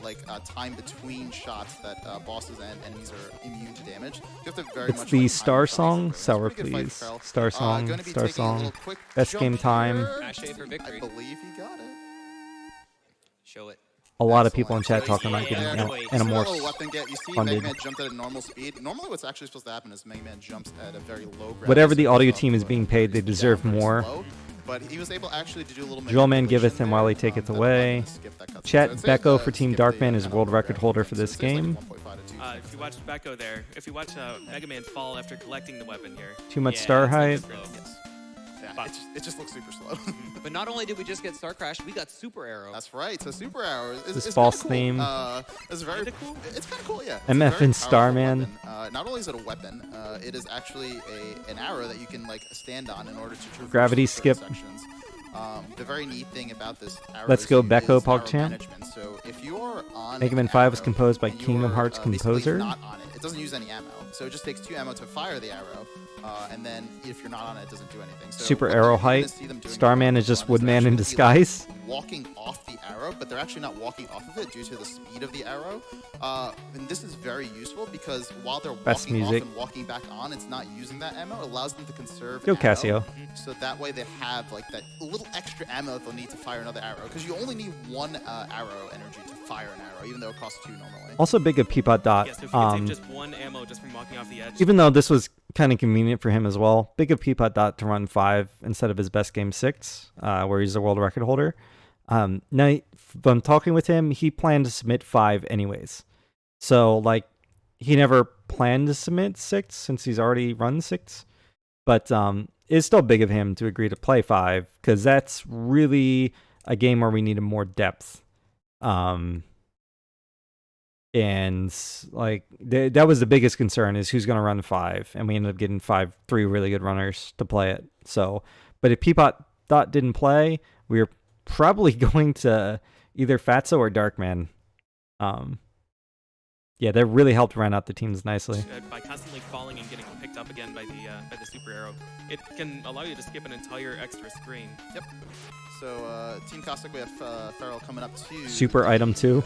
time between shots that bosses and enemies are immune to damage. You have to very It's much the time Star your shots Song, appropriately. Sour It's a pretty good fight Please. for Farrell. Star Song, Gonna be Star taking a little Song. quick Best jump game time. here. Ashe for victory. I believe he got it. Show it. A lot of people in chat Excellent. talking about getting Yeah, You see that little Animorphs. weapon get. You see funded. Mega Man jumped at a normal speed. Normally what's actually supposed to happen is Mega Man jumps at a very low gravity. Whatever the so audio he's team is up, being paid, they he's deserve down very more. slow, but he was able actually to do a little Jewel Man manipulation giveth and while he there, taketh that away. allowed him to skip that cutscene. Chet So I'd say Becco that for Team skip the, Darkman is kind of world record graphic holder for so this it's like game. 1.5 to 2. If you watch Becco there, if you watch Mega Man fall after collecting the weapon here. Too much yeah, star it's like height. this low. Yes. Yeah, It just looks super slow. But not only did we just get Star Crash, we got Super Arrow. That's right. So Super Arrow is This it's false kinda cool. theme. It's very cool. It's kind of cool, yeah. It's MF a very and powerful Starman. weapon. Not only is it a weapon, it is actually an arrow that you can like stand on in order to traverse Gravity certain skip. sections. The very neat thing about this arrow Let's is go is Becco arrow PogChamp. management. So if you're on Mega Man an 5 was arrow composed by and Kingdom you're, Hearts basically composer. not on it, it doesn't use any ammo. So it just takes 2 ammo to fire the arrow. And then if you're not on it, it doesn't do anything. So Super what arrow you're gonna height. see them doing Starman in is just Round 1 Woodman they're in actually, like, disguise. walking off the arrow, but they're actually not walking off of it due to the speed of the arrow. And this is very useful because while they're Best walking music. off and walking back on, it's not using that ammo. It allows them to conserve Go ammo. Casio. So that way they have like that little extra ammo that they'll need to fire another arrow. Because you only need 1 arrow energy to fire an arrow, even though it costs 2 normally. Also big of Peapod Dot. Yeah, so if you can save just 1 ammo just from walking off the edge. Even though this was kind of convenient for him as well, big of Peapod Dot to run 5 instead of his best game 6, where he's the world record holder. Now, from talking with him, he planned to submit 5 anyways. So, like, he never planned to submit 6 since he's already run 6. But it's still big of him to agree to play 5 because that's really a game where we needed more depth. And like that was the biggest concern is who's going to run 5, and we ended up getting 3 really good runners to play it. So, but if Peapod Dot didn't play, we were probably going to either Fatso or Darkman. Yeah, that really helped round out the teams nicely. By constantly falling and getting picked up again by the super arrow, it can allow you to skip an entire extra screen. Yep. So Team Cossack, we have Farrell coming up to Super item 2.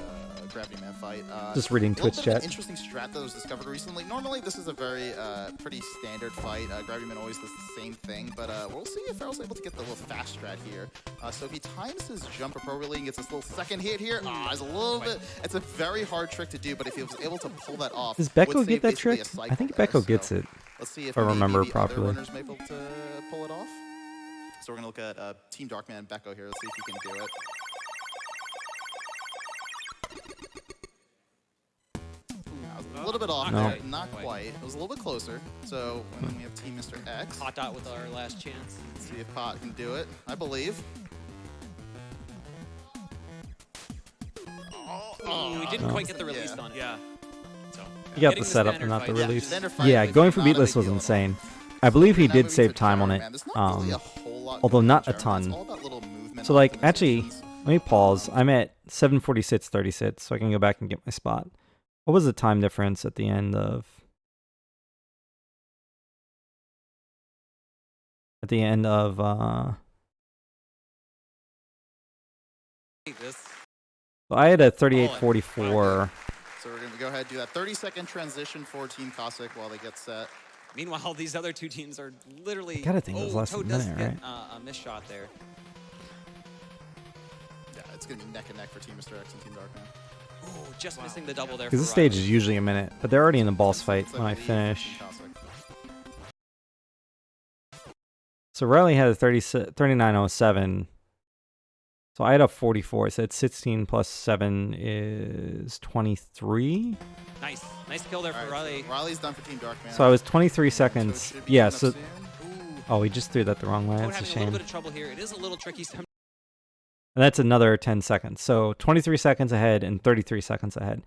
Gravity Man fight. Just reading a little Twitch bit of chat. an interesting strat that was discovered recently. Normally, this is a very pretty standard fight. Gravity Man always does the same thing, but we'll see if Farrell's able to get the little fast strat here. So if he times his jump appropriately and gets this little second hit here, it's a little bit. It's a very hard trick to do, but if he was able to pull that off, Does would Becco save get that basically a trick? cycle I think there. Becco gets So it. Let's see if I remember maybe the other properly. runners may be able to pull it off. So we're gonna look at Team Darkman Becco here. Let's see if he can do it. A little bit off No. there, not quite. It was a little bit closer. So and then we have Team Mr. X. Hot Dot with our last chance. Let's see if Pot can do it. I believe. We didn't No. quite get the release Yeah. on it. Yeah. So He got Getting the the setup standard and not the fight. Yeah, release. standard fight, Yeah, like, going for not a beatless big was deal at all. insane. I believe he Now did moving save to time on Gyro it. Man. There's not really a Um, whole lot although going not on a Gyro Man. It's ton. all about little movement So like actually, optimizations. let me pause. I'm at 746 36, so I can go back and get my spot. What was the time difference at the end of? At the end of This. so I had a 38:44. So we're going to go ahead and do that 30-second transition for Team Cossack while they get set. Meanwhile, these other two teams are literally. I gotta think it was less Toad than a does minute, get, a miss shot there. Yeah, it's going to be neck and neck for Team Mr. X and Team Darkman. Oh, just missing the double there. Because for this stage Riley. is usually a minute, but they're already in the boss fight It's like when I lead for finish. Team Cossack. So Riley had a 39:07. So I had a 44. So it's 16 plus 7 is 23. Nice kill there All for right, Riley. so Riley's done for Team Darkman. So I was 23 Toad seconds. should be Yeah, coming so up soon. Ooh, oh, we just threw that the wrong way. Toad That's a having a little shame. bit of trouble here. It is a little tricky. And that's another 10 seconds. So 23 seconds ahead and 33 seconds ahead.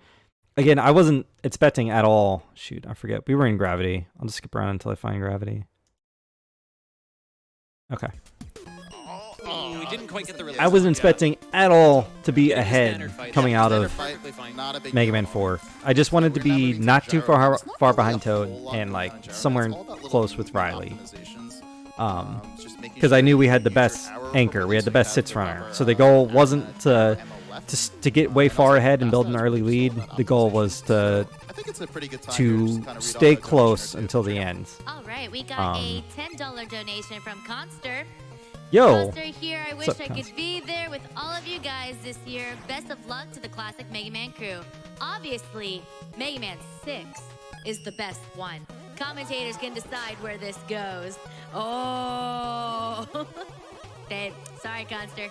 Again, I wasn't expecting at all. Shoot, I forget. We were in gravity. I'll just skip around until I find gravity. Okay. We didn't quite get the release. I wasn't expecting at all to be Getting the ahead standard fight. coming Yeah, out standard of fight, perfectly fine. Not a big Mega deal Man at all. 4. I just wanted to We're now be moving to not too Gyro Man. far There's not far really a behind whole Toad lot and going like on in Gyro Man. somewhere It's all about little close with movement Riley. optimizations. Just making Because sure I knew that we you had the use your best arrow anchor. We had the appropriately best so you sits have runner. proper, So the goal wasn't ammo to left. to get way And far also ahead and fast build an dodge early boost, lead. all that The goal was to I think it's a pretty good time here just to kinda read off stay that donation close or two. until the end. All right, we got Um, a $10 donation from Conster. Yo, Conster here, I wish up, I Conster? could be there with all of you guys this year. Best of luck to the classic Mega Man crew. Obviously, Mega Man 6 is the best one. Commentators can decide where this goes. Oh, babe, sorry, Conster.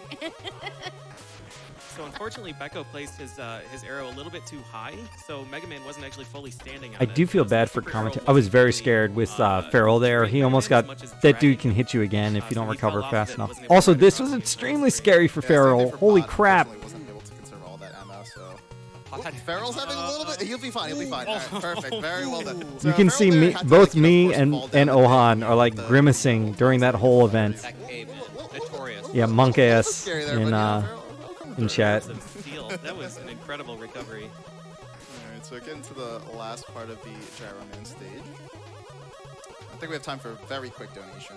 So unfortunately, Becco placed his arrow a little bit too high, so Mega Man wasn't actually fully standing on I it. do feel So bad the for super arrow commentary. I was wasn't very really, scared with Farrell there. He doing almost as got much as that dude dragging. can hit you again if you So don't he recover fell off fast of it, enough. wasn't able to Also, run this across was the extremely screen. scary for Yeah, same thing Farrell. for Holy Bot, crap! unfortunately wasn't able to conserve all that ammo, so. Hot Tide- Farrell's having a little bit. He'll be fine. He'll be fine. All right, perfect. Very well done. So You can Farrell see there me, had to, both like, me of course, and fall down a bit Ohan are like with the- grimacing during that whole event. That cave, man. Notorious. Yeah, monk ass Scary there, but, in yeah, Farrell coming in through. chat. Some steel. That was an incredible recovery. All right, so getting to the last part of the Gyro Man stage. I think we have time for a very quick donation.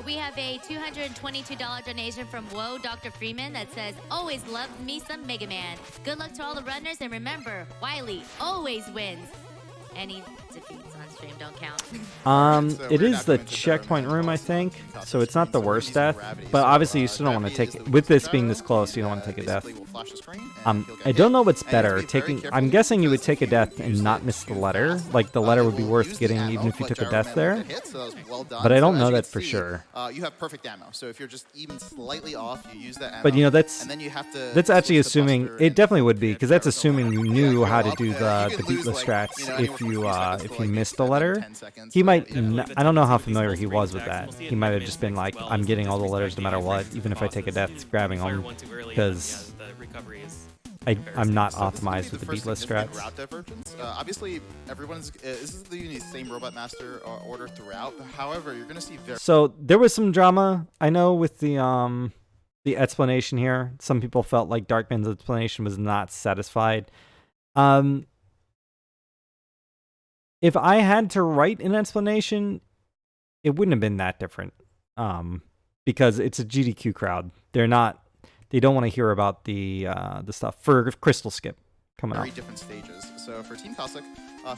We have a $222 donation from Whoa Dr. Freeman that says, always loved me some Mega Man. Good luck to all the runners, and remember, Wily always wins. Any defeats on stream don't count. So It we're is not the going to checkpoint Gyro Man room, I also think. in So it's not the so we're worst using death, gravity. but So, obviously you still don't want to gravity take is it. the With weakest this being gyro, this close, you don't and, want to take a death. basically will flash the screen and he'll get I don't know hit. what's And you have to better. be very Taking, careful I'm guessing you would because take a if you death and use not it miss the too letter. fast, Like the letter it would be will worth use the getting ammo, even if you but took a Gyro death Man there. won't get hit, so that was well done. But I So don't as know you that can for see, sure. You have perfect ammo, so if you're just even slightly off, you use that ammo. But you know that's and then you have to that's actually switch to assuming Buster it and definitely would be get because that's Gyro assuming you Coma. knew Yeah, how go to up. do You the can lose, beatless like, strats you know, anywhere if from you 3 seconds to, if you like, missed the 10 letter. seconds. He So might. yeah, Definitely I don't know how the tendency familiar with he these was full with screen that. attacks, and we'll see He it in might have Mega just Man been 6 like, as well, I'm is getting the all the letters no matter disrespect what, the even if I take a bosses. death, grabbing Fire them one too early, because the recovery is I'm not So this is gonna be optimized with the first beatless significant strats. route divergence. Obviously, everyone's this is the same Robot Master order throughout. However, you're gonna see very So there was some drama, I know, with the explanation here. Some people felt like Darkman's explanation was not satisfied. If I had to write an explanation, it wouldn't have been that different. Because it's a GDQ crowd. They don't want to hear about the stuff for Crystal Skip coming up. very different stages. So for Team Cossack,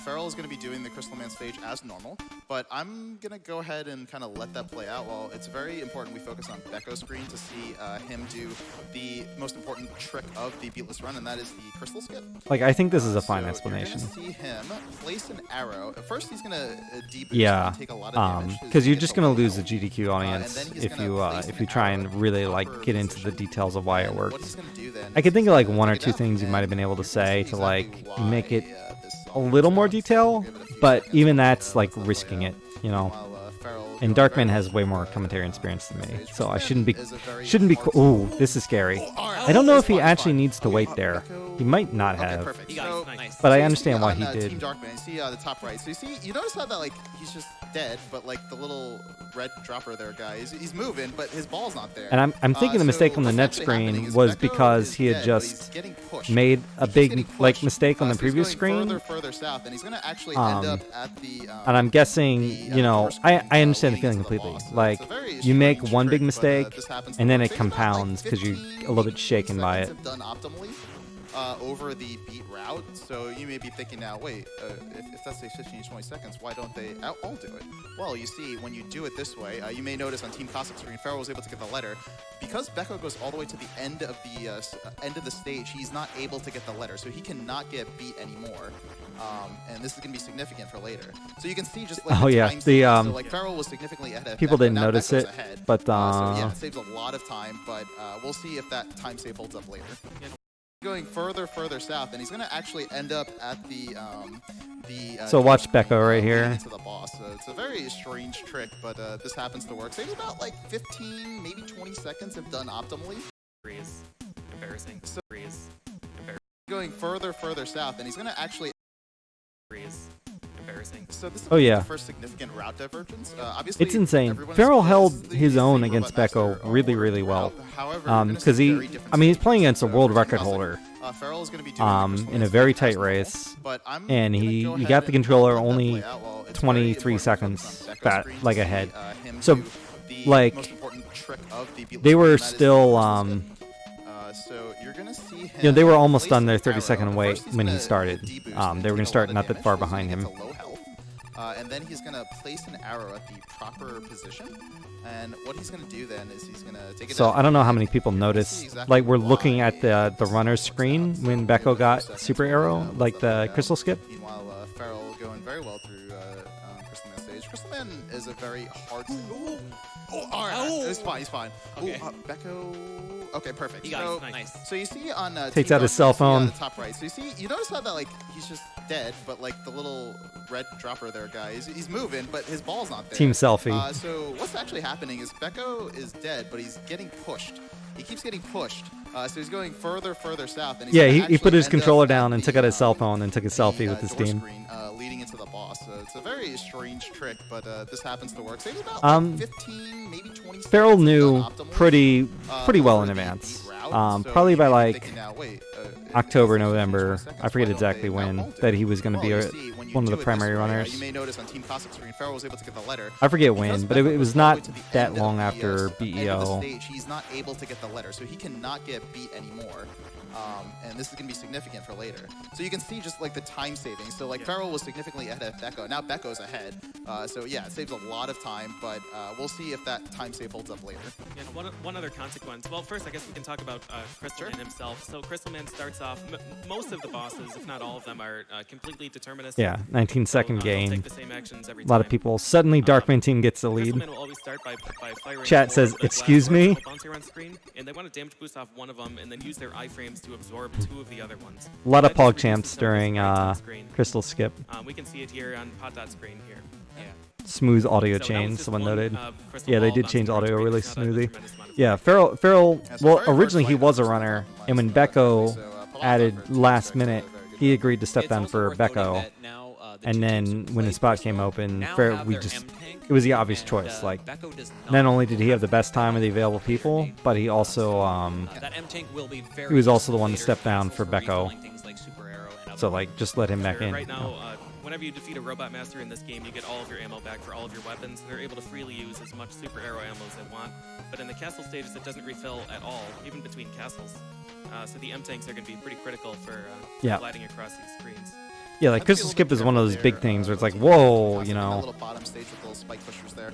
Farrell is going to be doing the Crystal Man stage as normal, but I'm going to go ahead and kind of let that play out. Well, it's very important we focus on Becco's screen to see him do the most important trick of the beatless run, and that is the Crystal Skip. Like, I think this is a fine So explanation. You're going to see him place an arrow. At first, he's going to deboost Yeah, and take a lot of damage. because you're He just gets a gonna low lose the health. GDQ And audience then he's if gonna you place if an you try arrow and at the really like proper get into the position. details of why it And works. what he's gonna do then I could think of is, like one or take it two out, things you might have been and able to you're say gonna to see like exactly make it why, this a song little is more out. So detail, we'll give it a few but seconds even to that's like let that play risking out. it, you know. While, Farrell And going Darkman very has well way through, more commentary experience than me, stage. so I Crystal shouldn't be Man is a very Ooh, hard- this is scary. All right. I don't know It's if he fine, it's actually fine. needs to wait Oh, there. Becco- He might not Okay, have. perfect. You got So- it. Nice. But I so you understand see why on, he Team did. Darkman, you see the top right. So you notice how that like he's just dead, but like the little red dropper there guy, he's moving, but his ball's not there. And I'm thinking the mistake on the what's net actually happening screen is was Becco because is he had dead, but he's just getting pushed. made a He's big getting like pushed. mistake on the So he's previous going screen. further south, and he's going to actually end up at the. And I'm guessing, the, you know, door screen, I understand the leading feeling to the completely. boss. So Like, it's a very you make strange one big trick, but, mistake, this happens to and then work. it Maybe about, like, compounds because you're a little bit 15 shaken by it. seconds have done optimally over the beat route. So you may be thinking now, wait, if that takes 15 to 20 seconds, why don't they all do it? Well, you see, when you do it this way, you may notice on Team Cossack's screen, Farrell was able to get the letter. Because Becco goes all the way to the end of the stage, he's not able to get the letter, so he cannot get beat anymore. And this is going to be significant for later. So you can see just like Oh, the yeah, time the, savings. So like Farrell was significantly ahead of people Becco. didn't Now notice Becco's it, ahead. but, So yeah, it saves a lot of time, but we'll see if that time save holds up later. Going further south, and he's going to actually end up at the So watch Becco right leading here. into the boss. So it's a very strange trick, but this happens to work. Saves about like 15, maybe 20 seconds if done optimally. is embarrassing. So- Is Going further south, and he's going to actually. is embarrassing. So this is Oh, yeah. the first significant route divergence. Obviously, It's insane. everyone Farrell is held the his own same against Robot Becco Master, really, order really well. throughout. However, you're gonna Because see he, very different I mean, he's playing against a stages. world For Team record Cossack, holder. Farrell is going to be doing the In a Crystal very Man tight as normal, race, but I'm and gonna he go got ahead the and controller let that only play out. Well, it's 23 very important to seconds focus on Becco's back, screen like to see, ahead. him So, do the like, most important trick of the Beatles they run, were and that is the still, Crystal Skip. So you're gonna see him. you know, they were almost place done their an 30-second arrow. wait First, he's when he gonna started. deboost They and were going take to a start lot of not that damage far because behind he him. gets a low health. And then he's gonna place an arrow at the proper position. And what he's gonna do then is he's gonna take it So down. I don't know how many people See noticed. exactly Like, we're looking why at the this runner's works screen out. So when maybe Becco got 4 seconds super will arrow, let like that the play out. crystal skip. Meanwhile, Farrell going very well through Crystal Man stage. Crystal Man is a very hard... Oh, all right. It's fine. He's fine. Okay. Becco... Okay, perfect. You got it. Nice. So you see on... Takes Team out his Dark, cell you see phone. on the top right. So you notice how that, like, he's just dead, but, like, the little red dropper there guy, he's moving, but his ball's not there. Team selfie. So what's actually happening is Becco is dead, but he's getting pushed. He keeps getting pushed. So he's going further south. And he's Yeah, gonna he actually put his end controller up down at and took out his cell phone and took a selfie with his door team. Screen, leading into the boss. So it's a very strange trick, but this happens to work. So it's about 15, maybe 20 Farrell seconds knew done optimally, pretty well for in the advance. route. So Probably you by may be like thinking now, wait, October, it's 15, 20 November. seconds, I forget why don't exactly they when malmult it? that he was going to Well, be you see, when you one of do the it primary this way, runners. You may notice on Team Cossack screen, Farrell was able to get the letter. I forget Because when, but Becco it was all the way not to the that end of long the after end of the BEO. stage, he's not able to get the letter, so he cannot get beat anymore. And this is going to be significant for later. So you can see just like the time saving. So like Farrell was significantly ahead of Becco. Now Becco's ahead. So yeah, it saves a lot of time, but we'll see if that time save holds up later. And one other consequence. Well, first, I guess we can talk about Crystal Man himself. So Crystal Man starts off, most of the bosses, if not all of them, are completely deterministic. Yeah, 19-second So, they'll gain. take the same actions every A lot of time. people. Suddenly, Darkman team gets the Crystal lead. Man will always start by firing Chat says, the glass "Excuse orbs me?" that bounce around screen, and they want to damage boost off one of them, and then use their iframes to absorb two of the other ones. A lot of That just pog reduces champs some during risk rates on screen. Crystal Skip. We can see it here on Pot.dot screen here. Smooth audio So that was change, just someone one, noted. crystal Yeah, they ball did bouncing change around audio screen. really It's not a smoothly. tremendous amount of Yeah, effect. Farrell, Yeah, so well, very hard originally to he fight was a those, runner, so, and when Paul Becco Alfred, so, added Paul last Alfred, minute, very good he job. agreed to step It's down also for worth noting Becco. that now, the And two then teams who when his played spot Crystal came open, now Farrell, have we their just M-Tank, it was the obvious and, choice. Like, Becco does not only did he have the best time of the available people, but he also that M-Tank will be very he was also the one to later step down for castles Becco. refilling things like Super Arrow and So other like, just let him back Sure, in. right now, whenever you defeat a Robot Master in this game, you get all of your ammo back for all of your weapons. They're able to freely use as much Super Arrow ammo as they want. But in the castle stages, it doesn't refill at all, even between castles. So the M-Tanks are going to be pretty critical for gliding across these screens. Yeah, like I'd be a Crystal little Skip bit is one of those careful big there, things where it's like, with whoa, Cossack you in that know. little bottom stage with little spike pushers there.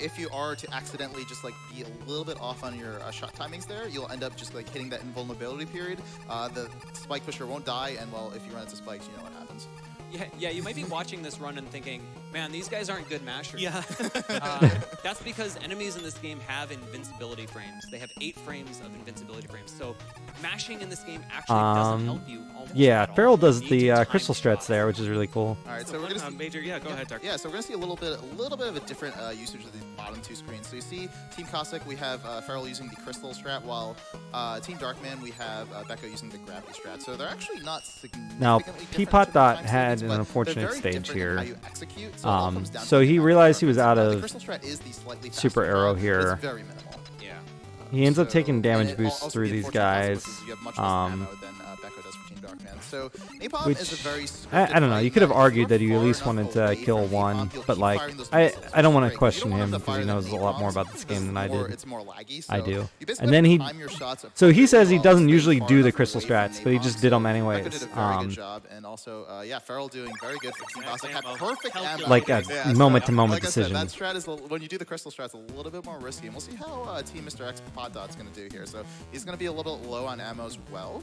If you are to accidentally just like be a little bit off on your shot timings there, you'll end up just like hitting that invulnerability period. The spike pusher won't die, and well, if you run into spikes, you know what happens. Yeah, you might be watching this run and thinking, man, these guys aren't good mashers. Yeah. That's because enemies in this game have invincibility frames. They have 8 frames of invincibility frames. So mashing in this game actually doesn't help you almost Yeah, at all. Farrell does You need to the time crystal the strats shots. there, which is really cool. All right, so So we're gonna one see. Major, yeah, go ahead, Dark. Yeah, so we're gonna see a little bit of a different usage of these bottom two screens. So you see, Team Cossack, we have Farrell using the crystal strat, while Team Darkman, we have Becco using the gravity strat. So they're actually not significantly Now, different in Peapot terms of Dot time had savings, an but unfortunate they're very stage different in here. how you execute, so it all comes down to So the he amount of realized he was targets. out The of crystal strat is the slightly Super faster Arrow strat, but here. It's very minimal. Yeah. He ends up So- taking damage and boosts also through the these unfortunate guys. consequence is you have much less ammo than Becco does for Team Darkman. So Napalm Which is a very I don't know. You could have argued that you at far least enough wanted to away kill from one, Napalm, you'll but keep like firing those I missiles, I don't which want is to great. question You don't him have to because he fire knows them a lot more Napalms about this game than I because did. It's more laggy. I So do. you basically And then have he to time your shots so he says he appropriately doesn't while usually staying do far the enough crystal away from strats, but he Napalm. just did them So Becco anyways. did a very good job, and also yeah, Farrell doing very good for Team Cossack. Had ammo. perfect Calculated. ammo. Like a Yeah, moment-to-moment like I said, decision. that strat is when you do the crystal strat, it's a little bit more risky, and we'll see how Team Mr. X Pod Dot's going to do here. So he's going to be a little bit low on ammo as well.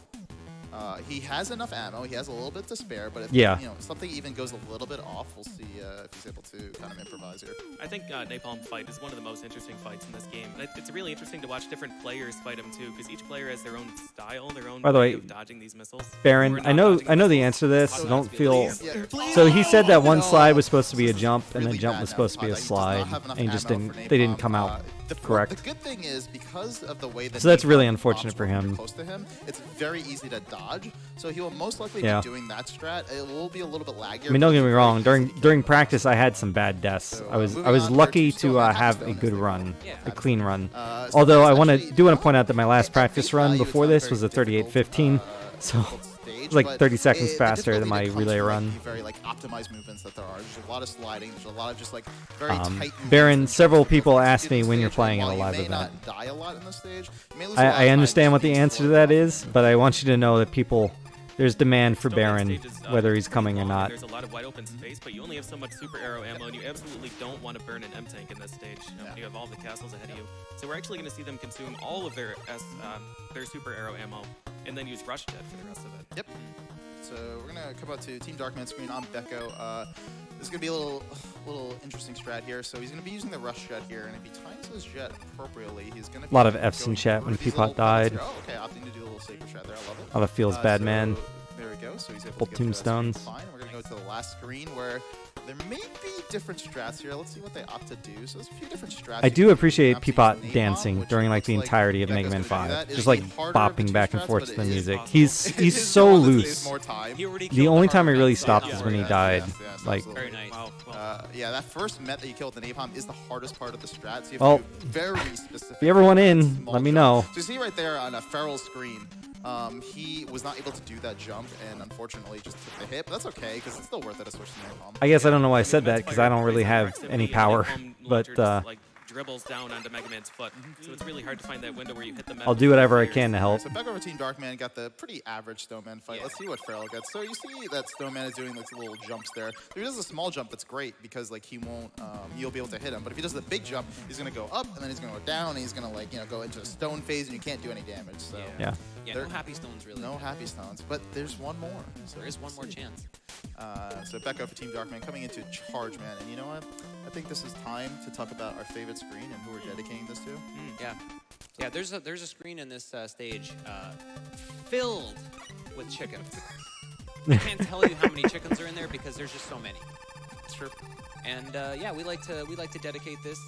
He has enough ammo. He has a little bit to spare, but if Yeah. something even goes a little bit off, we'll see if he's able to kind of improvise here. I think Napalm fight is one of the most interesting fights in this game. It's really interesting to watch different players fight him too, because each player has their own style, their own By the way, of dodging these missiles. Baron, We're I not know dodging I know the missiles. answer to this. Hot Don't dogs, feel please. So he said that one No. slide was supposed to be a jump, and Really the jump bad was now supposed to be a Pod Dot. He does not slide, have enough and he just ammo didn't. for They didn't Napalm. come out correct. The good thing is because of the way that So that's really Napalm unfortunate bombs for when you're him. Close to him, it's very easy to dodge. So he will most likely Yeah. be doing that strat. It will be a little bit laggier. I mean, don't but get me it's wrong. very easy to During kill. practice, I had some bad deaths. So, I was moving on, lucky Virtue still to has have a Stone, good so run, Yeah. a clean run. So Although that's I want actually to not- point out that my last at practice face run value, it's before not this very was a difficult, 38:15, so difficult stage, it's like but 30 seconds the faster than difficulty my that comes relay from, like, run. the very like optimized movements that there are. There's a lot of sliding. There's a lot of just like very tight movements Baron, and several tricks that people go ask through me the when you're stage, playing and in a while live you may event. not die a lot in the stage, you may lose a lot of I time understand what the being answer to forward that off. is, but I want you to know that there's demand for Stone Man Baron, stages, whether he's pretty coming or long, not. There's a lot of wide open space, but you only have so much super arrow ammo, and you absolutely don't want to burn an M-Tank in this stage. You have all the castles ahead of you. So we're actually going to see them consume all of their super arrow ammo, and then use Rush Jet for the rest of it. Yep. So we're gonna come out to Team Darkman screen on Becco. This is gonna be a little interesting strat here. So he's gonna be using the rush jet here, and if he times his jet appropriately, he's gonna be A lot of F's in going chat through when these Peapod little pellets died. here. Oh, okay, opting to do a little safer strat there. I love it. A lot of feels bad, So man. there we go. So he's able Both to get through that screen tombstones. fine. We're gonna go to the last screen where there may be different strats here. Let's see what they opt to do. So there's a few different strats. I you do can appreciate do. Peapod Napalm, dancing which during like looks the entirety of Mega Becco's Man gonna do 5, that. just Is like the harder of the bopping two back and strats, forth but to the it is music. possible. He's It is so doable, it loose. saves more time. He already The killed only the time he hard really guys, so stopped yeah. is when he Yes, died. yes, yes, Like, absolutely. Very nice. Well, Yeah, that first met that you killed with the napalm is the hardest part of the strat. So you have Well, to do very specific. if you ever want in, small let me jump. know. So you see right there on a Feral's screen, he was not able to do that jump and unfortunately just took the hit. But that's okay because it's still worth it to switch to napalm. I guess I don't know why I mean, said that that's because why I don't your really have proximity any and power. napalm But launcher just, like, dribbles down onto Mega Man's foot. So it's really hard to find that window where you hit the metal. I'll do whatever I with can to help. So back over Team Darkman got the pretty average Snowman fight. Let's see what Feral gets. So you see that Snowman is doing like little jumps there. If he does a small jump, that's great because like he won't, you'll be able to hit him. But if he does the big jump, he's gonna go up and then he's gonna go down and he's gonna like go into a stone phase and you can't do any damage. So Yeah. Yeah, There- no happy stones really. no happy stones. But there's one more. So There is one more let's see. chance. So Becco for Team Darkman coming into Charge Man, and you know what? I think this is time to talk about our favorite screen and who we're dedicating this to. Yeah, yeah. There's a screen in this stage filled with chickens. I can't tell you how many chickens are in there because there's just so many. Sure. And yeah, we like to dedicate these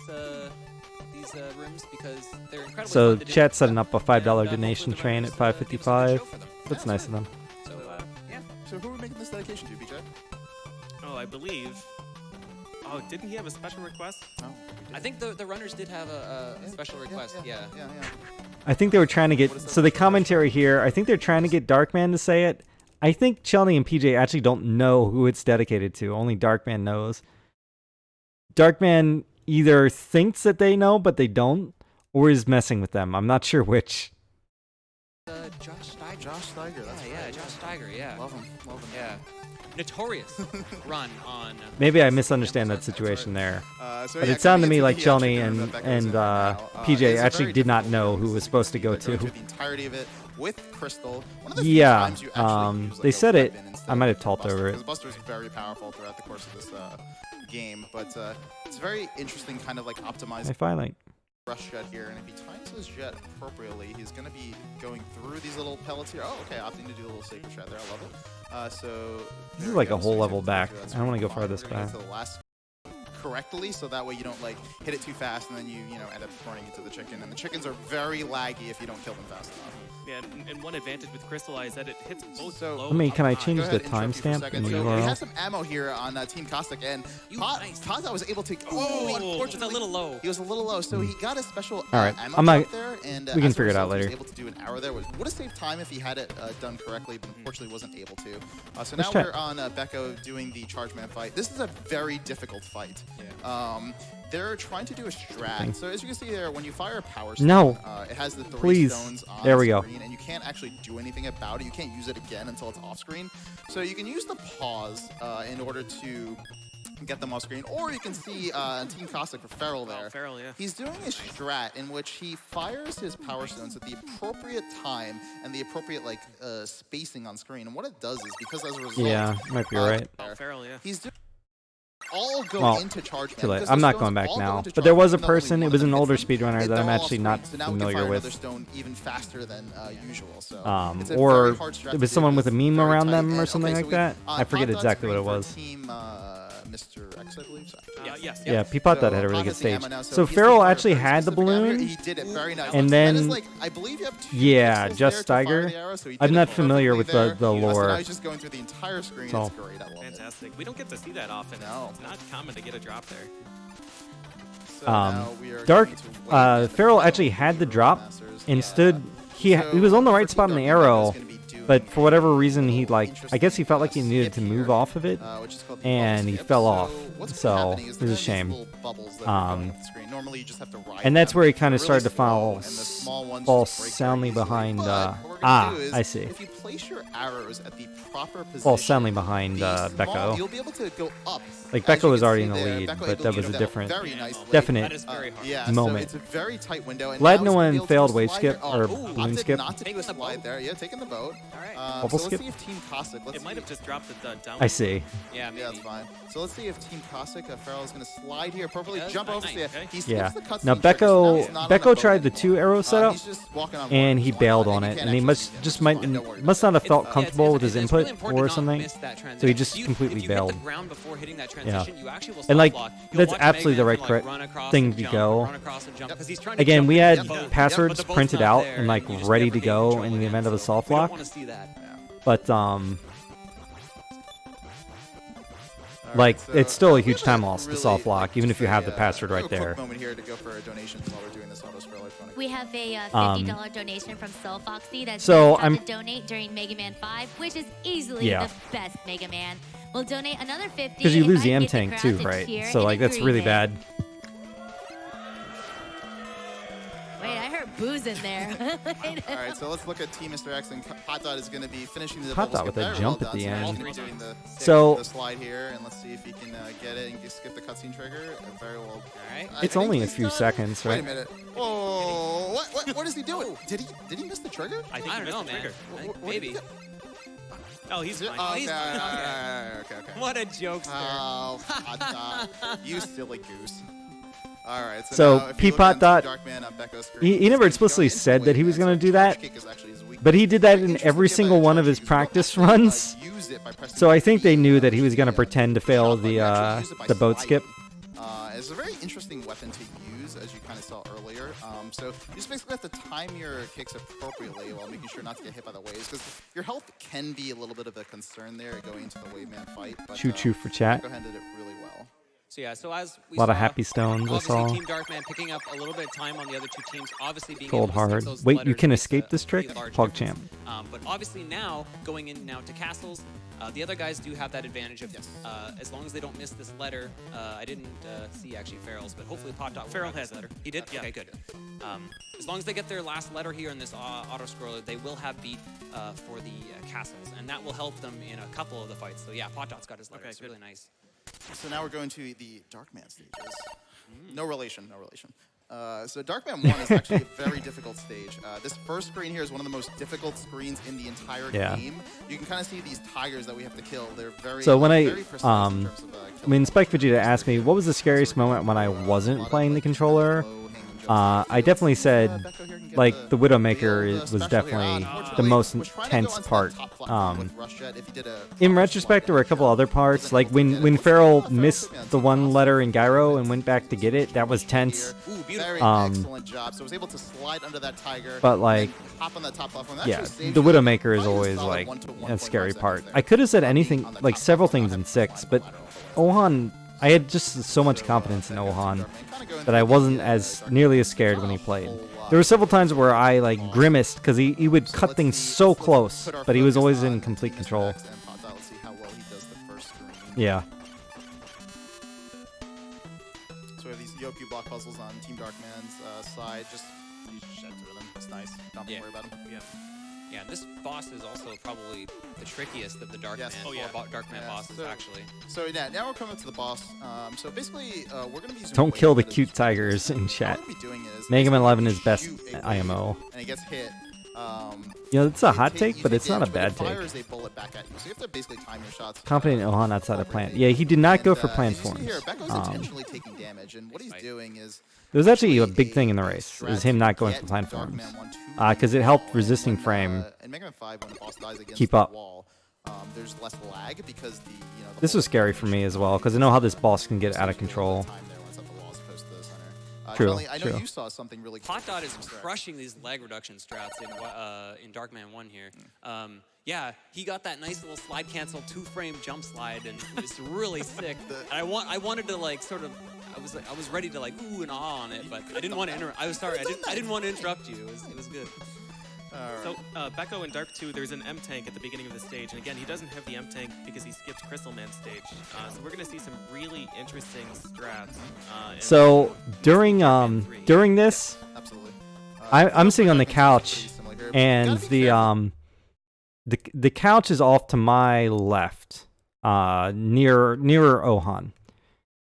rooms because they're incredibly So fun to do. chat's setting up a $5 And, donation hopefully the train at members, give us a good 5:55. show for them. That's nice of them. So yeah. So who are we making this dedication to, BJ? Oh, I believe. Oh, didn't he have a special request? Oh, I think the runners did have a special request. Yeah. Yeah. I think they were trying to get, What is that so the special commentary here, I think they're trying to get Darkman to say it. I think Chelny and PJ actually don't know who it's dedicated to. Only Darkman knows. Darkman either thinks that they know, but they don't, or is messing with them. I'm not sure which. Josh Steiger. Josh Steiger, that's yeah, right. Josh Steiger. Yeah. Love him. Yeah. Notorious run on. Maybe I misunderstand that situation there. So But yeah, it sounded to coming me into like the Chelny tournament and that Becco's in right now, PJ it's a actually very did not difficult know game. who was supposed to go They're going to. through the entirety of it with Crystal. One of the few Yeah, times you actually use, like, they a said it. weapon instead I might of have talked Buster, over it. because Buster's very powerful throughout the course of this game, but it's very interesting, kind of like optimized I finally. rush jet here, and if he times his jet appropriately, he's going to be going through these little pellets here. Oh, okay, opting to do a little safer strat there. I love it. So This there is we like go. a So whole he's level able to go back. through that I don't want to go screen farthest fine. We're gonna back. get to the last correctly, so that way you don't like hit it too fast, and then you end up running into the chicken. And the chickens are very laggy if you don't kill them fast enough. Yeah, and one advantage with Crystallize that it hits both So- low. Let me, can I up high. change Go the ahead, interrupt you for a timestamp second. in the So we URL? have some ammo here on Team Cossack, and You nice. Taza was able to. Oh, it's unfortunately, a little low. He was a little low, so he got a special All right, ammo I'm not- jump there, and we can as a figure it out result, he was later. able to do an arrow there. Would have saved time if he had it done correctly, but unfortunely wasn't able to. So Let's now check. we're on Becco doing the Charge Man fight. This is a very difficult fight. They're trying to do a strat. So as you can see there, when you fire a power stone, No. it has the three Please. stones on There we the go. screen, and you can't actually do anything about it. You can't use it again until it's off screen. So you can use the pause in order to get them off screen, or you can see Team Cossack for Feral there. Oh, Feral, yeah. He's doing a strat in which he fires his power stones at the appropriate time and the appropriate spacing on screen. And what it does is because as a result, Yeah, might be right. Oh, Feral, yeah. he's doing all go Well, into Charge Man. Too late. because I'm the not stones going back all go now. into But there Charge was a Man, not only person, one it was of an them older hits them, speedrunner that they're I'm all actually off not screen. So now we can familiar fire with. another stone even faster than usual. So it's a Or very hard strat it to was do, someone but with a it's meme very around tight. them or And, something okay, like so that. I forget Pod Dot's exactly what green it for was. Team Mr. X, I believe. So. Yes. Yeah, Peapod So, that had a really Pod good has the stage. ammo now, So he's Feral gonna fire actually very had the specific ammo. balloon, He did it very nice. and That is then- like, I believe you have two Yeah, pixels Just there to fire Steiger. the arrow, so he I'm did not it familiar with perfectly the there. So lore. now he's just going through the entire screen. So- It's great. I love it. Fantastic. We don't get to see that often. No. It's not common to get a drop there. So now we are Dark, going to wait Feral for actually had the drop Masters. and stood. He was on the right spot on the arrow, but for whatever reason, he I guess he felt like he needed to move off of it, which is called the and bubble he skip. fell So off. what's So happening is it was a there are these shame. little bubbles that are going up the screen. Normally you just have to ride And that's them where he kind of really started to slow, fall and the small ones fall just break very soundly easily. behind. But what we're gonna do is, I see. If you place your arrows at the proper position, Fall soundly behind the small- Becco. you'll be able to go up. Like, As Becco you was can already see in the there, lead, Becco but able that to was get a that different, very nicely. definite That is very hard. Yeah, moment. So it's a very tight window. And Glad now no he's one able to failed slide wave skip there. or Ooh, balloon opted skip. not to do a Taking the slide boat. there. Yeah, taking the boat. All right. Bubble so skip? let's see if Team Cossack. It might have just dropped the down. I see. Yeah, maybe. Yeah, that's fine. So let's see if Team Cossack, Farrell is going to slide here appropriately, He does? jump over. Nice. So yeah, Okay. he skips Yeah. the cutscene Now trigger, so now he's Becco not on the Becco boat tried the anymore. 2 arrow setup, He's just walking on and water, he so bailed you on it, can't and he actually must see him. just It's might fine, don't worry must about not have felt It's- comfortable with his it's really input important or to not something. miss that So he transition. just If you- completely if you bailed. hit the ground before hitting that transition, you actually will And, like, stop block. You'll that's watch absolutely the Mega right Man, like, run across thing and to jump, go. run across and jump, 'cause he's trying to Again, jump we into had the boat, passwords but the boat's printed not out there, and like you just ready never to gain go control in the again, event of a so soft we don't lock. want to see that. But Alright, like it's still a we huge have time loss to really, soft lock, even if you just have a, the password real right quick there. moment here to go for donations while we're doing this auto scroll electronic. We have a Um, $50 donation from Soul Foxy that so says how I'm- to donate during Mega Man 5, which is easily Yeah. the best Mega Man. We'll donate another 50 Because you if lose I the get M tank crowd too, to right? cheer So in like that's really agreement. bad. Wait, I heard booze in there. All right, so let's look at Team Mr. X, and Hot Dot is going to be finishing the Hot bubble Dot skip with a there. jump Well at the done. end. So he's gonna be doing So- the slide here, and let's see if he can get it and skip the cutscene trigger. Very well. All right. I It's think only a he's few done. seconds, Wait a right? minute. Oh, what is he doing? Did he miss the trigger? I think I he don't know, missed the man. trigger. I think What did he maybe. do? Oh, he's fine. Oh, he's okay, fine, okay. What a jokester. Oh, Hot Dot, you silly goose. All right, So, now if you look Peapot on Dot, Darkman on Becco's screen, he he's never gonna explicitly go into said that he was wave going to man, do so that, kick is actually his weak but he did that in Interesting every to get single that one of charge his because you don't practice actually, runs. use it by pressing So I think they B, knew that he was push going to the, pretend to jump fail button. You actually use it by the boat skip. sliding. It's a very interesting weapon to use, as you kind of saw earlier. So you just basically have to time your kicks appropriately while making sure not to get hit by the waves, because your health can be a little bit of a concern there going into the wave man fight. But, Choo choo for chat. Becco did it really well. So yeah, so as we A lot of saw, happy stones I obviously saw. Team Darkman picking up a little bit of time on the other two teams, obviously being Gold able to stick hard. those Wait, you letters can makes escape a this trick? pretty large Pog difference. champ. But obviously now, going in now to castles, the other guys do have that advantage of, as long as they don't miss this letter. I didn't see actually Farrell's, but hopefully Pot Dot will Farrell have has this it. letter. He did? Yeah. Okay, good. As long as they get their last letter here in this auto-scroller, they will have beat for the castles, and that will help them in a couple of the fights. So yeah, Pot Dot's got his letter. Okay, It's good. really nice. So now we're going to the Darkman stages. No relation, no relation. So Darkman 1 is actually a very difficult stage. This first screen here is one of the most difficult screens in the entire Yeah. game. You can kind of see these tigers that we have to kill. They're very, So when very precise in I terms of, killing when Spike them. Vegeta asked me what was the scariest moment when I wasn't playing the controller, I definitely said like the Widowmaker was definitely the most intense part. In retrospect, there were a couple other parts, like when Farrell missed the one letter in Gyro and went back to get it. That was tense. Ooh, beautiful. Excellent job. So I was able to slide under that tiger. But, like, and hop on that top platform. That Yeah, actually saved the you Widowmaker is probably always solid like 1 to a 1.5 scary seconds part. there. I could have said Being anything, on the like top several platform, things in that's 6, fine. but Ohan, I had just so much confidence in Ohan that I wasn't as nearly as scared when he played. There were several times where I like grimaced because he would So cut let's things see- so let's close, put our but he was focus always on in complete Mr. control. X and Pot Dot. Let's see how well he does the first screen. Yeah. So we have these Yoku block puzzles on Team Darkman's side. Just you just shed through them. It's nice. Don't have Yeah. to worry about them. Yeah. Yeah, this boss is also probably the trickiest of the Darkman. Yes. Oh, yeah. Darkman Yeah, bosses, so- actually. So yeah, now we're coming up to the boss. So basically, we're gonna be using Don't wave kill the method cute as- tigers in What chat. we're gonna be doing is Mega Man basically 11 is best shoot a wave, IMO. and it gets hit. You know, it's a you hot take- take, you but take it's not a damage, bad but it take. fires a bullet back at you. So you have to basically time your shots. Confident in Ohan outside of plant. Yeah, he did not go for And, plant as you see forms. here, Becco's intentionally taking damage, and what he's Nice. doing is It was actually a actually big thing in the race, is him not going for plant forms. Because it helped resisting frame In Mega Man 5, when the boss dies against keep the up. wall, there's less lag because the the This whole was scary for me as well, because I know how this boss can get out of control. True, Johnny, I know true. you saw something really cool. Pot Dot is Mr. X. crushing these lag reduction strats in Darkman 1 here. Yeah, he got that nice little slide cancel 2-frame jump slide, and it was really sick. I wanted to like sort of, I was ready to like ooh and ah on it, but I didn't want to interrupt. I was sorry, I didn't want to interrupt you. It was good. So, Becco in Dark 2, there's an M tank at the beginning of the stage, and again, he doesn't have the M tank because he skipped Crystal Man stage. So we're gonna see some really interesting strats. In So during Darkman 3. during this, Absolutely. I'm sitting on the Darkman's couch, pretty similar here, but and gotta be careful. the couch is off to my left, nearer Ohan,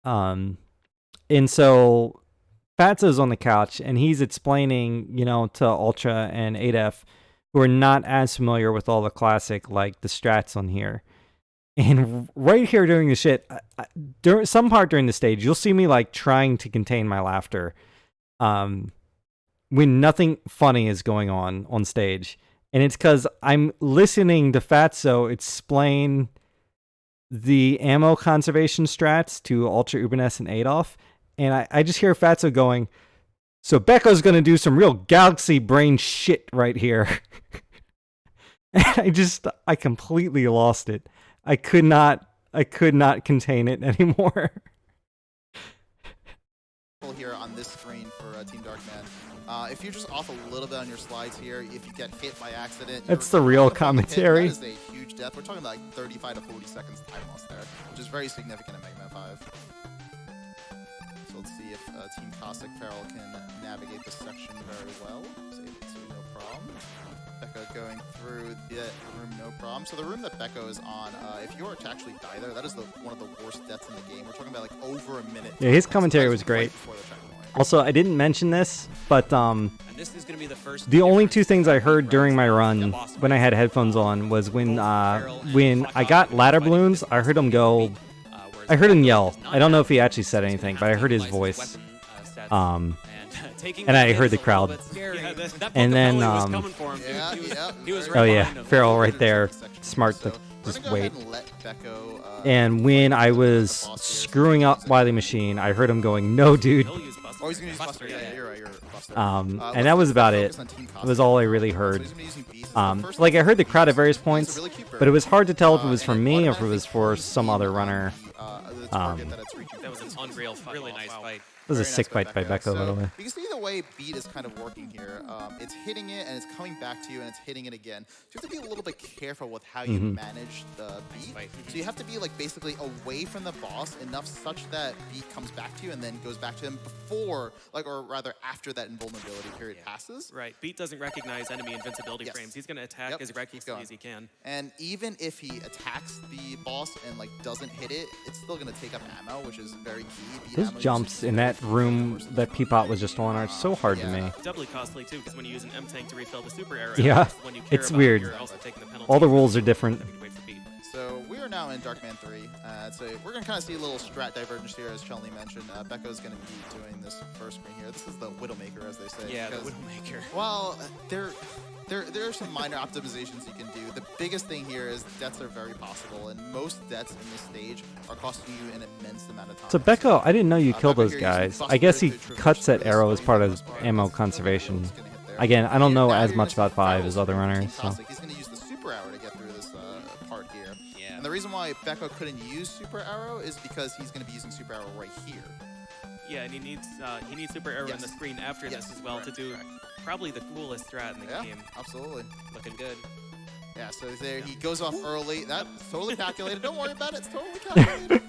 and so Fatso's on the couch, and he's explaining, to Ultra and 8F who are not as familiar with all the classic, like the strats on here. And right here during the shit, during some part during the stage, you'll see me like trying to contain my laughter when nothing funny is going on stage. And it's because I'm listening to Fatso explain the ammo conservation strats to Ultra Ubernes and Adolf. And I just hear Fatso going, so Becco's going to do some real galaxy brain shit right here. I completely lost it. I could not contain it anymore. Here on this screen for Team Darkman. If you're just off a little bit on your slides here, if you get hit by accident, that's the real commentary. That is a huge death. We're talking about like 35 to 40 seconds time loss there, which is very significant in Mega Man 5. So let's see if Team Cossack Feral can navigate this section very well. So no problem. Becco going through the room, no problem. So the room that Becco is on, if you were to actually die there, that is one of the worst deaths in the game. We're talking about like over a minute. Yeah, his commentary was great. Also, I didn't mention this, but And this is going to be the first. the only two things I heard during my run when I had headphones on was when I got ladder balloons, I heard him go. I heard him yell. I don't know if he actually said anything, but I heard his voice. And I heard the crowd. And then, oh yeah, Feral right there, smart to just wait. And when I was screwing up Wily Machine, I heard him going, "No, dude." Oh, he's gonna use Buster. Yeah, you're right. You're Buster. And that was about it. It was all I really heard. Like I heard the crowd at various points, but it was hard to tell if it was for me or if it was for some other runner. That was an unreal fight. Really nice fight. It was a sick fight by Becco, by the way. You can see the way beat is kind of working here. It's hitting it, and it's coming back to you, and it's hitting it again. So you have to be a little bit careful with how you manage the beat. So you have to be like basically away from the boss enough such that beat comes back to you and then goes back to him before, like, or rather after that invulnerability period passes. Right. Beat doesn't recognize enemy invincibility frames. He's going to attack as recklessly as he can. And even if he attacks the boss and like doesn't hit it, it's still going to take up ammo, which is very key. Those jumps in that room that Peapot was just on are so hard to me. Doubly costly too, because when you use an M tank to refill the super arrow, yeah, when you care it's about weird. You're also taking the penalty. All the rules are different. So we are now in Darkman 3. So we're going to kind of see a little strat divergence here, as Chun-Li mentioned. Becco's going to be doing this first screen here. This is the Widowmaker, as they say. Yeah, the Widowmaker. Well, there are some minor optimizations you can do. The biggest thing here is deaths are very possible, and most deaths in this stage are costing you an immense amount of time. So Becco, I didn't know you killed those guys. I guess he cuts that arrow as part of ammo conservation. Again, I don't know as much about 5 as other runners. So. He's going to use the super arrow to get through this part here. Yeah. And the reason why Becco couldn't use super arrow is because he's going to be using super arrow right here. Yeah, and he needs super arrow in the screen after this as well to do probably the coolest strat in the game. Absolutely. Looking good. Yeah, so there he goes off early. That's totally calculated. Don't worry about it. It's totally calculated.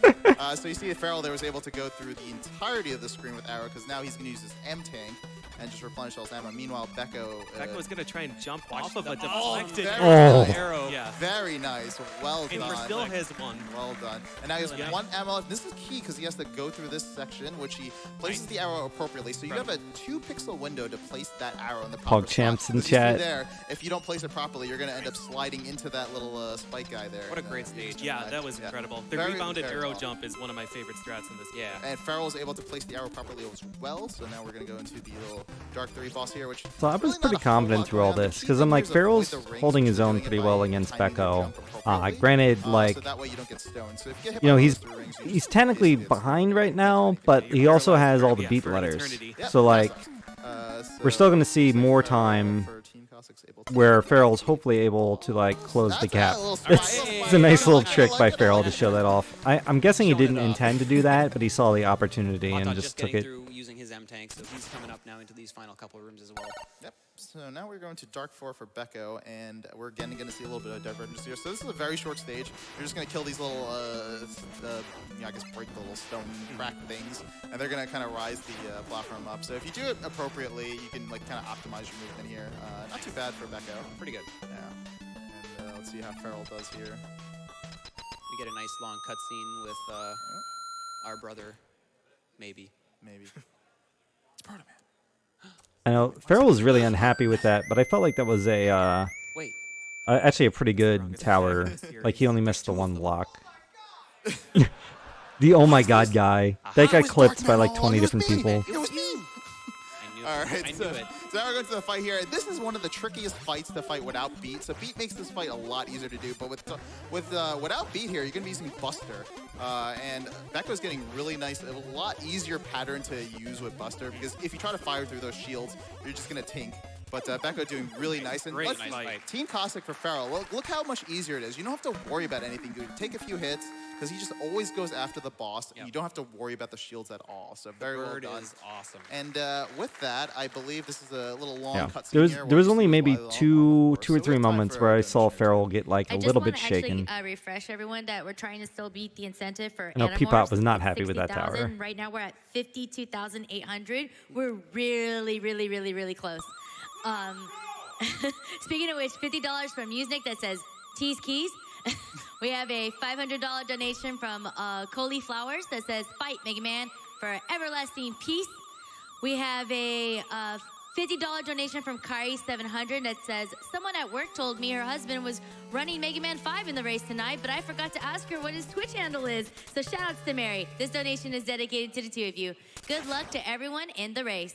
So you see Feral there was able to go through the entirety of the screen with arrow because now he's going to use his M tank and just replenish all his ammo. Meanwhile, Becco was going to try and jump off of a deflected arrow. Yeah. Very nice. Well done. And still has one. Well done. And now he has one ammo left. This is key because he has to go through this section, which he places the arrow appropriately. So you have a 2-pixel window to place that arrow in the proper spot. spot. In chat. There, if you don't place it properly, you're going to end up sliding into that little spike guy there. What a great stage. Yeah, that was incredible. The rebounded arrow jump is one of my favorite strats in this game. Yeah. And Feral was able to place the arrow properly as well. So now we're going to go into the little Dark 3 boss here, which so I was pretty confident through all this because I'm like Feral's holding his own pretty well against Becco. Granted, like he's technically behind right now, but he also has all the beat letters. So like we're still going to see more time where Feral's hopefully able to like close the gap. It's a nice little trick by Feral to show that off. I'm guessing he didn't intend to do that, but he saw the opportunity and just took it. Using his M tank, so he's coming up now into these final couple of rooms as well. Yep. So now we're going to Dark 4 for Becco, and we're again going to see a little bit of divergence here. So this is a very short stage. You're just going to kill these little, I guess break the little stone crack things, and they're going to kind of rise the platform up. So if you do it appropriately, you can like kind of optimize your movement here. Not too bad for Becco. Pretty good. Yeah. And let's see how Feral does here. We get a nice long cutscene with our brother, maybe. It's Proto Man. I know Feral was really unhappy with that, but I felt like that was a Actually, a pretty good tower. Like, he only missed the one block. The oh my god guy. That got clipped by like 20 different people. It was me. All right, I so knew it. now we're going to the fight here. This is one of the trickiest fights to fight without beat. So beat makes this fight a lot easier to do, but without beat here, you're going to be using Buster. And Becco's getting really nice, a lot easier pattern to use with Buster, because if you try to fire through those shields, you're just going to tink. But Becco doing really nice. And Great, let's- nice fight. Team Cossack for Farrell. Look how much easier it is. You don't have to worry about anything. You take a few hits, because he just always goes after the boss, and Yep. you don't have to worry about the shields at all. So very well Bird done. is awesome. And with that, I believe this is a little long Yeah. cutscene There was here. there was We'll only just maybe fly along two over. or So we three have time moments for where I a saw demonstration. Farrell get like a I just little want bit to actually shaken. refresh everyone that we're trying to still beat the incentive for I know Animorphs. Peapod was not It's happy with that 60,000. tower. Right now we're at 52,800. We're really, really, really, really close. Speaking of which, $50 from Musnick that says T's Keys. We have a $500 donation from Coley Flowers that says fight Mega Man for everlasting peace. We have a $50 donation from Kari700 that says someone at work told me her husband was running Mega Man 5 in the race tonight, but I forgot to ask her what his Twitch handle is. So shout outs to Mary. This donation is dedicated to the two of you. Good luck to everyone in the race.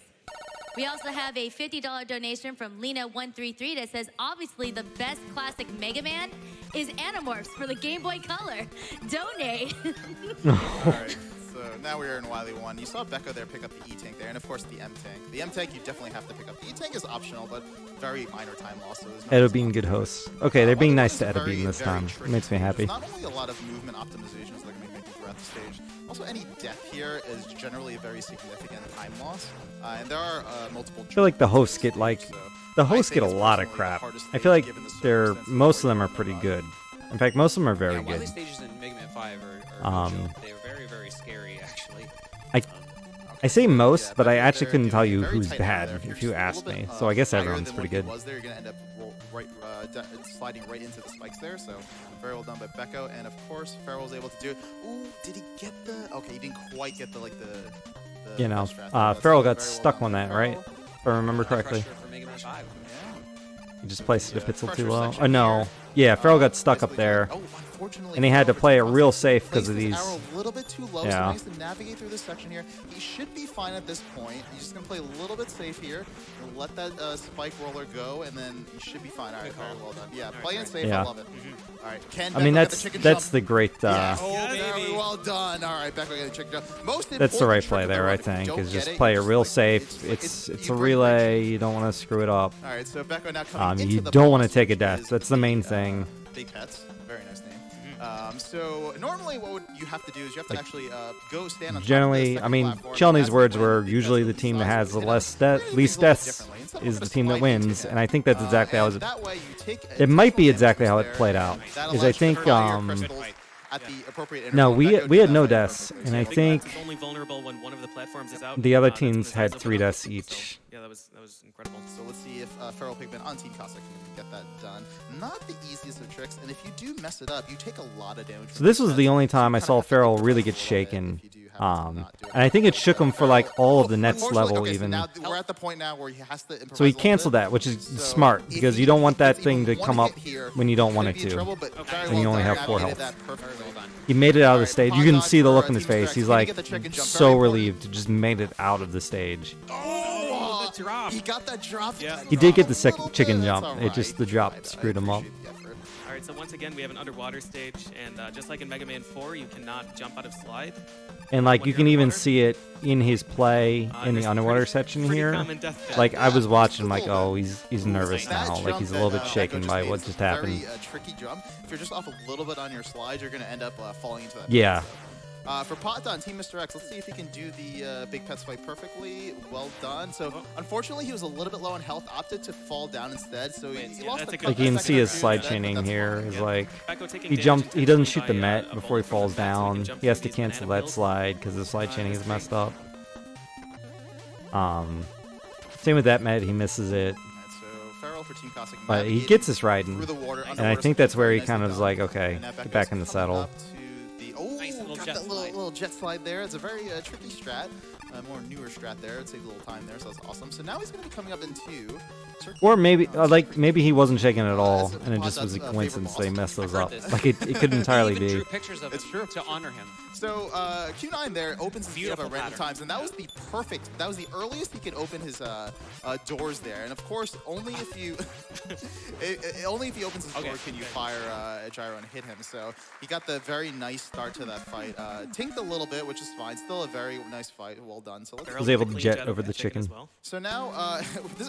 We also have a $50 donation from Lena133 that says, obviously the best classic Mega Man is Animorphs for the Game Boy Color. Donate. All right, so now we're in Wily 1. You saw Becco there pick up the E-Tank there, and of course the M-Tank. The M-Tank you definitely have to pick up. The E-Tank is optional, but very minor time loss. So there's no Edo reason Bean, not good to. hosts. Okay, they're being Wily 1 nice is to a Edo very, Bean this very time. tricky Makes me stage. happy. There's not only a lot of movement optimizations that are going to be making throughout the stage, also any death here is generally a very significant time loss. And there are multiple. I feel like the hosts get like the hosts get a lot of crap. I feel like they're most of them are pretty good. In fact, most of them are very Yeah, Wily good. stages in Mega Man 5 are no joke. They're very, very scary, actually. I say most, but I they're actually couldn't doing tell a you very who's tight bad area there. if you Just a asked little me. bit, So I guess higher everyone's than pretty what he good. was there, you're going to end up sliding right into the spikes there. So very well done by Becco, and of course Farrell was able to do it. Ooh, did he get the? Okay, he didn't quite get the You know, best draft. That's Farrell very got well stuck done on by that, right? Farrell. If I remember correctly. Pressure for Mega Man 5. He just placed it a pixel too pressure low. section Oh no. here. Yeah, Farrell got stuck up Basically there. oh, unfortunately, And he had to Farrell play it for Team real Cossack safe 'cause placed of his these- arrow a little bit too low, so Yeah. he needs to navigate through this section here. He should be fine at this point. He's just gonna play a little bit safe here. And let that spike roller go, and then he should be fine. All right, very well done. Yeah, playing it safe. Yeah. I love it. All right, Ken. I mean, Becco got the that's chicken that's jump. the great. Yes. Yeah, Very baby. well done. All right, Becco got the chicken jump. Most That's the right important play trick there, I of the run, if you think. don't Is get just it, play you it just, real like, safe. like, It's you a break relay. You don't want to screw it up. All right, so Becco now coming into You the don't want to boss, take a which death. is That's the main thing. Big Pets, very nice name. So normally, what you have to do is you have to actually go stand on. Generally, top I of the mean, second platform, Chelney's and as words you win, were because usually of the team that size has of the it, least you can least do it a little deaths differently. Instead, we're is gonna the team that slide you to wins, that. and I think that's exactly how And it. that way you take It might be additional exactly how damage it there. played out. That Is allows I you to think fire your crystals at the appropriate no, interval. we Becco we did had that no very deaths, perfectly. and I Big think Bats is only vulnerable when one of the platforms is out. the other That's when teams his had eyes 3 open up. deaths each. So, yeah, that was incredible. So let's see if Feral Pigman on Team Cossack can get that done. Not the easiest of tricks, and if you do mess it up, you take a lot of damage. So this was the only time I saw Farrell really get shaken. And I think it shook him for like all of the next level even. Now we're at the point now where he has to improvise So he a little canceled bit. that, which is So smart if because he- you don't want that if thing even to one come up hit here, when you don't he's want gonna it be in to. trouble, but very And you well only done. have 4 Navigated health. that perfectly. Well done. He made it out of the Alright, stage. You pod can dodge see the for, look on his Team face. Rex. He's Gonna like get the chicken jump. so Very important. relieved. Just made it out of the stage. Oh, the drop. He got that drop. Yeah. He did get the A second little chicken bit, jump. that's It just the drop alright. I screwed him up. appreciate the effort. All right, so once again, we have an underwater stage, and just like in Mega Man 4, you cannot jump out of slide. And like when you you're can even underwater. see it in his play in the There's underwater pretty- section pretty here. common death death. Like I was Yeah, watching, just a like, little oh, he's nervous That now. Like jump he's a that, little bit Becco shaken just by made what is just a happened. Very tricky jump. If you're just off a little bit on your slide, you're going to end up falling into that. Yeah. pit. So, for Pot Team Mr. X, let's see if he can do the Big Pets fight perfectly. Well done. So unfortunately, he was a little bit low on health, opted to fall down instead. So he Yeah, lost that's the a good Like you can second see his or two, slide but chaining that's here fine. is Yeah. like Becco taking he damage jumped. He doesn't shoot the intentionally by, Met a before he bullet from falls the Met, so he can down. jump He has through to these cancel banana that pills. slide because the slide chaining that's is messed great. up. Same with that Met. He misses it, Alright, so Farrell for Team Cossack but he navigating gets us riding. through the water, And I think that's where he kind of is like, okay, And now get Becco's back in the coming saddle. up to the- oh, Nice little got jet that slide. little jet slide there. It's a very tricky strat. more newer strat there. It saved a little time there, so that's awesome. So now he's going to be coming up into... Or maybe, like, maybe he wasn't shaking at all, and it just was a coincidence that he messed those up. Like, it could entirely He even be. drew pictures of him to honor him. So Q9 there opens his gate up at random times, and that was the earliest he could open his doors there. And of course, only if you only if he opens his door can you fire a gyro and hit him. So he got the very nice start to that fight. Tinked a little bit, which is fine. Still a very nice fight. Well done. So let's Was able to jet over the chicken. So now,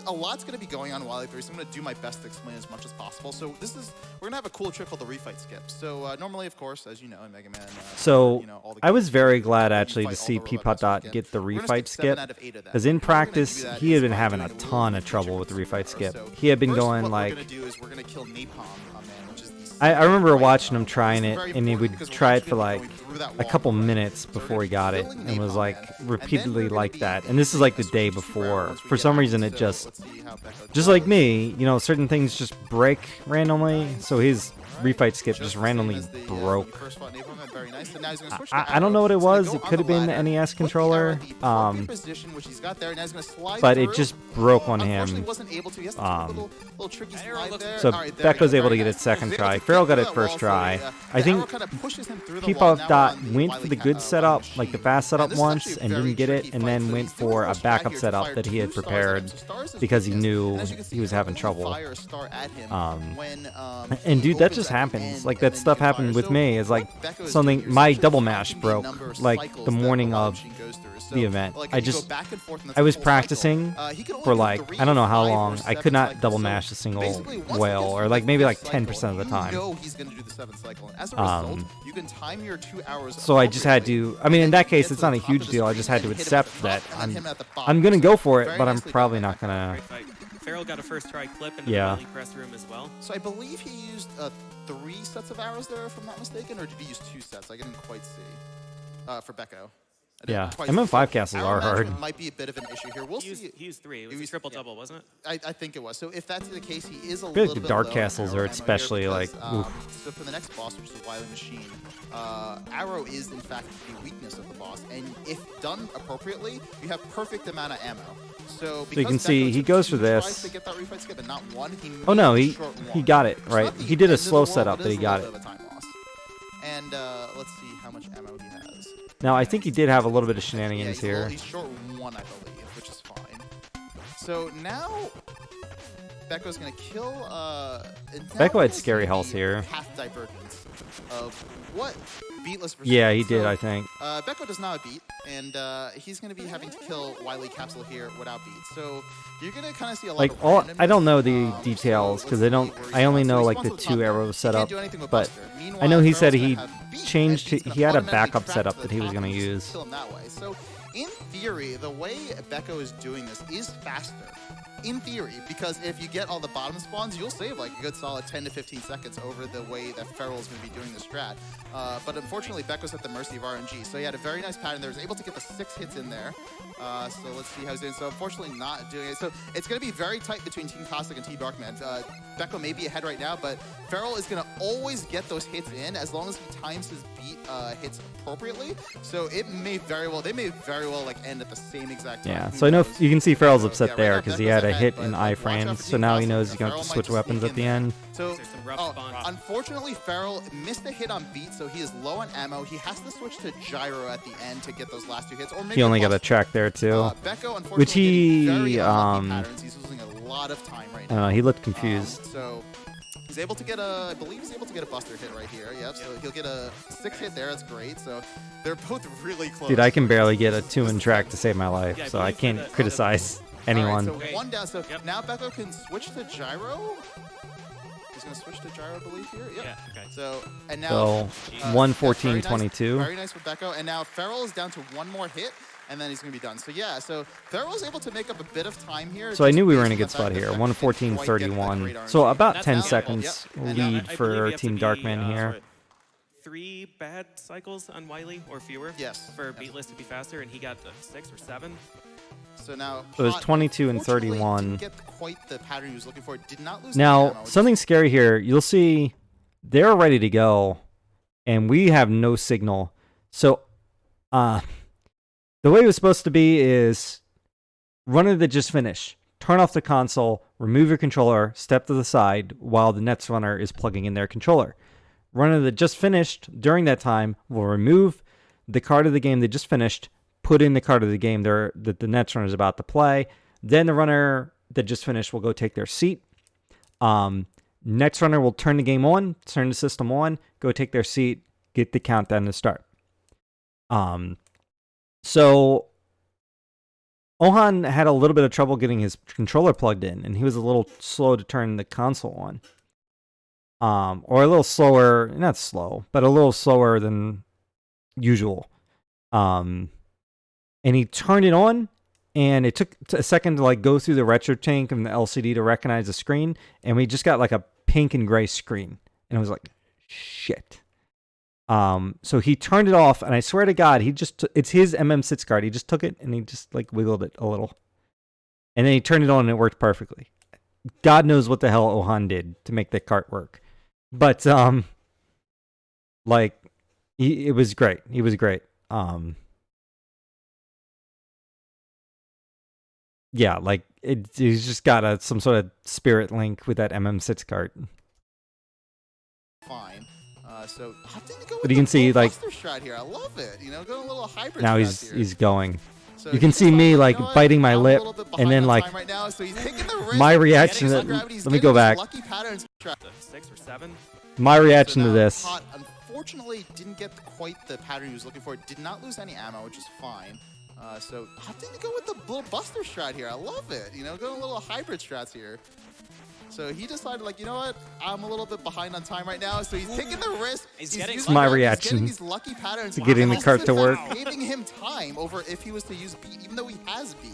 a lot's going to be going on Wily 3, so I'm going to do my best to explain as much as possible. So we're going to have a cool trick called the refight skip. So normally, of course, as you know, in Mega Man, I was very glad actually to see Peapod Dot get the refight skip, because in practice he had been having a ton of trouble with the refight skip. He had been going like, I remember watching him trying it, and he would try it for like a couple minutes before he got it, and was like repeatedly like that. And this is like the day before. For some reason, it just like me, certain things just break randomly. So his refight skip just randomly broke. I don't know what it was. It could have been the NES controller, but it just broke on him. So Beck was able to get it second try. Farrell got it first try. I think Peapod Dot went for the good setup, like the fast setup once, and didn't get it, and then went for a backup setup that he had prepared because he knew he was having trouble. And dude, that just happens. Like, that stuff happened with me. It's like something, my double mash broke like the morning of the event. I was practicing for like, I don't know how long. I could not double mash a single whale, or like maybe like 10% of the time. So I just had to, I mean, in that case, it's not a huge deal. I just had to accept that I'm going to go for it, but I'm probably not going to. Farrell got a first try clip in the Wily press room as well. So I believe he used 3 sets of arrows there, if I'm not mistaken, or did he use 2 sets? I didn't quite see. For Becco. Yeah, MM5 castles are hard. Might be a bit of an issue here. We'll see. He used 3. It was a triple double, wasn't it? I think it was. So if that's the case, he is a I feel little like the bit dark low castles are on especially arrow like. because, so for the next boss, which is the Wily Machine, arrow is in fact the weakness of the boss, and if done appropriately, you have perfect amount of ammo. So you can see he goes for this. To get that refight skip and not one, Oh no, he got it right. He did a slow setup, but he got it. And let's see how much ammo he has. Now I think he did have a little bit of shenanigans here. He's short 1, I believe, which is fine. So now Becco's gonna kill. Becco had scary health here. Half divergence of what beatless. Yeah, he did. I think. Becco does not have beat, and he's gonna be having to kill Wily Capsule here without beat. So you're gonna kind of see a lot like of all. I don't know the randomness. details because So I don't. I only know like the 2 arrow setup, but I know he said he changed. He had a backup setup that he was gonna use. Kill him that way. So in theory, the way Becco is doing this is faster. In theory, because if you get all the bottom spawns, you'll save like a good solid 10 to 15 seconds over the way that Farrell is going to be doing the strat. But unfortunately, Becco's at the mercy of RNG. So he had a very nice pattern there. He was able to get the 6 hits in there. So let's see how he's doing. So unfortunately, not doing it. So it's going to be very tight between Team Cossack and Team Darkman. Becco may be ahead right now, but Farrell is going to always get those hits in as long as he times his beat hits appropriately. So it may very well, they may very well like end at the same exact time. Yeah. So I know you can see Farrell's upset there because he had a hit in iframes, so now he knows he's going to have to switch weapons at the end. So, unfortunately, Farrell missed a hit on beat, so he is low on ammo. He has to switch to gyro at the end to get those last 2 hits. Or maybe He only got a track there too, Becco, which he very unlucky patterns. He's losing a lot of time right now. he looked confused. So he's able to get I believe he's able to get a buster hit right here. Yep, so he'll get a 6 hit there. That's great. So they're both really close. Dude, I can barely get a 2-in track to save my life, so I can't criticize anyone. All right, so 1 down. So now Becco can switch to gyro. He's going to switch to gyro, I believe, here. Yep. Yeah, okay. So, and now... So, 1:14:22. Very nice with Becco. And now Farrell is down to 1 more hit, and then he's going to be done. So, yeah, so Farrell was able to make up a bit of time here. So I knew we were in a good spot here, 1:14:31. So about 10 seconds lead for Team Darkman here. 3 bad cycles on Wily or fewer. Yes. For beatless to be faster, and he got 6 or 7. So now So it was 22 and 31. Didn't get quite the pattern he was looking for. Did not lose Now, the ammo, something scary here. You'll see they're ready to go, and we have no signal. So, The way it was supposed to be is runner that just finished, turn off the console, remove your controller, step to the side while the next runner is plugging in their controller. Runner that just finished during that time will remove the card of the game they just finished, put in the card of the game that the next runner is about to play. Then the runner that just finished will go take their seat. Next runner will turn the game on, turn the system on, go take their seat, get the countdown to start. So Ohan had a little bit of trouble getting his controller plugged in, and he was a little slow to turn the console on. Or a little slower, not slow, but a little slower than usual. And he turned it on, and it took a second to like go through the retro tank and the LCD to recognize the screen, and we just got like a pink and gray screen, and it was like, shit. So he turned it off, and I swear to God, it's his MM6 card. He just took it and he just like wiggled it a little, and then he turned it on and it worked perfectly. God knows what the hell Ohan did to make that cart work, but like it was great. He was great. Yeah, like he's just got some sort of spirit link with that MM6 card. Fine. So opting to go But with you can the see, like, Bullbuster strat here. I love it. You know, going a little hybrid. Now strat here. he's going. So You can he see just me thought, like you know what, biting my I'm a lip, little bit and then behind on like time right now, so he's taking the risk my of reaction to getting that. some gravity. He's Let me getting go these back. lucky patterns strat. 6 or 7. My reaction So to now this. Pot, unfortunately, didn't get quite the pattern he was looking for. Did not lose any ammo, which is fine. So opting to go with the little Buster strat here. I love it. You know, going a little hybrid strats here. So he decided, like, you know what? I'm a little bit behind on time right now, so he's taking the risk. He's getting using my he's reaction getting these lucky patterns to getting the and cart this to is, in work. fact, saving him time over if he was to use B, even though he has B.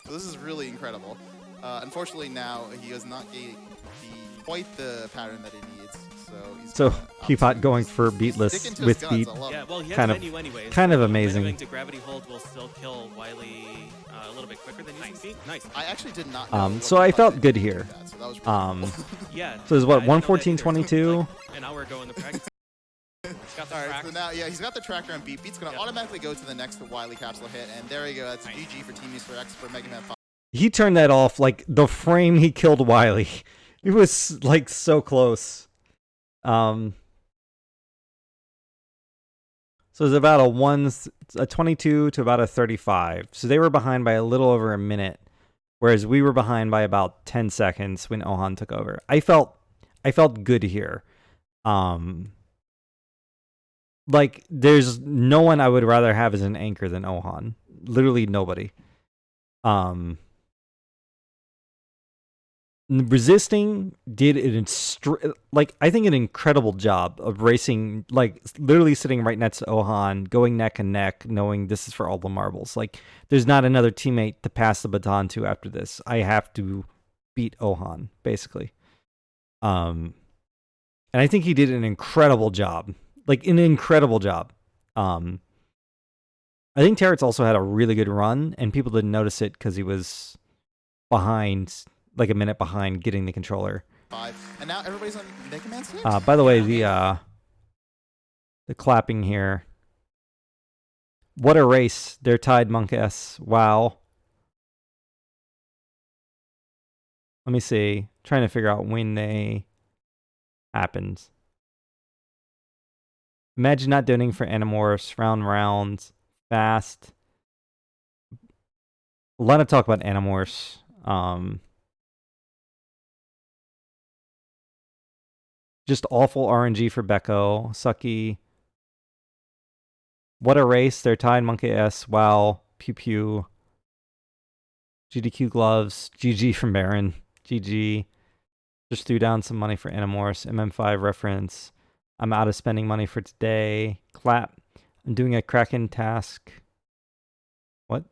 So this is really incredible. Unfortunately, now he does not get quite the pattern that he needs. So he's Teapot going for beatless sticking to his with guns. beat. I love Yeah, it. well, he has Kind a of- menu anyways. kind of so amazing. menuing to gravity hold will still kill Wily a little bit quicker than using beat. Nice. I actually did not know what So the I fuck felt they good did here. with that, so that was really cool. Yeah. So it's what, I didn't know that 114.22? either. Like, an hour ago in the practice. Got the All right, track. so now, yeah, he's got the tracker on beat. Beat's going to Yep. automatically go to the next Wily capsule hit, and there you go. That's GG for Team Mr. X for Mega Man 5. He turned that off like the frame he killed Wily. It was like so close. So it's about a 22 to about a 35. So they were behind by a little over a minute, whereas we were behind by about 10 seconds when Ohan took over. I felt good here. Like there's no one I would rather have as an anchor than Ohan. Literally nobody. Resisting did I think an incredible job of racing, like literally sitting right next to Ohan, going neck and neck, knowing this is for all the marbles. Like there's not another teammate to pass the baton to after this. I have to beat Ohan, basically. And I think he did an incredible job. Like an incredible job. I think Terrence also had a really good run, and people didn't notice it because he was behind, like a minute behind getting the controller. 5. And now everybody's on Mega Man 6. By the way, the clapping here. What a race. They're tied, Monk S. Wow. Let me see. Trying to figure out when they happened. Imagine not donating for Animorphs. Round. Fast. A lot of talk about Animorphs. Just awful RNG for Becco. Sucky. What a race. They're tied. Monkey S. Wow. Pew pew. GDQ gloves. GG from Baron. GG. Just threw down some money for Animorphs. MM5 reference. I'm out of spending money for today. Clap. I'm doing a Kraken task. What?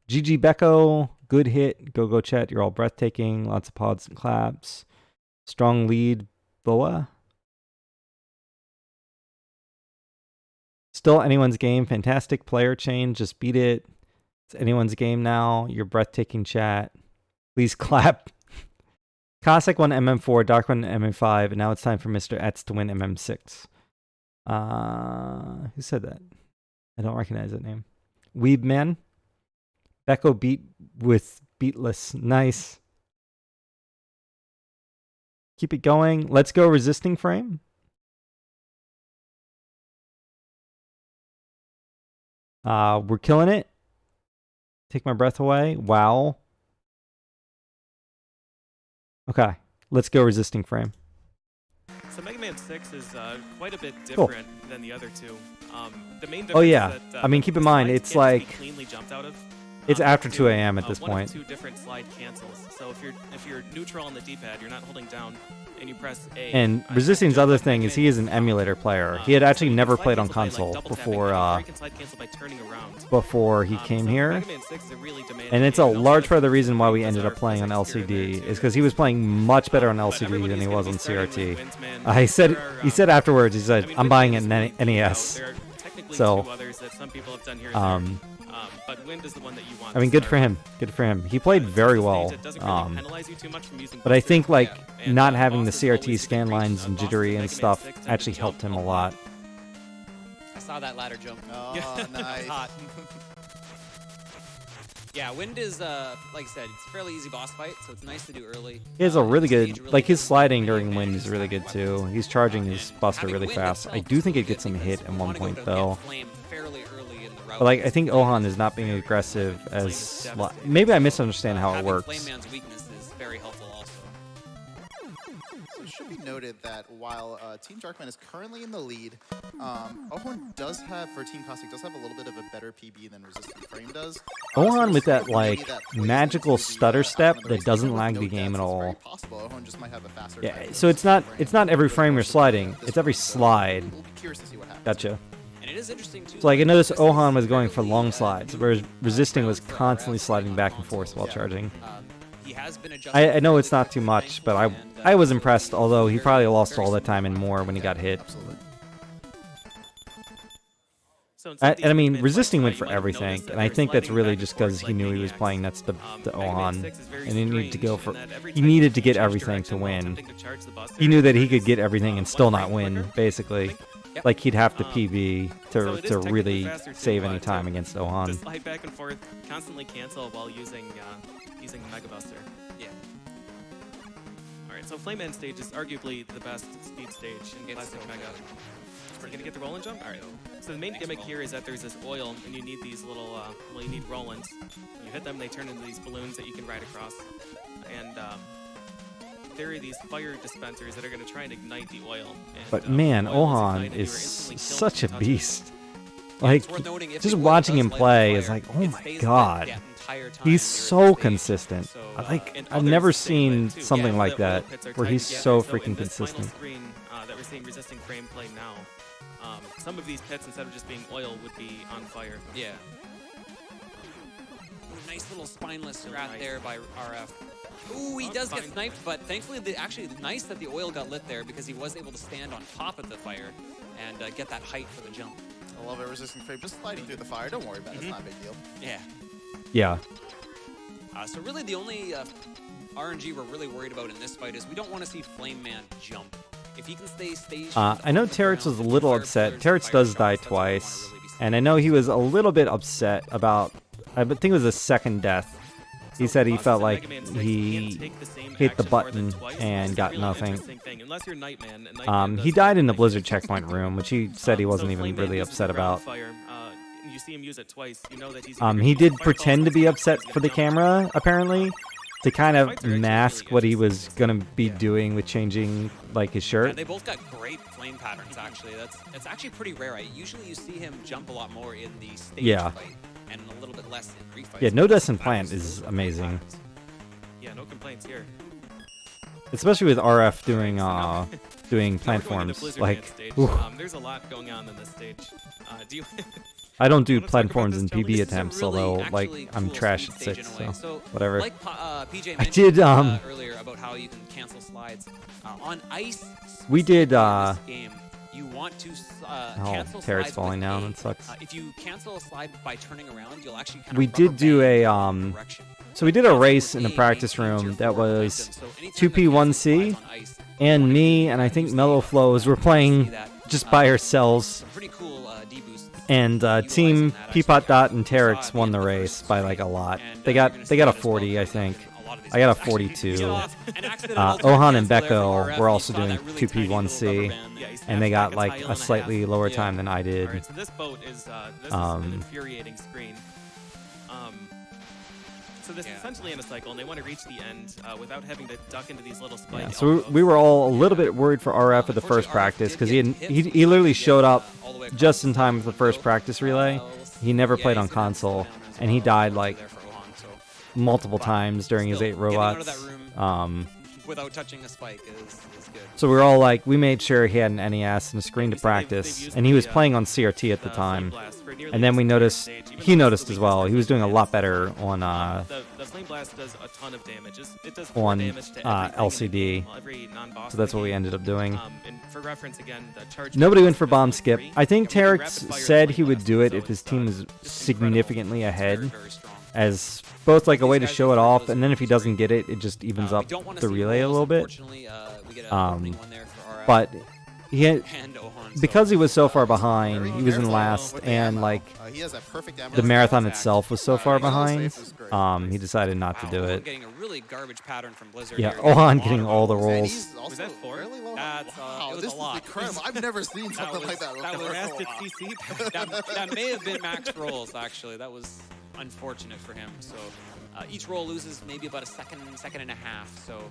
GG Becco. Good hit. Go chat. You're all breathtaking. Lots of pods and claps. Strong lead. Boa. Still anyone's game. Fantastic player change. Just beat it. It's anyone's game now. Your breathtaking chat. Please clap. Cossack won MM4. Dark won MM5. And now it's time for Mr. Etz to win MM6. Who said that? I don't recognize that name. Weebman. Becco beat with beatless. Nice. Keep it going. Let's go resisting frame. We're killing it. Take my breath away. Wow. Okay. Let's go resisting frame. So Mega Man 6 is quite a bit different than the other two. The main difference Oh yeah. is that, I mean, keep in mind, slides it's can't just be like cleanly jumped out of. it's after Two- 2 a.m. at this one point. of two different slide cancels. So if you're neutral on the D-pad, you're not holding down, and you press A. And Resisting's other thing is he is an emulator player. He had actually never played on console before he came here. And it's a large part of the reason why we ended up playing on LCD is because he was playing much better on LCD than he was on CRT. He said afterwards, he said, "I'm buying an NES." So, but Wind is the one that you want. I mean, good for him. Good for him. He played very well. But I think like not having the CRT scan lines and jittery and stuff actually helped him a lot. I saw that ladder jump. Oh, nice. Hot. Yeah, Wind is, like I said, it's a fairly easy boss fight, so it's nice to do early. He has a really Stage good, like his sliding during Wind is really good too. He's charging his buster Having really Wind fast. I itself do is think it good gets him because hit at you one wanna go point to though. get Flame fairly early in the route. But like I think Ohan is not being aggressive as maybe I misunderstand how it Having works. Flame Man's weakness is very helpful also. So it should be noted that while Team Darkman is currently in the lead, Ohorn does have, for Team Caustic, does have a little bit of a better PB than Resistant Frame does. Ohan with that maybe like that plays magical into the, stutter step the that race. doesn't With lag no the game deaths, at it's very all. possible Ohorn just might have a faster Yeah, time so it's not every frame you're sliding. this It's every one, so slide. We'll be curious to see what happens. Gotcha. And it is interesting too. So like I noticed Resistance Ohan is was going for fairly, long slides, new, whereas Resisting was ground for constantly RF sliding on back and console. forth while charging. He has been adjusting I know it's fairly not too quickly, much, but thankfully, I and, was so impressed, he's although he very- probably lost very all the smooth. time and more when he got hit. Absolutely. So in some of these And I mean, mid-fights, Resisting went you for might have everything, noticed that and I they're think that's sliding really back just and forth because he like knew he was maniacs. playing next to Mega Man Ohan, 6 is very and he needed to go strange for. in that every He time needed to you get change everything to direction while win. attempting to charge the buster, He knew that he could it's, get everything and one still not frame win, quicker, basically. Yep. Like he'd have to Um, PB so to it is to technically really faster to, save any to- time against to Ohan. slide back and forth, constantly cancel while using the Mega Buster. Yeah. All right, so Flame End stage is arguably the best speed stage in It's classic so Mega. good. We're gonna get the roll and jump. All right. So the main gimmick here is that there's this oil, and you need these little, well, you need roll-ins. You hit them, they turn into these balloons that you can ride across. And there are these fire dispensers that are gonna try and ignite the oil. And, But man, oil Ohan ignited, you are is instantly killed such a if you touch it. beast. Yeah, Like it's worth noting, if just the oil watching does him light on play is fire, like, oh it my stays lit god. that entire time He's there so at the stage. consistent. So, Like and I've others never stay lit, seen too. something Yeah, like the oil that pits are where tied he's together. so in freaking this final consistent. screen that we're seeing Resisting Frame play now, some of these pits, instead of just being oil, would be on fire. Yeah. Nice little spineless Really strat nice. there by RF. Ooh, he Oh, does get fine. sniped, but thankfully, actually nice that the oil got lit there because he was able to stand on top of the fire and get that height for the jump. I love it. Resistant Frame just sliding through the fire. Don't worry about it. It's not a big deal. Yeah. Yeah. So really the only RNG we're really worried about in this fight is we don't want to see Flame Man jump. If he can stay staged... I know Terrence was a little upset. Terrence does die twice, and I know he was a little bit upset about. I think it was the second death. He said he felt like he hit the button and got nothing. He died in the Blizzard checkpoint room, which he said he wasn't even really upset about. You see him use it twice. You know that he's He did pretend to be upset for the camera, apparently, to kind of mask what he was gonna be doing with changing like his Yeah, shirt. they both got great flame patterns, actually. It's actually pretty rare. Usually you see him jump a lot more in the stage Yeah. fight and a little bit less in refights. Yeah, No Death in Plant is amazing, Yeah, no complaints here. especially with RF doing doing Now plant we're going into forms. Blizzard Like, Man stage. oof. There's a lot going on in this stage. Do you? I don't do wanna talk about platforms this, and gentlemen? PB This is a attempts, really although like actually I'm cool trash speed at stage 6, in a way. so whatever. Like PJ I mentioned did, earlier about how you can cancel slides on ice. We did, specifically in this game, you want to cancel Terrace slides falling with down. A. It sucks. If you cancel a slide by turning around, you'll actually kind of We did do rubber a band the direction. so we did a Canceling race with in the A practice maintains room your that forward was momentum, so anytime that 2P1C, cancel slides on ice, and me and I think Mellow Flows were playing just by ourselves. some pretty cool D boosts. And Team Peapot Dot and Terex won the race by like a lot. They got a 40, I think. I got a 42. Ohan and Beko were also doing 2P1C, and they got like a slightly lower time than I did. Alright, so this boat is an infuriating screen. So this is essentially in a cycle, and they want to reach the end without having to duck into these little spikes. Yeah, so we were all a little bit worried for RF at the first practice because he literally showed up just in time with the first practice relay. He never played on console, and he died like multiple times during his 8 robots. Without touching a spike is good. So we were all like, we made sure he had an NES and a screen to practice, and he was playing on CRT at the time. And then we noticed, he noticed as well, he was doing a lot better on the Flame Blast does a ton of damage. It does on damage to LCD. every non-boss. So that's what we ended up doing. And for reference again, the charge. Nobody went for bomb skip. I think Terex said he would do it if his team was significantly ahead, as both like a way to show it off, and then if he doesn't get it, it just evens up the relay a little bit. But he had, because he was so far behind, he was in last, and like the marathon itself was so far behind, he decided not to do it. Getting a really garbage pattern from Blizzard. Yeah, Ohan getting all the rolls. Was that 4? Really low? That's, Wow, it was this a lot. is incredible. I've never seen something like that. That was Fastest CC. that may have been max rolls, actually. That was unfortunate for him. So each roll loses maybe about a second and a half. So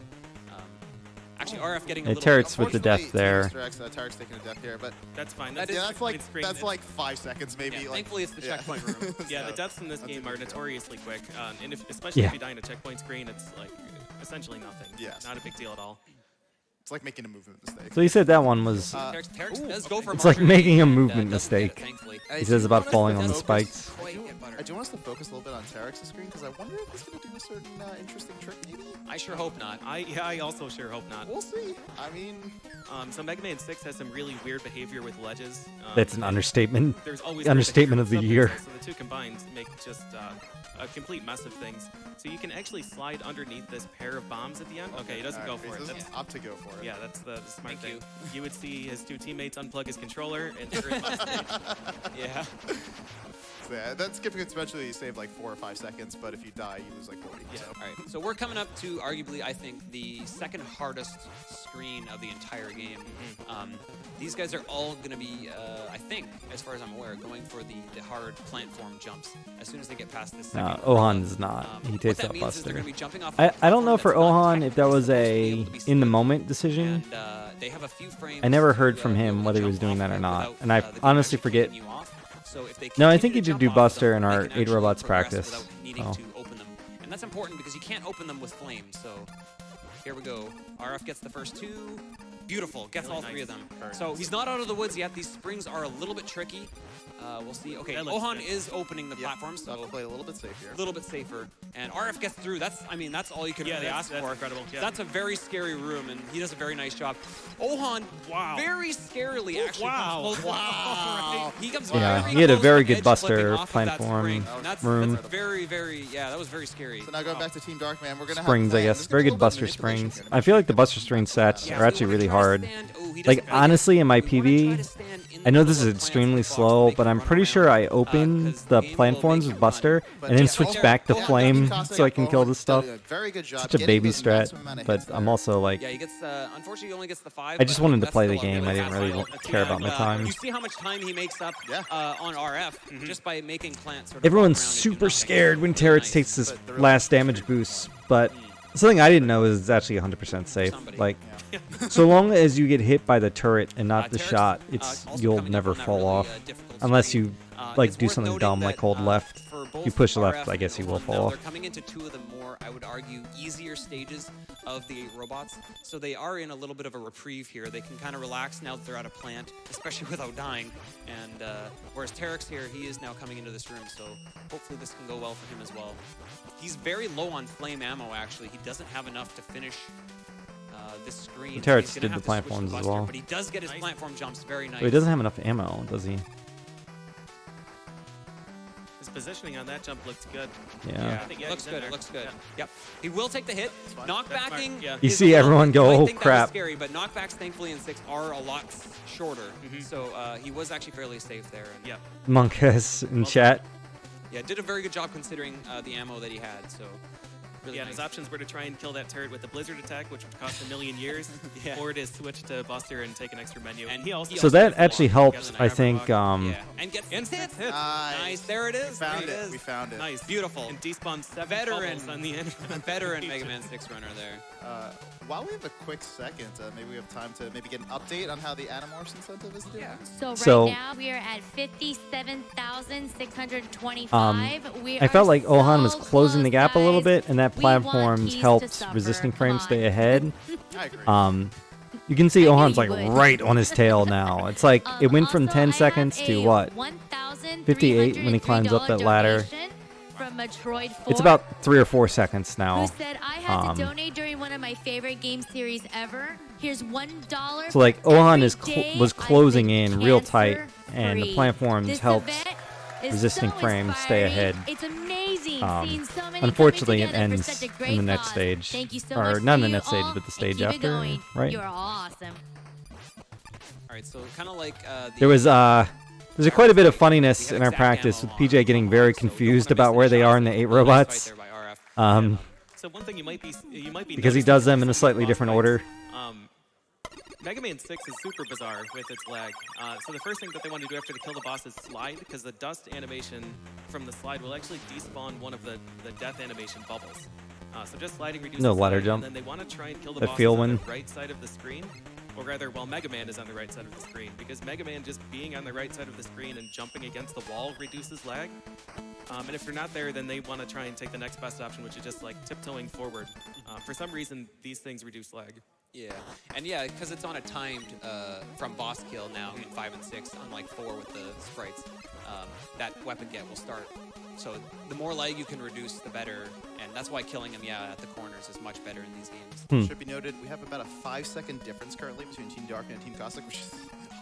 actually, RF getting a little. Terex with the death there. Terex taking a death here, but That's fine. that's like 5 seconds maybe. Yeah, like, thankfully, it's the checkpoint room. Yeah, the deaths in this game are notoriously quick, and especially if you die in a checkpoint screen, it's like essentially nothing. Yes. Not a big deal at all. It's like making a movement mistake. So he said that one was. Terex does go for It's like making a movement doesn't mistake. get it, thankfully. He says about falling on the spikes. I do want us to focus a little bit on Terex's screen because I wonder if he's going to do a certain interesting trick maybe. I sure hope not. I also sure hope not. We'll see. I mean, So Mega Man 6 has some really weird behavior with ledges. That's an understatement. There's always Understatement of the year. So the two combined make just a complete mess of things. So you can actually slide underneath this pair of bombs at the end. Okay, he doesn't go for it. He doesn't opt to go for it. Yeah, that's the smart Thank thing. you. You would see his two teammates unplug his controller and enter it on stage. Yeah. So yeah, that skip could eventually save like 4 or 5 seconds, but if you die, you lose like 40. Yeah. So. All right. So we're coming up to arguably, I think, the second hardest screen of the entire game. These guys are all going to be, I think, as far as I'm aware, going for the hard platform jumps as soon as they get past this No, second. Ohan's not. He What takes that out means is they're Buster. going to be jumping off. I don't know for Ohan if that was supposed to be a able to be in the split. moment decision. And they have a few frames I never heard to, from be him able to whether he jump was doing off that or them not, without, and I the game honestly actually forget. kicking you off. So if they No, I continue think to he did jump do off Buster them, in they our can 8 actually robots progress practice. without needing Oh. to open them. And that's important because you can't open them with flames. So here we go. RF gets the first 2. Beautiful. Gets all 3 of them. So he's not out of the woods yet. These springs are a little bit tricky. We'll see. Okay, That looks Ohan good. is opening the Yeah, platforms, so so play a little bit safe here. a little bit safer. And RF gets through. That's all you could really ask that's for. incredible. Yeah. That's a very scary room, and he does a very nice job. Ohan, Wow. very scarily actually Wow. comes close. Wow. He comes Yeah, very he had a close very to good edge Buster flipping off of that platform spring. That's room. very, very, yeah, that was very scary. So now going back to Team Darkman, we're gonna Springs, have I plans. guess. There's Very gonna be good a little bit of Buster manipulation springs. here. I feel like the Buster string sets Yeah, are so actually we wanna really try to hard. stand- oh, he Like, doesn't really honestly, in my get- we wanna PB, try to stand in I know the this is middle of the extremely plants in the box slow, so they but can I'm run pretty sure around, I open 'cause the game will platforms make with you Buster run. and then yeah, switch oh, back to oh, flame Cossack, so I can kill Ohan this did stuff. a very good job Such a getting baby those strat, maximum amount of but hits I'm there. also like, Yeah, he gets, unfortunately, he only gets the 5. I just but wanted to that's play the still a game. I didn't really fast care fight. about my And, time. You see how much time he makes up Yeah. on RF just by making plants sort of everyone's walk around and do super nothing. scared when Really Terex nice. takes this But the real last damage boost, but something I didn't know is it's actually 100% safe. Somebody. Like, so long as you get hit by the turret and not the Terex, shot, it's also you'll coming up never on that fall really, off. difficult Unless screen. you like It's do worth something noting dumb like that, hold left. for both You push RF left, I guess and you will Ohan, fall now off. They're coming into 2 of the more, I would argue, easier stages of the 8 robots. So they are in a little bit of a reprieve here. They can kind of relax now that they're at a plant, especially without dying. And whereas Terex here, he is now coming into this room, so hopefully this can go well for him as well. He's very low on flame ammo, actually. He doesn't have enough to finish this screen. And so Terex he's gonna did have the to switch to platforms as Buster, well. But he does get his platform jumps very nice. But he doesn't have enough ammo, does he? His positioning on that jump looked good. Yeah. I think, Looks he's in good. there. It looks good. Yeah. Yep. He will take the hit. fine. Knockbacking. Yeah. You is see a little- everyone go, you might "Oh, think that crap." was scary, but knockbacks, thankfully, in 6 are a lot shorter. So he was actually fairly safe there. And Yeah. Monkus in chat. yeah, did a very good job considering the ammo that he had. So really Yeah, nice. his options were to try and kill that turret with the Blizzard attack, which would cost a million years, Yeah. or to switch to Buster and take an extra menu. And he also So that actually helps, Got I an think. Yeah, and gets Instant hit. Nice, there it is. Found there it. We found it. Nice. Beautiful. And despawn 7 Veteran. bubbles on the end. Veteran Mega Man 6 runner there. While we have a quick second, maybe we have time to maybe get an update on how the Animorphs incentive is doing. So right now we are at 57,625. We I felt are like Ohan was so closing the close, gap a little guys. bit, and that We want platforms Keys to helped suffer. resisting Come frames on. stay ahead. I agree. You can see I knew Ohan's you like would. right on his tail now. It's like it went from Also, 10 I have seconds to a what? 58 when he climbs up that ladder. donation From Metroid 4, It's about 3 or 4 seconds who now. said, I had Um, to donate during one of my favorite game series ever. Here's $1. So like for Ohan every is day was I've closing been in real tight, cancer-free. and the platforms This helps event is resisting so frames stay inspiring. ahead. It's amazing seeing so many Unfortunately, coming it together for ends such a in great the next cause. stage, Thank you so or much not in for the you next stage, all, but the and stage keep it after, going. right? You're awesome. All right, so kind of like There was there's quite a bit of funniness in our practice with PJ getting very confused about where they are in the 8 robots. So one thing you might be Because he noticing does them in a with slightly boss different fights, order. Mega Man 6 is super bizarre with its lag. So the first thing that they want to do after they kill the boss is slide, because the dust animation from the slide will actually despawn one of the death animation bubbles. So just sliding reduces No ladder lag, jump. And then they want to try and kill the That bosses feel on one. the right side of the screen. Or rather, while Mega Man is on the right side of the screen. Because Mega Man just being on the right side of the screen and jumping against the wall reduces lag. And if you're not there, then they want to try and take the next best option, which is just like tiptoeing forward. For some reason, these things reduce lag. Yeah, and yeah, because it's on a timed from boss kill now in 5 and 6, unlike 4 with the sprites, that weapon get will start. So the more lag you can reduce, the better, and that's why killing him, at the corners is much better in these games. Should be noted, we have about a 5-second difference currently between Team Dark and Team Cossack, which is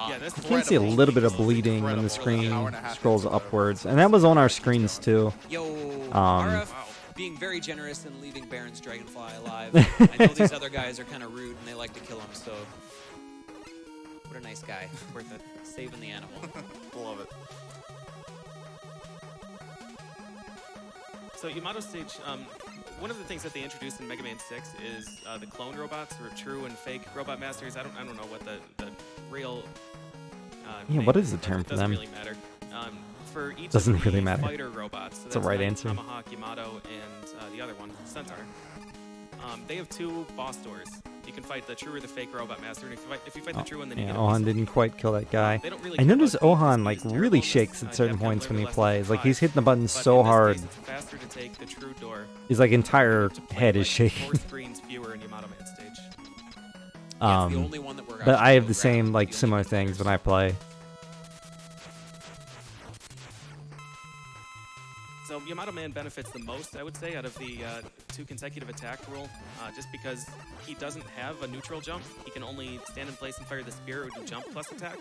Yeah, that's You can see a little bit of bleeding when the screen scrolls upwards, and that was on our screens too. Yo, Um, RF being very generous and leaving Baron's Dragonfly alive. I know these other guys are kind of rude and they like to kill him, so what a nice guy. Worth it. Saving the animal. Love it. So Yamato Stage, one of the things that they introduced in Mega Man 6 is the clone robots, or true and fake robot masters. I don't know what the real Yeah, what is the term for doesn't them? really matter. For each Doesn't of the really matter. fighter robots, so It's a that's right like answer. Tomahawk, Yamato, and the other one, Centaur. They have 2 boss doors. You can fight the true or the fake robot master, and if you fight the true one, then you Yeah, get a Ohan piece. didn't quite kill that guy. They don't really I care noticed about speed, Ohan like speed is really terrible. shakes at certain Capcom points when he learned a lesson plays. from Like he's 5. hitting the buttons But so in this hard. case, it's faster to take the true door. His like entire to play, head is like, shaking. 4 screens fewer in Yamato Man stage. Yeah, it's the only one that we're But I actually have the around same like the similar only things when players. I play. So Yamato Man benefits the most, I would say, out of the 2 consecutive attack rule, just because he doesn't have a neutral jump. He can only stand in place and fire the spear or do jump plus attack.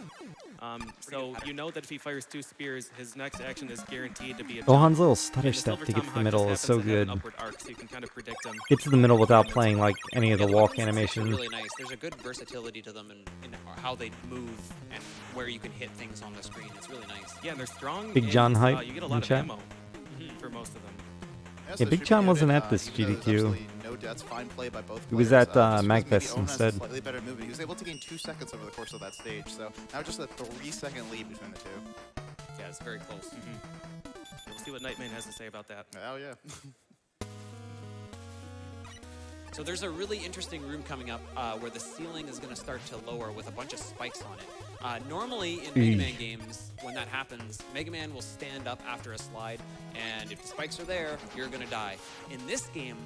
So you know that if he fires 2 spears, his next action is guaranteed to be a jump. Ohan's little stutter And the step Silver to get to the Tomahawk middle just is so happens to have an good. upward arc, so you can kind of predict him. Get to the middle without playing like any of the Yeah, walk weapons are animation. really nice. There's a good versatility to them in how they move and where you can hit things on the screen. It's really nice. Yeah, and they're strong. Big John and, hype You get a in lot of chat. ammo for most of them. So Big should John be wasn't noted, at this even though there's GDQ. absolutely no deaths, fine play by both He was players, at, just because maybe Magfest Owen has instead. Slightly better movement. He was able to gain 2 seconds over the course of that stage, so now just a 3-second lead between the 2. Yeah, it's very close. We'll see what Nightman has to say about that. Oh yeah. So there's a really interesting room coming up where the ceiling is going to start to lower with a bunch of spikes on it. Normally in Mega Man games, when that happens, Mega Man will stand up after a slide, and if the spikes are there, you're going to die. In this game,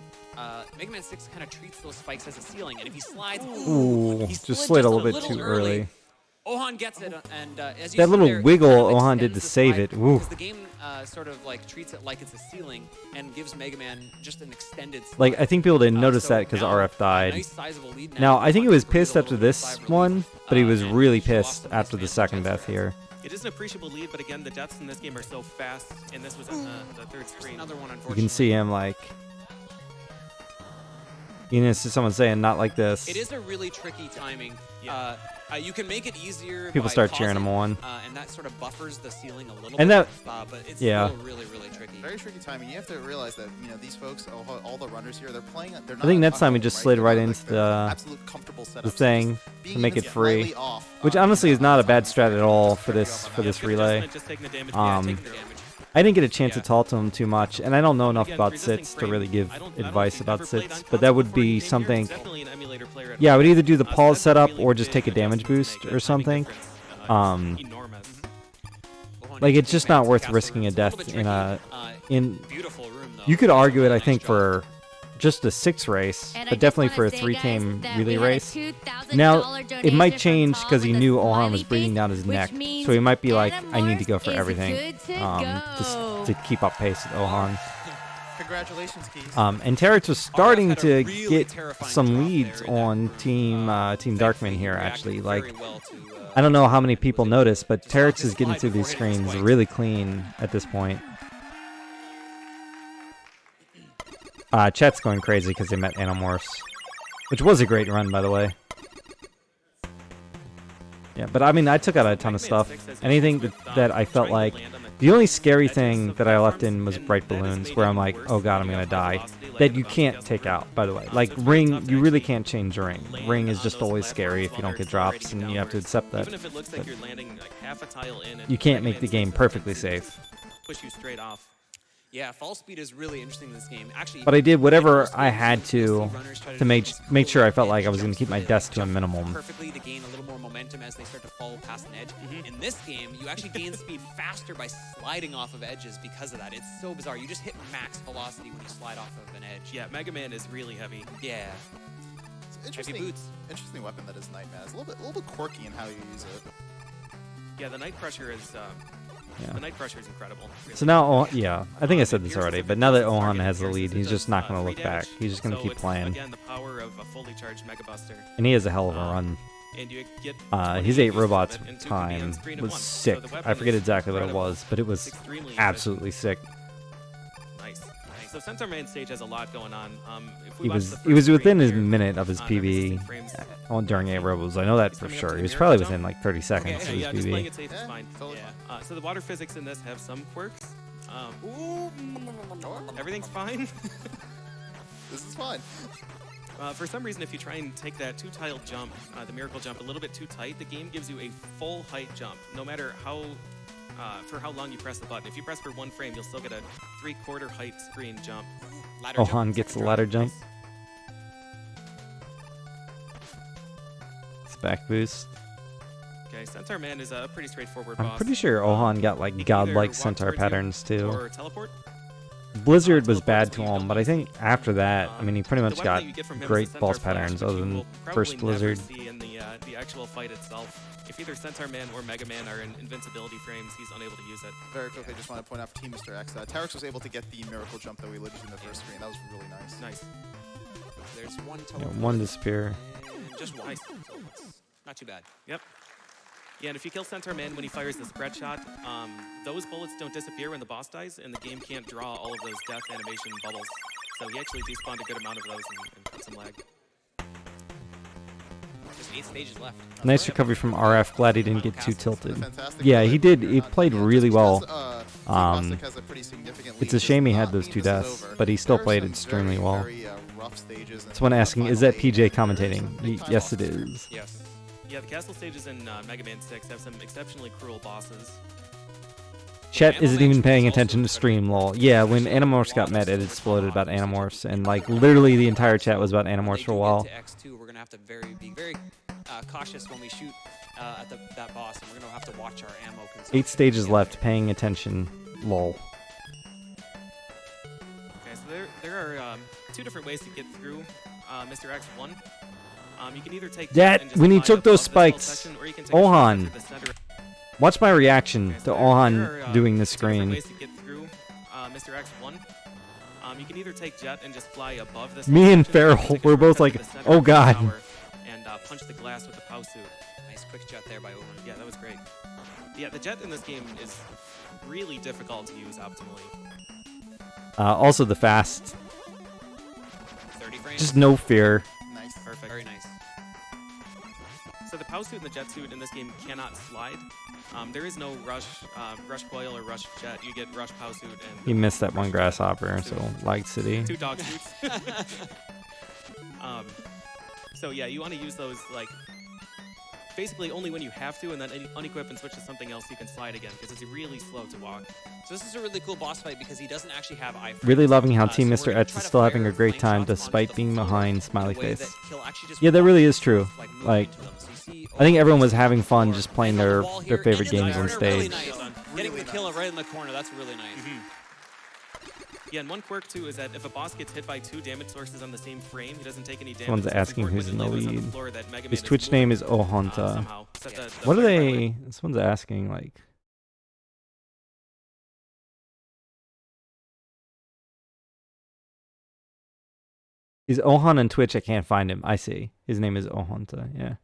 Mega Man 6 kind of treats those spikes as a ceiling, and if he slides, Ooh, he just slid a little bit too early. Ohan gets it, and as you That see little there, he wiggle kind of Ohan did extends to the save slide it. Woo. Because the game sort of like treats it like it's a ceiling and gives Mega Man just an extended slide. Like, I think people didn't notice So that because now, RF died. Nice sizable lead Now, I think he Ohan was can breathe a pissed after little bit of this sigh of relief, one, but he was and really show off pissed some after the nice second management death there. here. It is an appreciable lead, but again, the deaths in this game are so fast, and this was on the third screen. Another one, You unfortunately. can see him, like... You know, see someone saying, not like this. It is a really tricky timing. You can make it easier. People by start cheering him pausing, on. and that sort of buffers the ceiling a little And bit. that- But it's yeah. still really, really tricky. Very tricky timing. You have to realize that these folks, all the runners here, they're playing. They're not I think on next time we home, just right? slid They're right not, like, into they're the absolute comfortable setups. the So thing just being to make even it free, slightly off, which honestly is not a bad strat at all for this relay. Just taking the damage. Taking the damage. I didn't get a chance to Yeah. talk to him too much, and I don't know enough Again, about resisting sits to frame, really give I don't advice think about I've ever played sits, on but that console would before you be came here. something. Definitely an emulator player at Yeah, I would heart. either do the So pause that's a setup really or just big take a damage adjustment to boost make. or That timing something. difference, enormous. Like, it's just not worth risking a death in a in. Beautiful room, though. You could argue it, I Nice think, job. for just a 6 race, And I but just definitely wanna for a say, 3-team guys, that relay we had a race. $2,000 Now, it donation might from change Tom because he with a knew Ohan smiley was breathing face, down his which neck, means so he might be like, I need to go Animorphs for is everything, good to just go. to keep up pace with Ohan. Congratulations, Keys. And Terrence was starting had a to really get terrifying some drop leads there in that on room. Team Thankfully, Darkman he here, reacted actually. very Like, well to, I don't know how many people was able noticed, but to Terrence stop his is getting slide through these before hitting his screens spikes. really clean at this point. Chat's going crazy because they met Animorphs, which was a great run, by the way. Yeah, but I mean, I took out a ton of stuff. Anything that I felt like... The only scary thing that I left in was bright balloons, where I'm like, oh god, I'm gonna die. That you can't take out, by the way. Like, ring, you really can't change ring. Ring is just always scary if you don't get drops, and you have to accept that. Even if it looks like you're landing like half a tile in, You can't make the game perfectly safe. push you straight off. Yeah, fall speed is really interesting in this game. Actually, But I did whatever most I games, had you'll see to runners try to make do sure I felt edge like I was going to jumps keep my where they, deaths to a jump minimum. perfectly to gain a little more momentum as they start to fall past an edge. Mm-hmm. In this game, you actually gain speed faster by sliding off of edges because of that. It's so bizarre. You just hit max velocity when you slide off of an edge. Yeah, Mega Man is really heavy. Yeah. It's interesting, boots. interesting weapon that is Nightman. It's a little bit quirky in how you use it. Yeah, the Night Crusher is Yeah. the Night Crusher is incredible. Really. So now, yeah, I think I said this already, but now that Ohan has the lead, he's just not going to look back. He's just going to So keep it's, playing. Again, the power of a fully charged Mega Buster. And he has a hell of a run. And you get His 8 robots and 2 can be on time screen at was once. sick. So the I weapon forget is exactly what it incredible. was, but it was It's extremely efficient. absolutely sick. Nice. So Centaur Man stage has a lot going on. If we He watch was the he was first within screen his here, minute of his they're PB resisting frames. during 8 robots. I know that He's for coming up sure. to He the was miracle probably jump. within like 30 seconds Okay, of yeah, his just playing PB. it safe is Yeah, fine. totally Yeah. So the water physics in this have some quirks. Everything's fine. This is fun. For some reason, if you try and take that 2-tile jump, the miracle jump, a little bit too tight, the game gives you a full height jump, no matter how for how long you press the button. If you press for 1 frame, you'll still get a 3/4 height screen jump. Ladder jump. Ohan gets the ladder jump. It's back boost. Okay, Centaur Man is a pretty straightforward I'm boss. pretty sure Ohan got like He can either godlike walk centaur towards you patterns too. Or teleport. Blizzard was Teleport bad is to what you him, don't but I want to think see. after that, I mean, he pretty The much weapon got that you get from him is great the boss Centaur Flash, patterns which other you than will first probably never Blizzard. see in the actual fight itself. If either Centaur Man or Mega Man are in invincibility frames, he's unable to use it. Very quickly, just want to point out for Team Mr. X, Terex was able to get the miracle jump that we alluded to in the first screen. That was really nice. Nice. There's one Yeah, teleport. one disappear. And just one. Nice. So it's not too bad. Yep. Yeah, and if you kill Centaur Man when he fires the spread shot, those bullets don't disappear when the boss dies, and the game can't draw all of those death animation bubbles. So he actually despawned a good amount of those and cut some lag. Just 8 stages left. Nice recovery from RF. Glad he didn't get too tilted. Fantastic Yeah, play he from did. here. He played Yeah, really just well. because, Um, Cossack has a pretty significant It's lead a shame he does had not those mean 2 this is deaths, over. but he still There are played some extremely very, well. very, rough stages in Someone the asking, is final that 8. PJ There are commentating? some big time Yes, it losses here. is. Yes. Yeah, the castle stages in Mega Man 6 have some exceptionally cruel bosses. Chet isn't even paying attention to also stream, lol. Yeah, when Animorphs got met, it exploded about Animorphs, and like literally the entire chat was about When Animorphs they for a do while. get to X2, we're gonna have to be very cautious when we shoot at that boss, and we're gonna have to watch our ammo consumption. 8 stages left, paying attention, lol. Okay, so there are 2 different ways to get through Mr. X. One, You can either take That- Jet and just when he fly took those above this whole spikes, section, or you can take a shot Ohan. into the center. Watch my reaction to There Ohan are, doing the 2 different screen. ways to get through Mr. X1. You can either take Jet and just fly above this. Me whole and section, or you can Farrell take a were both shortcut to like, the center "Oh of the God." tower and punch the glass with the POW suit. Nice quick jet there by Owen. Yeah, that was great. Yeah, the Jet in this game is really difficult to use optimally. Also the fast. 30 frames. Just no fear. Nice. Perfect. Very nice. So the POW suit and the jet suit in this game cannot slide. There is no rush coil or rush jet. You get rush POW suit and He missed that one rush grasshopper, jet so suit. Light City. 2 dog suits. So yeah, you want to use those like basically only when you have to, and then unequip and switch to something else you can slide again because it's really slow to walk. So this is a really cool boss fight because he doesn't actually have iframes. Really loving how So Team we're Mr. gonna X try is to still having fire a great flame time shots on despite the being floor behind in a smiley way face. that he'll actually just Yeah, that fly really is true. like, move Like, into them. So you see I think everyone was Owen having fun floor, just playing and on the their wall their here, favorite and in the games on corner, really stage. nice. Done. Getting Really the kill nice. right in the corner, that's really nice. Yeah, and one quirk too is that if a boss gets hit by 2 damage sources on the same frame, he doesn't take any damage. Someone's So it's asking important who's when in the he lands on lead. floor that Mega His Man Twitch moving, name is Ohanta. somehow. Set Yeah. the What are frame right way. they? Someone's asking like. Is Ohan on Twitch? I can't find him. I see. His name is Ohanta. Yeah.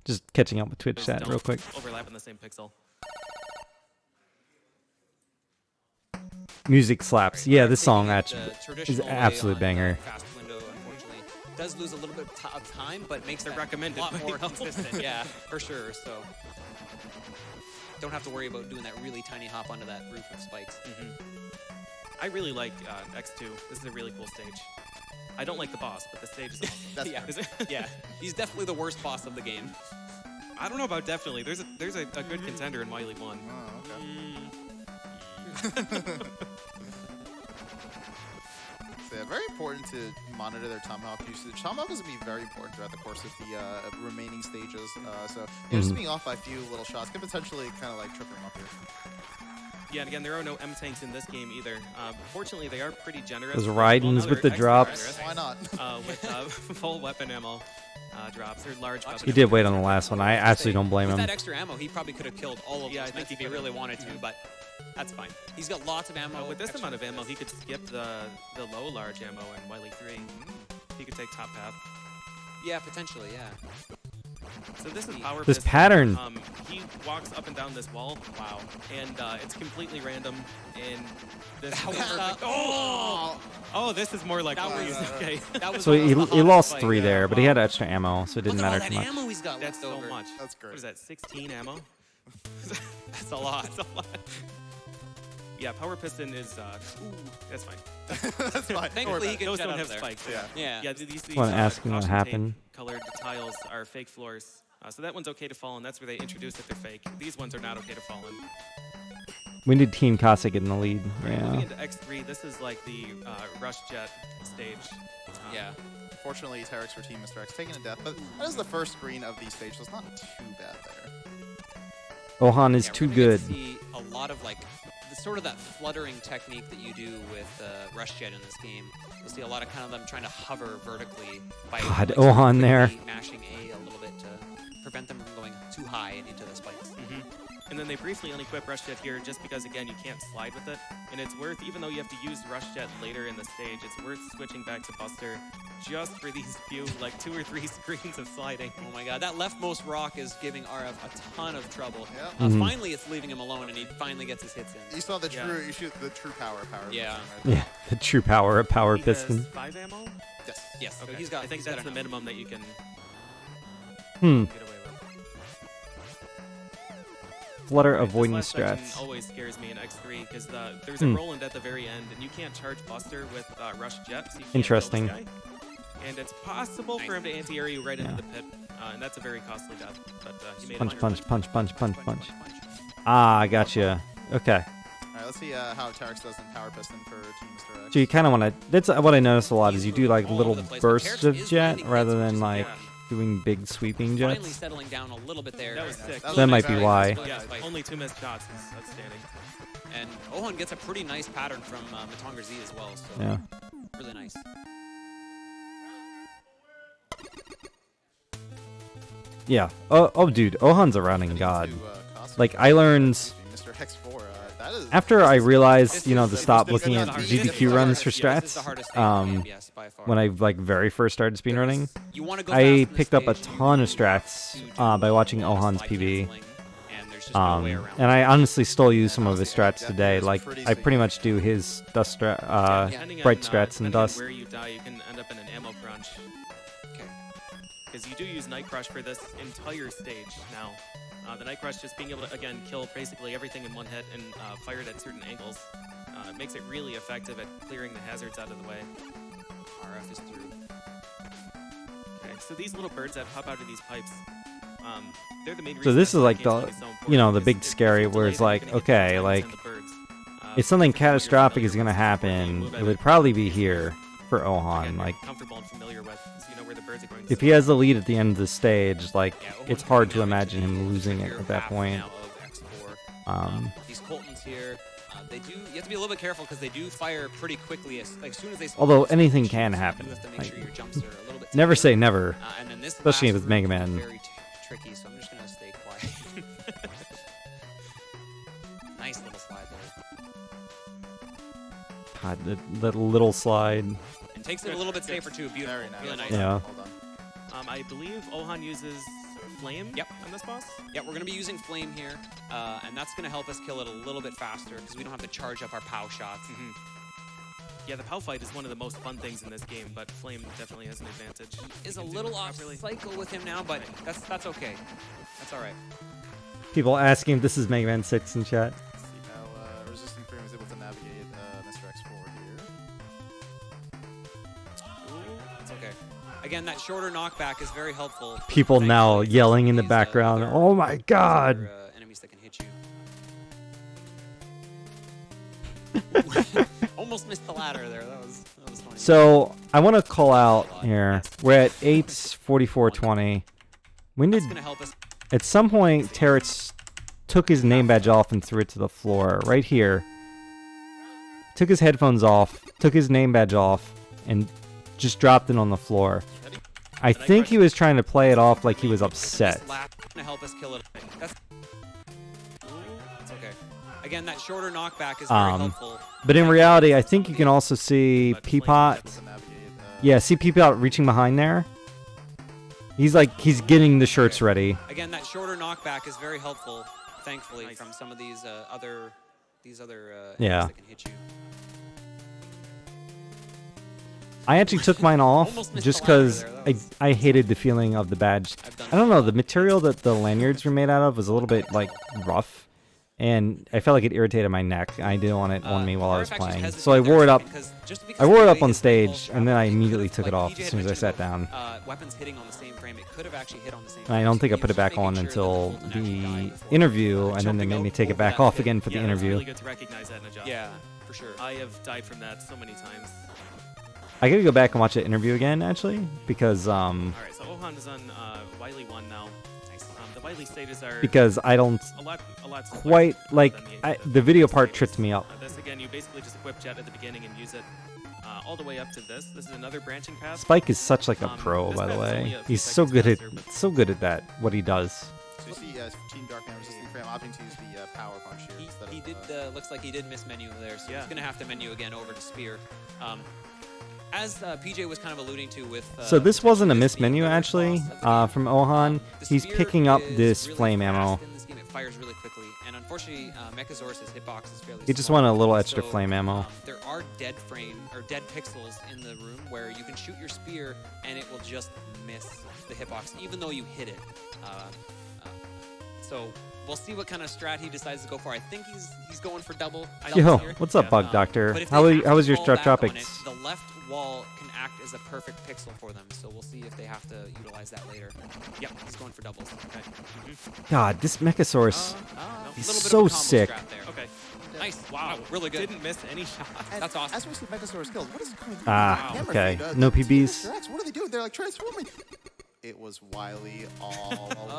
Just catching up with Twitch Those chat don't real quick. overlap in the same pixel. Music slaps. Yeah, this song actually The is traditional an way absolute on, banger. Fast window, unfortunately, does lose a little bit of time, but makes They're that recommended, a lot but, more you know. consistent. Yeah, for sure. So don't have to worry about doing that really tiny hop onto that roof of spikes. I really like X2. This is a really cool stage. I don't like the boss, but the stage is awesome. That's yeah, fair. Is it? yeah, he's definitely the worst boss of the game. I don't know about definitely. There's a good contender in Wily 1. Oh, okay. So, yeah, very important to monitor their tomahawk usage. Tomahawk is going to be very important throughout the course of the remaining stages. So just being off by a few little shots can potentially kind of like trip them up here. Yeah, and again, there are no M tanks in this game either. Fortunately, they are pretty generous. Those Well, Raidens now with they're the extra drops. generous, Why not? with full weapon ammo drops. They're large. weapon He did ammo. wait on the last one. I actually don't blame With him. that extra ammo, he probably could have killed all of Yeah, I those think tanks he if he could've. really wanted to, but that's fine. He's got lots of ammo. With this extra amount of ammo, this. he could skip the low large ammo in Wily 3. He could take top path. Yeah, potentially, yeah. So this is power. This piston. pattern. He walks up and down this wall. Wow. And it's completely random. And this. That was perfect. Oh, this is more like That what we was- used. Okay. That was So almost he the hottest lost fight. 3 there, but he had extra ammo, so it didn't Look at all matter that too much. ammo he's got That's left so over. much. That's great. What is that? 16 ammo? That's a lot. That's a lot. Yeah, power piston is. Ooh, that's fine. That's fine. Thankfully, he can Those jet don't out have of there. spikes. Yeah. Yeah. Yeah, these Someone asking what caution happened. tape colored tiles are fake floors. So that one's okay to fall in. That's where they introduced that they're fake. These ones are not okay to fall in. When did Team Cossack get in the lead? Moving Yeah. into X3, this is like the rush jet stage. Yeah. Fortunately, Terex for Team Mr. X taking a death, but that is the first screen of these stages. So it's not too bad there. Ohan is Yeah, too we're gonna good. get to see a lot of like sort of that fluttering technique that you do with Rush Jet in this game. You'll see a lot of kind of them trying to hover vertically by God, like, sort of Ohan there. quickly mashing A a little bit to prevent them from going too high and into the spikes. And then they briefly unequip Rush Jet here just because, again, you can't slide with it. And it's worth, even though you have to use Rush Jet later in the stage, it's worth switching back to Buster just for these few, like 2 or 3 screens of sliding. Oh my god, that leftmost rock is giving RF a ton of trouble. Yep. Finally, it's leaving him alone, and he finally gets his hits in. You saw the Yeah. true, you shoot the true power. Yeah. piston right Yeah, the true power of power He piston. has 5 ammo? there. Yes. Yes, so Okay. he's got. I think he's got that's the enough. minimum that you can Hmm. get away with. Flutter Right, avoidance this last section strats. always scares me in X3 because there's a Roland at the very end, and you can't charge Buster with Rush Jet. So you can't kill Interesting. this guy. And it's possible for him to anti-air you right into the pit, and that's a very costly death. But he made Punch, it. punch, punch, punch, punch, punch. Ah, I gotcha. Okay. All right, let's see how Terex does in power piston for Team Mr. X. So you kind of want to. That's what I notice a lot is you do like All little over the place, but bursts Terex of is jet landing rather hits, which than is like Yeah. doing big sweeping Finally jets. settling down a little bit there. That was sick. That might be Really why. nice Yeah, fight. only 2 missed shots is outstanding. And Ohan gets a pretty nice pattern from Matongar Z as well. So Yeah. really nice. Yeah. Oh, dude, Ohan's a running god. Like, I learned Mr. X4, that is after I realized, This you know, is to the- stop this is looking the at hardest- GDQ this is the runs for hardest- yeah, this is the strats. hardest thing in the game, yes, by far. When I like very first started speedrunning, You wanna go I fast in this picked up a stage, ton of strats to do by watching a lot of Ohan's slide PB. canceling, and there's just no way around And it. I honestly still use some of his honestly, strats yeah, today. it's Like, pretty I pretty much do significant. his dust strat, Depending bright on, strats and depending on dust. where you die, you can end up in an ammo crunch. Okay. Because you do use Night Crush for this entire stage now. The Night Crush just being able to, again, kill basically everything in one hit and fire it at certain angles. Makes it really effective at clearing the hazards out of the way. RF is through. Okay, so these little birds that pop out of these pipes, they're the main reason So this that is like canceling the, is so you know, the important, big because scary if you where delay it's them, like, you're gonna get okay, the like, times and the birds. if something Particularly you're catastrophic is familiar gonna with, happen, move it at would probably be here for again, Ohan. you're Like, comfortable and familiar with, so you know where the birds are going to if he has the lead at the end of the stage, like, Yeah, Ohan's it's hard to coming down imagine into him the losing it trickier at that half point. now of X4. These Coltons here, they do. You have to be a little bit careful because they do fire pretty quickly. As soon as they. spawn, Although so anything you can do happen. have to make Like, sure your jumps are a little bit. never tighter. say never. And then this Especially last with Mega room is Man. very tricky, so I'm just gonna stay quiet. Nice little slide there. God, that little slide. And takes it a little bit safer too. Beautiful. Very nice. Really nice. Yeah. Well done. I believe Ohan uses Flame Yep. on this boss. Yeah, we're gonna be using Flame here, and that's gonna help us kill it a little bit faster because we don't have to charge up our POW shots. Yeah, the POW fight is one of the most fun things in this game, but Flame definitely has an advantage. Is a You can do little it off properly. cycle with him now, but that's okay. That's all right. People asking if this is Mega Man 6 in chat. See how Resisting Frame is able to navigate Mr. X4 here. It's okay. Again, that shorter knockback is very helpful. People now Thankfully, for yelling in the these, background, other- "Oh my these God." other, enemies that can hit you. Almost missed the ladder there. That was funny. So I want to call out here. We're at 8:44:20. When did That's gonna help us. at some point Terrence took his name badge off and threw it to the floor right here. Took his headphones off, took his name badge off, and just dropped it on the floor. I think he was trying to play it off like he was upset. This lap is gonna help us kill it. That's it's okay. Again, that shorter knockback is very helpful. But in reality, I think you can also see Peapot. Able to navigate, Yeah, see Peapot reaching behind there? He's getting the shirts ready. Again, that shorter knockback is very helpful, thankfully, from some of these other enemies Yeah. that can hit you. I actually took mine off Almost missed just the ladder because there. That was- I hated the feeling of the badge. I've done I don't that. know, the material that the lanyards were made out of was a little bit like rough, and I felt like it irritated my neck. I didn't want it on me while I was RF actually playing, hesitated so I there wore a it up. second, 'cause just because I wore it the up way on his control stage, and then I it could've, immediately took it like off PJ as had soon as I mentioned sat about, down. Weapons hitting on the same frame, it could have actually hit on the same And frame. I don't so think I he put was it back just on making sure that until the Colton actually died the before, interview, and then they jumping made me out take it over back that off hit. again for the Yeah, that's interview. really good to recognize that in a job. Yeah, for sure. I have died from that so many times. I gotta go back and watch that interview again, actually, because All right, so Ohan is on Wily 1 now. The Wily stages are I don't a lot simpler quite like than the video part stages. tripped me up. This again, you basically just equip Jet at the beginning and use it all the way up to this. This is another branching path. Spike is such like a pro, this by the path is only way. a few He's so seconds good at faster, but- what he does. So you see Team Darkman Resisting Frame opting to use the power punch here instead He of... did. Looks like he did miss menu there, so Yeah. he's gonna have to menu again over to Spear. As PJ was kind of alluding to with. So this wasn't a potentially miss being menu the worst actually boss of the game. from Ohan. The He's Spear picking up is this really flame fast ammo. in this game. It fires really quickly, and unfortunately, Mechasaurus's hitbox is fairly. He just small. wanted a little extra So, flame ammo. There are dead frame or dead pixels in the room where you can shoot your spear and it will just miss the hitbox, even though you hit it. So we'll see what kind of strat he decides to go for. I think he's going for double. Yo, here. what's up, Yeah. Bug Doctor? But if they How have to was your fall strat back on tropics? it, the left wall can act as a perfect pixel for them, so we'll see if they have to utilize that later. Yep, he's going for doubles. Okay. God, this Mechasaurus. He's He's so sick. Okay. Nice. Wow. Really good. Didn't miss any shots. And That's awesome. As we see Mechasaurus kills, what is coming through Ah, the camera okay. feed? No Team PBs. Mr. X, what are they doing? They're like transforming. It was Wily all along.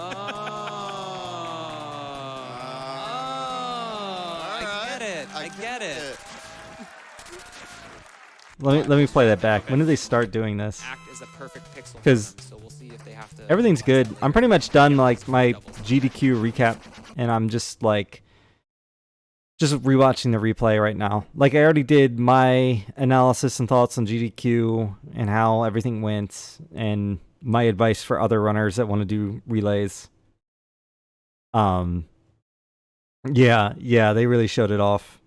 I get it. Let me play that back. When did they start doing this? Act is a perfect pixel for 'Cause them, so we'll see if they have to. Everything's good. I'm pretty much done like my GDQ recap, and I'm just rewatching the replay right now. Like I already did my analysis and thoughts on GDQ and how everything went, and my advice for other runners that want to do relays. Yeah, they really showed it off.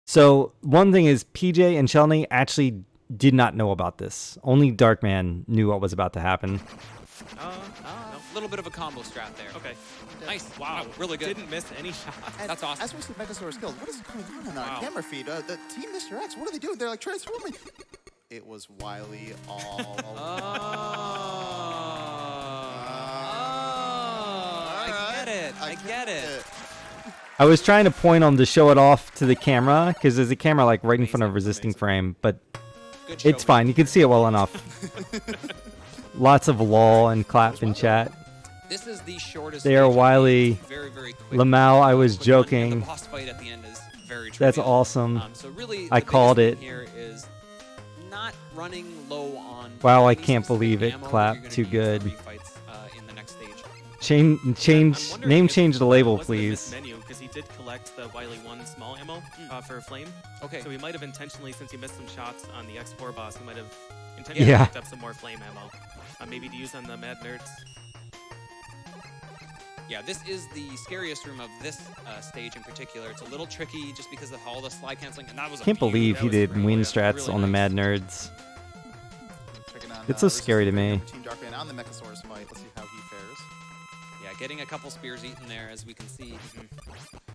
So one thing is PJ and Shelny actually did not know about this. Only Darkman knew what was about to happen. A little bit of a combo strat there. Okay. Nice. Wow. Really good. Didn't miss any shots. That's awesome. As we see Megasaur's skills, what is going on our camera feed? The Team Mr. X, what are they doing? They're like transforming. It was Wily all I get it. I was trying to point them to show it off to the camera, because there's a camera like right in front of resisting frame, but it's fine. You can see it well enough. Lots of lol and clap in chat. This is the shortest. They are stage. Wily. Very, very quick. Lamau, I was Quick one. joking. The boss fight at the end is very That's trivial. awesome. So really, I the called biggest it. thing Here is not running low on. Wow, I any can't specific believe it. ammo that Clap, you're gonna too need for good. refights, in the next stage. Change the label, please. Menu, because he did collect the Wily 1 small ammo for Flame. Okay. So he might have intentionally, since he missed some shots on the X4 boss, he might have Yeah. intentionally picked up some more Flame ammo. Maybe to use on the Mad Nerds. Yeah, this is the scariest room of this stage in particular. It's a little tricky just because of all the slide canceling, and that was. Can't believe he did win strats really on the nice. Mad Nerds. Checking on, It's so this is scary to me. Team Darkman on the Megasaurus fight. Let's see how he fares. Yeah, getting a couple spears eaten there, as we can see.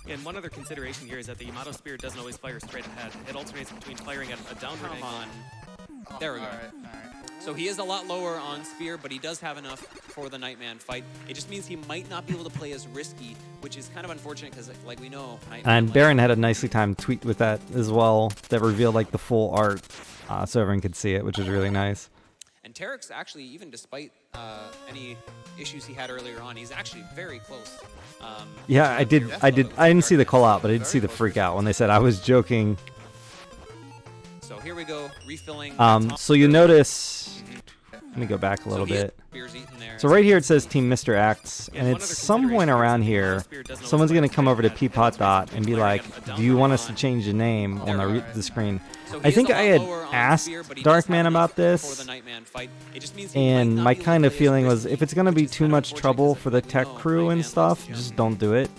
And one other consideration here is that the Yamato Spear doesn't always fire straight ahead. It alternates between firing at a downward Come angle. on. There we go. All right. So he is a lot lower on spear, but he does have enough for the Nightman fight. It just means he might not be able to play as risky, which is kind of unfortunate because, like we know, Nightman And likes- Baron had a nicely timed tweet with that as well that revealed like the full art, so everyone could see it, which was really nice. And Tarek's actually, even despite any issues he had earlier on, he's actually very close. Yeah, I didn't see the call out, but I did see the freak out when they said I was joking. So here we go, refilling. So you notice. Let me go back a little he has bit. spears eaten there. So right here it says Team Mr. X, and one it's other some point consideration around is that the here, Yamato Spear doesn't someone's always gonna fire come over to straight ahead. It Peapot alternates Dot between and be firing like, at a "Do you downward want us to on- change the name on the screen?" So I he think is a I lot had lower on asked spear, but he does have Darkman enough about for this, the Nightman fight. It just means he might and not my be able to kind of play as feeling was, risky, if it's gonna be which is too kind of much unfortunate trouble 'cause, for the like we tech know, crew Nightman and likes stuff, to just don't do it.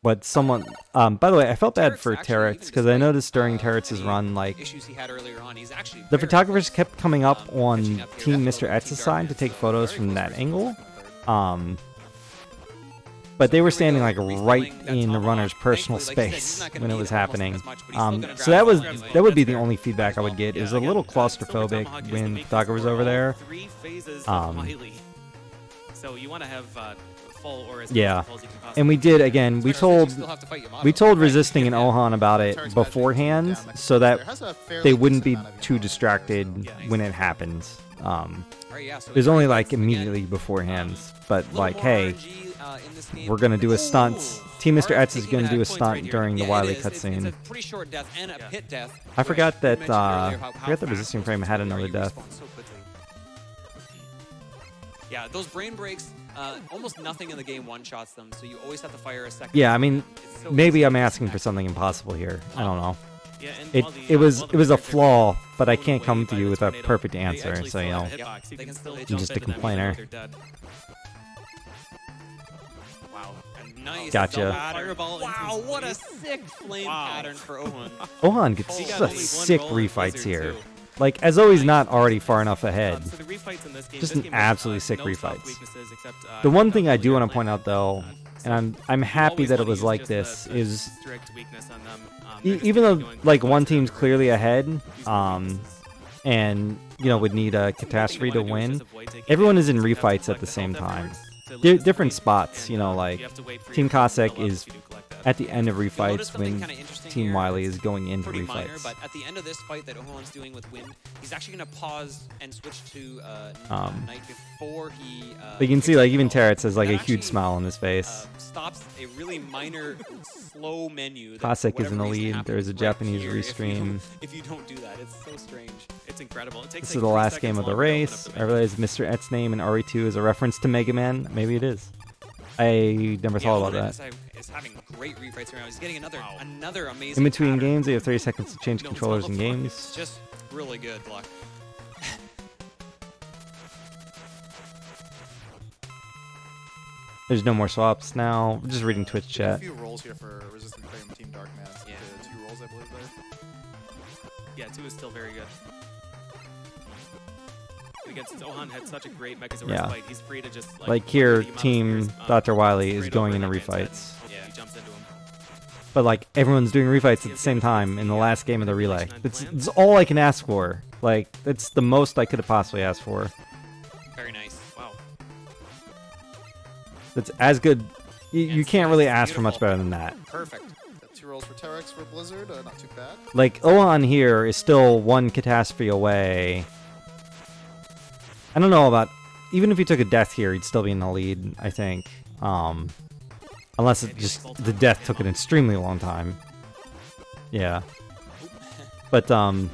But someone, by the way, I felt bad for Terrets because I noticed during Terrets' run, like, issues he had earlier on, he's actually the very photographers close. kept coming up on catching up here. Team That's Mr. over X's Team side to Darkman, take so photos very from close that for angle. Third. But they So were here we standing go, like refilling right that in the tomahawk. runner's personal Thankfully, like you said, he's space not gonna when it need was it almost happening. as much, but he's still gonna So grab that was it anyway. that would be the That's only fair. feedback I would get. It was a Again, little Silver claustrophobic Tomahawk is the when weakness Thugger was for over all there. 3 phases of Wily. So you want to have full or as Yeah, full as you can possibly. and we did again. We Especially since you told still have to fight Yamato. we told Right. Resisting and Ohan about it Tarek's beforehand, magic down next so to that there has a fairly they wouldn't be decent amount of too ammo there, distracted so- Yeah, when it happens. All right, yeah, so It was here only we go. like Again, immediately beforehand, but little like, more hey, RNG, in this game. we're gonna do a stunt. Ooh. Team Mr. Alright, X is taking gonna do a points stunt right here. during the Yeah, Wily it is. It's cutscene. a pretty short death and a pit death. I forgot which that you mentioned earlier how I forgot the fast Resisting those Frame had really are. another You death. respawn so quickly. Yeah, those brain breaks, almost nothing in the game one-shots them, so you always have to fire a second. Yeah, I mean, It's so maybe easy I'm to asking for connect. something impossible here. I don't know. Yeah, and It while the, it was while the it was a Berserkers flaw, but I blown can't come away to by you the with a tornado, perfect they answer. actually So you still know, have a hitbox. You they can can still still jump just a into them even complainer. though they're dead. Wow. And nice. Gotcha. Fireball Wow, into what a his sick flame Wow. pattern for Owen. Ohan gets He got such only one sick roll in refights Blizzard, here. too. Like, as though he's not already far enough ahead. So the refights in this game, Just this an game has, absolutely sick no soft refights. weaknesses except, The one thing I no do want to clear point out, though, plan. and So I'm you happy always that it wanna was use like just this, the is strict weakness on them. They're just even gonna though be doing like points one that team's are clearly ahead, using weaknesses. and would need a One thing they catastrophe to wanna do is win, just avoid taking everyone damage, is in so you have to refights at collect the the same health time. afterwards to lose this Different fight, spots, and, like you have to wait for Team your health to Cossack fill up is if you do collect that. at the end of You'll notice refights something when kinda interesting Team here. Wiley It's is going into pretty minor, refights. but at the end of this fight that Ohan's doing with Wind, he's actually going to pause and switch to Knight before he. But you can see, picks like, up even the ball. Terrence has like a That huge actually, smile on his face. Stops a really minor, slow menu. That Classic for is in the whatever reason lead. happens There's a right Japanese here restream. If you don't do that, it's so strange. It's incredible. It takes This like is the 3 last seconds game of the longer to open race. up the I menu. realize Mr. Et's name in RE2 is a reference to Mega Man. Maybe it is. I never thought about Onan that. is having great refights right now. He's getting another amazing. In between pattern. games, you have 30 seconds to change No, controllers it's in all games. Just really good luck. There's no more swaps now. We're just reading Twitch A chat. few rolls here for Resistant Flame Team Darkman. Yeah. The 2 rolls, I believe there. Yeah, 2 is still very good. Again, since Ohan had such a great Mechasaurus Yeah. fight, he's free to just Like here, the amount of Team spears, Dr. Wily is straight going over into that man's head. refights. Yeah, he jumps into him. But like everyone's doing refights at the same time in the last game of the relay. It's all I can ask for. Like that's the most I could have possibly asked for. Very nice. Wow. That's as good. You And can't really it's ask for much beautiful. better than that. Perfect. Got 2 rolls for Terex for Blizzard. Not too bad. Like Ohan here is still one catastrophe away. I don't know about even if he took a death here, he'd still be in the lead. I think, unless it just the death took an extremely long time. Yeah, but Nice.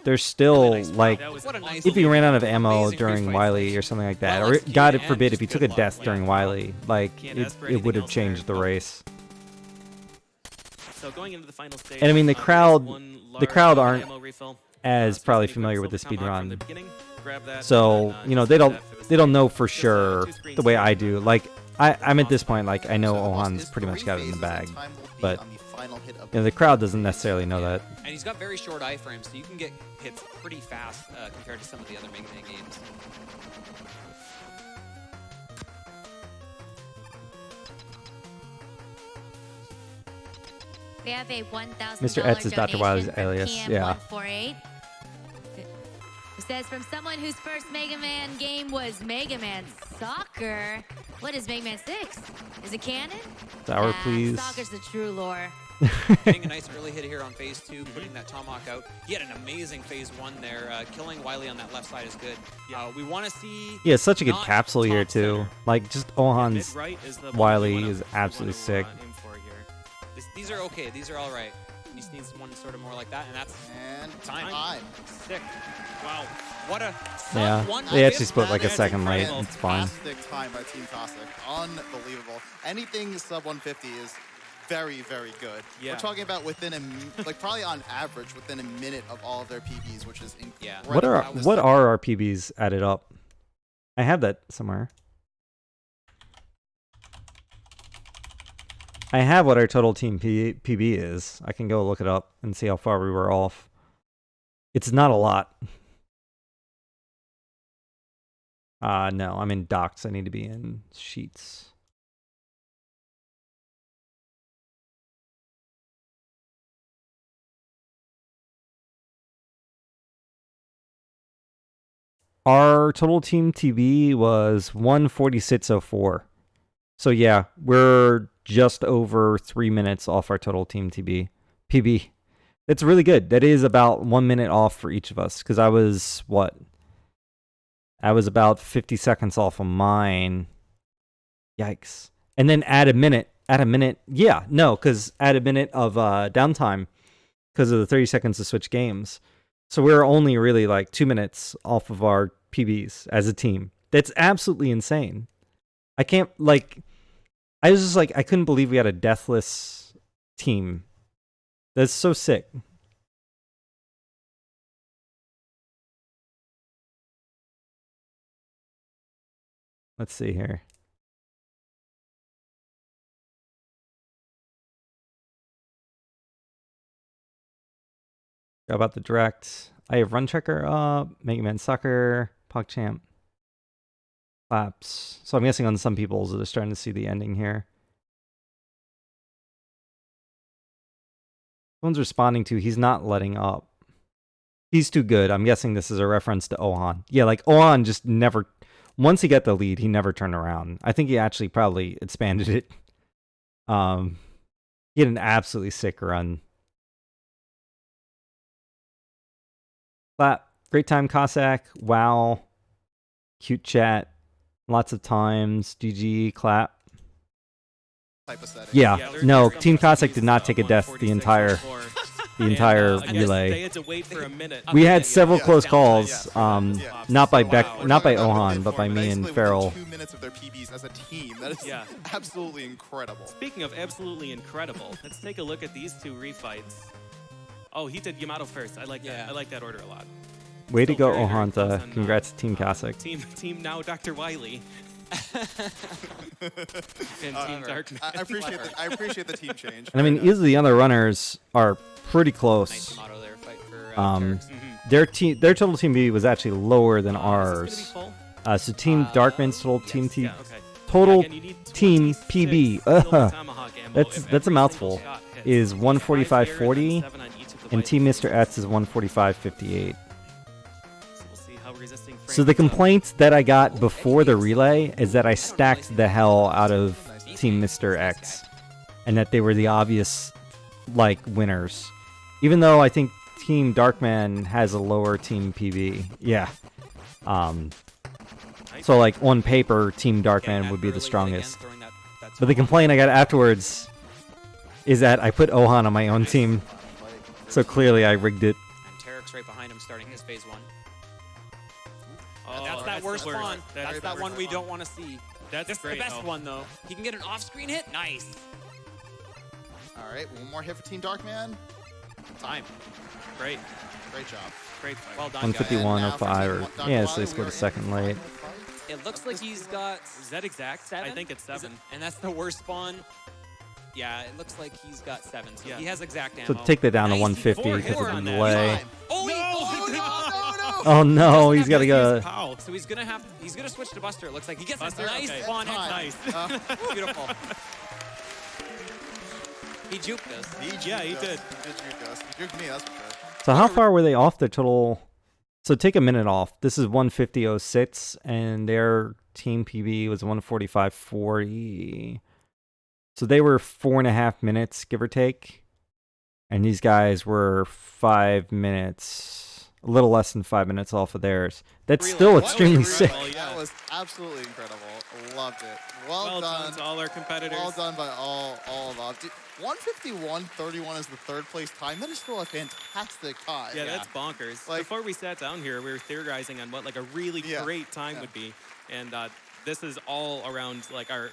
there's still Really nice. like That was What a nice if he ran out of amazing ammo free during fight Wily selection. or something like that, Well or executed God and forbid if he just took a good death luck. during Yeah. Wily, like Can't ask for it would anything have else there. changed the Oh. race. So going into the final stage. And I mean, the there is crowd- one the large crowd amount of aren't ammo refill. As So probably anybody familiar with the still come up from the speedrun. beginning, grab that, So, and then, you know, just they use don't that for the they don't stage. know for Just, sure two screens the way here. I do. Like I'm at this point, like I know So the boss Ohan's is pretty much 3 got it in the phases, bag, and time will be but on the final hit of you know, the crowd doesn't necessarily know that. And he's got very short iframes, so you can get hits pretty fast compared to some of the other Mega Man games. We have a $1,000 Mr. Etz is Dr. Wily's donation from alias, yeah. PM148. It says, from someone whose first Mega Man game was Mega Man Soccer. What is Mega Man 6? Is it canon? Sour, Nah, please. Soccer's the true lore. Getting a nice early hit here on phase 2, putting that tomahawk out. He had an amazing phase 1 there. Killing Wily on that left side is good. We want to see. He has such a good not capsule here top too. center. Like just Yeah, Ohan's mid-right is the one Wily you wanna- is you absolutely wanna, sick. Aim for here. These are okay. These are all right. He just needs one sort of more like that, and that's And Time. time. sick. Wow. What a Yeah, sub one they actually fifth. split like a That is second late. incredible. It's fine. Fantastic time by Team Cossack. Unbelievable. Anything sub 150 is very, very good. Yeah. We're talking about within like probably on average within a minute of all of their PBs, which is Yeah. incredible. What are That was- what are our PBs added up? I have that somewhere. I have what our total team PB is. I can go look it up and see how far we were off. It's not a lot. No, I'm in docs. I need to be in sheets. Our total team TB was 146.04. So yeah, we're just over 3 minutes off our total team PB. That's really good. That is about 1 minute off for each of us. Because I was what? I was about 50 seconds off of mine. Yikes. And then add a minute. Yeah, no, because add a minute of downtime because of the 30 seconds to switch games. So we're only really like 2 minutes off of our PBs as a team. That's absolutely insane. I can't, like, I was just like, I couldn't believe we had a deathless team. That's so sick. Let's see here. How about the direct? I have Run Checker up, Mega Man Sucker, PogChamp, Claps. So I'm guessing on some people's they're starting to see the ending here. Someone's responding to, he's not letting up. He's too good. I'm guessing this is a reference to Ohan. Yeah, like Ohan just never, once he got the lead, he never turned around. I think he actually probably expanded it. He had an absolutely sick run. Clap. Great time, Cossack. Wow. Cute chat. Lots of times. GG. Clap. Type of setting. Yeah. Yeah, No, there's Team some Cossack did not take a death the 146 entire before. the entire And, I guess They relay. had to wait for a minute. We had several Yeah, close yeah, calls. yeah. Not by Wow. Beck, We're not by Talking about Ohan, within but by four, me and basically Farrell. within 2 minutes of their PBs as a team. That is Yeah. absolutely incredible. Speaking of absolutely incredible, let's take a look at these two refights. Oh, he did Yamato first. I like that. Yeah. I like that order a lot. Way to Still go, very, very close Ohanta. on, Congrats to Team Cossack. Team now Dr. Wiley and Team Darkman. I appreciate the team change. And I mean, Very nice. easily the other runners are pretty Nice close. Yamato there fight for Um, Terex. Their total team B was actually lower than Is this gonna ours. be full? So Team Darkman's total yes, team T Yeah, okay. total Again, you need team 26 PB. silver tomahawk ammo That's if a every mouthful. single shot hits. Is 5 145.40 here and 7 on each of the and white Team pieces. Mr. X is 145.58. So we'll see how resisting So the frames up. complaints that I got before the relay is that I stacked the hell out of Team Mr. X, and that they were the obvious like winners, even though I think Team Darkman has a lower team PB. Yeah. So like on paper, Team Darkman would be the strongest. But the complaint I got afterwards is that I put Ohan on my own team, so clearly I rigged it. And Terex right behind him starting his phase 1. Oh, That's that worst the one. That's the that worst one we don't want to see. That's This is the great, best though. one, though. He can get an off-screen hit? Nice. All right, one more hit for Team Darkman. Time. Great, Great job. great fight. Well done, guys. 151.05 or Dr. yeah, so Wiley, they scored we a are second in late. the fight. It looks like he's got Is that exact? 7. I think it's 7. And that's the worst spawn. Yeah, it looks like he's got 7. So Yeah. he has exact So ammo. take that down to Nice. 150 4 because hits of on the that. delay. Time. Oh, No, no. Oh no, he's got to Doesn't go. Pow. So he's gonna switch to Buster. It looks like he gets Buster? a nice Okay. spawn hit. Time. Nice. Beautiful. He juked us. He juked Yeah, he us. did. He did juke us. He juked me, that's for sure. So how far were they off their total? So take a minute off. This is 150.06, and their team PB was 145.40. So they were 4.5 minutes, give or take. And these guys were 5 minutes, a little less than 5 minutes off of theirs. That's Really? still What? extremely Really? sick. Oh, yeah. That was absolutely incredible. Loved it. Well done done. to all our competitors. Well done by all of us. 151.31 is the third place time. That is still a fantastic time. Yeah, that's bonkers. Like- Before we sat down here, we were theorizing on what like a really Yeah. great time Yeah. would be, and this is all around like our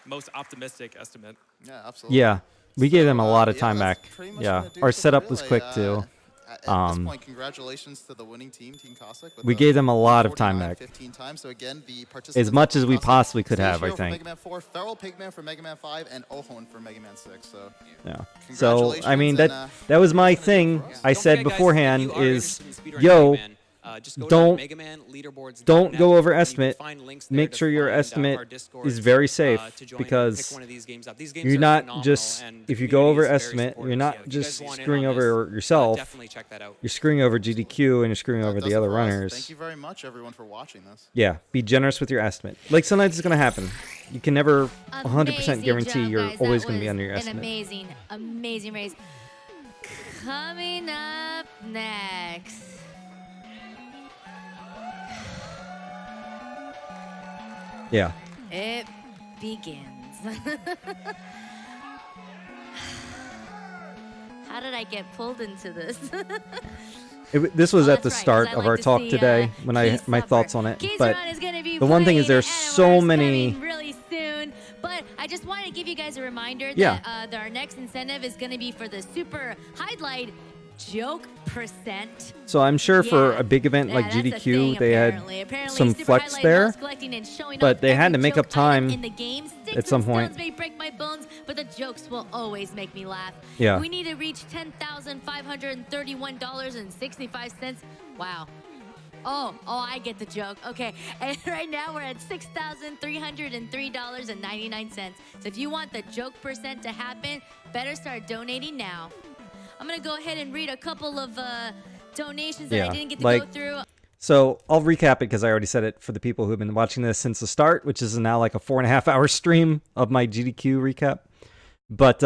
most optimistic estimate. Yeah, absolutely. Yeah, we gave them a lot of Yeah, time that's back. pretty much Yeah, gonna do our it for the setup was relay. quick too. At this point, congratulations to the winning team, Team Cossack. with We the gave them a lot of time 49, back. 15 times. So again, the As participants much as we Cossack, possibly could Sage have, I Hero for think. Mega Man 4, Feral Pigman for Mega Man 5, and Ohon for Mega Man 6. So Yeah. So I mean Congratulations, that was my thing. for us. I Don't said forget, guys, beforehand if you are is, interested in speedrunning yo, Mega Man, just go don't- to megamanleaderboards.net, don't go and you can overestimate. find links there Make to sure your find, estimate our is Discords, very safe to join and because pick one of these games up. These games you're are not phenomenal, just and the if you go community is very overestimate, you're supportive. not So if you just guys want in screwing on over this, yourself. definitely check that out. You're screwing over GDQ and you're screwing that over does the it other for us. runners. Thank you very much, everyone, for watching this. Yeah, be generous with your estimate. Like sometimes it's gonna happen. You can never 100% Amazing guarantee job, you're guys. always That gonna be was under your an estimate. amazing race. Coming up next. Yeah. It begins. How did I get pulled into this? This was Oh, at the that's right, start 'cause I of like our to talk see, today when I Keith my suffer. thoughts on it. Keith's But run is gonna be the one thing is played, there's and so we're many. starting really soon. But I just want to give you guys a reminder Yeah. that our next incentive is going to be for the super highlight joke percent. So I'm sure for Yeah. a big event like Yeah, that's a GDQ, thing, they had apparently some Super flex Highlight there, loves collecting and showing but off they had every to make up joke item time in the game. Sticks at some and point. stones may break my bones, but the jokes will always make me laugh. Yeah. We need to reach $10,531.65. Wow. Oh, I get the joke. Okay, and right now we're at $6,303.99. So if you want the joke percent to happen, better start donating now. I'm gonna go ahead and read a couple of donations that I Yeah, didn't get to like- go through. So I'll recap it because I already said it for the people who have been watching this since the start, which is now like a 4.5-hour stream of my GDQ recap. But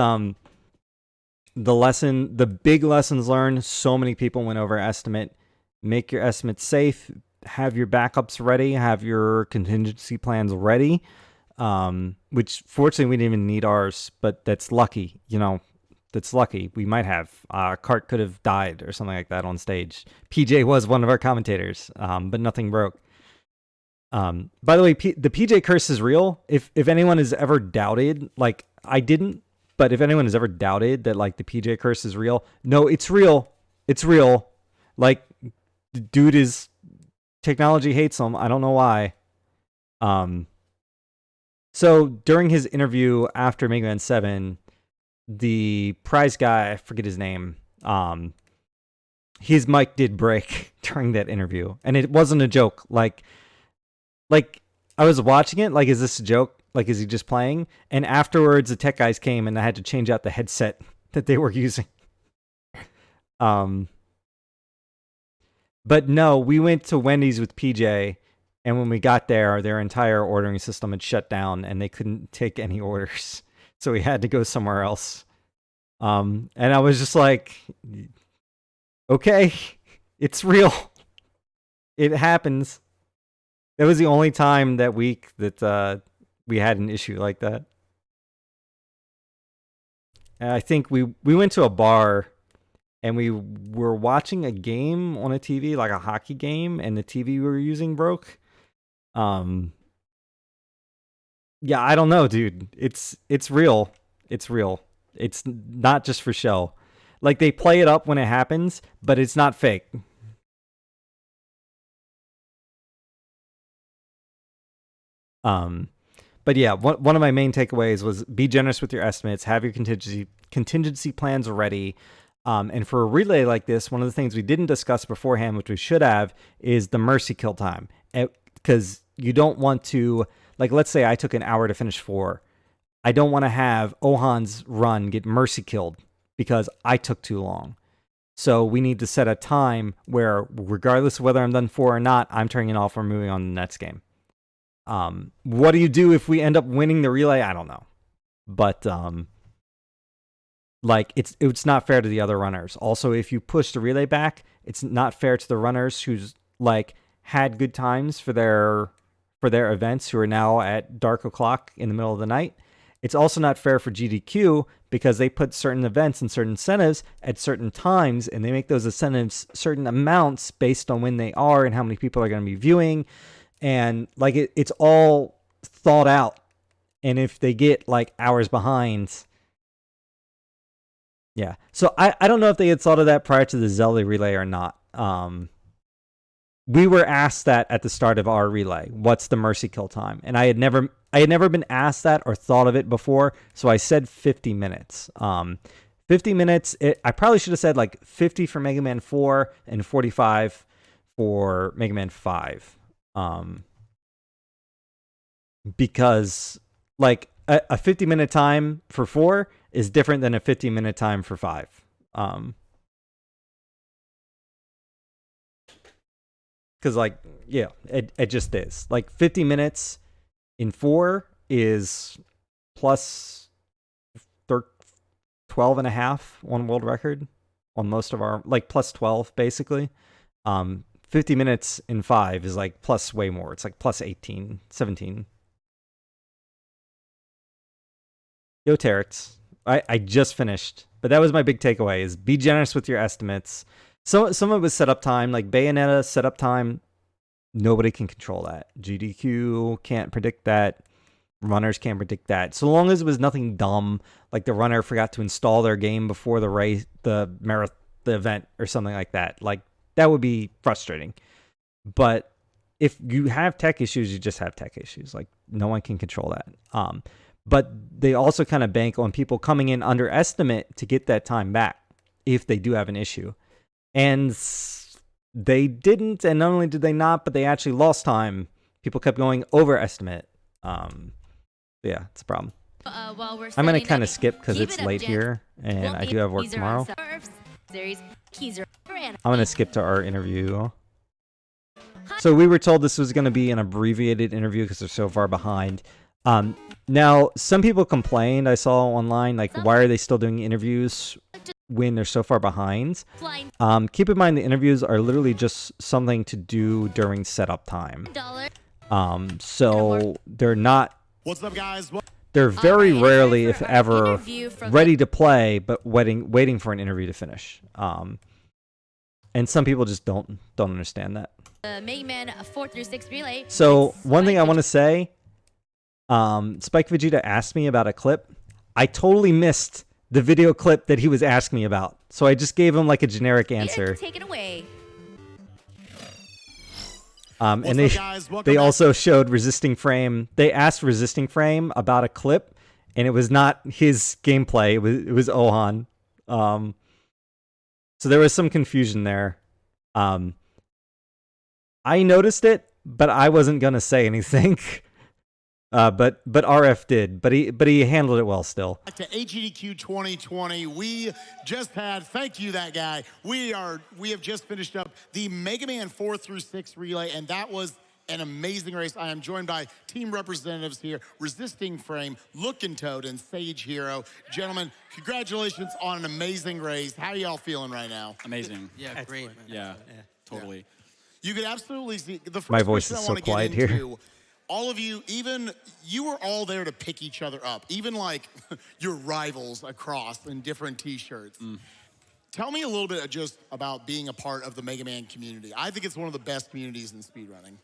the big lessons learned, so many people went over estimate. Make your estimates safe, have your backups ready, have your contingency plans ready. Which fortunately we didn't even need ours, but that's lucky, that's lucky. We might have. Cart could have died or something like that on stage. PJ was one of our commentators, but nothing broke. By the way, the PJ curse is real. If anyone has ever doubted, like I didn't, but if anyone has ever doubted that like the PJ curse is real, no, it's real. It's real. Like the dude is technology hates him. I don't know why. So during his interview after Mega Man 7, the prize guy, I forget his name, his mic did break during that interview. And it wasn't a joke. Like I was watching it, like, is this a joke? Like, is he just playing? And afterwards, the tech guys came and I had to change out the headset that they were using. But no, we went to Wendy's with PJ, and when we got there, their entire ordering system had shut down and they couldn't take any orders. So we had to go somewhere else. And I was just like, okay, it's real. It happens. That was the only time that week that we had an issue like that. And I think we went to a bar and we were watching a game on a TV, like a hockey game, and the TV we were using broke. Yeah, I don't know, dude. It's real. It's real. It's not just for show. Like, they play it up when it happens, but it's not fake. But yeah, one of my main takeaways was be generous with your estimates, have your contingency plans ready. And for a relay like this, one of the things we didn't discuss beforehand, which we should have, is the mercy kill time. Because you don't want to, like, let's say I took an hour to finish 4. I don't want to have Ohan's run get mercy killed because I took too long. So we need to set a time where, regardless of whether I'm done 4 or not, I'm turning it off or moving on to the next game. What do you do if we end up winning the relay? I don't know. But like, it's not fair to the other runners. Also, if you push the relay back, it's not fair to the runners who's like had good times for their events, who are now at dark o'clock in the middle of the night. It's also not fair for GDQ because they put certain events and certain incentives at certain times, and they make those incentives certain amounts based on when they are and how many people are going to be viewing. And like it's all thought out. And if they get like hours behind, yeah. So I don't know if they had thought of that prior to the Zelda relay or not. We were asked that at the start of our relay. What's the mercy kill time? And I had never been asked that or thought of it before. So I said 50 minutes. 50 minutes. I probably should have said like 50 for Mega Man 4 and 45 for Mega Man 5. Because like a 50-minute time for 4 is different than a 50-minute time for 5. Because like, yeah, it just is. Like 50 minutes in 4 is plus 12 and a half on world record on most of our, like plus 12 basically. 50 minutes in 5 is like plus way more. It's like plus 18, 17. Yo, Terex. I just finished. But that was my big takeaway, is be generous with your estimates. Some of it was setup time, like Bayonetta setup time. Nobody can control that. GDQ can't predict that. Runners can't predict that. So long as it was nothing dumb, like the runner forgot to install their game before the race, the event or something like that. Like, that would be frustrating. But if you have tech issues, you just have tech issues. Like, no one can control that. But they also kind of bank on people coming in under estimate to get that time back if they do have an issue. And they didn't, and not only did they not, but they actually lost time. People kept going over estimate. Yeah, it's a problem. I'm going to kind of skip because it's late here, and I do have work tomorrow. I'm going to skip to our interview. So we were told this was going to be an abbreviated interview because they're so far behind. Now, some people complained, I saw online, like, why are they still doing interviews when they're so far behind? Keep in mind the interviews are literally just something to do during setup time. So they're not... What's up, guys? They're very rarely, if ever, ready to play, but waiting for an interview to finish. And some people just don't understand that. Mega Man 4 through 6 relay. So one thing I want to say, Spike Vegeta asked me about a clip. I totally missed the video clip that he was asking me about. So I just gave him like a generic answer. Take it away. And they also showed Resisting Frame. They asked Resisting Frame about a clip, and it was not his gameplay. It was Ohan. So there was some confusion there. I noticed it, but I wasn't gonna say anything. But RF did. But he handled it well still. Back to AGDQ 2020. We just had, thank you, that guy. We have just finished up the Mega Man 4 through 6 relay, and that was an amazing race. I am joined by team representatives here, Resisting Frame, Lookin' Toad, and Sage Hero. Gentlemen, congratulations on an amazing race. How are y'all feeling right now? Amazing. Yeah, great. Yeah, totally. Yeah. You could absolutely see the first My voice is question I so want to quiet get into, here. all of you, you were all there to pick each other up, even like your rivals across in different t-shirts. Tell me a little bit just about being a part of the Mega Man community. I think it's one of the best communities in speedrunning.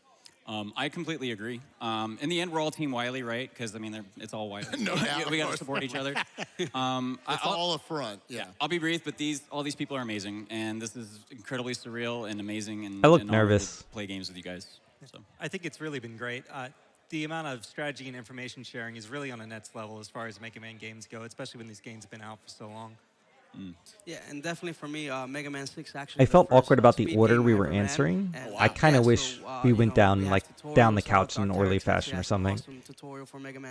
I completely agree. In the end, we're all Team Wiley, right? Because, I mean, it's all Wiley. No doubt, we got to support each other. It's all up front, yeah. I'll be brief, but all these people are amazing, and this is incredibly surreal and amazing. And I look and honored nervous. to play games with you guys. So. I think it's really been great. The amount of strategy and information sharing is really on a next level as far as Mega Man games go, especially when these games have been out for so long. Yeah, and definitely for me, Mega Man 6 actually. I felt awkward about the order we were answering. I kind of wish we went down down the couch in an orderly fashion or something.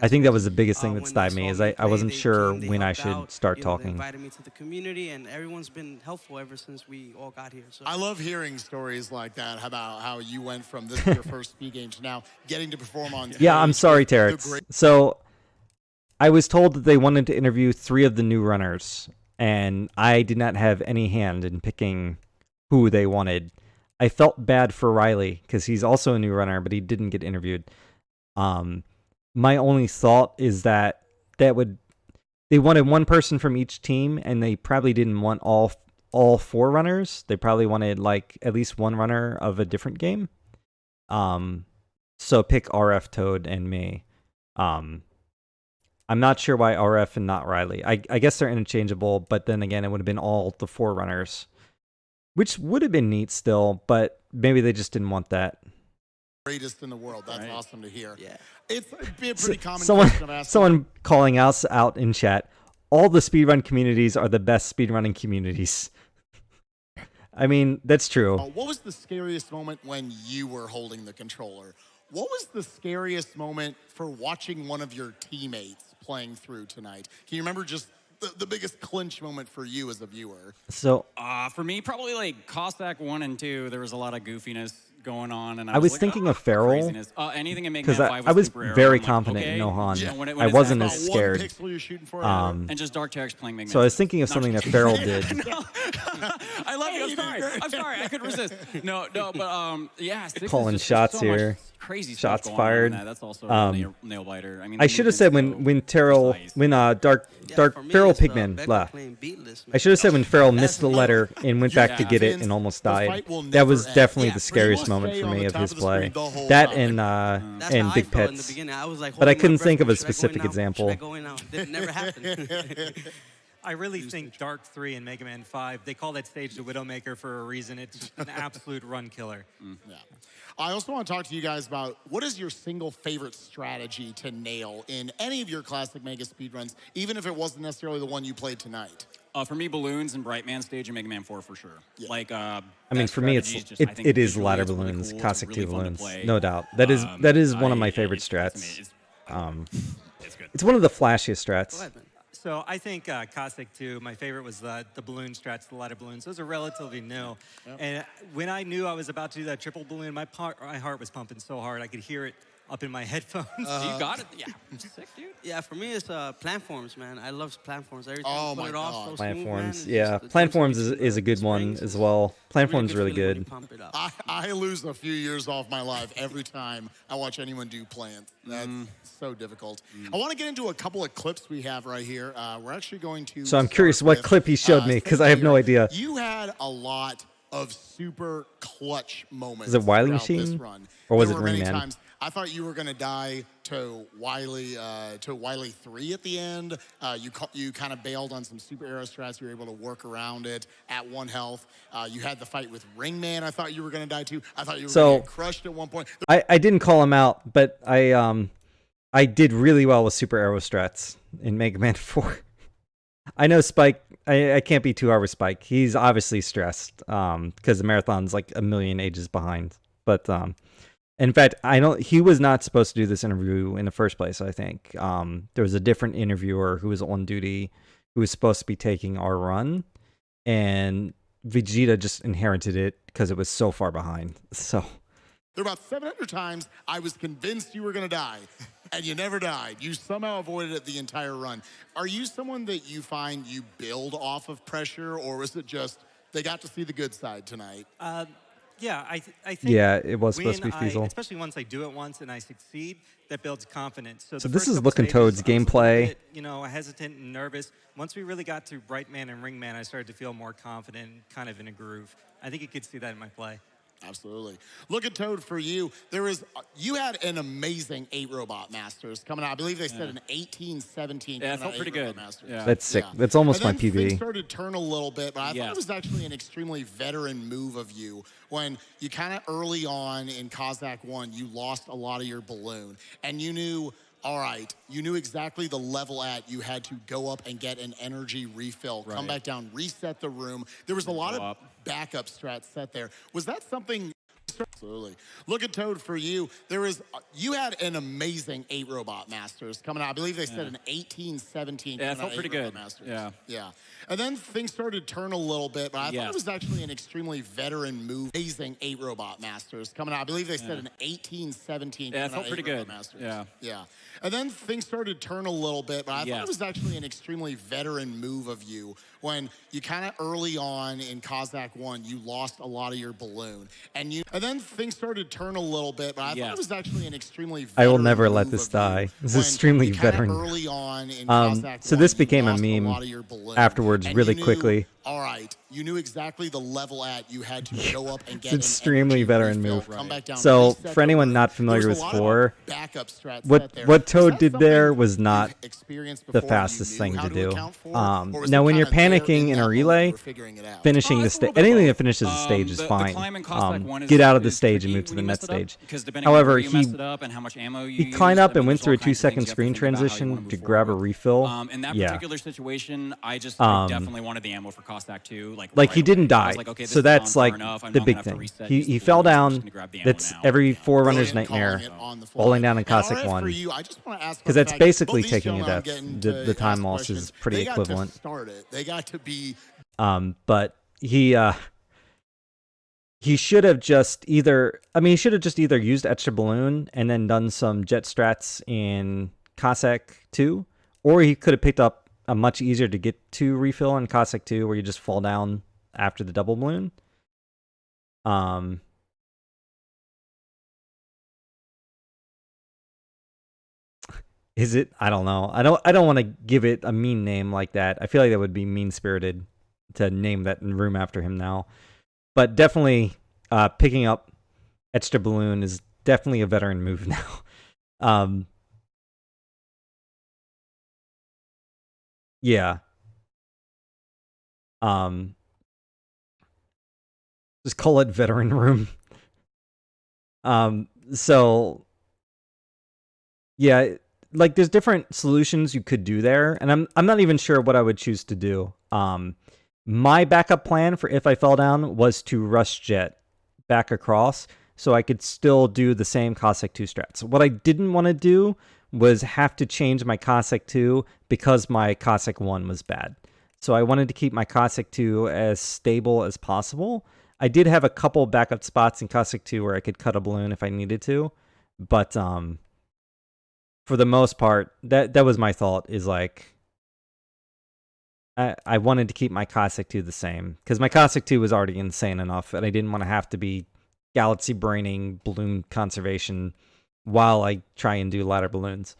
I think that was the biggest thing that stopped me is I wasn't sure when I should start talking. They invited me to the community, and everyone's been helpful ever since we all got here. So. I love hearing stories like that about how you went from this your first speed game to now getting to perform on stage. Yeah, I'm sorry, Terex. So I was told that they wanted to interview 3 of the new runners, and I did not have any hand in picking who they wanted. I felt bad for Riley because he's also a new runner, but he didn't get interviewed. My only thought is that they wanted one person from each team, and they probably didn't want all 4 runners. They probably wanted like at least one runner of a different game. So pick RF, Toad, and me. I'm not sure why RF and not Riley. I guess they're interchangeable, but then again, it would have been all the 4 runners, which would have been neat still, but maybe they just didn't want that. Greatest in the world. That's awesome to hear. Yeah. It's a pretty common question of asking. Someone calling us out in chat. All the speedrun communities are the best speedrunning communities. I mean, that's true. What was the scariest moment when you were holding the controller? What was the scariest moment for watching one of your teammates playing through tonight? Can you remember just the biggest clinch moment for you as a viewer? So, for me, probably like Cossack 1 and 2, there was a lot of goofiness going on, and I was like, thinking of Feral anything in Mega Man 5 I was super arrow. very I'm like, confident okay. in Nohan. Yeah, when I it's wasn't that as about scared. One pixel you're shooting for, and just Dark Terex playing Mega Man. So I was thinking of something that Feral did. I love you. I'm sorry. I couldn't resist. No, but yeah. Calling shots so here. Crazy shots stuff going fired. On in that. That's also a nail biter. I mean, I should have said when Feral Dark Feral Pigman left. I should have said when Feral missed the letter and went back to get it and almost died. That was definitely the scariest moment for me of his play. That and Big Pets. But I couldn't think of a specific example. It never happened. I really think Dark 3 and Mega Man 5, they call that stage the Widowmaker for a reason. It's an absolute run killer. Yeah. I also want to talk to you guys about what is your single favorite strategy to nail in any of your classic Mega speedruns, even if it wasn't necessarily the one you played tonight? For me, Balloons and Brightman stage and Mega Man 4 for sure. Yeah. Like, I mean, for me, it is ladder balloons, Cossack 2 balloons, no doubt. That is one of my favorite strats. It's good. It's one of the flashiest strats. So I think Cossack 2, my favorite was the balloon strats, the ladder balloons. Those are relatively new. And when I knew I was about to do that triple balloon, my heart was pumping so hard. I could hear it up in my headphones. You got it? Yeah. Sick, dude. Yeah, for me, it's platforms, man. I love platforms. Every time you put it off, so smooth, man. Platforms, It's yeah. just- Platforms is a good one as well. Platforms really feeling when you good. pump it up. I lose a few years off my life every time I watch anyone do plant. That's so difficult. I want to get into a couple of clips we have right here. We're actually going to. So I'm curious what clip he showed me because I have no idea. You had a lot of super clutch moments. Is it Wily throughout this Machine? run. Or was There it were many Ringman? times I thought you were going to die to Wily 3 at the end. You kind of bailed on some super arrow strats. You were able to work around it at 1 health. You had the fight with Ringman. I thought you were going to die too. I thought you were going to get crushed at one point. I didn't call him out, but I did really well with super arrow strats in Mega Man 4. I know Spike. I can't be too hard with Spike. He's obviously stressed because the marathon's like a million ages behind. But in fact, he was not supposed to do this interview in the first place. I think there was a different interviewer who was on duty who was supposed to be taking our run, and Vegeta just inherited it because it was so far behind. So There were about 700 times I was convinced you were going to die, and you never died. You somehow avoided it the entire run. Are you someone that you find you build off of pressure, or was it just they got to see the good side tonight? Yeah, I think. Yeah, it was supposed to be when feasible. especially once I do it once and I succeed, that builds confidence. So, So the this first is couple Looking stages, Toad's I was a little gameplay. bit, hesitant and nervous. Once we really got to Brightman and Ringman, I started to feel more confident, kind of in a groove. I think you could see that in my play. Absolutely. Look at Toad for you. You had an amazing 8 Robot Masters coming out. I believe they said an 18-17. Yeah, it felt pretty good. Yeah. That's sick. That's almost my and then things PB. started to turn a little bit, but I thought it was actually an extremely veteran move of you when you kind of early on in Cossack 1, you lost a lot of your balloon, and you knew, all right, you knew exactly the level at you had to go up and get an energy refill, come back down, reset the room. There was a lot of backup strats set there. Was that something? Absolutely. Look at Toad for you. You had an amazing 8 Robot Masters coming out. I believe they said an 18-17. Yeah, it felt pretty good. Yeah. Yeah. And then things started to turn a little bit, but I thought it was actually an extremely veteran move. Amazing 8 Robot Masters coming out. I believe they said an 18-17. Yeah, it felt pretty good. Yeah. Yeah. And then things started to turn a little bit, but I thought it was actually an extremely veteran move of you when you kind of early on in Cossack 1, you lost a lot of your balloon. And then things started to turn a little bit, but I thought it was actually an extremely veteran I will never let move this of die. you This when is extremely you kinda veteran. early on in Cossack So 1, this you became a lost meme lot of your balloon. afterwards And really you knew, quickly. All right, you knew exactly the level at you had to go up and get It's an extremely veteran refill, move. come back down, So reset for the anyone room. not There familiar was with a lot of 4, backup strats set what there. what Was Toad that did something there was not you've experienced the before, you fastest knew thing how to do. account for, or was Now it when you're kinda there panicking in that a moment relay, you were figuring it out? finishing the it's a stage, little bit anything both. that finishes the stage is The fine. climb in Cossack 1 Get out of the is stage and tricky move to when the you next mess it up, stage. because depending However, on where you mess it up and how much ammo you he climbed use, up I mean, and went there's through all a kinds of 2-second things you have to screen think about how you wanna transition move to grab a forward. refill. In that Yeah. particular situation, I Um, definitely wanted the ammo for Cossack 2. Like right he didn't away. I die, was like, okay, this so has gone that's far like enough. I'm the not big gonna have to thing. reset, He use the he fell balloons, I'm just down. gonna grab the ammo That's now. every Forerunner's Brilliant calling nightmare. it on the fly. Falling down in And Cossack RF for 1. you, I just want to ask Because for the that's fact, basically both these taking a gentlemen I'm death. getting The to time ask loss questions. is pretty They got equivalent. to start it. They got to be But he should have just either used extra balloon and then done some jet strats in Cossack 2, or he could have picked up a much easier to get to refill in Cossack 2 where you just fall down after the double balloon. Is it? I don't know. I don't want to give it a mean name like that. I feel like that would be mean-spirited to name that room after him now. But definitely picking up extra balloon is definitely a veteran move now. Yeah. Just call it veteran room. So yeah, like there's different solutions you could do there, and I'm not even sure what I would choose to do. My backup plan for if I fell down was to rush jet back across so I could still do the same Cossack 2 strats. What I didn't want to do was have to change my Cossack 2 because my Cossack 1 was bad. So I wanted to keep my Cossack 2 as stable as possible. I did have a couple backup spots in Cossack 2 where I could cut a balloon if I needed to, but for the most part, that was my thought, is like I wanted to keep my Cossack 2 the same, because my Cossack 2 was already insane enough, and I didn't want to have to be galaxy braining balloon conservation while I try and do ladder balloons.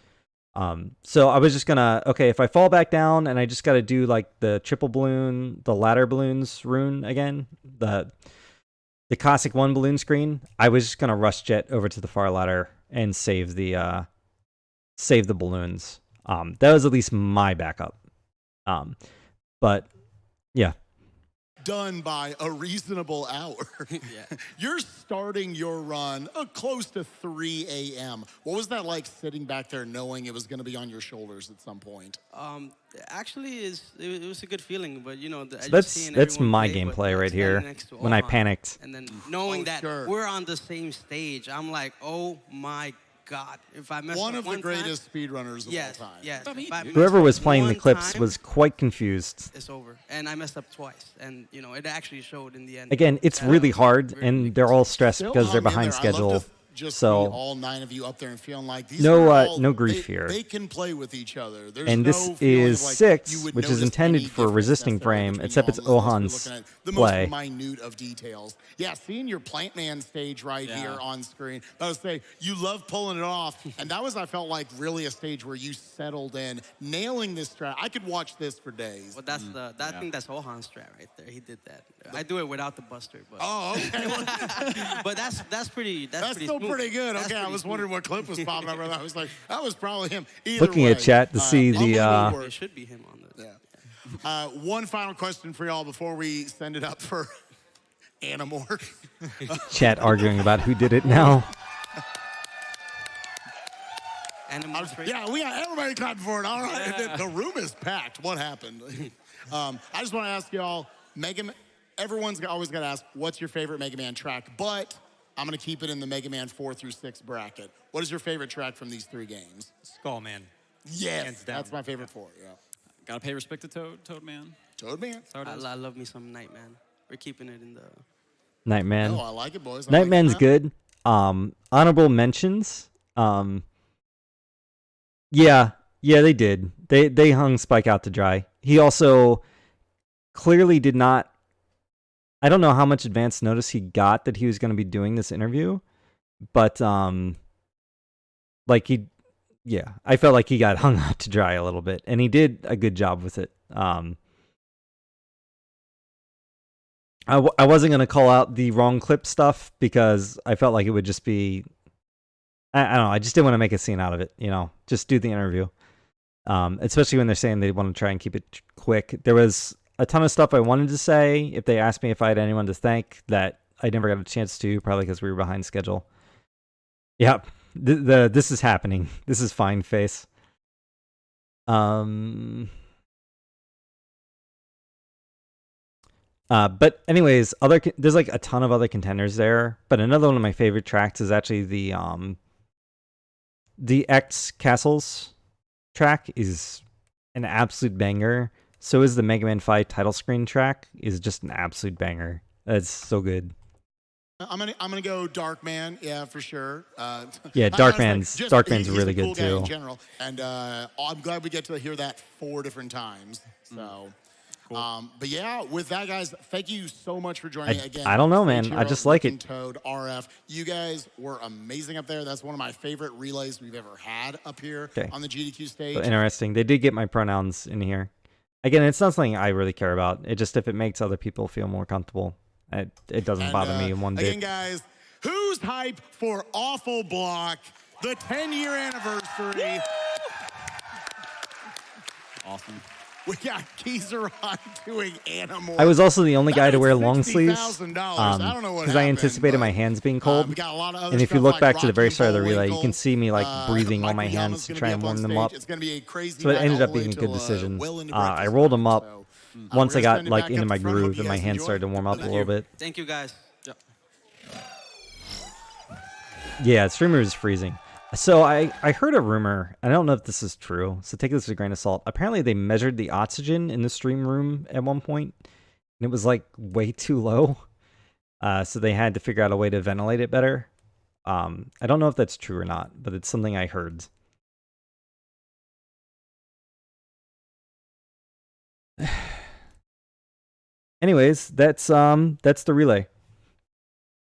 So I was just gonna, okay, if I fall back down and I just gotta do like the triple balloon, the ladder balloons rune again, the Cossack 1 balloon screen, I was just gonna rush jet over to the far ladder and save the balloons. That was at least my backup. But yeah. Done by a reasonable hour. You're starting your run close to 3 a.m. What was that like, sitting back there knowing it was going to be on your shoulders at some point? Actually, it was a good feeling, but you know, So that's my gameplay right here when I panicked. And then knowing that we're on the same stage, I'm like, oh my God, if I mess one up of the greatest speedrunners of all time. Yes. Whoever was playing the clips was quite confused. It's over, and I messed up twice, and you know, it actually showed in the end. Again, it's really hard, and they're all stressed because they're behind schedule. Just so all 9 of you up there and feeling like these no grief here. They can play with each other. There's and this is like 6, which is intended for resisting frame, except it's Ohan's the play. most minute of details. Yeah, seeing your Plant Man stage right here on screen. I would say you love pulling it off, and that was, I felt like, really a stage where you settled in, nailing this strat. I could watch this for days. Well, that's I think that's Ohan's strat right there. He did that. I do it without the buster, but okay. but that's pretty. That's pretty still smooth. pretty good. That's Okay, I pretty was wondering what clip was popping up. I was like, that was probably him. Either Looking way, at chat to see the. It should be him on the. One final question for y'all before we send it up for Animorph. Chat arguing about who did it now. Yeah, we got everybody clapping for it. All right, the room is packed. What happened? I just want to ask y'all, everyone's always got to ask, what's your favorite Mega Man track? But I'm going to keep it in the Mega Man 4 through 6 bracket. What is your favorite track from these 3 games? Skullman. Yes, that's my favorite 4, yeah. Gotta pay respect to Toadman. Toadman? I love me some Nightman. We're keeping it in the... Nightman. Oh, I like it, boys. Nightman's good. Honorable mentions. Yeah, they did. They hung Spike out to dry. He also clearly did not... I don't know how much advance notice he got that he was going to be doing this interview, but I felt like he got hung out to dry a little bit, and he did a good job with it. I wasn't going to call out the wrong clip stuff because I felt like it would just be, I don't know, I just didn't want to make a scene out of it, just do the interview. Especially when they're saying they want to try and keep it quick. There was a ton of stuff I wanted to say if they asked me if I had anyone to thank that I never got a chance to, probably because we were behind schedule. Yeah, this is happening. This is fine face. But anyways, there's like a ton of other contenders there. But another one of my favorite tracks is actually the X Castles track is an absolute banger. So is the Mega Man 5 title screen track is just an absolute banger. It's so good. I'm gonna go Darkman, yeah, for sure. Yeah, Darkman's really cool good too. In general, and I'm glad we get to hear that 4 different times. So, cool. But yeah, with that, guys, thank you so much for joining again. I don't know, man. I just like it. Toad, RF, you guys were amazing up there. That's one of my favorite relays we've ever had up here on the GDQ stage. So interesting. They did get my pronouns in here. Again, it's not something I really care about. It just if it makes other people feel more comfortable, it doesn't bother me in one bit. Again, guys, who's hype for Awful Block, the 10-year anniversary? Awesome. We got Keezer on doing Animorph. I was also the only guy to wear long sleeves I don't know what because I anticipated my hands being cold. We got a lot of other and if you stuff look like back to the very Rocky start of the Bullwinkle, relay, you can see me like breathing all my Michael hands Yama's to gonna try be and up on warm them stage. up. It's going to be a crazy So it night ended all up the way being a good till, decision. well into I breakfast rolled them time, up so, once we're I gonna got send it like back into up my front. Hope groove you and my guys hands enjoy. started to warm up a little bit. Thank you, guys. Yeah, streamer is freezing. So I heard a rumor. I don't know if this is true, so take this with a grain of salt. Apparently, they measured the oxygen in the stream room at one point, and it was like way too low. So they had to figure out a way to ventilate it better. I don't know if that's true or not, but it's something I heard. Anyways, that's the relay.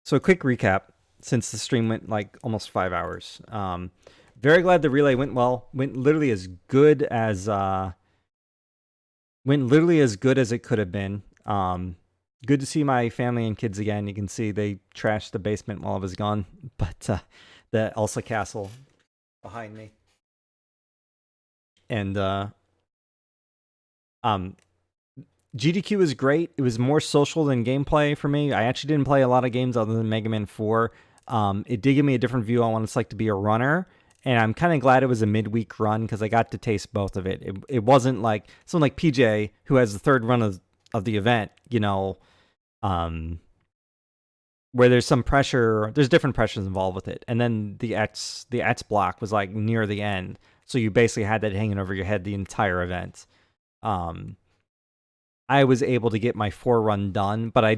So quick recap, since the stream went like almost 5 hours. Very glad the relay went well. Went literally as good as it could have been. Good to see my family and kids again. You can see they trashed the basement while I was gone, but the Elsa castle behind me. And GDQ was great. It was more social than gameplay for me. I actually didn't play a lot of games other than Mega Man 4. It did give me a different view on what it's like to be a runner, and I'm kind of glad it was a midweek run because I got to taste both of it. It wasn't like someone like PJ, who has the third run of the event, where there's some pressure, there's different pressures involved with it. And then the X block was like near the end, so you basically had that hanging over your head the entire event. I was able to get my 4 run done, but I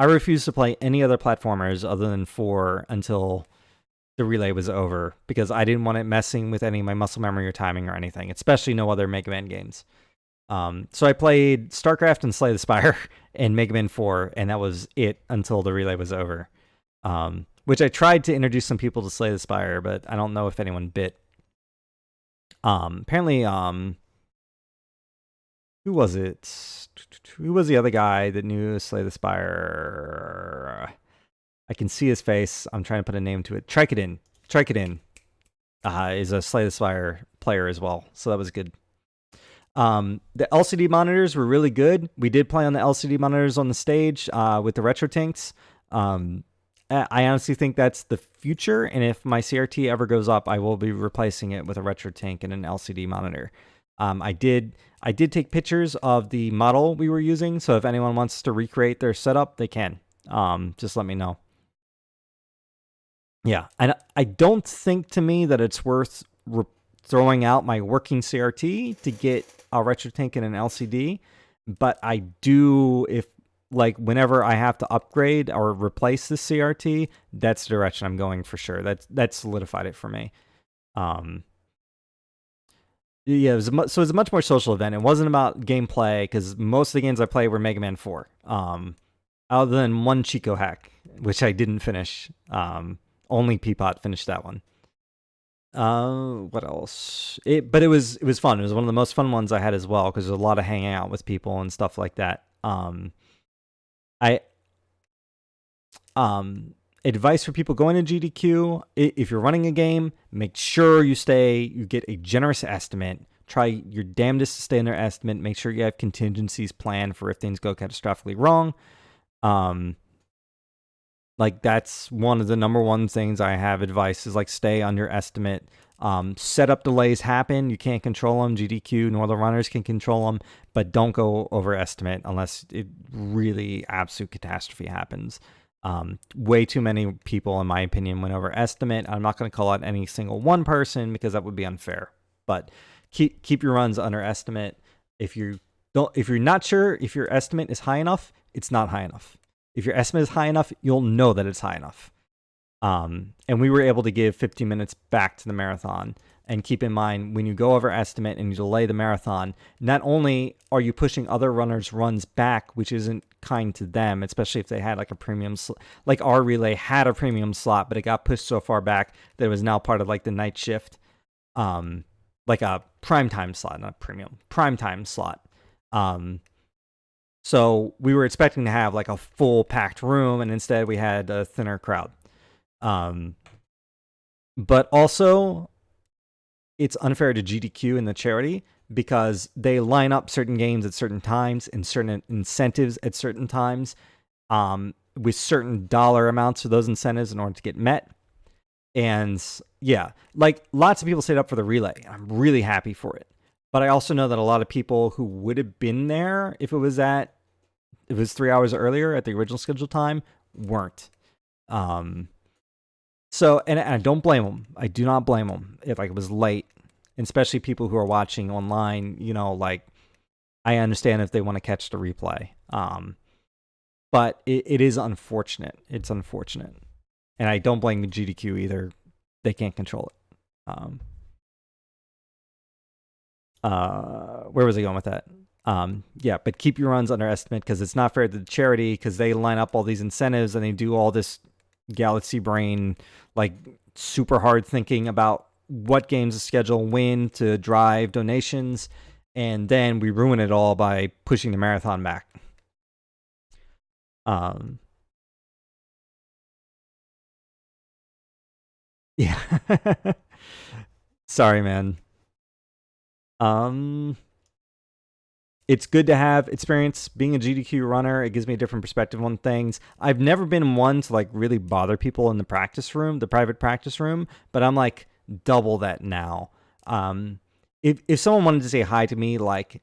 refused to play any other platformers other than 4 until the relay was over, because I didn't want it messing with any of my muscle memory or timing or anything, especially no other Mega Man games. So I played StarCraft and Slay the Spire and Mega Man 4, and that was it until the relay was over. Which I tried to introduce some people to Slay the Spire, but I don't know if anyone bit. Apparently, who was it? Who was the other guy that knew Slay the Spire? I can see his face. I'm trying to put a name to it. Tricodin is a Slay the Spire player as well, so that was good. The LCD monitors were really good. We did play on the LCD monitors on the stage with the retro tanks. I honestly think that's the future, and if my CRT ever goes up, I will be replacing it with a retro tank and an LCD monitor. I did take pictures of the model we were using, so if anyone wants to recreate their setup, they can. Just let me know. Yeah, and I don't think to me that it's worth throwing out my working CRT to get a retro tank and an LCD, but I do, if like whenever I have to upgrade or replace the CRT, that's the direction I'm going for sure. That solidified it for me. Yeah, it was a much more social event. It wasn't about gameplay because most of the games I played were Mega Man 4. Other than one Chico hack, which I didn't finish. Only Peapot finished that one. What else? But it was fun. It was one of the most fun ones I had as well because there's a lot of hanging out with people and stuff like that. Advice for people going to GDQ: if you're running a game, make sure you get a generous estimate. Try your damnedest to stay in their estimate. Make sure you have contingencies planned for if things go catastrophically wrong. Like that's one of the number one things I have advice is like stay under estimate. Setup delays happen. You can't control them. GDQ nor the runners can control them, but don't go over estimate unless it really absolute catastrophe happens. Way too many people, in my opinion, went over estimate. I'm not going to call out any single one person because that would be unfair, but keep your runs under estimate. If you're not sure if your estimate is high enough, it's not high enough. If your estimate is high enough, you'll know that it's high enough. And we were able to give 15 minutes back to the marathon. And keep in mind, when you go over estimate and you delay the marathon, not only are you pushing other runners' runs back, which isn't kind to them, especially if they had like a premium, like our relay had a premium slot, but it got pushed so far back that it was now part of like the night shift, like a primetime slot, not premium, primetime slot. So we were expecting to have like a full packed room, and instead we had a thinner crowd. But also, it's unfair to GDQ and the charity because they line up certain games at certain times and certain incentives at certain times with certain dollar amounts for those incentives in order to get met. And yeah, like lots of people stayed up for the relay. I'm really happy for it. But I also know that a lot of people who would have been there if it was 3 hours earlier at the original scheduled time weren't. So, and I don't blame them. I do not blame them. If like it was late, and especially people who are watching online, you know, like I understand if they want to catch the replay. But it is unfortunate. It's unfortunate. And I don't blame the GDQ either. They can't control it. Where was I going with that? Yeah, but keep your runs under estimate because it's not fair to the charity because they line up all these incentives and they do all this galaxy brain, like super hard thinking about what games to schedule, when to drive donations, and then we ruin it all by pushing the marathon back. Yeah. Sorry, man. It's good to have experience being a GDQ runner. It gives me a different perspective on things. I've never been one to like really bother people in the practice room, the private practice room, but I'm like double that now. If someone wanted to say hi to me like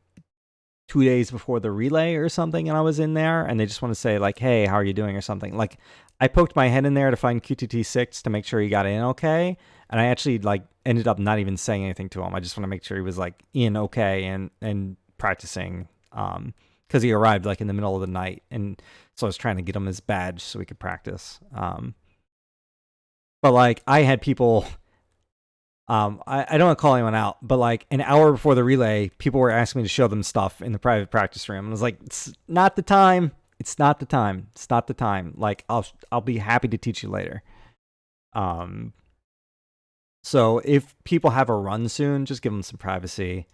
2 days before the relay or something and I was in there and they just want to say like, hey, how are you doing or something, like I poked my head in there to find QTT6 to make sure he got in okay, and I actually like ended up not even saying anything to him. I just want to make sure he was like in okay and practicing, because he arrived like in the middle of the night, and so I was trying to get him his badge so we could practice. But like I had people, I don't want to call anyone out, but like an hour before the relay, people were asking me to show them stuff in the private practice room, and I was like, it's not the time. It's not the time. It's not the time. Like I'll be happy to teach you later. So if people have a run soon, just give them some privacy.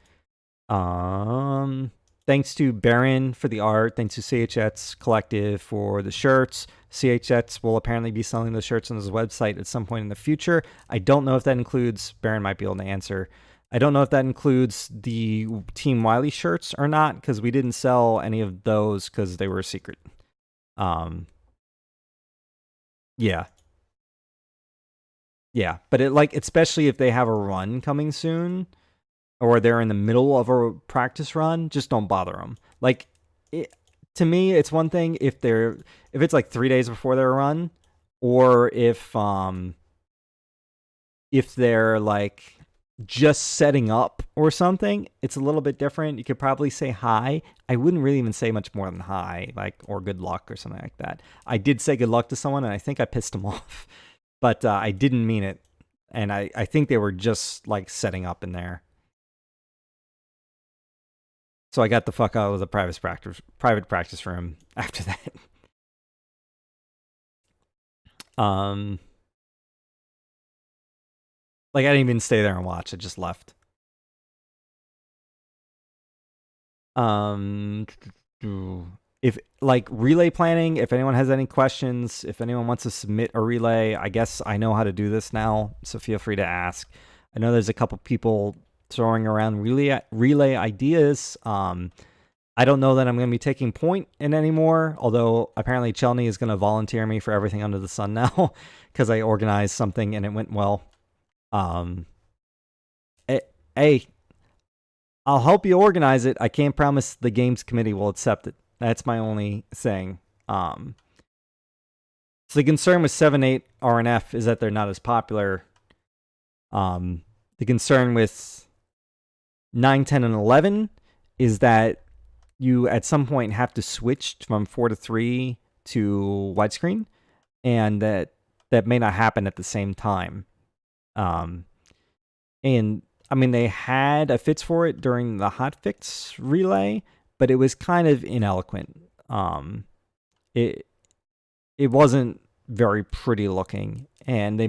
Thanks to Baron for the art. Thanks to CHX Collective for the shirts. CHX will apparently be selling the shirts on his website at some point in the future. I don't know if that includes, Baron might be able to answer, I don't know if that includes the Team Wiley shirts or not, because we didn't sell any of those because they were a secret. Yeah. Yeah, but it like, especially if they have a run coming soon, or they're in the middle of a practice run, just don't bother them. Like, to me, it's one thing if it's like 3 days before their run, or if they're like just setting up or something, it's a little bit different. You could probably say hi. I wouldn't really even say much more than hi, like, or good luck or something like that. I did say good luck to someone, and I think I pissed them off, but I didn't mean it. And I think they were just like setting up in there. So I got the fuck out of the private practice room after that. Like I didn't even stay there and watch. I just left. If like relay planning, if anyone has any questions, if anyone wants to submit a relay, I guess I know how to do this now, so feel free to ask. I know there's a couple people throwing around relay ideas. I don't know that I'm going to be taking point in anymore, although apparently Chelney is going to volunteer me for everything under the sun now because I organized something and it went well. Hey, I'll help you organize it. I can't promise the games committee will accept it. That's my only thing. So the concern with 7, 8 RNF is that they're not as popular. The concern with 9, 10, and 11 is that you at some point have to switch from 4 to 3 to widescreen, and that may not happen at the same time. And I mean, they had a fix for it during the hotfix relay, but it was kind of ineloquent. It wasn't very pretty looking, and they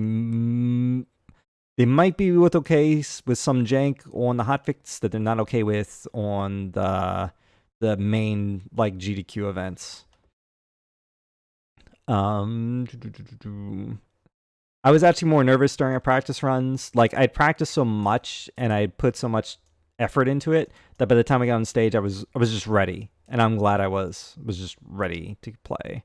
might be okay with some jank on the hotfix that they're not okay with on the main like GDQ events. I was actually more nervous during our practice runs. Like I'd practiced so much and I'd put so much effort into it that by the time I got on stage, I was just ready, and I'm glad I was just ready to play.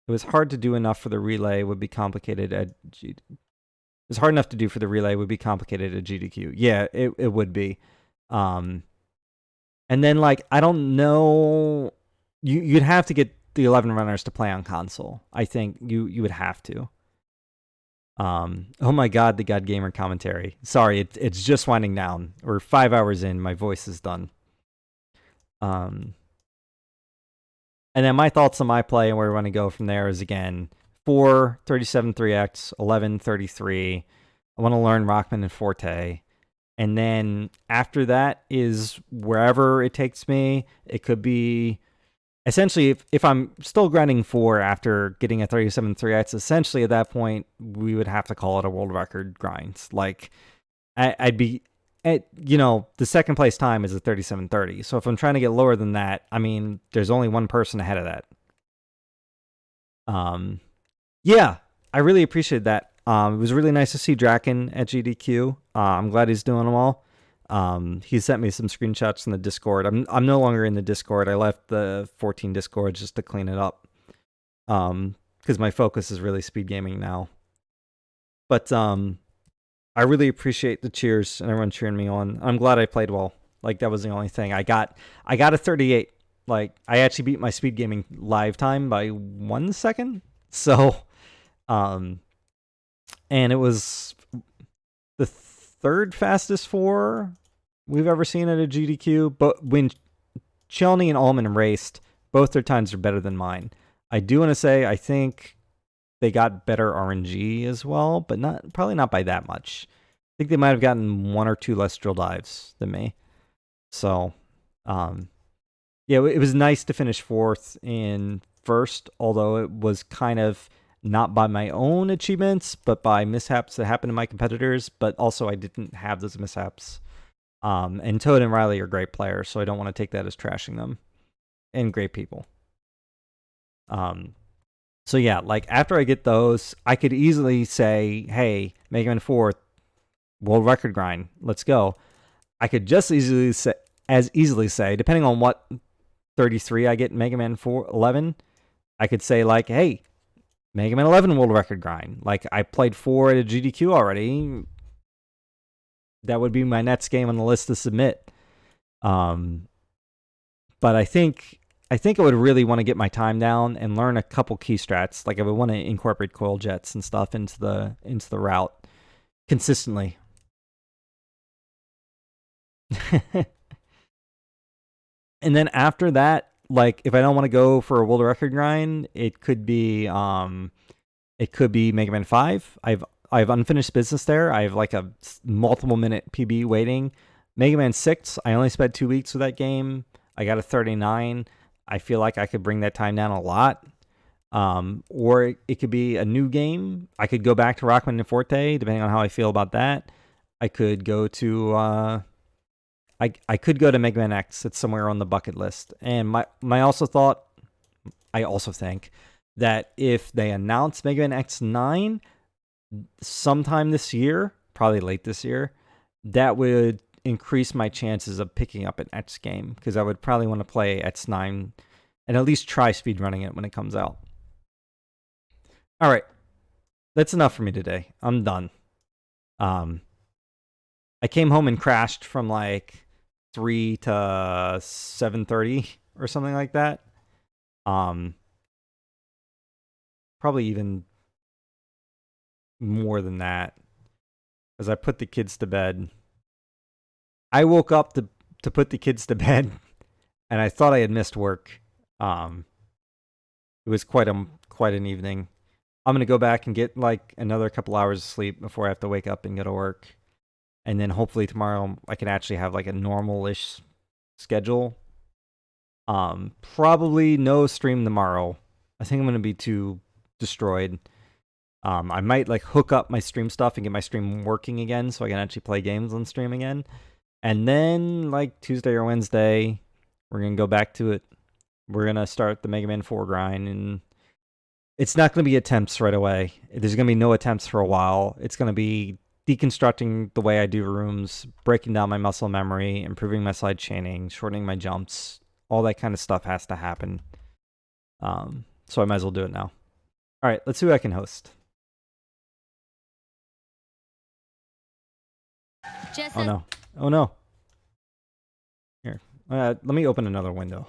It was hard to do enough for the relay would be complicated at It was hard enough to do for the relay would be complicated at GDQ. Yeah, it would be. And then like I don't know, you'd have to get the 11 runners to play on console. I think you would have to. Oh my God, the God Gamer commentary. Sorry, it's just winding down. We're 5 hours in. My voice is done. And then my thoughts on my play and where we want to go from there is, again, 4 37 3x, 11 33. I want to learn Rockman and Forte. And then after that is wherever it takes me. It could be essentially, if I'm still grinding 4 after getting a 37 3x, essentially at that point, we would have to call it a world record grind. Like, I'd be at, the second place time is a 37:30. So if I'm trying to get lower than that, I mean, there's only one person ahead of that. Yeah, I really appreciated that. It was really nice to see Draken at GDQ. I'm glad he's doing them all. He sent me some screenshots in the Discord. I'm no longer in the Discord. I left the 14 Discord just to clean it up. Because my focus is really speed gaming now. But I really appreciate the cheers and everyone cheering me on. I'm glad I played well. Like, that was the only thing. I got a 38. Like, I actually beat my speed gaming live time by 1 second. So, and it was the third fastest 4 we've ever seen at a GDQ. But when Chelney and Allman raced, both their times are better than mine. I do want to say I think they got better RNG as well, but probably not by that much. I think they might have gotten 1 or 2 less drill dives than me. So, yeah, it was nice to finish 4th and 1st, although it was kind of not by my own achievements, but by mishaps that happened to my competitors. But also, I didn't have those mishaps. And Toad and Riley are great players, so I don't want to take that as trashing them. And great people. So yeah, like, after I get those, I could easily say, hey, Mega Man 4, world record grind, let's go. I could just easily say, depending on what 33 I get in Mega Man 11, I could say, like, hey, Mega Man 11 world record grind. Like, I played 4 at a GDQ already. That would be my next game on the list to submit. But I think I would really want to get my time down and learn a couple key strats. Like, I would want to incorporate coil jets and stuff into the route consistently. And then after that, like, if I don't want to go for a world record grind, it could be Mega Man 5. I've unfinished business there. I have like a multiple minute PB waiting. Mega Man 6, I only spent 2 weeks with that game. I got a 39. I feel like I could bring that time down a lot. Or it could be a new game. I could go back to Rockman and Forte, depending on how I feel about that. I could go to I could go to Mega Man X. It's somewhere on the bucket list. And I also think that if they announce Mega Man X9 sometime this year, probably late this year, that would increase my chances of picking up an X game, because I would probably want to play X9 and at least try speedrunning it when it comes out. All right. That's enough for me today. I'm done. I came home and crashed from like 3 to 7:30 or something like that. Probably even more than that, as I put the kids to bed. I woke up to put the kids to bed, and I thought I had missed work. It was quite an evening. I'm gonna go back and get like another couple hours of sleep before I have to wake up and go to work. And then hopefully tomorrow I can actually have like a normal-ish schedule. Probably no stream tomorrow. I think I'm going to be too destroyed. I might like hook up my stream stuff and get my stream working again so I can actually play games on stream again. And then like Tuesday or Wednesday, we're going to go back to it. We're going to start the Mega Man 4 grind, and it's not going to be attempts right away. There's going to be no attempts for a while. It's going to be deconstructing the way I do rooms, breaking down my muscle memory, improving my side chaining, shortening my jumps. All that kind of stuff has to happen. So I might as well do it now. All right, let's see who I can host. Oh no. Here. Let me open another window.